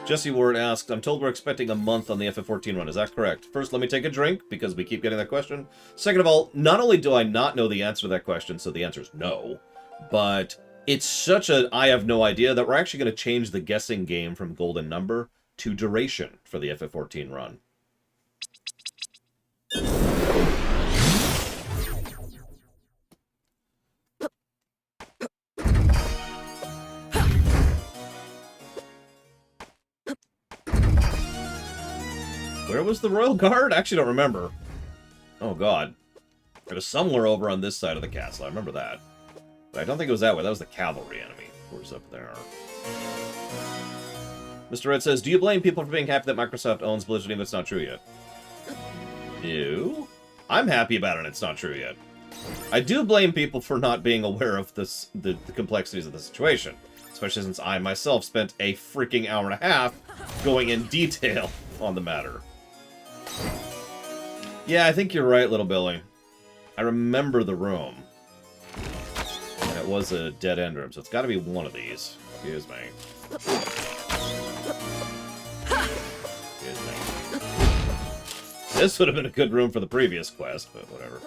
Jesse Ward asked, I'm told we're expecting a month on the FF14 run. Is that correct? First, let me take a drink, because we keep getting that question. Second of all, not only do I not know the answer to that question, so the answer is no, but it's such a I have no idea that we're actually going to change the guessing game from golden number to duration for the FF14 run. Where was the Royal Guard? I actually don't remember. Oh, God. It was somewhere over on this side of the castle. I remember that. But I don't think it was that way. That was the cavalry enemy. Of course, up there. Mr. Red says, do you blame people for being happy that Microsoft owns Blizzard even if it's not true yet? No. I'm happy about it and it's not true yet. I do blame people for not being aware of this, the complexities of the situation. Especially since I myself spent a freaking hour and a half going in detail on the matter. Yeah, I think you're right, little Billy. I remember the room. And it was a dead-end room, so it's got to be one of these. Excuse me. Excuse me. This would have been a good room for the previous quest, but whatever.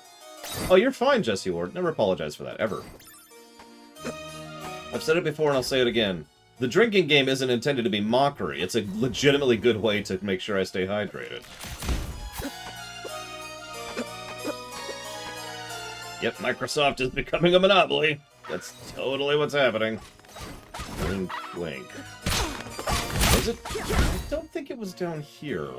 Oh, you're fine, Jesse Ward. Never apologize for that, ever. I've said it before and I'll say it again. The drinking game isn't intended to be mockery. It's a legitimately good way to make sure I stay hydrated. Yep, Microsoft is becoming a monopoly. That's totally what's happening. Wink, wink. Was it? I don't think it was down here.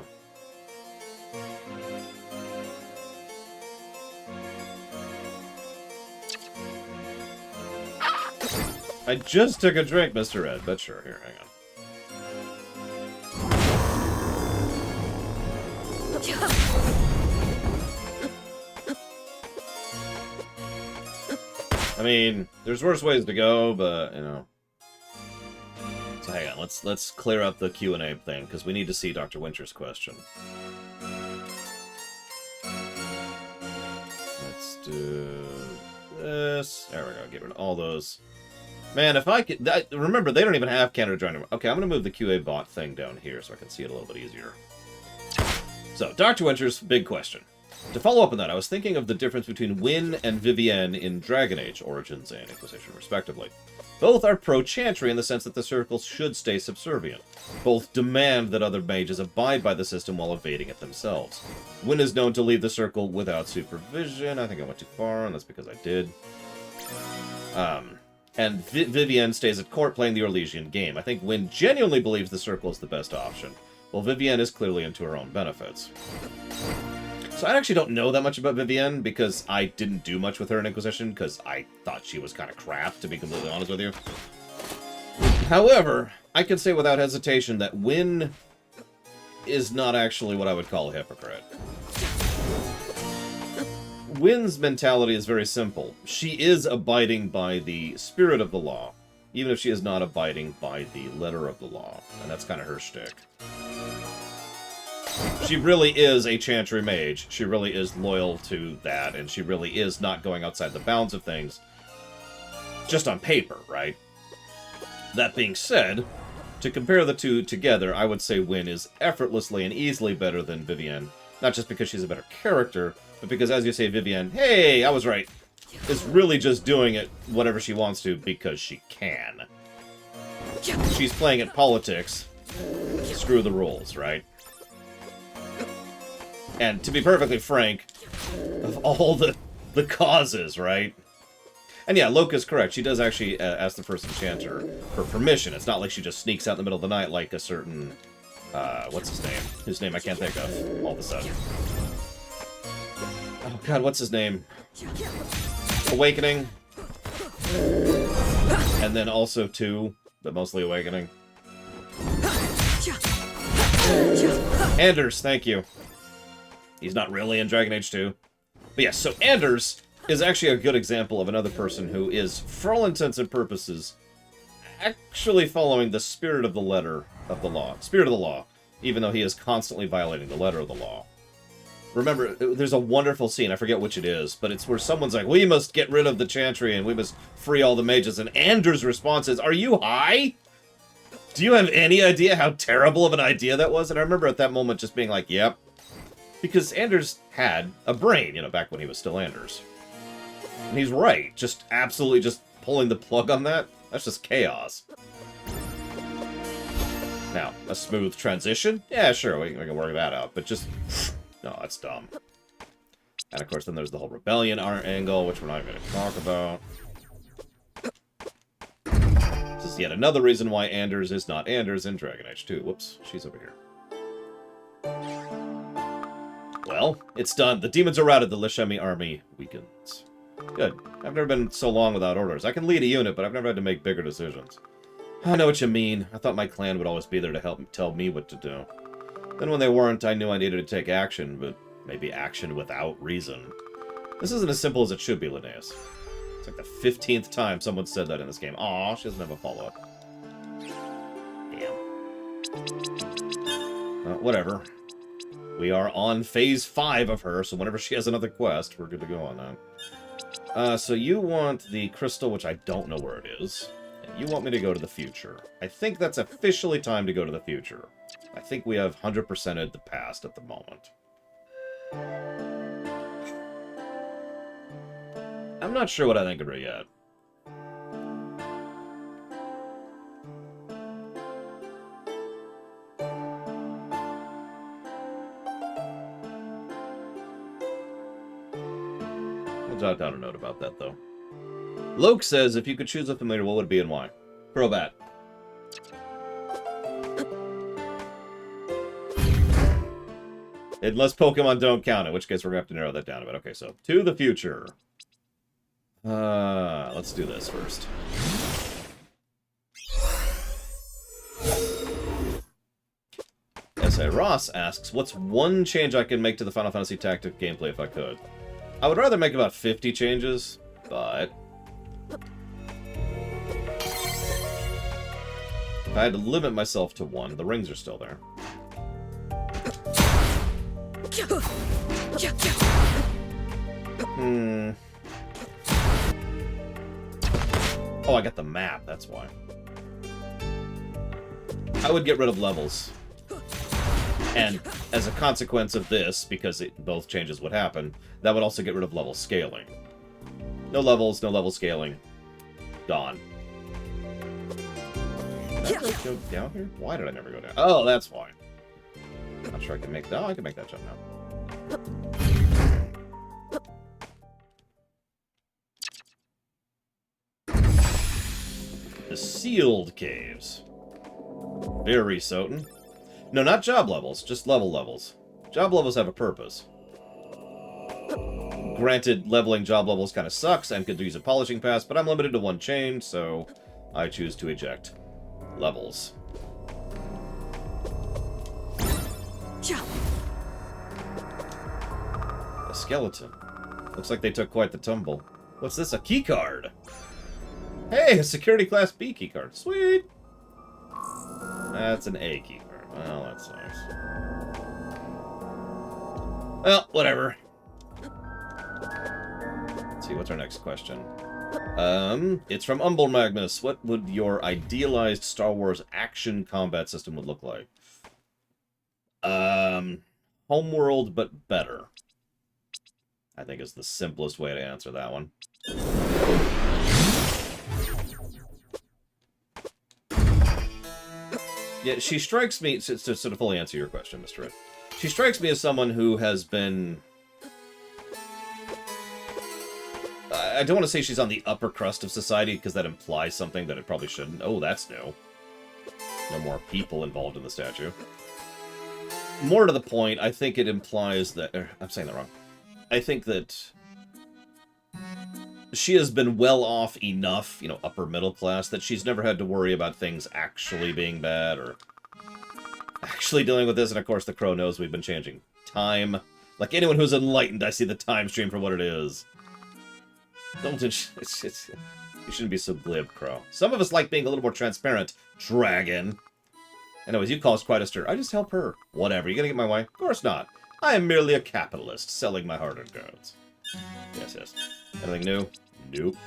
I just took a drink, Mr. Ed, but sure, here, hang on. I mean, there's worse ways to go, but, you know. So hang on, let's clear up the Q&A thing, because we need to see Dr. Winter's question. Let's do this. There we go, get rid of all those. Man, if I could... remember, they don't even have Canada joining. Okay, I'm going to move the QA bot thing down here so I can see it a little bit easier. So, Dr. Winter's big question. To follow up on that, I was thinking of the difference between Wynne and Vivienne in Dragon Age, Origins, and Inquisition, respectively. Both are pro-chantry in the sense that the circles should stay subservient. Both demand that other mages abide by the system while evading it themselves. Wynne is known to leave the circle without supervision. I think I went too far, and that's because I did. And Vivienne stays at court playing the Orlesian game. I think Wynne genuinely believes the circle is the best option, while Vivienne is clearly into her own benefits. So I actually don't know that much about Vivienne, because I didn't do much with her in Inquisition, because I thought she was kind of crap, to be completely honest with you. However, I can say without hesitation that Wynne is not actually what I would call a hypocrite. Wynne's mentality is very simple. She is abiding by the spirit of the law, even if she is not abiding by the letter of the law, and that's kind of her shtick. She really is a chantry mage. She really is loyal to that, and she really is not going outside the bounds of things, just on paper, right? That being said, to compare the two together, I would say Wynne is effortlessly and easily better than Vivienne, not just because she's a better character, but because, as you say, Vivienne, hey, I was right, is really just doing it whatever she wants to because she can. She's playing at politics. Screw the rules, right? And to be perfectly frank, of all the causes, right? And yeah, Loka's correct. She does actually ask the first enchanter for permission. It's not like she just sneaks out in the middle of the night like a certain... what's his name? Whose name I can't think of all of a sudden. Oh god, what's his name? Awakening. And then also 2, but mostly Awakening. Anders, thank you. He's not really in Dragon Age 2. But yes, so Anders is actually a good example of another person who is, for all intents and purposes, actually following the spirit of the letter of the law. Spirit of the law, even though he is constantly violating the letter of the law. Remember, there's a wonderful scene, I forget which it is, but it's where someone's like, we must get rid of the chantry and we must free all the mages, and Anders' response is, are you high? Do you have any idea how terrible of an idea that was? And I remember at that moment just being like, yep. Because Anders had a brain, you know, back when he was still Anders. And he's right. Just absolutely just pulling the plug on that, that's just chaos. Now, a smooth transition? Yeah, sure, we can work that out. But just... no, that's dumb. And of course, then there's the whole rebellion angle, which we're not even going to talk about. This is yet another reason why Anders is not Anders in Dragon Age 2. Whoops, she's over here. Well, it's done. The demons are routed. The Leshemi army weakens. Good. I've never been so long without orders. I can lead a unit, but I've never had to make bigger decisions. I know what you mean. I thought my clan would always be there to help tell me what to do. Then when they weren't, I knew I needed to take action, but maybe action without reason. This isn't as simple as it should be, Linnaeus. It's like the 15th time someone said that in this game. Aw, she doesn't have a follow-up. Damn. Whatever. We are on phase 5 of her, so whenever she has another quest, we're good to go on that. So you want the crystal, which I don't know where it is. And you want me to go to the future. I think that's officially time to go to the future. I think we have 100%ed the past at the moment. I'm not sure what I think of her yet. I'll jot down a note about that, though. Loke says, if you could choose a familiar, what would it be and why? Crobat. Unless Pokemon don't count, in which case we're going to have to narrow that down a bit. Okay, so, to the future. Let's do this first. S.A. Ross asks, what's one change I can make to the Final Fantasy Tactic gameplay if I could? I would rather make about 50 changes, but... if I had to limit myself to one, the rings are still there. Oh, I got the map, that's why. I would get rid of levels. And as a consequence of this, because both changes would happen, that would also get rid of level scaling. No levels, no level scaling. Gone. Did I go down here? Why did I never go down? Oh, that's why. Not sure I can make that. Oh, I can make that jump now. The sealed caves. Very Soten. No, not job levels, just level levels. Job levels have a purpose. Granted, leveling job levels kind of sucks and could use a polishing pass, but I'm limited to one change, so I choose to eject levels. A skeleton. Looks like they took quite the tumble. What's this? A key card. Hey, a security class B key card. Sweet. That's an A key card. Well, that's nice. Well, whatever. Let's see, what's our next question? It's from Umble Magnus. What would your idealized Star Wars action combat system would look like? Homeworld, but better. I think is the simplest way to answer that one. Yeah, she strikes me, to sort of fully answer your question, Mr. Red. She strikes me as someone who has been... I don't want to say she's on the upper crust of society, because that implies something that it probably shouldn't. Oh, that's new. No more people involved in the statue. More to the point, I think it implies that... I'm saying that wrong. I think that she has been well off enough, you know, upper middle class, that she's never had to worry about things actually being bad or actually dealing with this. And of course, the Crow knows we've been changing time. Like anyone who's enlightened, I see the time stream for what it is. Don't you shouldn't be so glib, Crow. Some of us like being a little more transparent, Dragon. Anyways, you cause quite a stir. I just help her. Whatever. You gonna get my way? Of course not. I am merely a capitalist, selling my hard-earned goods. Yes, yes. Anything new? Nope.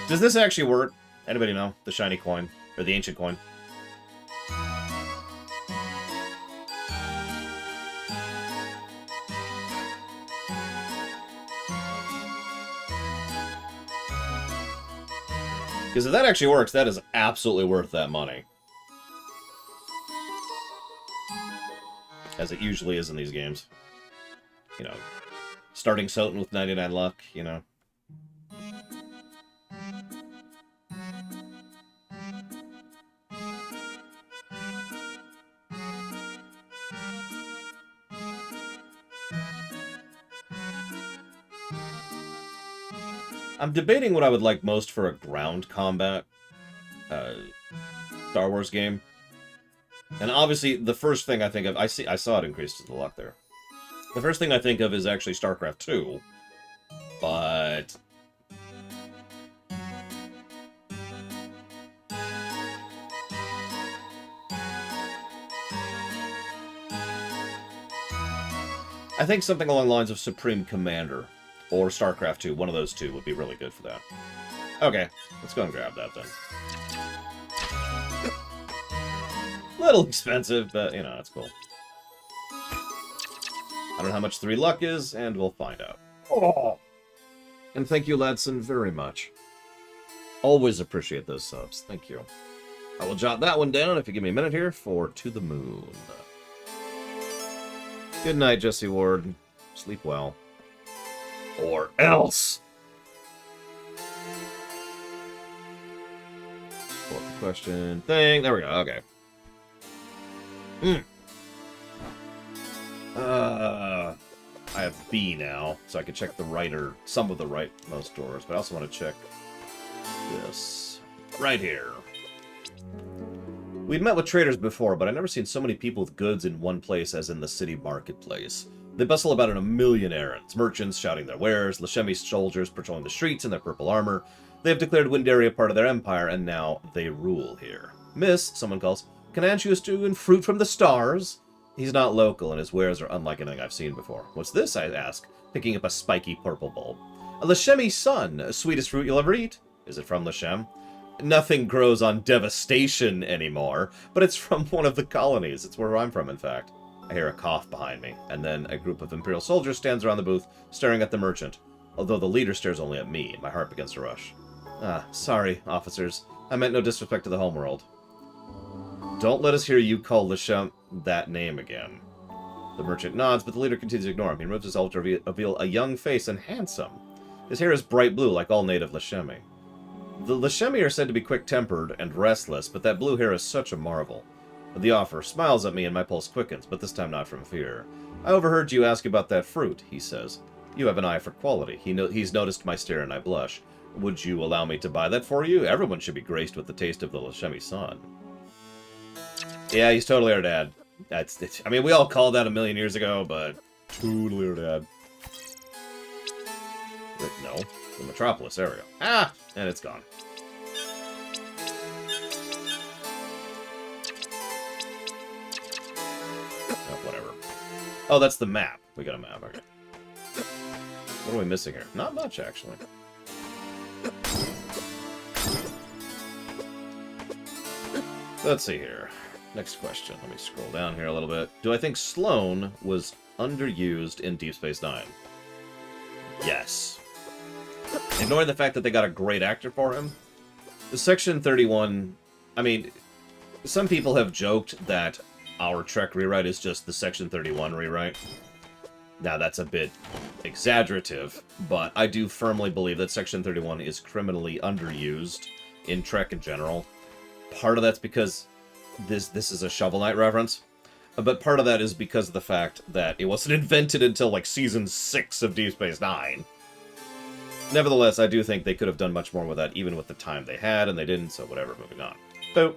Does this actually work? Anybody know? The shiny coin. Or the ancient coin. Because if that actually works, that is absolutely worth that money. As it usually is in these games. You know, starting Soten with 99 luck, you know. I'm debating what I would like most for a ground combat Star Wars game. And obviously, the first thing I think of... I saw it increase to the luck there. The first thing I think of is actually StarCraft 2. But... I think something along the lines of Supreme Commander or StarCraft 2, one of those two would be really good for that. Okay, let's go and grab that then. Little expensive, but, you know, that's cool. I don't know how much 3 luck is, and we'll find out. Oh. And thank you, Ladson, very much. Always appreciate those subs. Thank you. I will jot that one down if you give me a minute here for To the Moon. Good night, Jesse Ward. Sleep well. Or else. Fourth question thing. There we go. Okay. I have B now, so I can check the right or some of the rightmost doors, but I also want to check this right here. We'd met with traders before, but I've never seen so many people with goods in one place as in the city marketplace. They bustle about on a million errands, merchants shouting their wares, Lashemi soldiers patrolling the streets in their purple armor. They have declared Windaria part of their empire, and now they rule here. Miss, someone calls, can I interest you in fruit from the stars? He's not local, and his wares are unlike anything I've seen before. What's this, I ask, picking up a spiky purple bulb. A Lashemi sun, sweetest fruit you'll ever eat. Is it from Lashem? Nothing grows on Devastation anymore, but it's from one of the colonies. It's where I'm from, in fact. I hear a cough behind me, and then a group of Imperial soldiers stands around the booth, staring at the merchant. Although the leader stares only at me, my heart begins to rush. Sorry, officers. I meant no disrespect to the homeworld. Don't let us hear you call Lashem that name again. The merchant nods, but the leader continues to ignore him. He removes his helmet to reveal a young face and handsome. His hair is bright blue, like all native Lashemi. The Lashemi are said to be quick-tempered and restless, but that blue hair is such a marvel. The offer smiles at me and my pulse quickens, but this time not from fear. I overheard you ask about that fruit, he says. You have an eye for quality. He's noticed my stare and I blush. Would you allow me to buy that for you? Everyone should be graced with the taste of the Lashemi sun. Yeah, he's totally our dad. I mean, we all called that a million years ago, but totally our dad. No, the Metropolis area. Ah! And it's gone. Oh, whatever. Oh, that's the map. We got a map, okay. What are we missing here? Not much, actually. Let's see here. Next question. Let me scroll down here a little bit. Do I think Sloane was underused in Deep Space Nine? Yes. Ignoring the fact that they got a great actor for him, the Section 31... I mean, some people have joked that our Trek rewrite is just the Section 31 rewrite. Now, that's a bit exaggerative, but I do firmly believe that Section 31 is criminally underused in Trek in general. Part of that's because this is a Shovel Knight reference, but part of that is because of the fact that it wasn't invented until, like, Season 6 of Deep Space Nine. Nevertheless, I do think they could have done much more with that, even with the time they had, and they didn't, so whatever, moving on. So,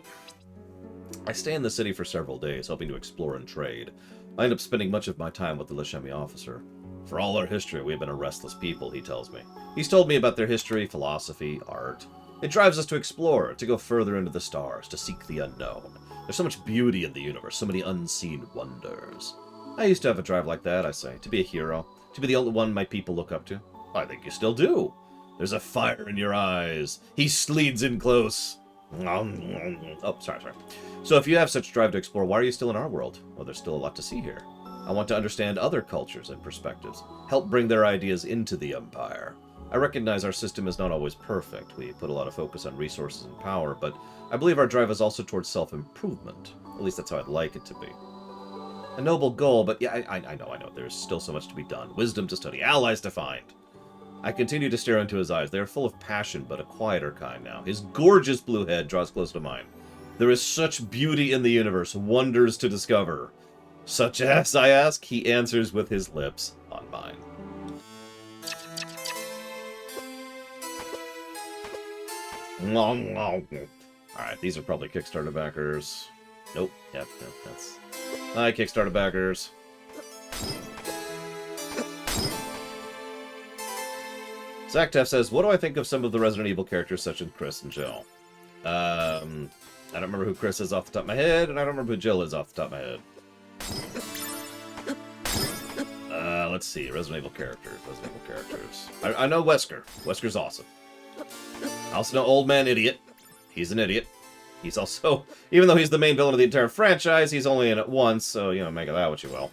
I stay in the city for several days, hoping to explore and trade. I end up spending much of my time with the Lashemi officer. For all our history, we have been a restless people, he tells me. He's told me about their history, philosophy, art. It drives us to explore, to go further into the stars, to seek the unknown. There's so much beauty in the universe, so many unseen wonders. I used to have a drive like that, I say, to be a hero, to be the only one my people look up to. I think you still do. There's a fire in your eyes. He leads in close. Oh, sorry. So if you have such drive to explore, why are you still in our world? Well, there's still a lot to see here. I want to understand other cultures and perspectives, help bring their ideas into the Empire. I recognize our system is not always perfect. We put a lot of focus on resources and power, but I believe our drive is also towards self-improvement. At least that's how I'd like it to be. A noble goal, but yeah, I know. There's still so much to be done. Wisdom to study, allies to find. I continue to stare into his eyes. They are full of passion, but a quieter kind now. His gorgeous blue head draws close to mine. There is such beauty in the universe, wonders to discover. Such as, I ask, he answers with his lips on mine. Alright, these are probably Kickstarter backers. Nope. Yep, that's... Hi, Kickstarter backers. Zacktef says, what do I think of some of the Resident Evil characters such as Chris and Jill? I don't remember who Chris is off the top of my head, and I don't remember who Jill is off the top of my head. Let's see. Resident Evil characters. I know Wesker. Wesker's awesome. I also know Old Man Idiot. He's an idiot. He's also, even though he's the main villain of the entire franchise, he's only in it once, so, make of that what you will.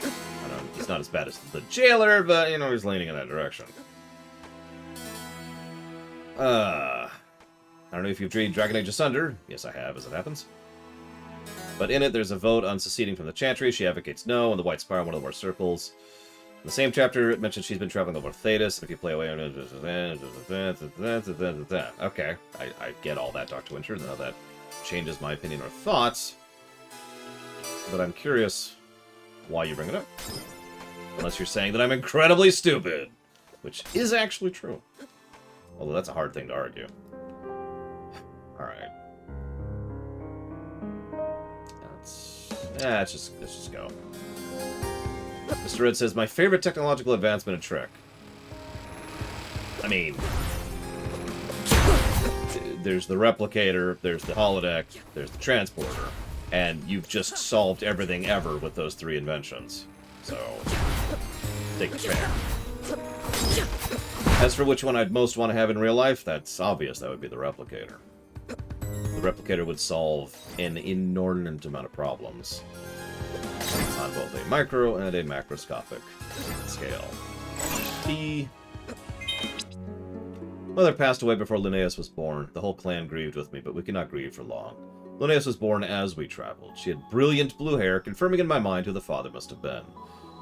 I know he's not as bad as the jailer, but, he's leaning in that direction. I don't know if you've dreamed Dragon Age Asunder. Yes, I have, as it happens. But in it, there's a vote on seceding from the Chantry. She advocates no, and the White Spiral, one of the more circles. In the same chapter, it mentions she's been traveling over Thetis, and if you play away... Okay, I get all that, Dr. Winter. Now that changes my opinion or thoughts. But I'm curious why you bring it up. Unless you're saying that I'm incredibly stupid. Which is actually true. Although that's a hard thing to argue. Alright. Let's just go. Mr. Red says, my favorite technological advancement in Trek. I mean, there's the replicator, there's the holodeck, there's the transporter, and you've just solved everything ever with those three inventions. So, take it fair. As for which one I'd most want to have in real life, that's obvious. That would be the replicator. The replicator would solve an inordinate amount of problems on both a micro and a macroscopic scale. He... Mother passed away before Linnaeus was born. The whole clan grieved with me, but we could not grieve for long. Linnaeus was born as we traveled. She had brilliant blue hair, confirming in my mind who the father must have been.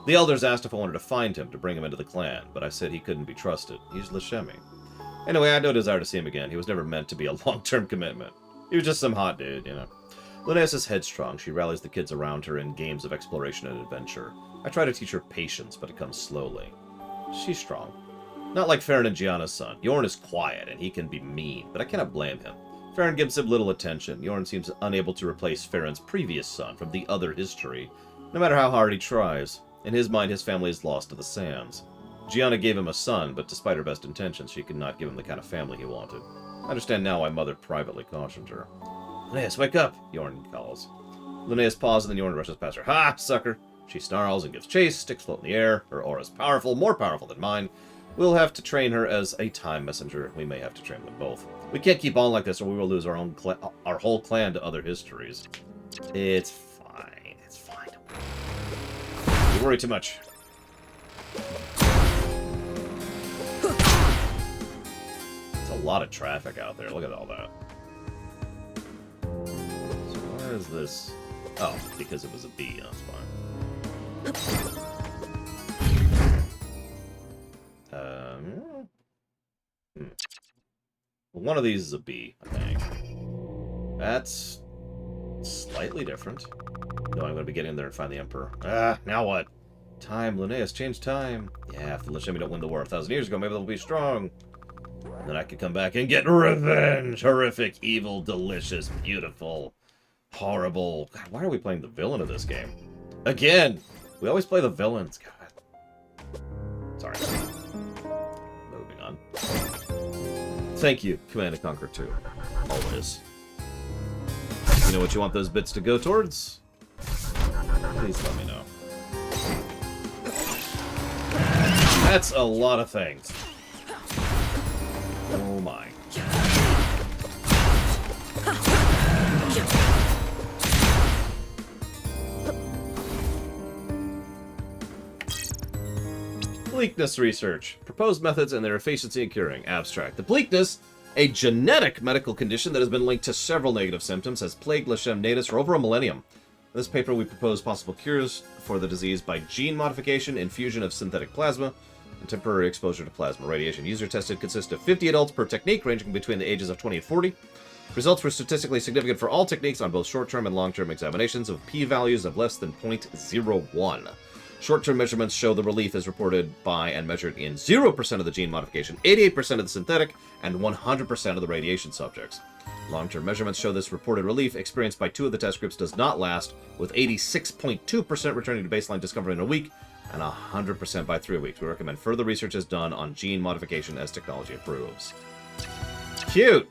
The elders asked if I wanted to find him to bring him into the clan, but I said he couldn't be trusted. He's Lashemi. Anyway, I had no desire to see him again. He was never meant to be a long-term commitment. He was just some hot dude, Linnaeus is headstrong. She rallies the kids around her in games of exploration and adventure. I try to teach her patience, but it comes slowly. She's strong. Not like Farron and Gianna's son. Yorn is quiet, and he can be mean, but I cannot blame him. Farron gives him little attention. Yorn seems unable to replace Farron's previous son from the other history, no matter how hard he tries. In his mind, his family is lost to the sands. Gianna gave him a son, but despite her best intentions, she could not give him the kind of family he wanted. I understand now why Mother privately cautioned her. Linnaeus, wake up! Yorn calls. Linnaeus pauses, and then Yorn rushes past her. Ha! Sucker! She snarls and gives chase, sticks float in the air. Her aura is powerful, more powerful than mine. We'll have to train her as a time messenger. We may have to train them both. We can't keep on like this, or we will lose our whole clan to other histories. It's fine. It's fine. You worry too much. It's a lot of traffic out there. Look at all that. So where is this? Oh, because it was a B. That's fine. Well, one of these is a B, I think. That's slightly different. No, I'm going to be getting in there and find the Emperor. Ah, now what? Time, Linnaeus, change time. Yeah, if the Lashemi don't win the war 1,000 years ago, maybe they'll be strong. And then I could come back and get revenge. Horrific, evil, delicious, beautiful, horrible. God, why are we playing the villain of this game? Again! We always play the villains. God. Sorry. Moving on. Thank you, Command & Conquer 2. Always. You know what you want those bits to go towards? Please let me know. That's a lot of things. Oh my. Bleakness research. Proposed methods and their efficiency in curing. Abstract. The bleakness, a genetic medical condition that has been linked to several negative symptoms, has plagued Lashem natives for over a millennium. In this paper, we propose possible cures for the disease by gene modification, infusion of synthetic plasma, and temporary exposure to plasma radiation. User tested consist of 50 adults per technique, ranging between the ages of 20 and 40. Results were statistically significant for all techniques on both short-term and long-term examinations, of p-values of less than 0.01. Short-term measurements show the relief is reported by and measured in 0% of the gene modification, 88% of the synthetic, and 100% of the radiation subjects. Long-term measurements show this reported relief experienced by 2 of the test groups does not last, with 86.2% returning to baseline discomfort in a week and 100% by 3 weeks. We recommend further research is done on gene modification as technology improves. Cute!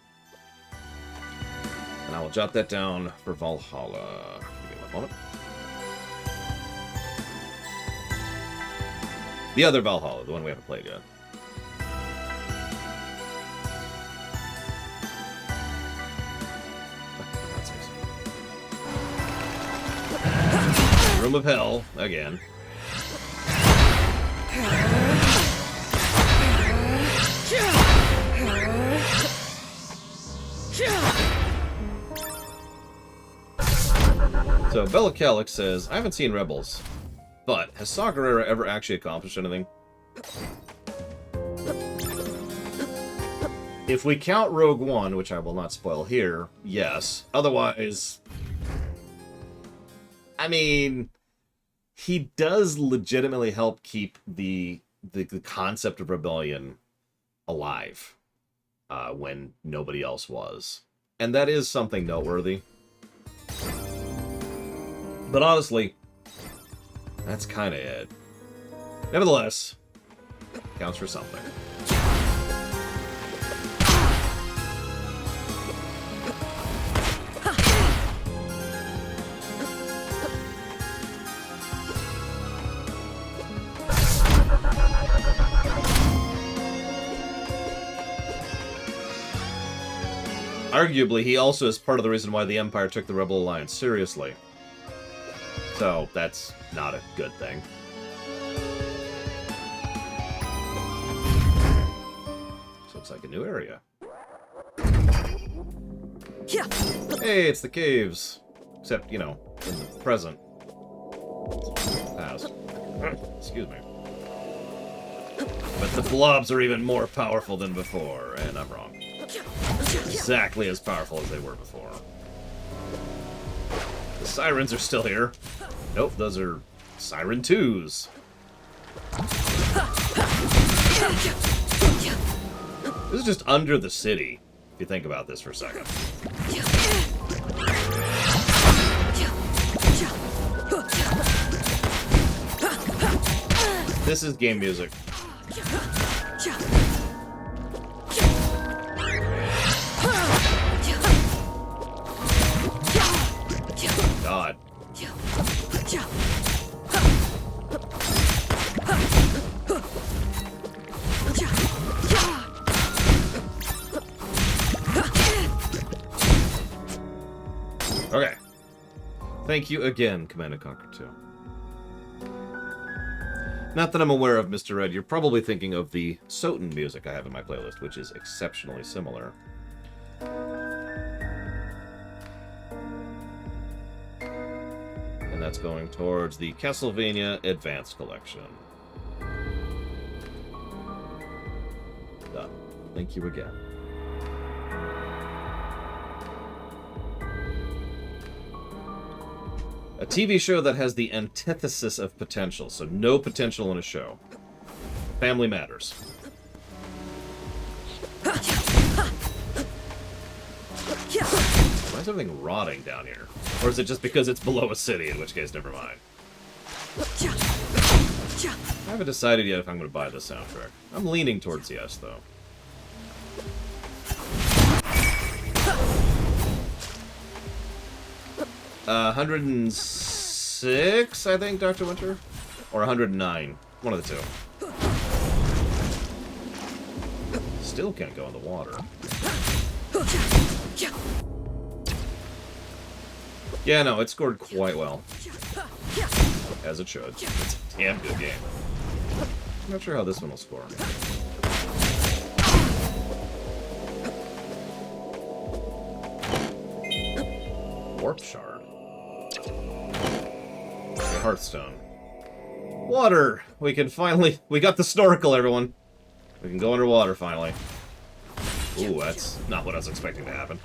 And I will jot that down for Valhalla. Give me 1 moment. The other Valhalla, the one we haven't played yet. Room of Hell, again. So, Bella Kellic says, I haven't seen Rebels, but has Saw Gerrera ever actually accomplished anything? If we count Rogue One, which I will not spoil here, yes. Otherwise, I mean, he does legitimately help keep the concept of rebellion alive when nobody else was. And that is something noteworthy. But honestly, that's kind of it. Nevertheless, counts for something. Arguably, he also is part of the reason why the Empire took the Rebel Alliance seriously. So, that's not a good thing. So looks like a new area. Hey, it's the caves. Except, you know, in the present. Past. Excuse me. But the blobs are even more powerful than before, and I'm wrong. Exactly as powerful as they were before. The sirens are still here. Nope, those are Siren 2s. This is just under the city, if you think about this for a second. This is game music. God. Okay. Thank you again, Command & Conquer 2. Not that I'm aware of, Mr. Red. You're probably thinking of the Soten music I have in my playlist, which is exceptionally similar. And that's going towards the Castlevania Advanced Collection. Done. Thank you again. A TV show that has the antithesis of potential, so no potential in a show. Family Matters. Why is everything rotting down here? Or is it just because it's below a city, in which case, never mind. I haven't decided yet if I'm going to buy the soundtrack. I'm leaning towards yes, though. $106, I think, Dr. Winter? Or 109. One of the two. Still can't go in the water. Yeah, no, it scored quite well. As it should. It's a damn good game. I'm not sure how this one will score. Warp Shard. Okay, Hearthstone. Water! We can finally... We got the snorkel, everyone. We can go underwater, finally. Ooh, that's not what I was expecting to happen.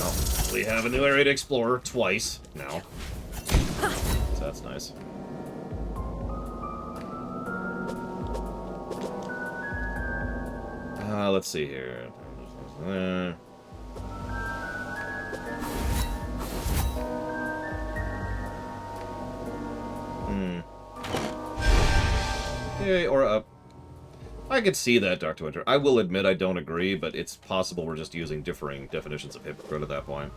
Oh. We have a new area to explore twice now. So that's nice. Let's see here. Yay, or up. I could see that, Dr. Winter. I will admit I don't agree, but it's possible we're just using differing definitions of hypocrite at that point.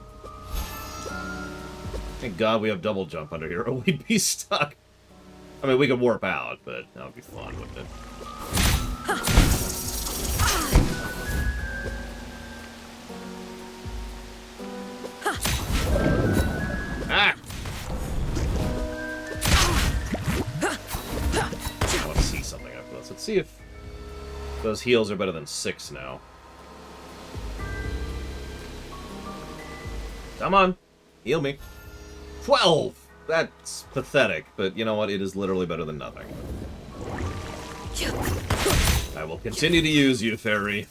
Thank God we have double jump under here, or we'd be stuck. I mean, we could warp out, but that would be fun, wouldn't it? Ah! I want to see something after this. Let's see if those heals are better than 6 now. Come on. Heal me. 12! That's pathetic, but you know what? It is literally better than nothing. I will continue to use you, Fairy.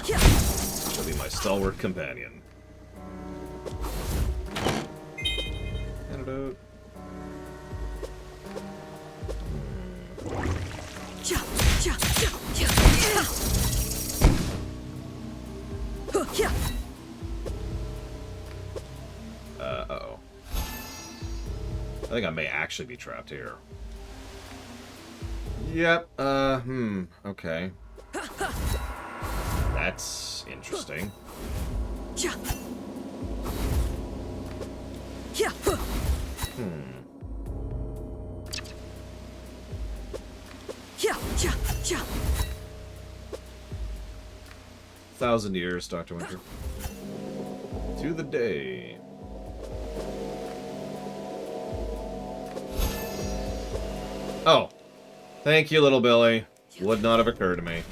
She'll be my stalwart companion. Antidote. Uh-oh. I think I may actually be trapped here. Yep, okay. That's interesting. Hmm. 1,000 years, Dr. Winter. To the day. Oh. Thank you, little Billy. Would not have occurred to me.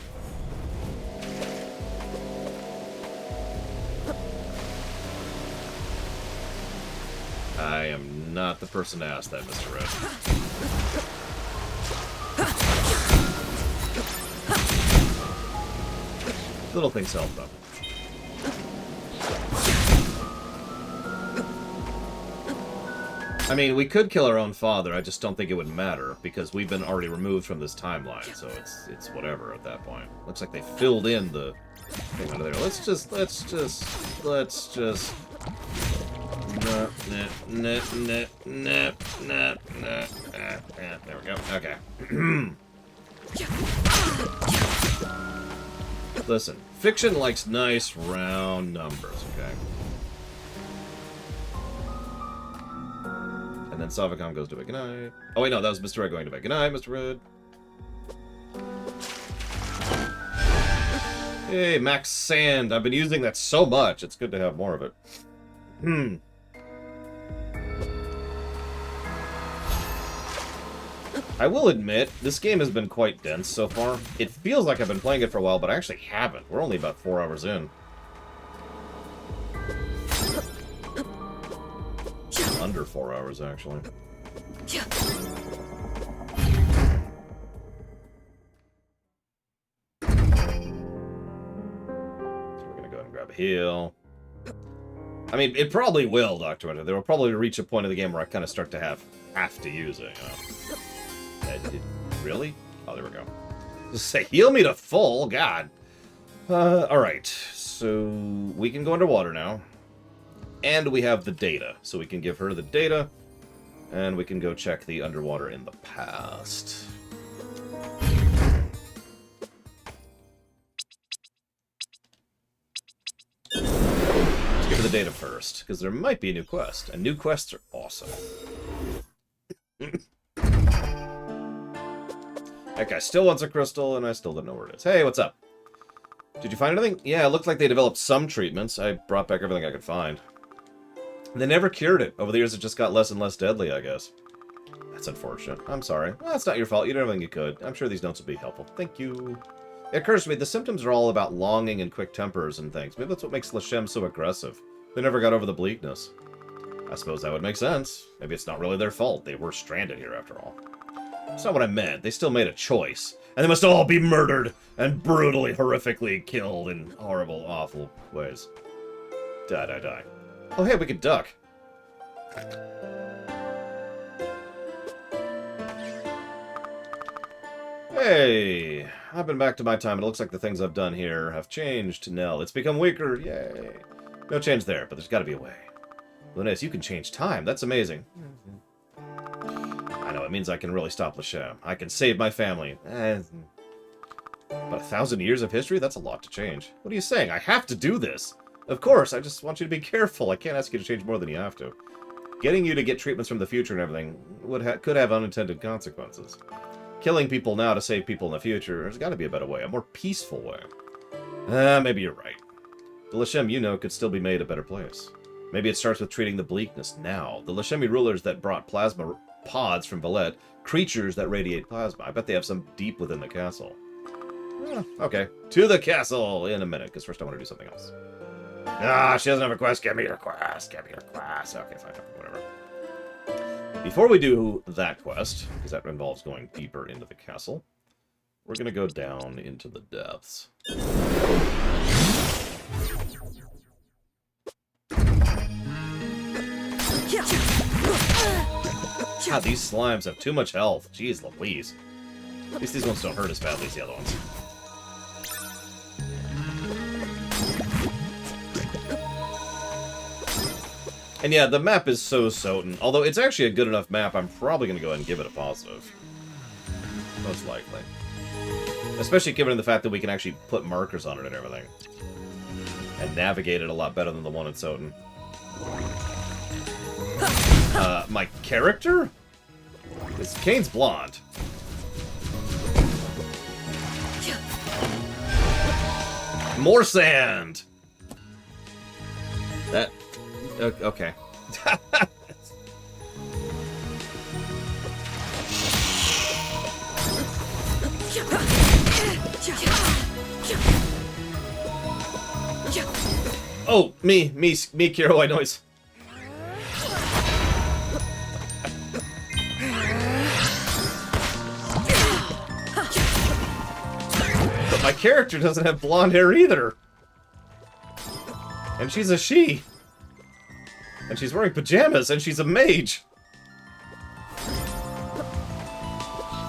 I am not the person to ask that, Mr. Red. Little things help, though. I mean, we could kill our own father, I just don't think it would matter, because we've been already removed from this timeline, so it's whatever at that point. Looks like they filled in the thing under there. Let's just... There we go. Okay. Listen, fiction likes nice round numbers, okay? And then Savacom goes to bed. Good night. Oh wait, no, that was Mr. Red going to bed. Good night, Mr. Red. Hey, Max Sand. I've been using that so much. It's good to have more of it. I will admit, this game has been quite dense so far. It feels like I've been playing it for a while, but I actually haven't. We're only about 4 hours in. Under 4 hours, actually. So we're gonna go ahead and grab a heal. I mean, it probably will, Dr. Winter. There will probably reach a point in the game where I kind of start to have to use it, you know? Really? Oh, there we go. Just say, heal me to full, God. Alright. So, we can go underwater now. And we have the data. So we can give her the data. And we can go check the underwater in the past. Let's give her the data first. Because there might be a new quest. And new quests are awesome. That guy still wants a crystal, and I still don't know where it is. Hey, what's up? Did you find anything? Yeah, it looked like they developed some treatments. I brought back everything I could find. They never cured it. Over the years, it just got less and less deadly, I guess. That's unfortunate. I'm sorry. Well, that's not your fault. You did everything you could. I'm sure these notes will be helpful. Thank you. It occurs to me, the symptoms are all about longing and quick tempers and things. Maybe that's what makes Lashem so aggressive. They never got over the bleakness. I suppose that would make sense. Maybe it's not really their fault. They were stranded here, after all. That's not what I meant. They still made a choice. And they must all be murdered and brutally, horrifically killed in horrible, awful ways. Die. Oh, hey, we can duck. Hey, I've been back to my time. It looks like the things I've done here have changed. Nell, it's become weaker. Yay. No change there, but there's got to be a way. Linus, you can change time. That's amazing. I know, it means I can really stop Lashem. I can save my family. But 1,000 years of history? That's a lot to change. What are you saying? I have to do this. Of course, I just want you to be careful. I can't ask you to change more than you have to. Getting you to get treatments from the future and everything could have unintended consequences. Killing people now to save people in the future, there's got to be a better way, a more peaceful way. Maybe you're right. The Lashem, you know, could still be made a better place. Maybe it starts with treating the bleakness now. The Lashemi rulers that brought plasma pods from Valette, creatures that radiate plasma. I bet they have some deep within the castle. Okay. To the castle in a minute, because first I want to do something else. Ah, she doesn't have a quest. Get me her quest. Get me her quest. Okay, fine. Whatever. Before we do that quest, because that involves going deeper into the castle, we're going to go down into the depths. God, these slimes have too much health. Jeez Louise. At least these ones don't hurt as badly as the other ones. And yeah, the map is so-so. Although it's actually a good enough map, I'm probably going to go ahead and give it a positive. Most likely. Especially given the fact that we can actually put markers on it and everything. And navigate it a lot better than the one in Soten. My character? Kane's blonde. More sand! That... Okay. Oh, me, Kiro White Noise. But my character doesn't have blonde hair either. And she's a she. And she's wearing pajamas, and she's a mage.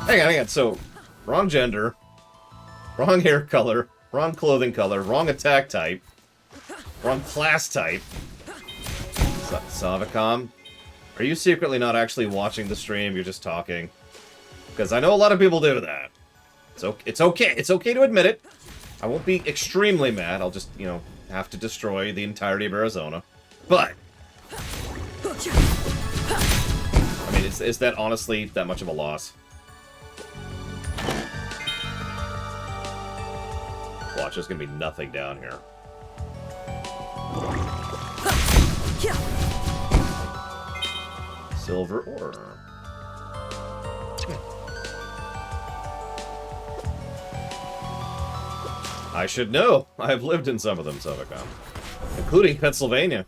Hang on. So, wrong gender, wrong hair color, wrong clothing color, wrong attack type, wrong class type. Savicom, are you secretly not actually watching the stream? You're just talking. Because I know a lot of people do that. So it's okay. It's okay to admit it. I won't be extremely mad. I'll just, you know, have to destroy the entirety of Arizona. But I mean, is that honestly that much of a loss? Watch, there's gonna be nothing down here. Silver ore. I should know. I've lived in some of them, Savicom. Including Pennsylvania.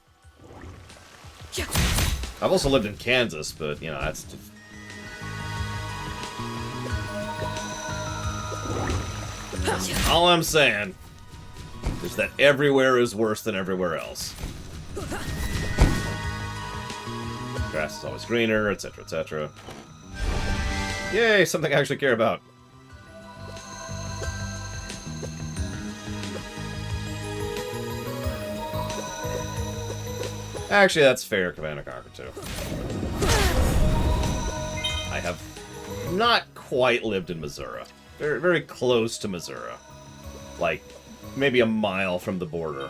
I've also lived in Kansas, but, you know, that's... All I'm saying is that everywhere is worse than everywhere else. Grass is always greener, etc., etc. Yay, something I actually care about. Actually, that's fair, Command & Conquer 2. I have not quite lived in Missouri. Very, very close to Missouri. Like, maybe a mile from the border.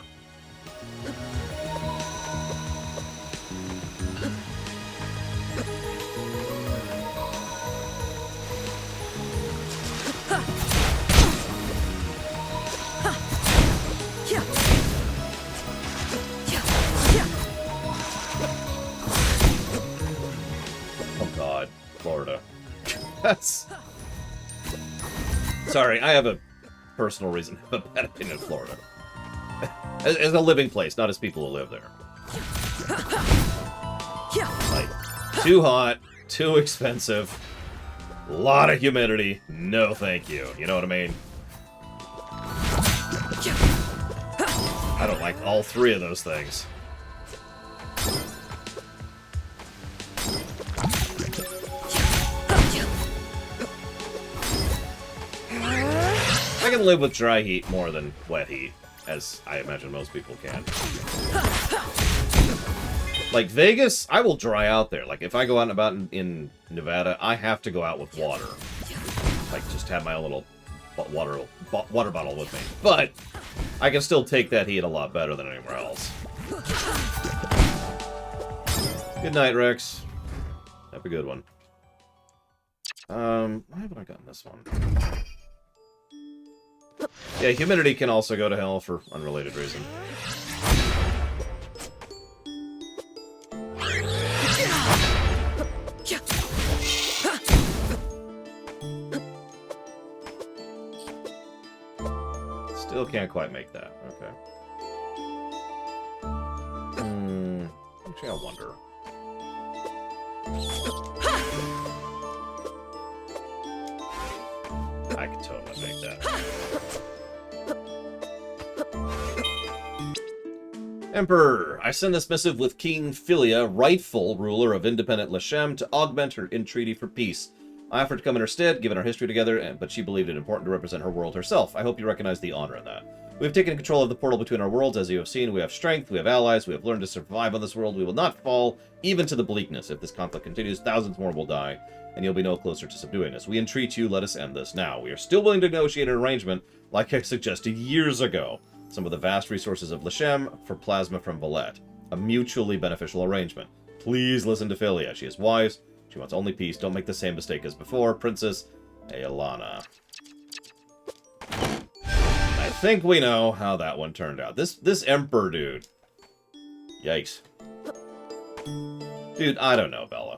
Florida. That's... Sorry, I have a personal reason to have a bad opinion of Florida. As a living place, not as people who live there. Like, too hot, too expensive, a lot of humidity, no thank you. You know what I mean? I don't like all three of those things. I can live with dry heat more than wet heat, as I imagine most people can. Like Vegas, I will dry out there. Like if I go out and about in Nevada, I have to go out with water. Like just have my own little water bottle with me. But I can still take that heat a lot better than anywhere else. Good night, Rex. Have a good one. Why haven't I gotten this one? Yeah, humidity can also go to hell for unrelated reason. Still can't quite make that. Okay. Actually, I wonder. I could totally make that. Emperor, I send this missive with King Philia, rightful ruler of independent Lashem, to augment her entreaty for peace. I offered to come in her stead, given our history together, but she believed it important to represent her world herself. I hope you recognize the honor in that. We have taken control of the portal between our worlds, as you have seen. We have strength, we have allies, we have learned to survive on this world. We will not fall, even to the bleakness. If this conflict continues, thousands more will die, and you'll be no closer to subduing us. We entreat you, let us end this now. We are still willing to negotiate an arrangement, like I suggested years ago. Some of the vast resources of Lashem for plasma from Valette. A mutually beneficial arrangement. Please listen to Philia. She is wise. She wants only peace. Don't make the same mistake as before. Princess Aelana. I think we know how that one turned out. This Emperor dude. Yikes. Dude, I don't know, Bella.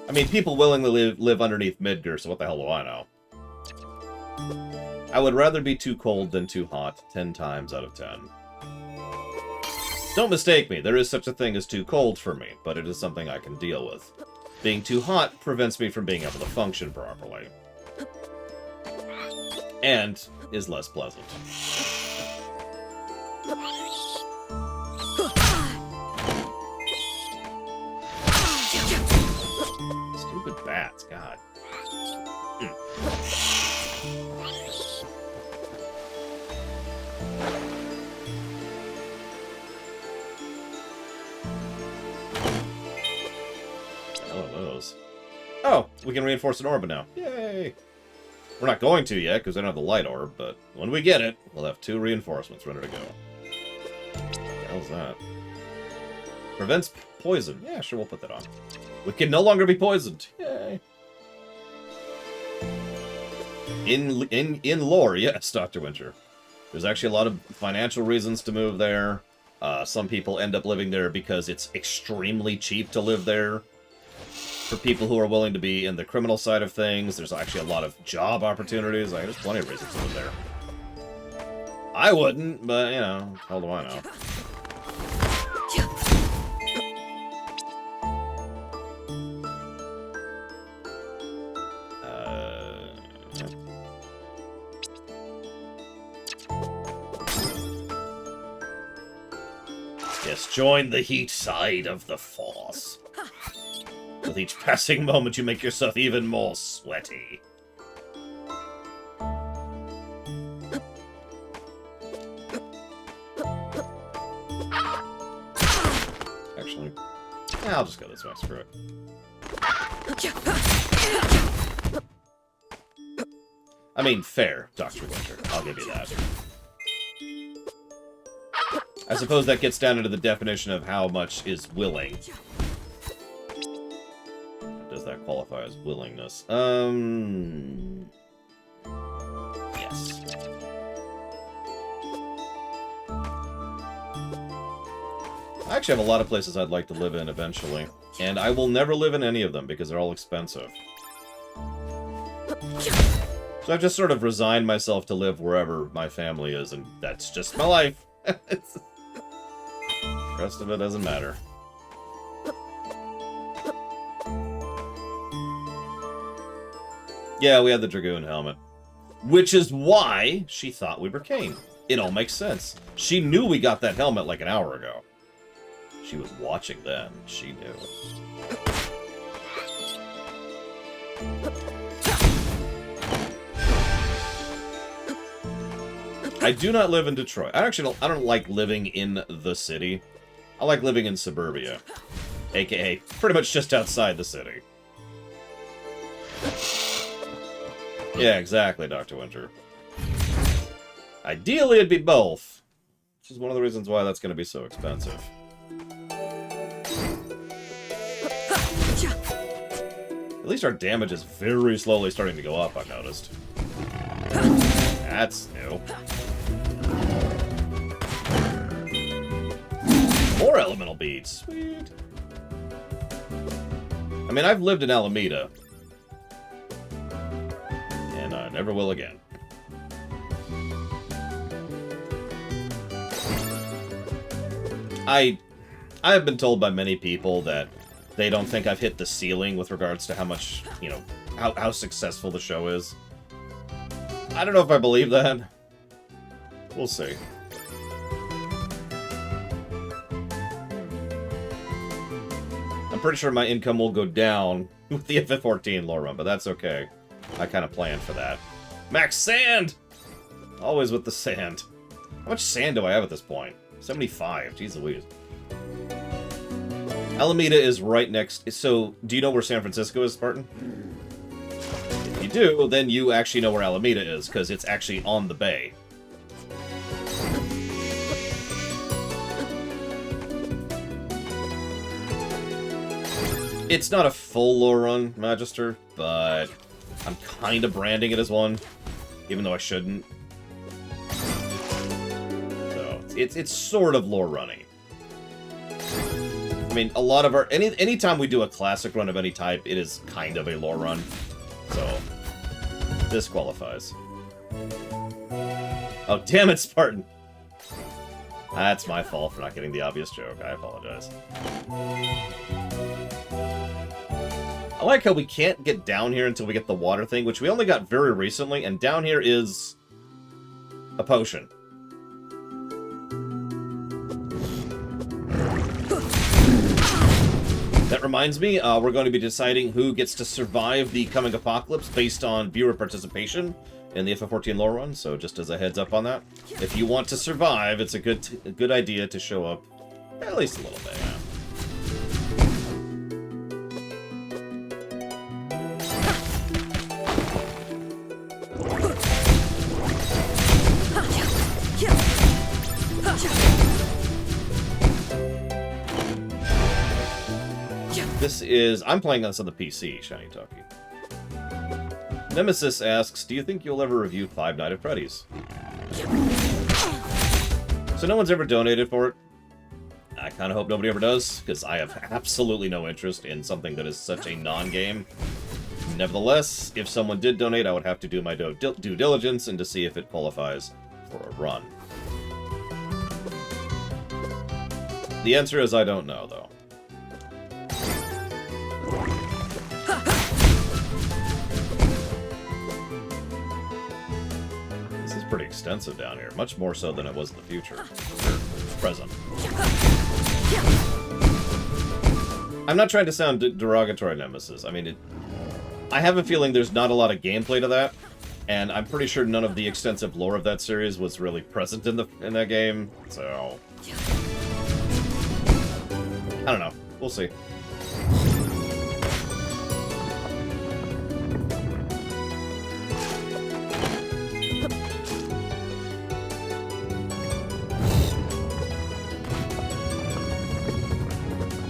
I mean, people willingly live underneath Midgar, so what the hell do I know? I would rather be too cold than too hot 10 times out of 10. Don't mistake me, there is such a thing as too cold for me, but it is something I can deal with. Being too hot prevents me from being able to function properly. And is less pleasant. Stupid bats, God. Oh, we can reinforce an orb now. Yay! We're not going to yet, because I don't have the light orb, but when we get it, we'll have 2 reinforcements ready to go. What the hell's that? Prevents poison. Yeah, sure, we'll put that on. We can no longer be poisoned. Yay! In lore, yes, Dr. Winter. There's actually a lot of financial reasons to move there. Some people end up living there because it's extremely cheap to live there. For people who are willing to be in the criminal side of things, there's actually a lot of job opportunities. Like, there's plenty of reasons to live there. I wouldn't, but, you know, how do I know? Yes, join the heat side of the Force. With each passing moment, you make yourself even more sweaty. Actually, yeah, I'll just go this way. Screw it. I mean, fair, Dr. Winter. I'll give you that. I suppose that gets down into the definition of how much is willing. Does that qualify as willingness? Yes. I actually have a lot of places I'd like to live in eventually. And I will never live in any of them because they're all expensive. So I've just sort of resigned myself to live wherever my family is, and that's just my life. The rest of it doesn't matter. Yeah, we had the Dragoon helmet. Which is why she thought we were Kane. It all makes sense. She knew we got that helmet like an hour ago. She was watching then. She knew. I do not live in Detroit. I don't like living in the city. I like living in suburbia. AKA, pretty much just outside the city. Yeah, exactly, Dr. Winter. Ideally, it'd be both. Which is one of the reasons why that's going to be so expensive. At least our damage is very slowly starting to go up, I've noticed. That's new. More elemental beads. Sweet. I mean, I've lived in Alameda. And I never will again. I have been told by many people that they don't think I've hit the ceiling with regards to how much, you know, how successful the show is. I don't know if I believe that. We'll see. I'm pretty sure my income will go down with the FF14 lore run, but that's okay. I kind of planned for that. Max sand! Always with the sand. How much sand do I have at this point? 75. Jeez Louise. Alameda is right next... So, do you know where San Francisco is, Spartan? If you do, then you actually know where Alameda is, because it's actually on the bay. It's not a full lore run, Magister, but I'm kind of branding it as one, even though I shouldn't. So, it's sort of lore running. I mean, a lot of our... Anytime we do a classic run of any type, it is kind of a lore run. So, this qualifies. Oh, damn it, Spartan! That's my fault for not getting the obvious joke. I apologize. I like how we can't get down here until we get the water thing, which we only got very recently, and down here is a potion. That reminds me, we're going to be deciding who gets to survive the coming apocalypse based on viewer participation in the FF14 lore run, so just as a heads up on that. If you want to survive, it's a good idea to show up at least a little bit, yeah. This is... I'm playing this on the PC, Shiny Talkie. Nemesis asks, do you think you'll ever review Five Nights at Freddy's? So no one's ever donated for it. I kind of hope nobody ever does, because I have absolutely no interest in something that is such a non-game. Nevertheless, if someone did donate, I would have to do my due diligence and to see if it qualifies for a run. The answer is I don't know, though. This is pretty extensive down here, much more so than it was in the future. Or present. I'm not trying to sound derogatory, Nemesis. I mean, I have a feeling there's not a lot of gameplay to that, and I'm pretty sure none of the extensive lore of that series was really present in that game, so... I don't know. We'll see.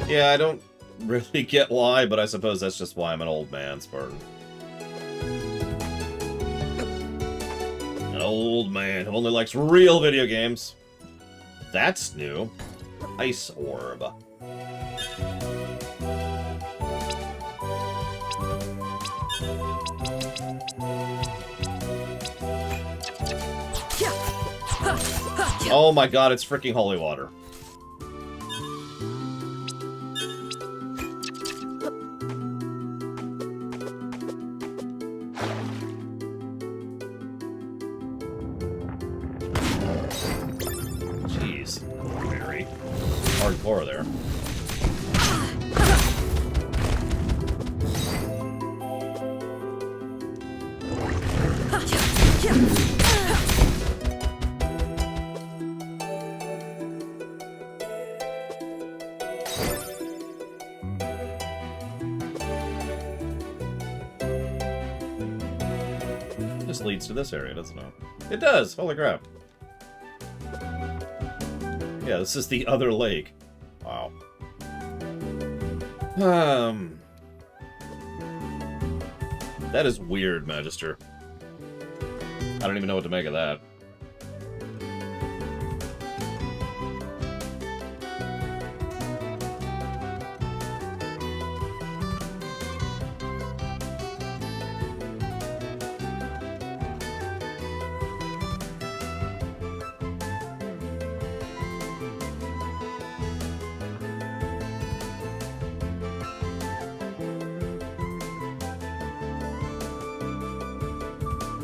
Yeah, I don't really get why, but I suppose that's just why I'm an old man, Spartan. An old man who only likes real video games. That's new. Ice Orb. Oh my god, it's freaking holy water. hardcore there. This leads to this area, doesn't it? It does! Holy crap. Yeah, this is the other lake. Wow. That is weird, Magister. I don't even know what to make of that.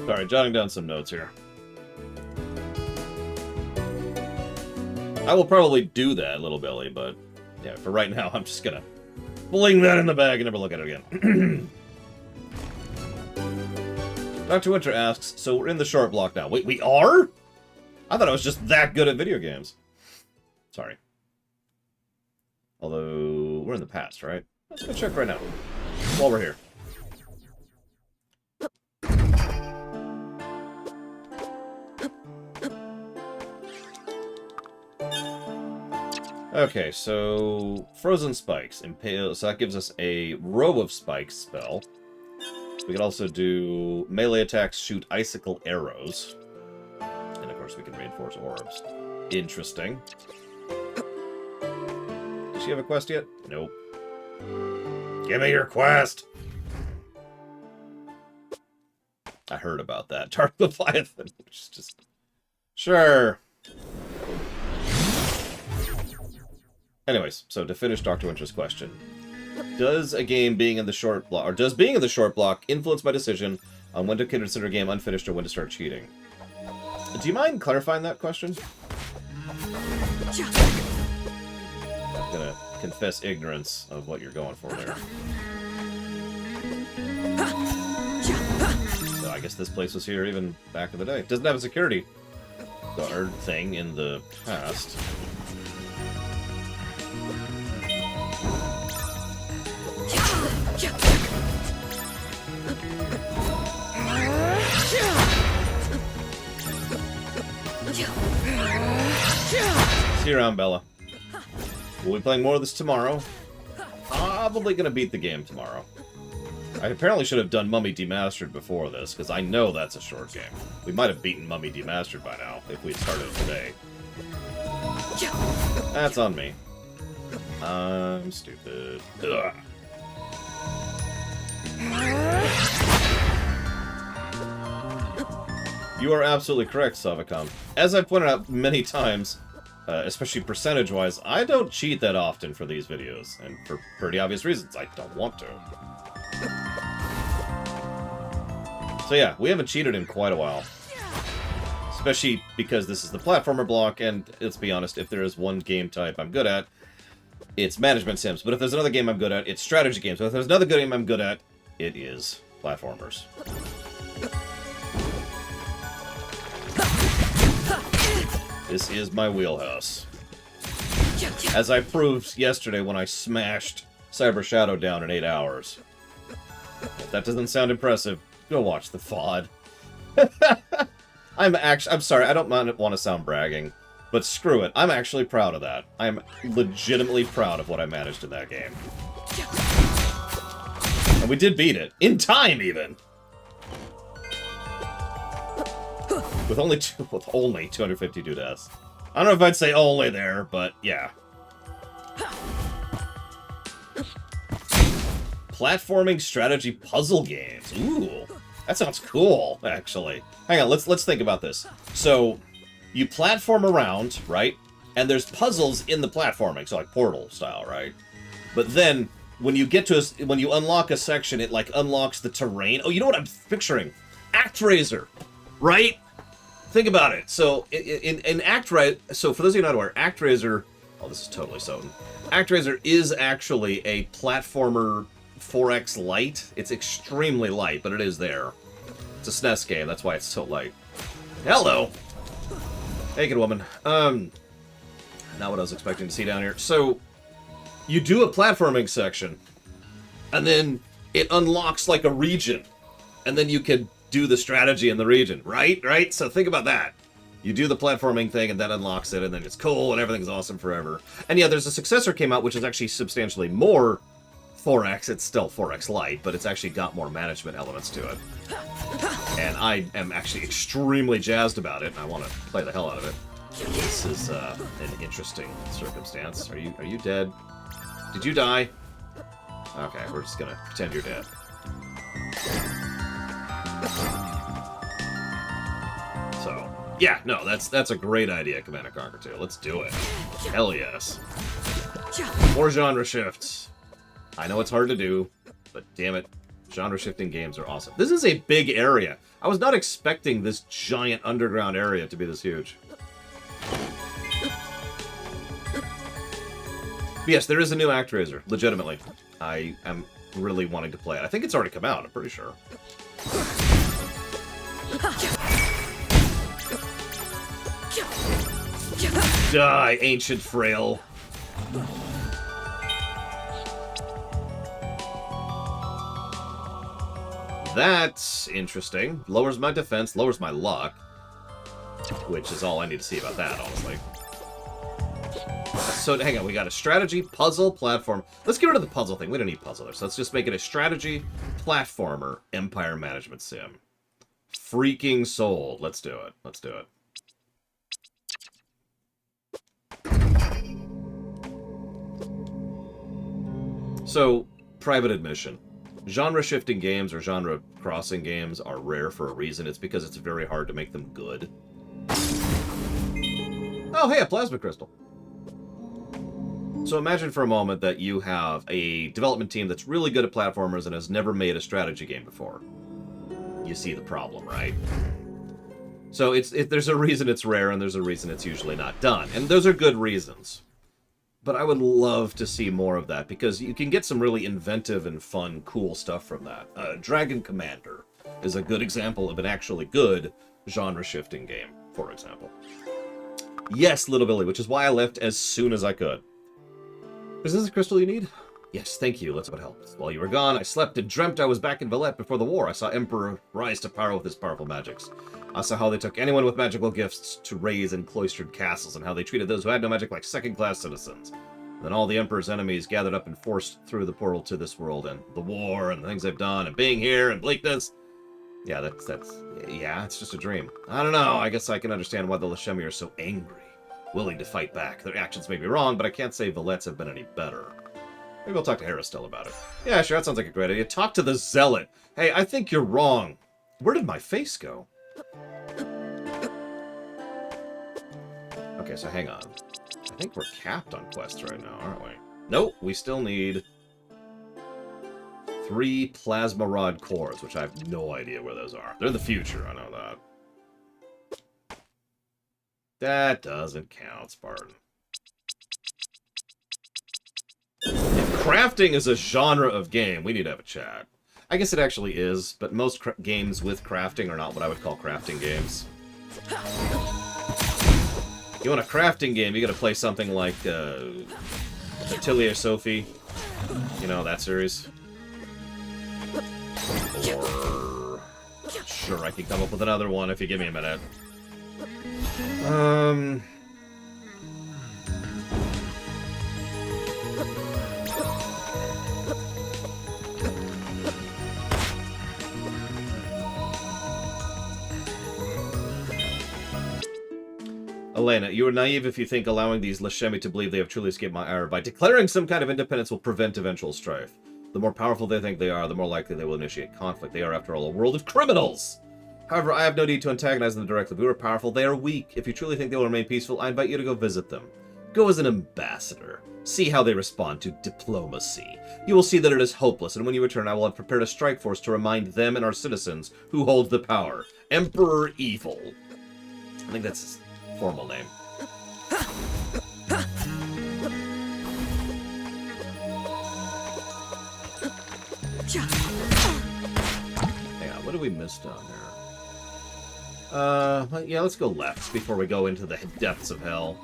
Sorry, jotting down some notes here. I will probably do that, Little Billy, but yeah, for right now, I'm just gonna fling that in the bag and never look at it again. Dr. Winter asks, so we're in the short block now. Wait, we are? I thought I was just that good at video games. Sorry. Although, we're in the past, right? Let's go check right now, while we're here. Okay, so Frozen Spikes. Impale, so that gives us a row of spikes spell. We can also do melee attacks, shoot icicle arrows. And of course we can reinforce orbs. Interesting. Does she have a quest yet? Nope. Give me your quest! I heard about that. Dark Leviathan, which is just... Sure. Anyways, so to finish Dr. Winter's question, does being in the short block influence my decision on when to consider a game unfinished or when to start cheating? Do you mind clarifying that question? I'm gonna confess ignorance of what you're going for there. So I guess this place was here even back in the day. It doesn't have a security guard thing in the past. See you around, Bella. We'll be playing more of this tomorrow. Probably gonna beat the game tomorrow. I apparently should have done Mummy Demastered before this, because I know that's a short game. We might have beaten Mummy Demastered by now, if we had started today. That's on me. I'm stupid. Ugh. You are absolutely correct, Savacom. As I've pointed out many times, especially percentage-wise, I don't cheat that often for these videos, and for pretty obvious reasons. I don't want to. So yeah, we haven't cheated in quite a while. Especially because this is the platformer block, and let's be honest, if there is one game type I'm good at, it's management sims. But if there's another game I'm good at, it's strategy games. But if there's another game I'm good at, it is platformers. This is my wheelhouse. As I proved yesterday when I smashed Cyber Shadow down in 8 hours. If that doesn't sound impressive, go watch the VOD. I'm sorry, I don't want to sound bragging, but screw it. I'm actually proud of that. I'm legitimately proud of what I managed in that game. And we did beat it. In time, even! With only 252 deaths. I don't know if I'd say only there, but yeah. Platforming strategy puzzle games. Ooh, that sounds cool, actually. Hang on, let's think about this. So, you platform around, right? And there's puzzles in the platforming, so like Portal style, right? But then, when you get to when you unlock a section, it like unlocks the terrain. Oh, you know what I'm picturing? ActRaiser, right? Think about it. So in ActRaiser, so for those of you not aware, ActRaiser Oh, this is totally Soten. ActRaiser is actually a platformer 4X light. It's extremely light, but it is there. It's a SNES game, that's why it's so light. Hello! Hey, good woman. Not what I was expecting to see down here. So, you do a platforming section, and then it unlocks like a region, and then you can do the strategy in the region, right? So think about that. You do the platforming thing, and that unlocks it, and then it's cool, and everything's awesome forever. And yeah, there's a successor came out, which is actually substantially more 4X. It's still 4X light, but it's actually got more management elements to it. And I am actually extremely jazzed about it, and I want to play the hell out of it. This is an interesting circumstance. Are you dead? Did you die? Okay, we're just gonna pretend you're dead. So, yeah, no, that's a great idea, Command & Conquer 2. Let's do it. Hell yes. More genre shifts. I know it's hard to do, but damn it, genre shifting games are awesome. This is a big area. I was not expecting this giant underground area to be this huge. But yes, there is a new ActRaiser, legitimately. I am really wanting to play it. I think it's already come out, I'm pretty sure. Die, ancient frail. That's interesting. Lowers my defense, lowers my luck. Which is all I need to see about that, honestly. So, hang on, we got a strategy, puzzle, platform. Let's get rid of the puzzle thing. We don't need puzzle there. So let's just make it a strategy, platformer, empire management sim. Freaking sold. Let's do it. Let's do it. So, private admission. Genre-shifting games or genre-crossing games are rare for a reason. It's because it's very hard to make them good. Oh, hey, a plasma crystal. So imagine for a moment that you have a development team that's really good at platformers and has never made a strategy game before. You see the problem, right? So there's a reason it's rare and there's a reason it's usually not done. And those are good reasons. But I would love to see more of that because you can get some really inventive and fun, cool stuff from that. Dragon Commander is a good example of an actually good genre-shifting game, for example. Yes, Little Billy, which is why I left as soon as I could. Is this a crystal you need? Yes, thank you. Let's what helps. While you were gone, I slept and dreamt I was back in Valette before the war. I saw Emperor rise to power with his powerful magics. I saw how they took anyone with magical gifts to raise in cloistered castles and how they treated those who had no magic like second-class citizens. And then all the Emperor's enemies gathered up and forced through the portal to this world and the war and the things they've done and being here and bleakness. Yeah, it's just a dream. I don't know. I guess I can understand why the Lashemi are so angry. Willing to fight back. Their actions may be wrong, but I can't say Valettes have been any better. Maybe I'll talk to Harristel about it. Yeah, sure, that sounds like a great idea. Talk to the Zealot. Hey, I think you're wrong. Where did my face go? Okay, so hang on. I think we're capped on quests right now, aren't we? Nope, we still need 3 plasma rod cores, which I have no idea where those are. They're in the future, I know that. That doesn't count, Spartan. If crafting is a genre of game, we need to have a chat. I guess it actually is, but most games with crafting are not what I would call crafting games. You want a crafting game, you gotta play something like Atelier Sophie. You know, that series. Or... Sure, I can come up with another one if you give me a minute. Elena, you are naive if you think allowing these Lashemi to believe they have truly escaped my ire by declaring some kind of independence will prevent eventual strife. The more powerful they think they are, the more likely they will initiate conflict. They are, after all, a world of criminals! However, I have no need to antagonize them directly. If we are powerful, they are weak. If you truly think they will remain peaceful, I invite you to go visit them. Go as an ambassador. See how they respond to diplomacy. You will see that it is hopeless, and when you return, I will have prepared a strike force to remind them and our citizens who hold the power. Emperor Evil. I think that's his formal name. do we miss down here? Yeah, let's go left before we go into the depths of hell.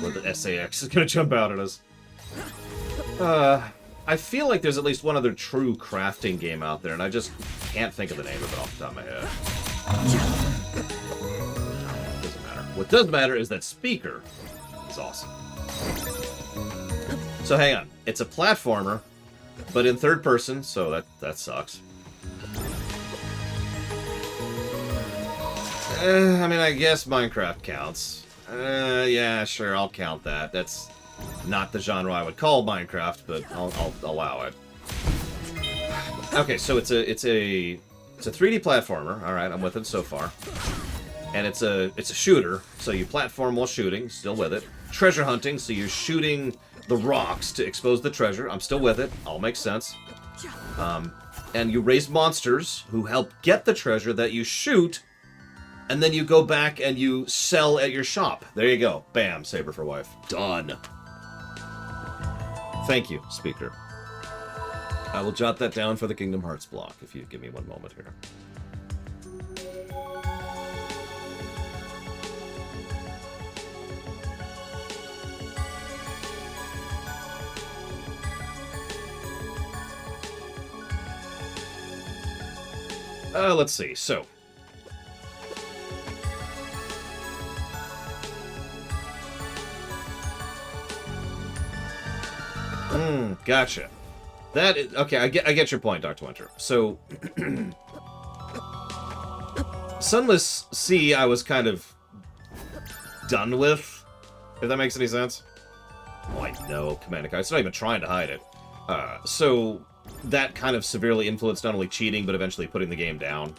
Where the SAX is gonna jump out at us. I feel like there's at least one other true crafting game out there, and I just can't think of the name of it off the top of my head. Doesn't matter. What does matter is that Speaker is awesome. So hang on. It's a platformer, but in third person, so that sucks. I mean, I guess Minecraft counts. Yeah, sure, I'll count that. That's not the genre I would call Minecraft, but I'll allow it. Okay, so it's a 3D platformer. All right, I'm with it so far. And it's a shooter, so you platform while shooting. Still with it. Treasure hunting, so you're shooting the rocks to expose the treasure. I'm still with it. All makes sense. And you raise monsters who help get the treasure that you shoot. And then you go back and you sell at your shop. There you go. Bam. Saber for wife. Done. Thank you, Speaker. I will jot that down for the Kingdom Hearts block, if you give me one moment here. Let's see. So... gotcha. That is, okay, I get your point, Dr. Winter. So, Sunless Sea, I was kind of done with, if that makes any sense. Oh, I know, Command & Conquer. It's not even trying to hide it. So, that kind of severely influenced not only cheating, but eventually putting the game down.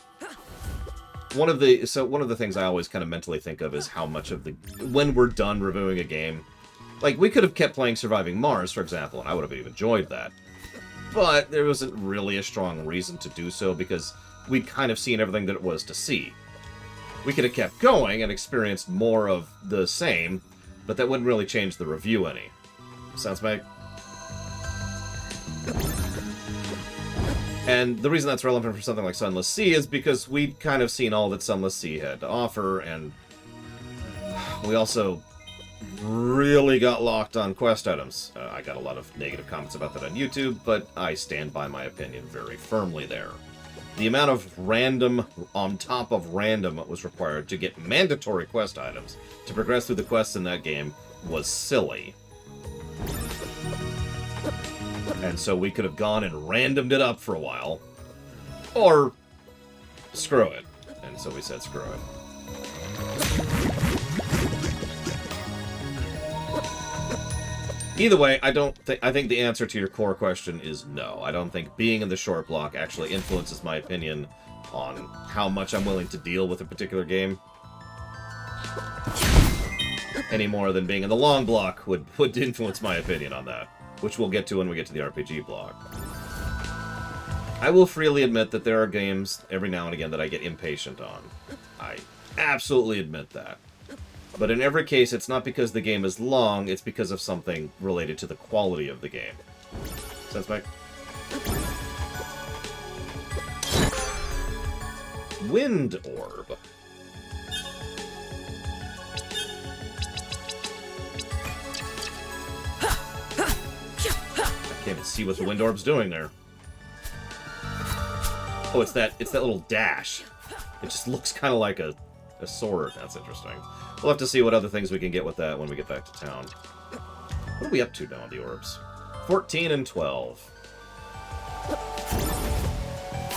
One of the things I always kind of mentally think of is how much of the... When we're done reviewing a game... Like, we could have kept playing Surviving Mars, for example, and I would have even enjoyed that. But there wasn't really a strong reason to do so, because we'd kind of seen everything that it was to see. We could have kept going and experienced more of the same, but that wouldn't really change the review any. Sounds mate? And the reason that's relevant for something like Sunless Sea is because we'd kind of seen all that Sunless Sea had to offer, and we also really got locked on quest items. I got a lot of negative comments about that on YouTube, but I stand by my opinion very firmly there. The amount of random on top of random was required to get mandatory quest items to progress through the quests in that game was silly. And so we could have gone and randomed it up for a while, or screw it. And so we said screw it. Either way, I think the answer to your core question is no. I don't think being in the short block actually influences my opinion on how much I'm willing to deal with a particular game. Any more than being in the long block would influence my opinion on that, which we'll get to when we get to the RPG block. I will freely admit that there are games every now and again that I get impatient on. I absolutely admit that. But in every case, it's not because the game is long, it's because of something related to the quality of the game. Sense, Mike? Wind Orb. I can't even see what the Wind Orb's doing there. Oh, it's that little dash. It just looks kind of like a sword. That's interesting. We'll have to see what other things we can get with that when we get back to town. What are we up to now on the orbs? 14 and 12.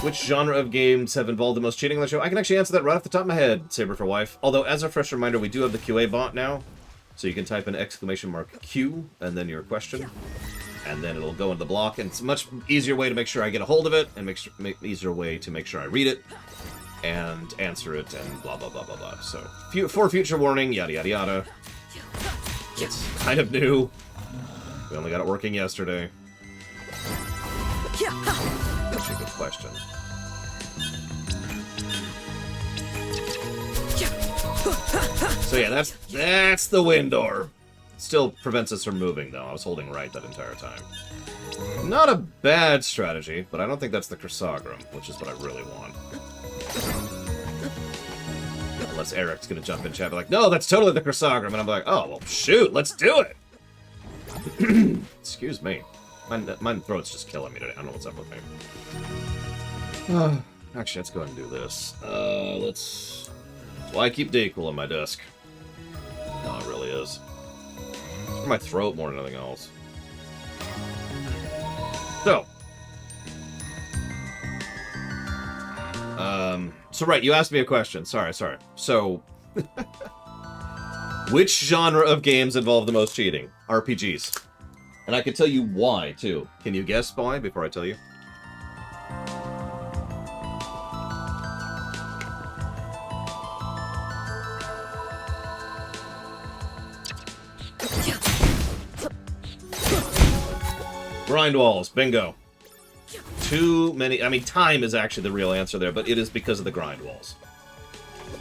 Which genre of games have involved the most cheating on the show? I can actually answer that right off the top of my head, Saber for Wife. Although, as a fresh reminder, we do have the QA bot now. So you can type in !Q and then your question. And then it'll go into the block. And it's a much easier way to make sure I get a hold of it. And easier way to make sure I read it. And answer it, and blah, blah, blah, blah, blah. So, for future warning, yada, yada, yada. It's kind of new. We only got it working yesterday. That's a good question. So yeah, that's the Wind Orb. Still prevents us from moving, though. I was holding right that entire time. Not a bad strategy, but I don't think that's the Chrysogram, which is what I really want. Unless Eric's gonna jump in chat and be like, no, that's totally the Chrysogram, and I'm like, oh, well, shoot, let's do it! Excuse me. My throat's just killing me today. I don't know what's up with me. Actually, let's go ahead and do this. Let's... Why keep Dayquil on my desk? No, it really is. It's for my throat more than anything else. So. So right, you asked me a question. Sorry. So, which genre of games involve the most cheating? RPGs. And I can tell you why, too. Can you guess why before I tell you? Grind walls, bingo. Too many... I mean, time is actually the real answer there, but it is because of the grind walls.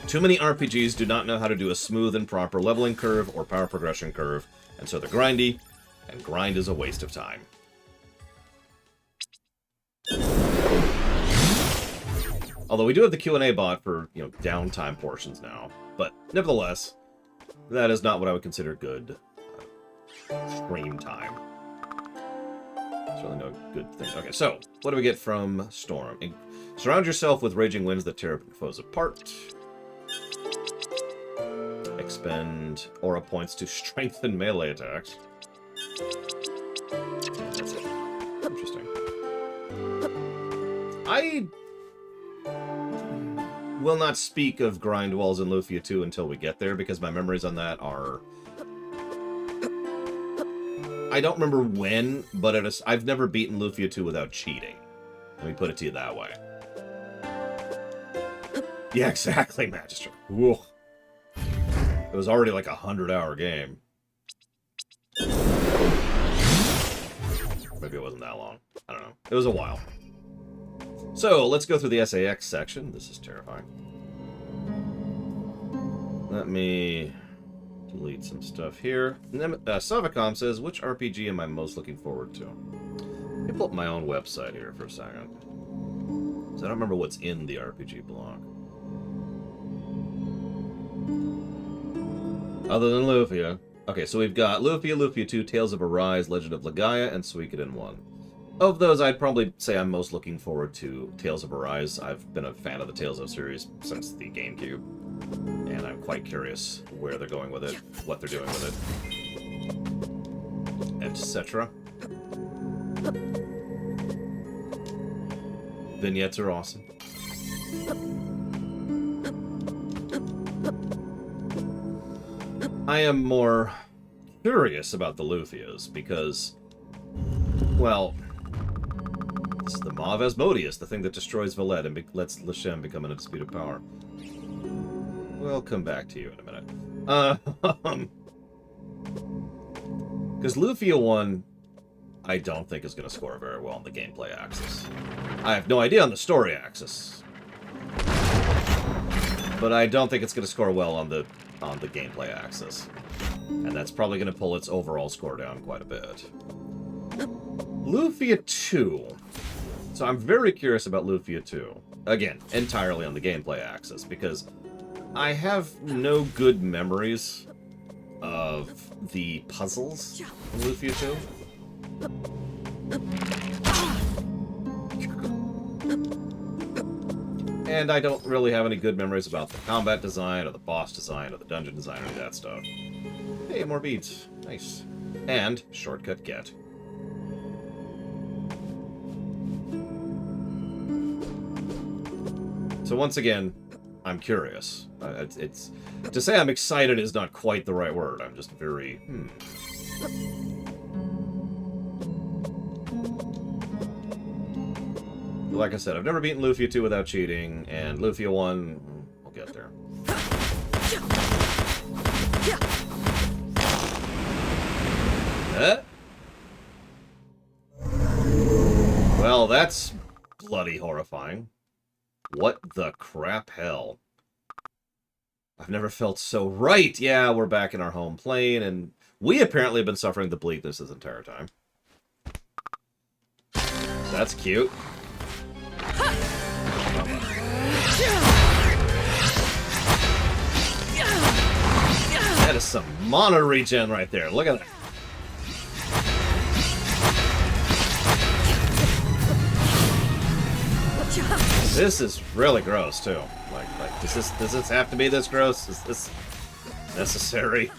Too many RPGs do not know how to do a smooth and proper leveling curve or power progression curve, and so they're grindy, and grind is a waste of time. Although we do have the Q&A bot for, you know, downtime portions now, but nevertheless, that is not what I would consider good stream time. It's really no good thing. Okay, so, what do we get from Storm? Surround yourself with raging winds that tear foes apart. Expend aura points to strengthen melee attacks. That's it. Interesting. I will not speak of grind walls in Lufia 2 until we get there, because my memories on that are... I don't remember when, but I've never beaten Lufia 2 without cheating. Let me put it to you that way. Yeah, exactly, Magistrate. Whoa. It was already like a 100-hour game. Maybe it wasn't that long. I don't know. It was a while. So, let's go through the SAX section. This is terrifying. Let me delete some stuff here. Savicom says, which RPG am I most looking forward to? Let me pull up my own website here for a second. Because I don't remember what's in the RPG blog. Other than Lufia. Okay, so we've got Lufia, Lufia 2, Tales of Arise, Legend of Legaia, and Suikoden 1. Of those, I'd probably say I'm most looking forward to Tales of Arise. I've been a fan of the Tales of series since the GameCube, and I'm quite curious where they're going with it, what they're doing with it, etc. Vignettes are awesome. I am more curious about the Lufias because, well, this is the Maw of Asmodeus, the thing that destroys Valette and lets Lashem become an undisputed power. We'll come back to you in a minute. Because Lufia 1, I don't think is going to score very well on the gameplay axis. I have no idea on the story axis. But I don't think it's going to score well on the gameplay axis. And that's probably going to pull its overall score down quite a bit. Lufia 2. So I'm very curious about Lufia 2. Again, entirely on the gameplay axis, because I have no good memories of the puzzles in Lufia 2. And I don't really have any good memories about the combat design, or the boss design, or the dungeon design, or any of that stuff. Hey, more beats. Nice. And shortcut get. So once again, I'm curious. It's to say I'm excited is not quite the right word. I'm just very, Like I said, I've never beaten Lufia 2 without cheating, and Lufia 1, we'll get there. Well, that's bloody horrifying. What the crap hell? I've never felt so right. Yeah, we're back in our home plane, and we apparently have been suffering the bleakness this entire time. That's cute. That is some mana regen right there. Look at that. This is really gross too. Like does this have to be this gross? Is this necessary?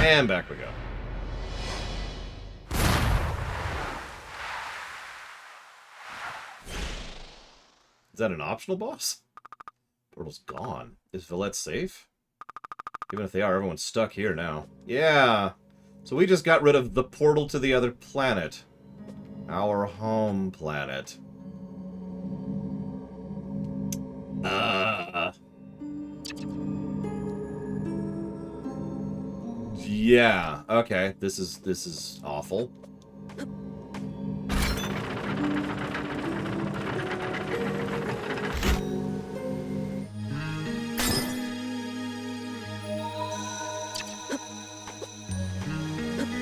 And back we go. Is that an optional boss? Portal's gone. Is Villette safe? Even if they are, everyone's stuck here now. Yeah. So we just got rid of the portal to the other planet. Our home planet. Yeah. Okay. This is awful.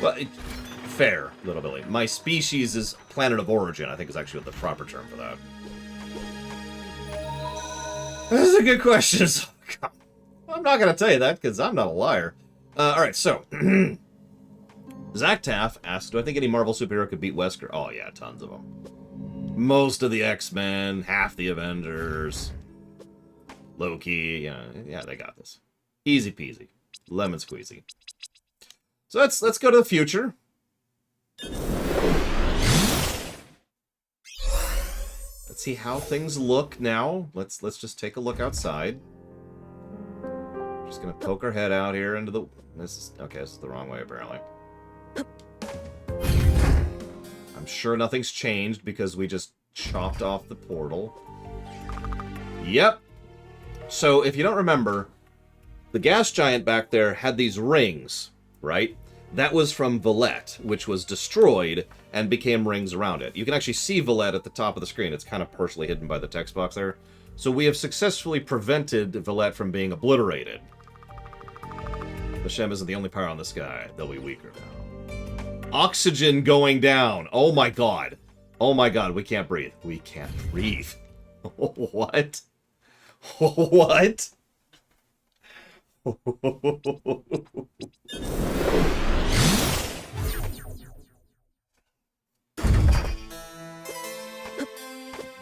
Well, fair, Little Billy. My species is planet of origin, I think is actually what the proper term for that. This is a good question. I'm not going to tell you that, because I'm not a liar. Alright, so... Zach Taff asks, do I think any Marvel superhero could beat Wesker? Oh, yeah, tons of them. Most of the X-Men, half the Avengers, Loki, yeah, they got this. Easy peasy. Lemon squeezy. So let's go to the future. Let's see how things look now. Let's just take a look outside. Just gonna poke our head out here into the... This is the wrong way apparently. I'm sure nothing's changed because we just chopped off the portal. Yep. So if you don't remember, the gas giant back there had these rings, right? That was from Villette, which was destroyed and became rings around it. You can actually see Villette at the top of the screen. It's kind of partially hidden by the text box there. So we have successfully prevented Villette from being obliterated. Lashem isn't the only power on the sky. They'll be weaker now. Oxygen going down. Oh my god. Oh my god, we can't breathe. We can't breathe. What? What?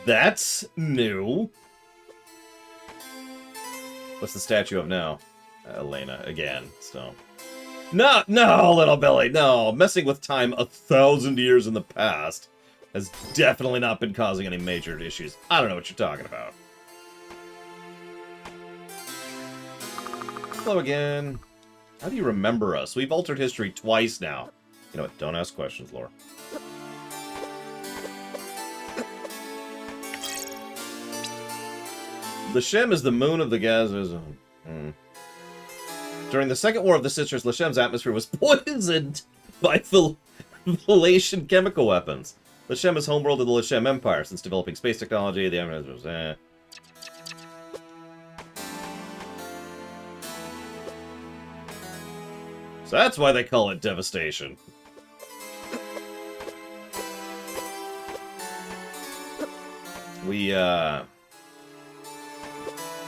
That's new. What's the statue of now? Elena, again, so... No, Little Billy, no! Messing with time 1,000 years in the past has definitely not been causing any major issues. I don't know what you're talking about. Hello again. How do you remember us? We've altered history twice now. You know what? Don't ask questions, Lore. Lashem is the moon of the gases. During the Second War of the Sisters, Lashem's atmosphere was poisoned by Valation chemical weapons. Lashem is homeworld of the Lashem Empire. Since developing space technology, the Empire was... So that's why they call it Devastation. We,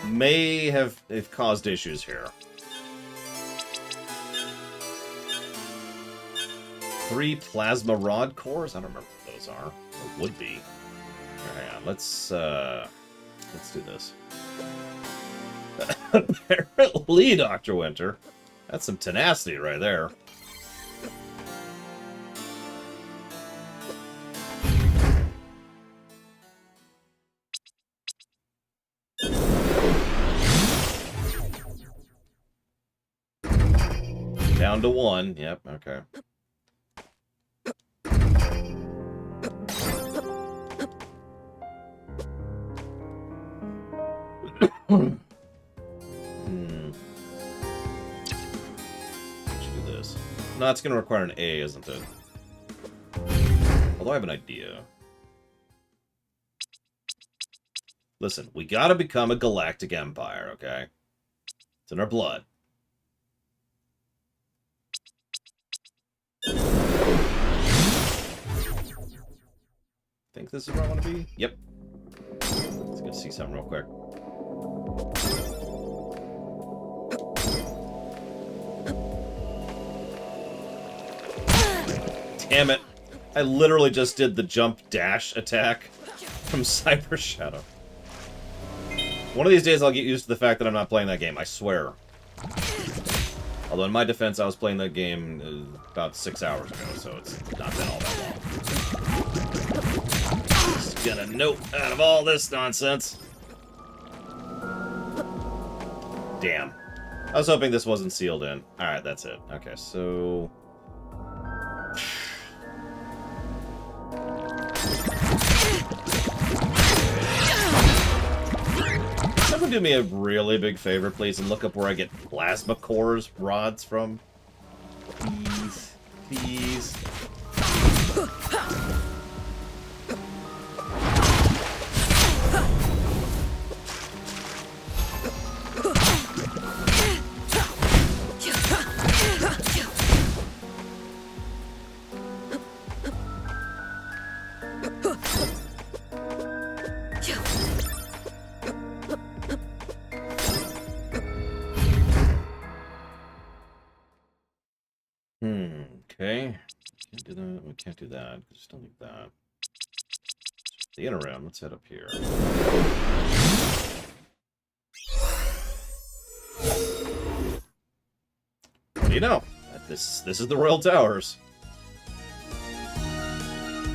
may have caused issues here. 3 plasma rod cores? I don't remember what those are. Or would be. Here, hang on. Let's do this. Apparently, Dr. Winter. That's some tenacity right there. Down to 1. Yep, okay. No, it's going to require an A, isn't it? Although I have an idea. Listen, we gotta become a galactic empire, okay? It's in our blood. Think this is where I want to be? Yep. Let's go see something real quick. Damn it. I literally just did the jump dash attack from Cyber Shadow. One of these days I'll get used to the fact that I'm not playing that game, I swear. Although in my defense, I was playing that game about 6 hours ago, so it's not been all that long. Just get a note out of all this nonsense. Damn. I was hoping this wasn't sealed in. Alright, that's it. Okay, so... Someone do me a really big favor, please, and look up where I get plasma cores rods from. Please. Please. Okay. Can't do that. We can't do that. Just don't need that. The interim, let's head up here. What do you know? This is the Royal Towers.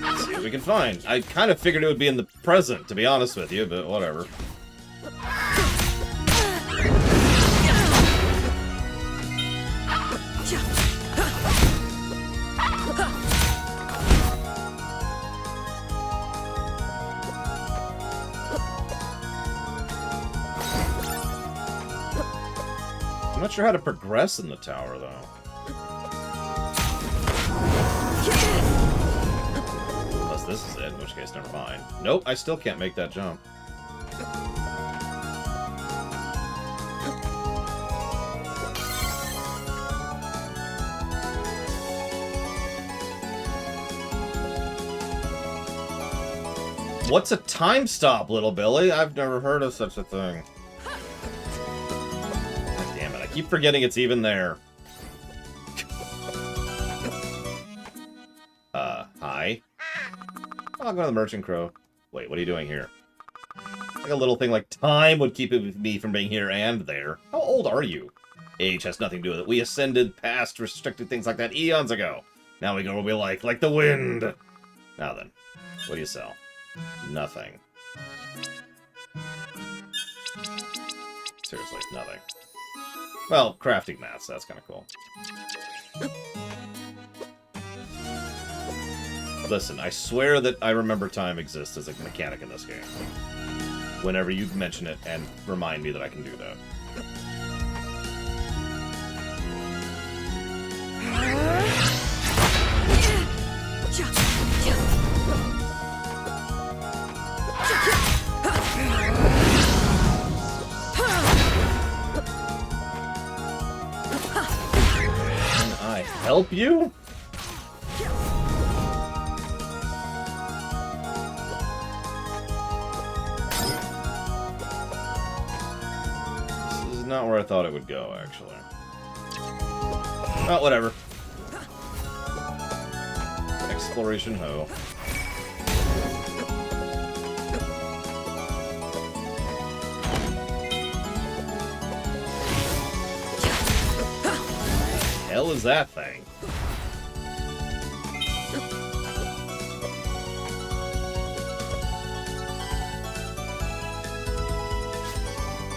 Let's see what we can find. I kind of figured it would be in the present, to be honest with you, but whatever. I'm not sure how to progress in the tower, though. Unless this is it, in which case, never mind. Nope, I still can't make that jump. What's a time stop, little Billy? I've never heard of such a thing. Keep forgetting it's even there. Hi. I'll go to the Merchant Crow. Wait, what are you doing here? Like a little thing like time would keep me from being here and there. How old are you? Age has nothing to do with it. We ascended past restricted things like that eons ago. Now we go where we like the wind. Now then, what do you sell? Nothing. Seriously, nothing. Well, crafting mats, that's kind of cool. Listen, I swear that I remember time exists as a mechanic in this game. Whenever you mention it and remind me that I can do that. Help you? This is not where I thought it would go, actually. Well, whatever. Exploration ho. Hell is that thing?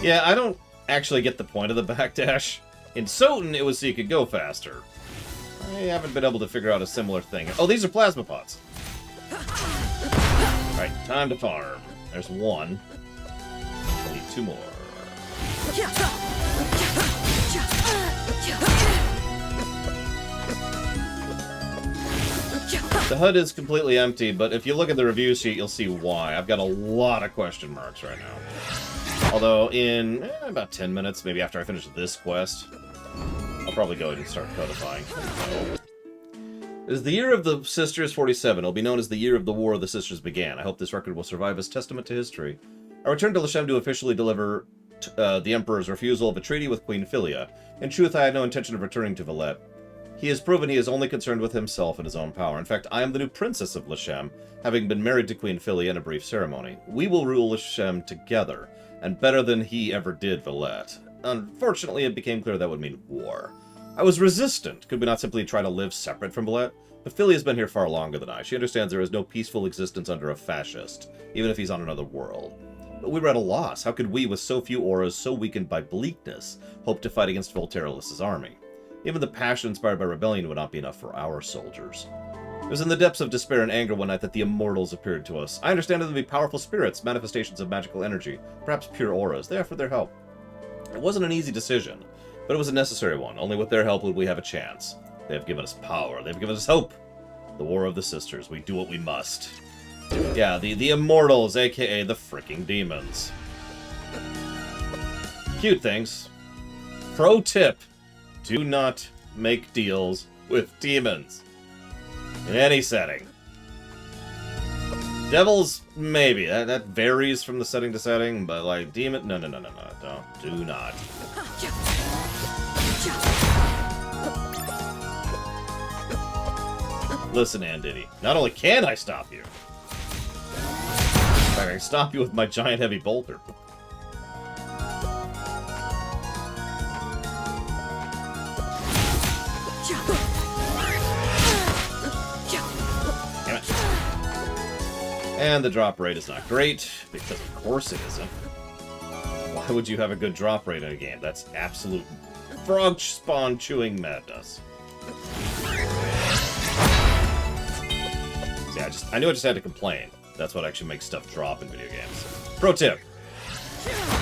Yeah, I don't actually get the point of the backdash. In Soten, it was so you could go faster. I haven't been able to figure out a similar thing. Oh, these are plasma pots. Alright, time to farm. There's one. I need 2 more. The HUD is completely empty, but if you look at the review sheet, you'll see why. I've got a lot of question marks right now. Although in about 10 minutes, maybe after I finish this quest, I'll probably go ahead and start codifying. It is the year of the Sisters 47. It'll be known as the year of the War of the Sisters began. I hope this record will survive as testament to history. I returned to Lashem to officially deliver the Emperor's refusal of a treaty with Queen Philia. In truth, I had no intention of returning to Valette. He has proven he is only concerned with himself and his own power. In fact, I am the new princess of Lashem, having been married to Queen Philia in a brief ceremony. We will rule Lashem together, and better than he ever did Valette. Unfortunately, it became clear that would mean war. I was resistant. Could we not simply try to live separate from Valette? But Philia has been here far longer than I. She understands there is no peaceful existence under a fascist, even if he's on another world. But we were at a loss. How could we, with so few auras, so weakened by bleakness, hope to fight against Volteralis's army? Even the passion inspired by rebellion would not be enough for our soldiers. It was in the depths of despair and anger one night that the Immortals appeared to us. I understand them to be powerful spirits, manifestations of magical energy, perhaps pure auras. They offered their help. It wasn't an easy decision, but it was a necessary one. Only with their help would we have a chance. They have given us power. They've given us hope. The War of the Sisters. We do what we must. Yeah, the Immortals, aka the freaking demons. Cute things. Pro tip. Do not make deals with demons. In any setting. Devils, maybe. That varies from the setting to setting, but like demon... No. Don't. Do not. Listen, Andini. Not only can I stop you, in fact, I can stop you with my giant heavy boulder. Damn it. And the drop rate is not great, because of course it isn't. Why would you have a good drop rate in a game? That's absolute frog spawn chewing madness. See, I knew I just had to complain. That's what actually makes stuff drop in video games. Pro tip.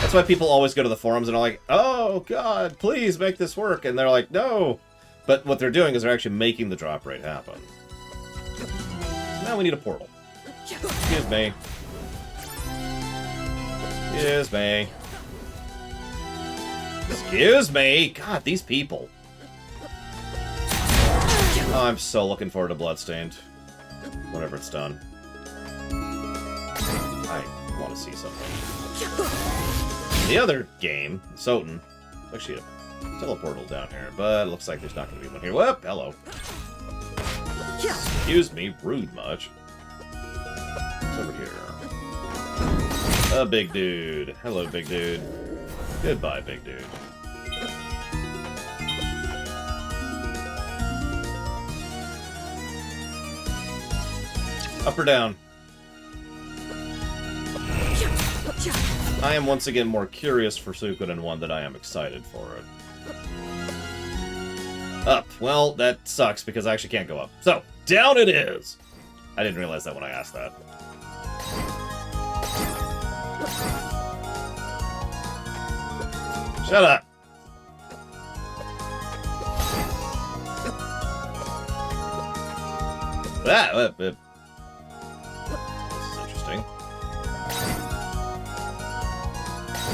That's why people always go to the forums and are like, oh god, please make this work. And they're like, no. But what they're doing is they're actually making the drop rate happen. So now we need a portal. Excuse me. Excuse me. Excuse me! God, these people. Oh, I'm so looking forward to Bloodstained. Whenever it's done. I want to see something. The other game, Soten, actually a teleportal down here, but it looks like there's not going to be one here. Whoop! Hello. Excuse me, rude much. What's over here? A big dude. Hello, big dude. Goodbye, big dude. Up or down? I am once again more curious for Suikoden 1 than I am excited for it. Up. Well, that sucks because I actually can't go up. So, down it is! I didn't realize that when I asked that. Shut up! This is interesting.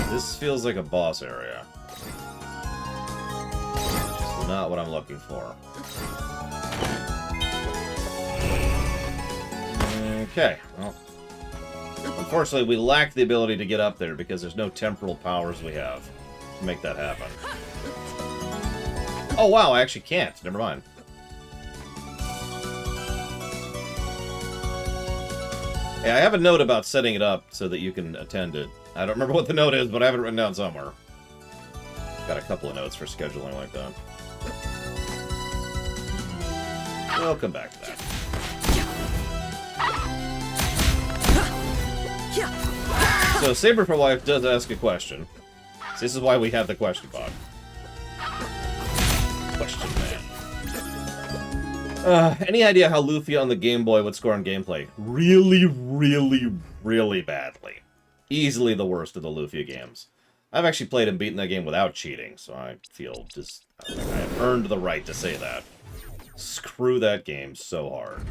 This feels like a boss area. Which is not what I'm looking for. Okay, well. Unfortunately, we lack the ability to get up there because there's no temporal powers we have to make that happen. Oh wow, I actually can't. Never mind. Hey, I have a note about setting it up so that you can attend it. I don't remember what the note is, but I have it written down somewhere. Got a couple of notes for scheduling like that. We'll come back to that. So, Saber for Wife does ask a question. So this is why we have the question bot. Question man. Any idea how Lufia on the Game Boy would score on gameplay? Really, really, really badly. Easily the worst of the Lufia games. I've actually played and beaten that game without cheating, so I feel just... I have earned the right to say that. Screw that game so hard.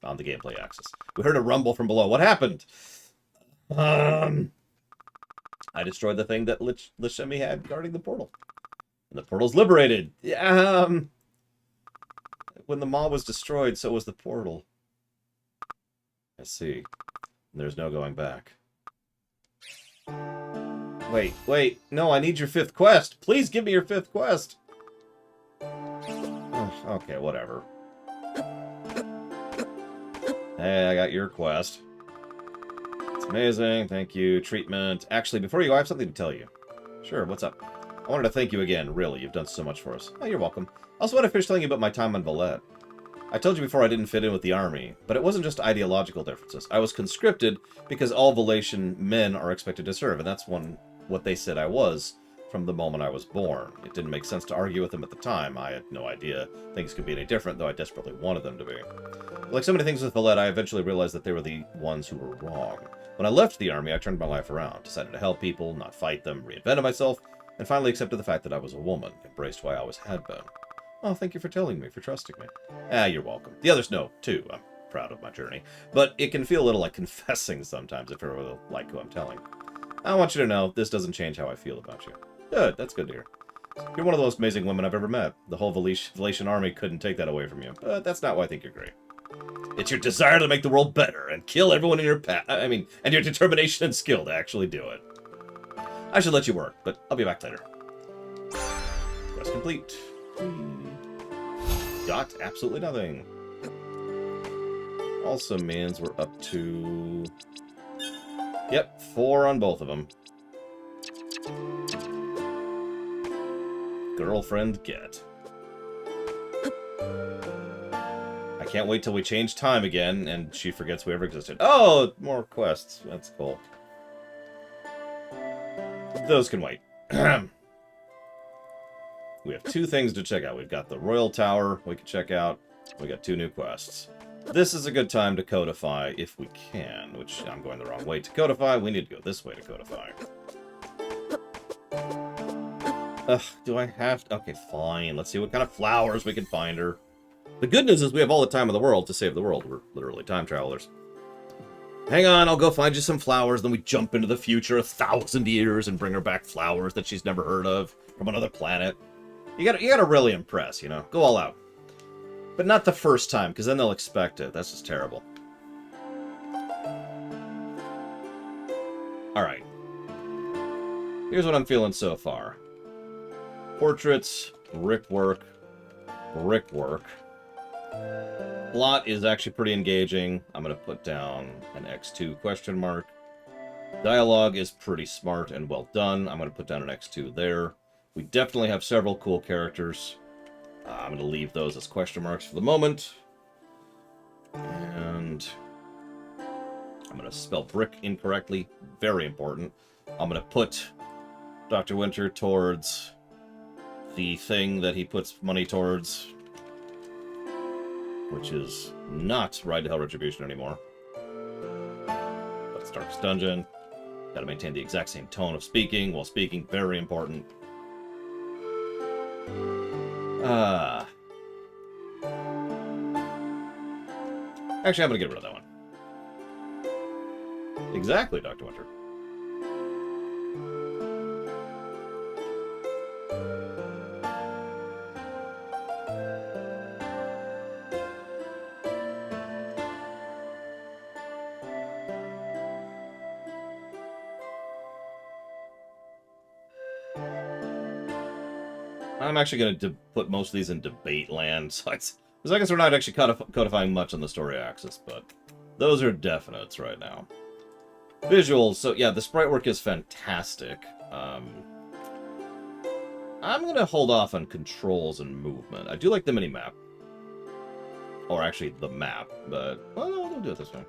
on the gameplay axis. We heard a rumble from below. What happened? I destroyed the thing that Lishemi had guarding the portal. And the portal's liberated. When the maw was destroyed, so was the portal. I see. There's no going back. Wait. No, I need your 5th quest. Please give me your 5th quest. Okay, whatever. Hey, I got your quest. It's amazing. Thank you. Treatment. Actually, before you go, I have something to tell you. Sure, what's up? I wanted to thank you again, really. You've done so much for us. Oh, you're welcome. I also want to finish telling you about my time on Valette. I told you before I didn't fit in with the army, but it wasn't just ideological differences. I was conscripted because all Valetian men are expected to serve, and that's what they said I was from the moment I was born. It didn't make sense to argue with them at the time. I had no idea things could be any different, though I desperately wanted them to be. Like so many things with Valette, I eventually realized that they were the ones who were wrong. When I left the army, I turned my life around, decided to help people, not fight them, reinvented myself, and finally accepted the fact that I was a woman, embraced who I always had been. Oh, thank you for telling me, for trusting me. You're welcome. The others know, too. I'm proud of my journey. But it can feel a little like confessing sometimes if you're really like who I'm telling. I want you to know, this doesn't change how I feel about you. Good, that's good to hear. You're one of the most amazing women I've ever met. The whole Valetian army couldn't take that away from you, but that's not why I think you're great. It's your desire to make the world better and kill everyone in your path. And your determination and skill to actually do it. I should let you work, but I'll be back later. Quest complete. Got absolutely nothing. Also means we're up to... Yep, 4 on both of them. Girlfriend get. I can't wait till we change time again and she forgets we ever existed. Oh, more quests. That's cool. Those can wait. We have 2 things to check out. We've got the Royal Tower we can check out. We got 2 new quests. This is a good time to codify if we can, which I'm going the wrong way to codify. We need to go this way to codify. Ugh, do I have to? Okay, fine. Let's see what kind of flowers we can find her. The good news is we have all the time in the world to save the world. We're literally time travelers. Hang on, I'll go find you some flowers, then we jump into the future 1,000 years and bring her back flowers that she's never heard of from another planet. You gotta really impress, you know? Go all out. But not the first time, because then they'll expect it. That's just terrible. Alright. Here's what I'm feeling so far. Portraits, brickwork, brickwork. Plot is actually pretty engaging. I'm going to put down an X2 question mark. Dialogue is pretty smart and well done. I'm going to put down an X2 there. We definitely have several cool characters. I'm going to leave those as question marks for the moment. And I'm going to spell brick incorrectly. Very important. I'm going to put Dr. Winter towards the thing that he puts money towards, which is not Ride to Hell Retribution anymore. That's Darkest Dungeon. Gotta maintain the exact same tone of speaking while speaking. Very important. Actually, I'm gonna get rid of that one. Exactly, Dr. Winter. I'm actually going to put most of these in debate land, so I guess we're not actually codifying much on the story axis, but those are definites right now. Visuals, so yeah, the sprite work is fantastic. I'm going to hold off on controls and movement. I do like the mini-map. Or actually, the map, but, well, no, we'll do it this way.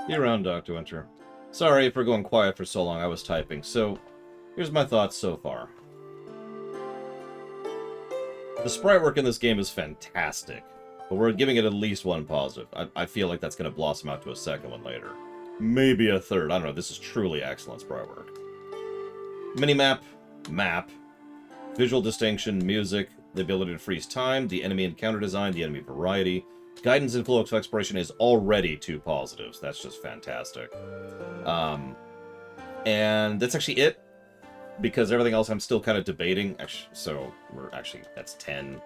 Be around, Dr. Winter. Sorry for going quiet for so long. I was typing. So, here's my thoughts so far. The sprite work in this game is fantastic, but we're giving it at least one positive. I feel like that's going to blossom out to a second one later. Maybe a third. I don't know. This is truly excellent sprite work. Minimap, map, visual distinction, music, the ability to freeze time, the enemy encounter design, the enemy variety. Guidance and flow of exploration is already 2 positives. That's just fantastic. And that's actually it, because everything else I'm still kind of debating. So that's 10.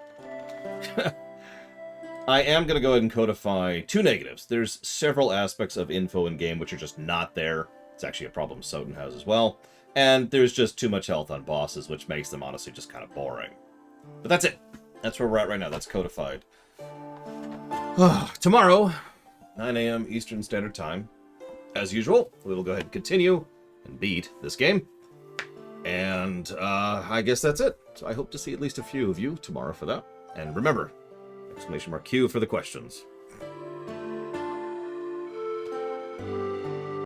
I am going to go ahead and codify 2 negatives. There's several aspects of info in game which are just not there. It's actually a problem Soden has as well. And there's just too much health on bosses, which makes them honestly just kind of boring. But that's it. That's where we're at right now. That's codified. Tomorrow, 9 a.m. Eastern Standard Time. As usual, we will go ahead and continue and beat this game. And I guess that's it. So I hope to see at least a few of you tomorrow for that. And remember, !Q for the questions.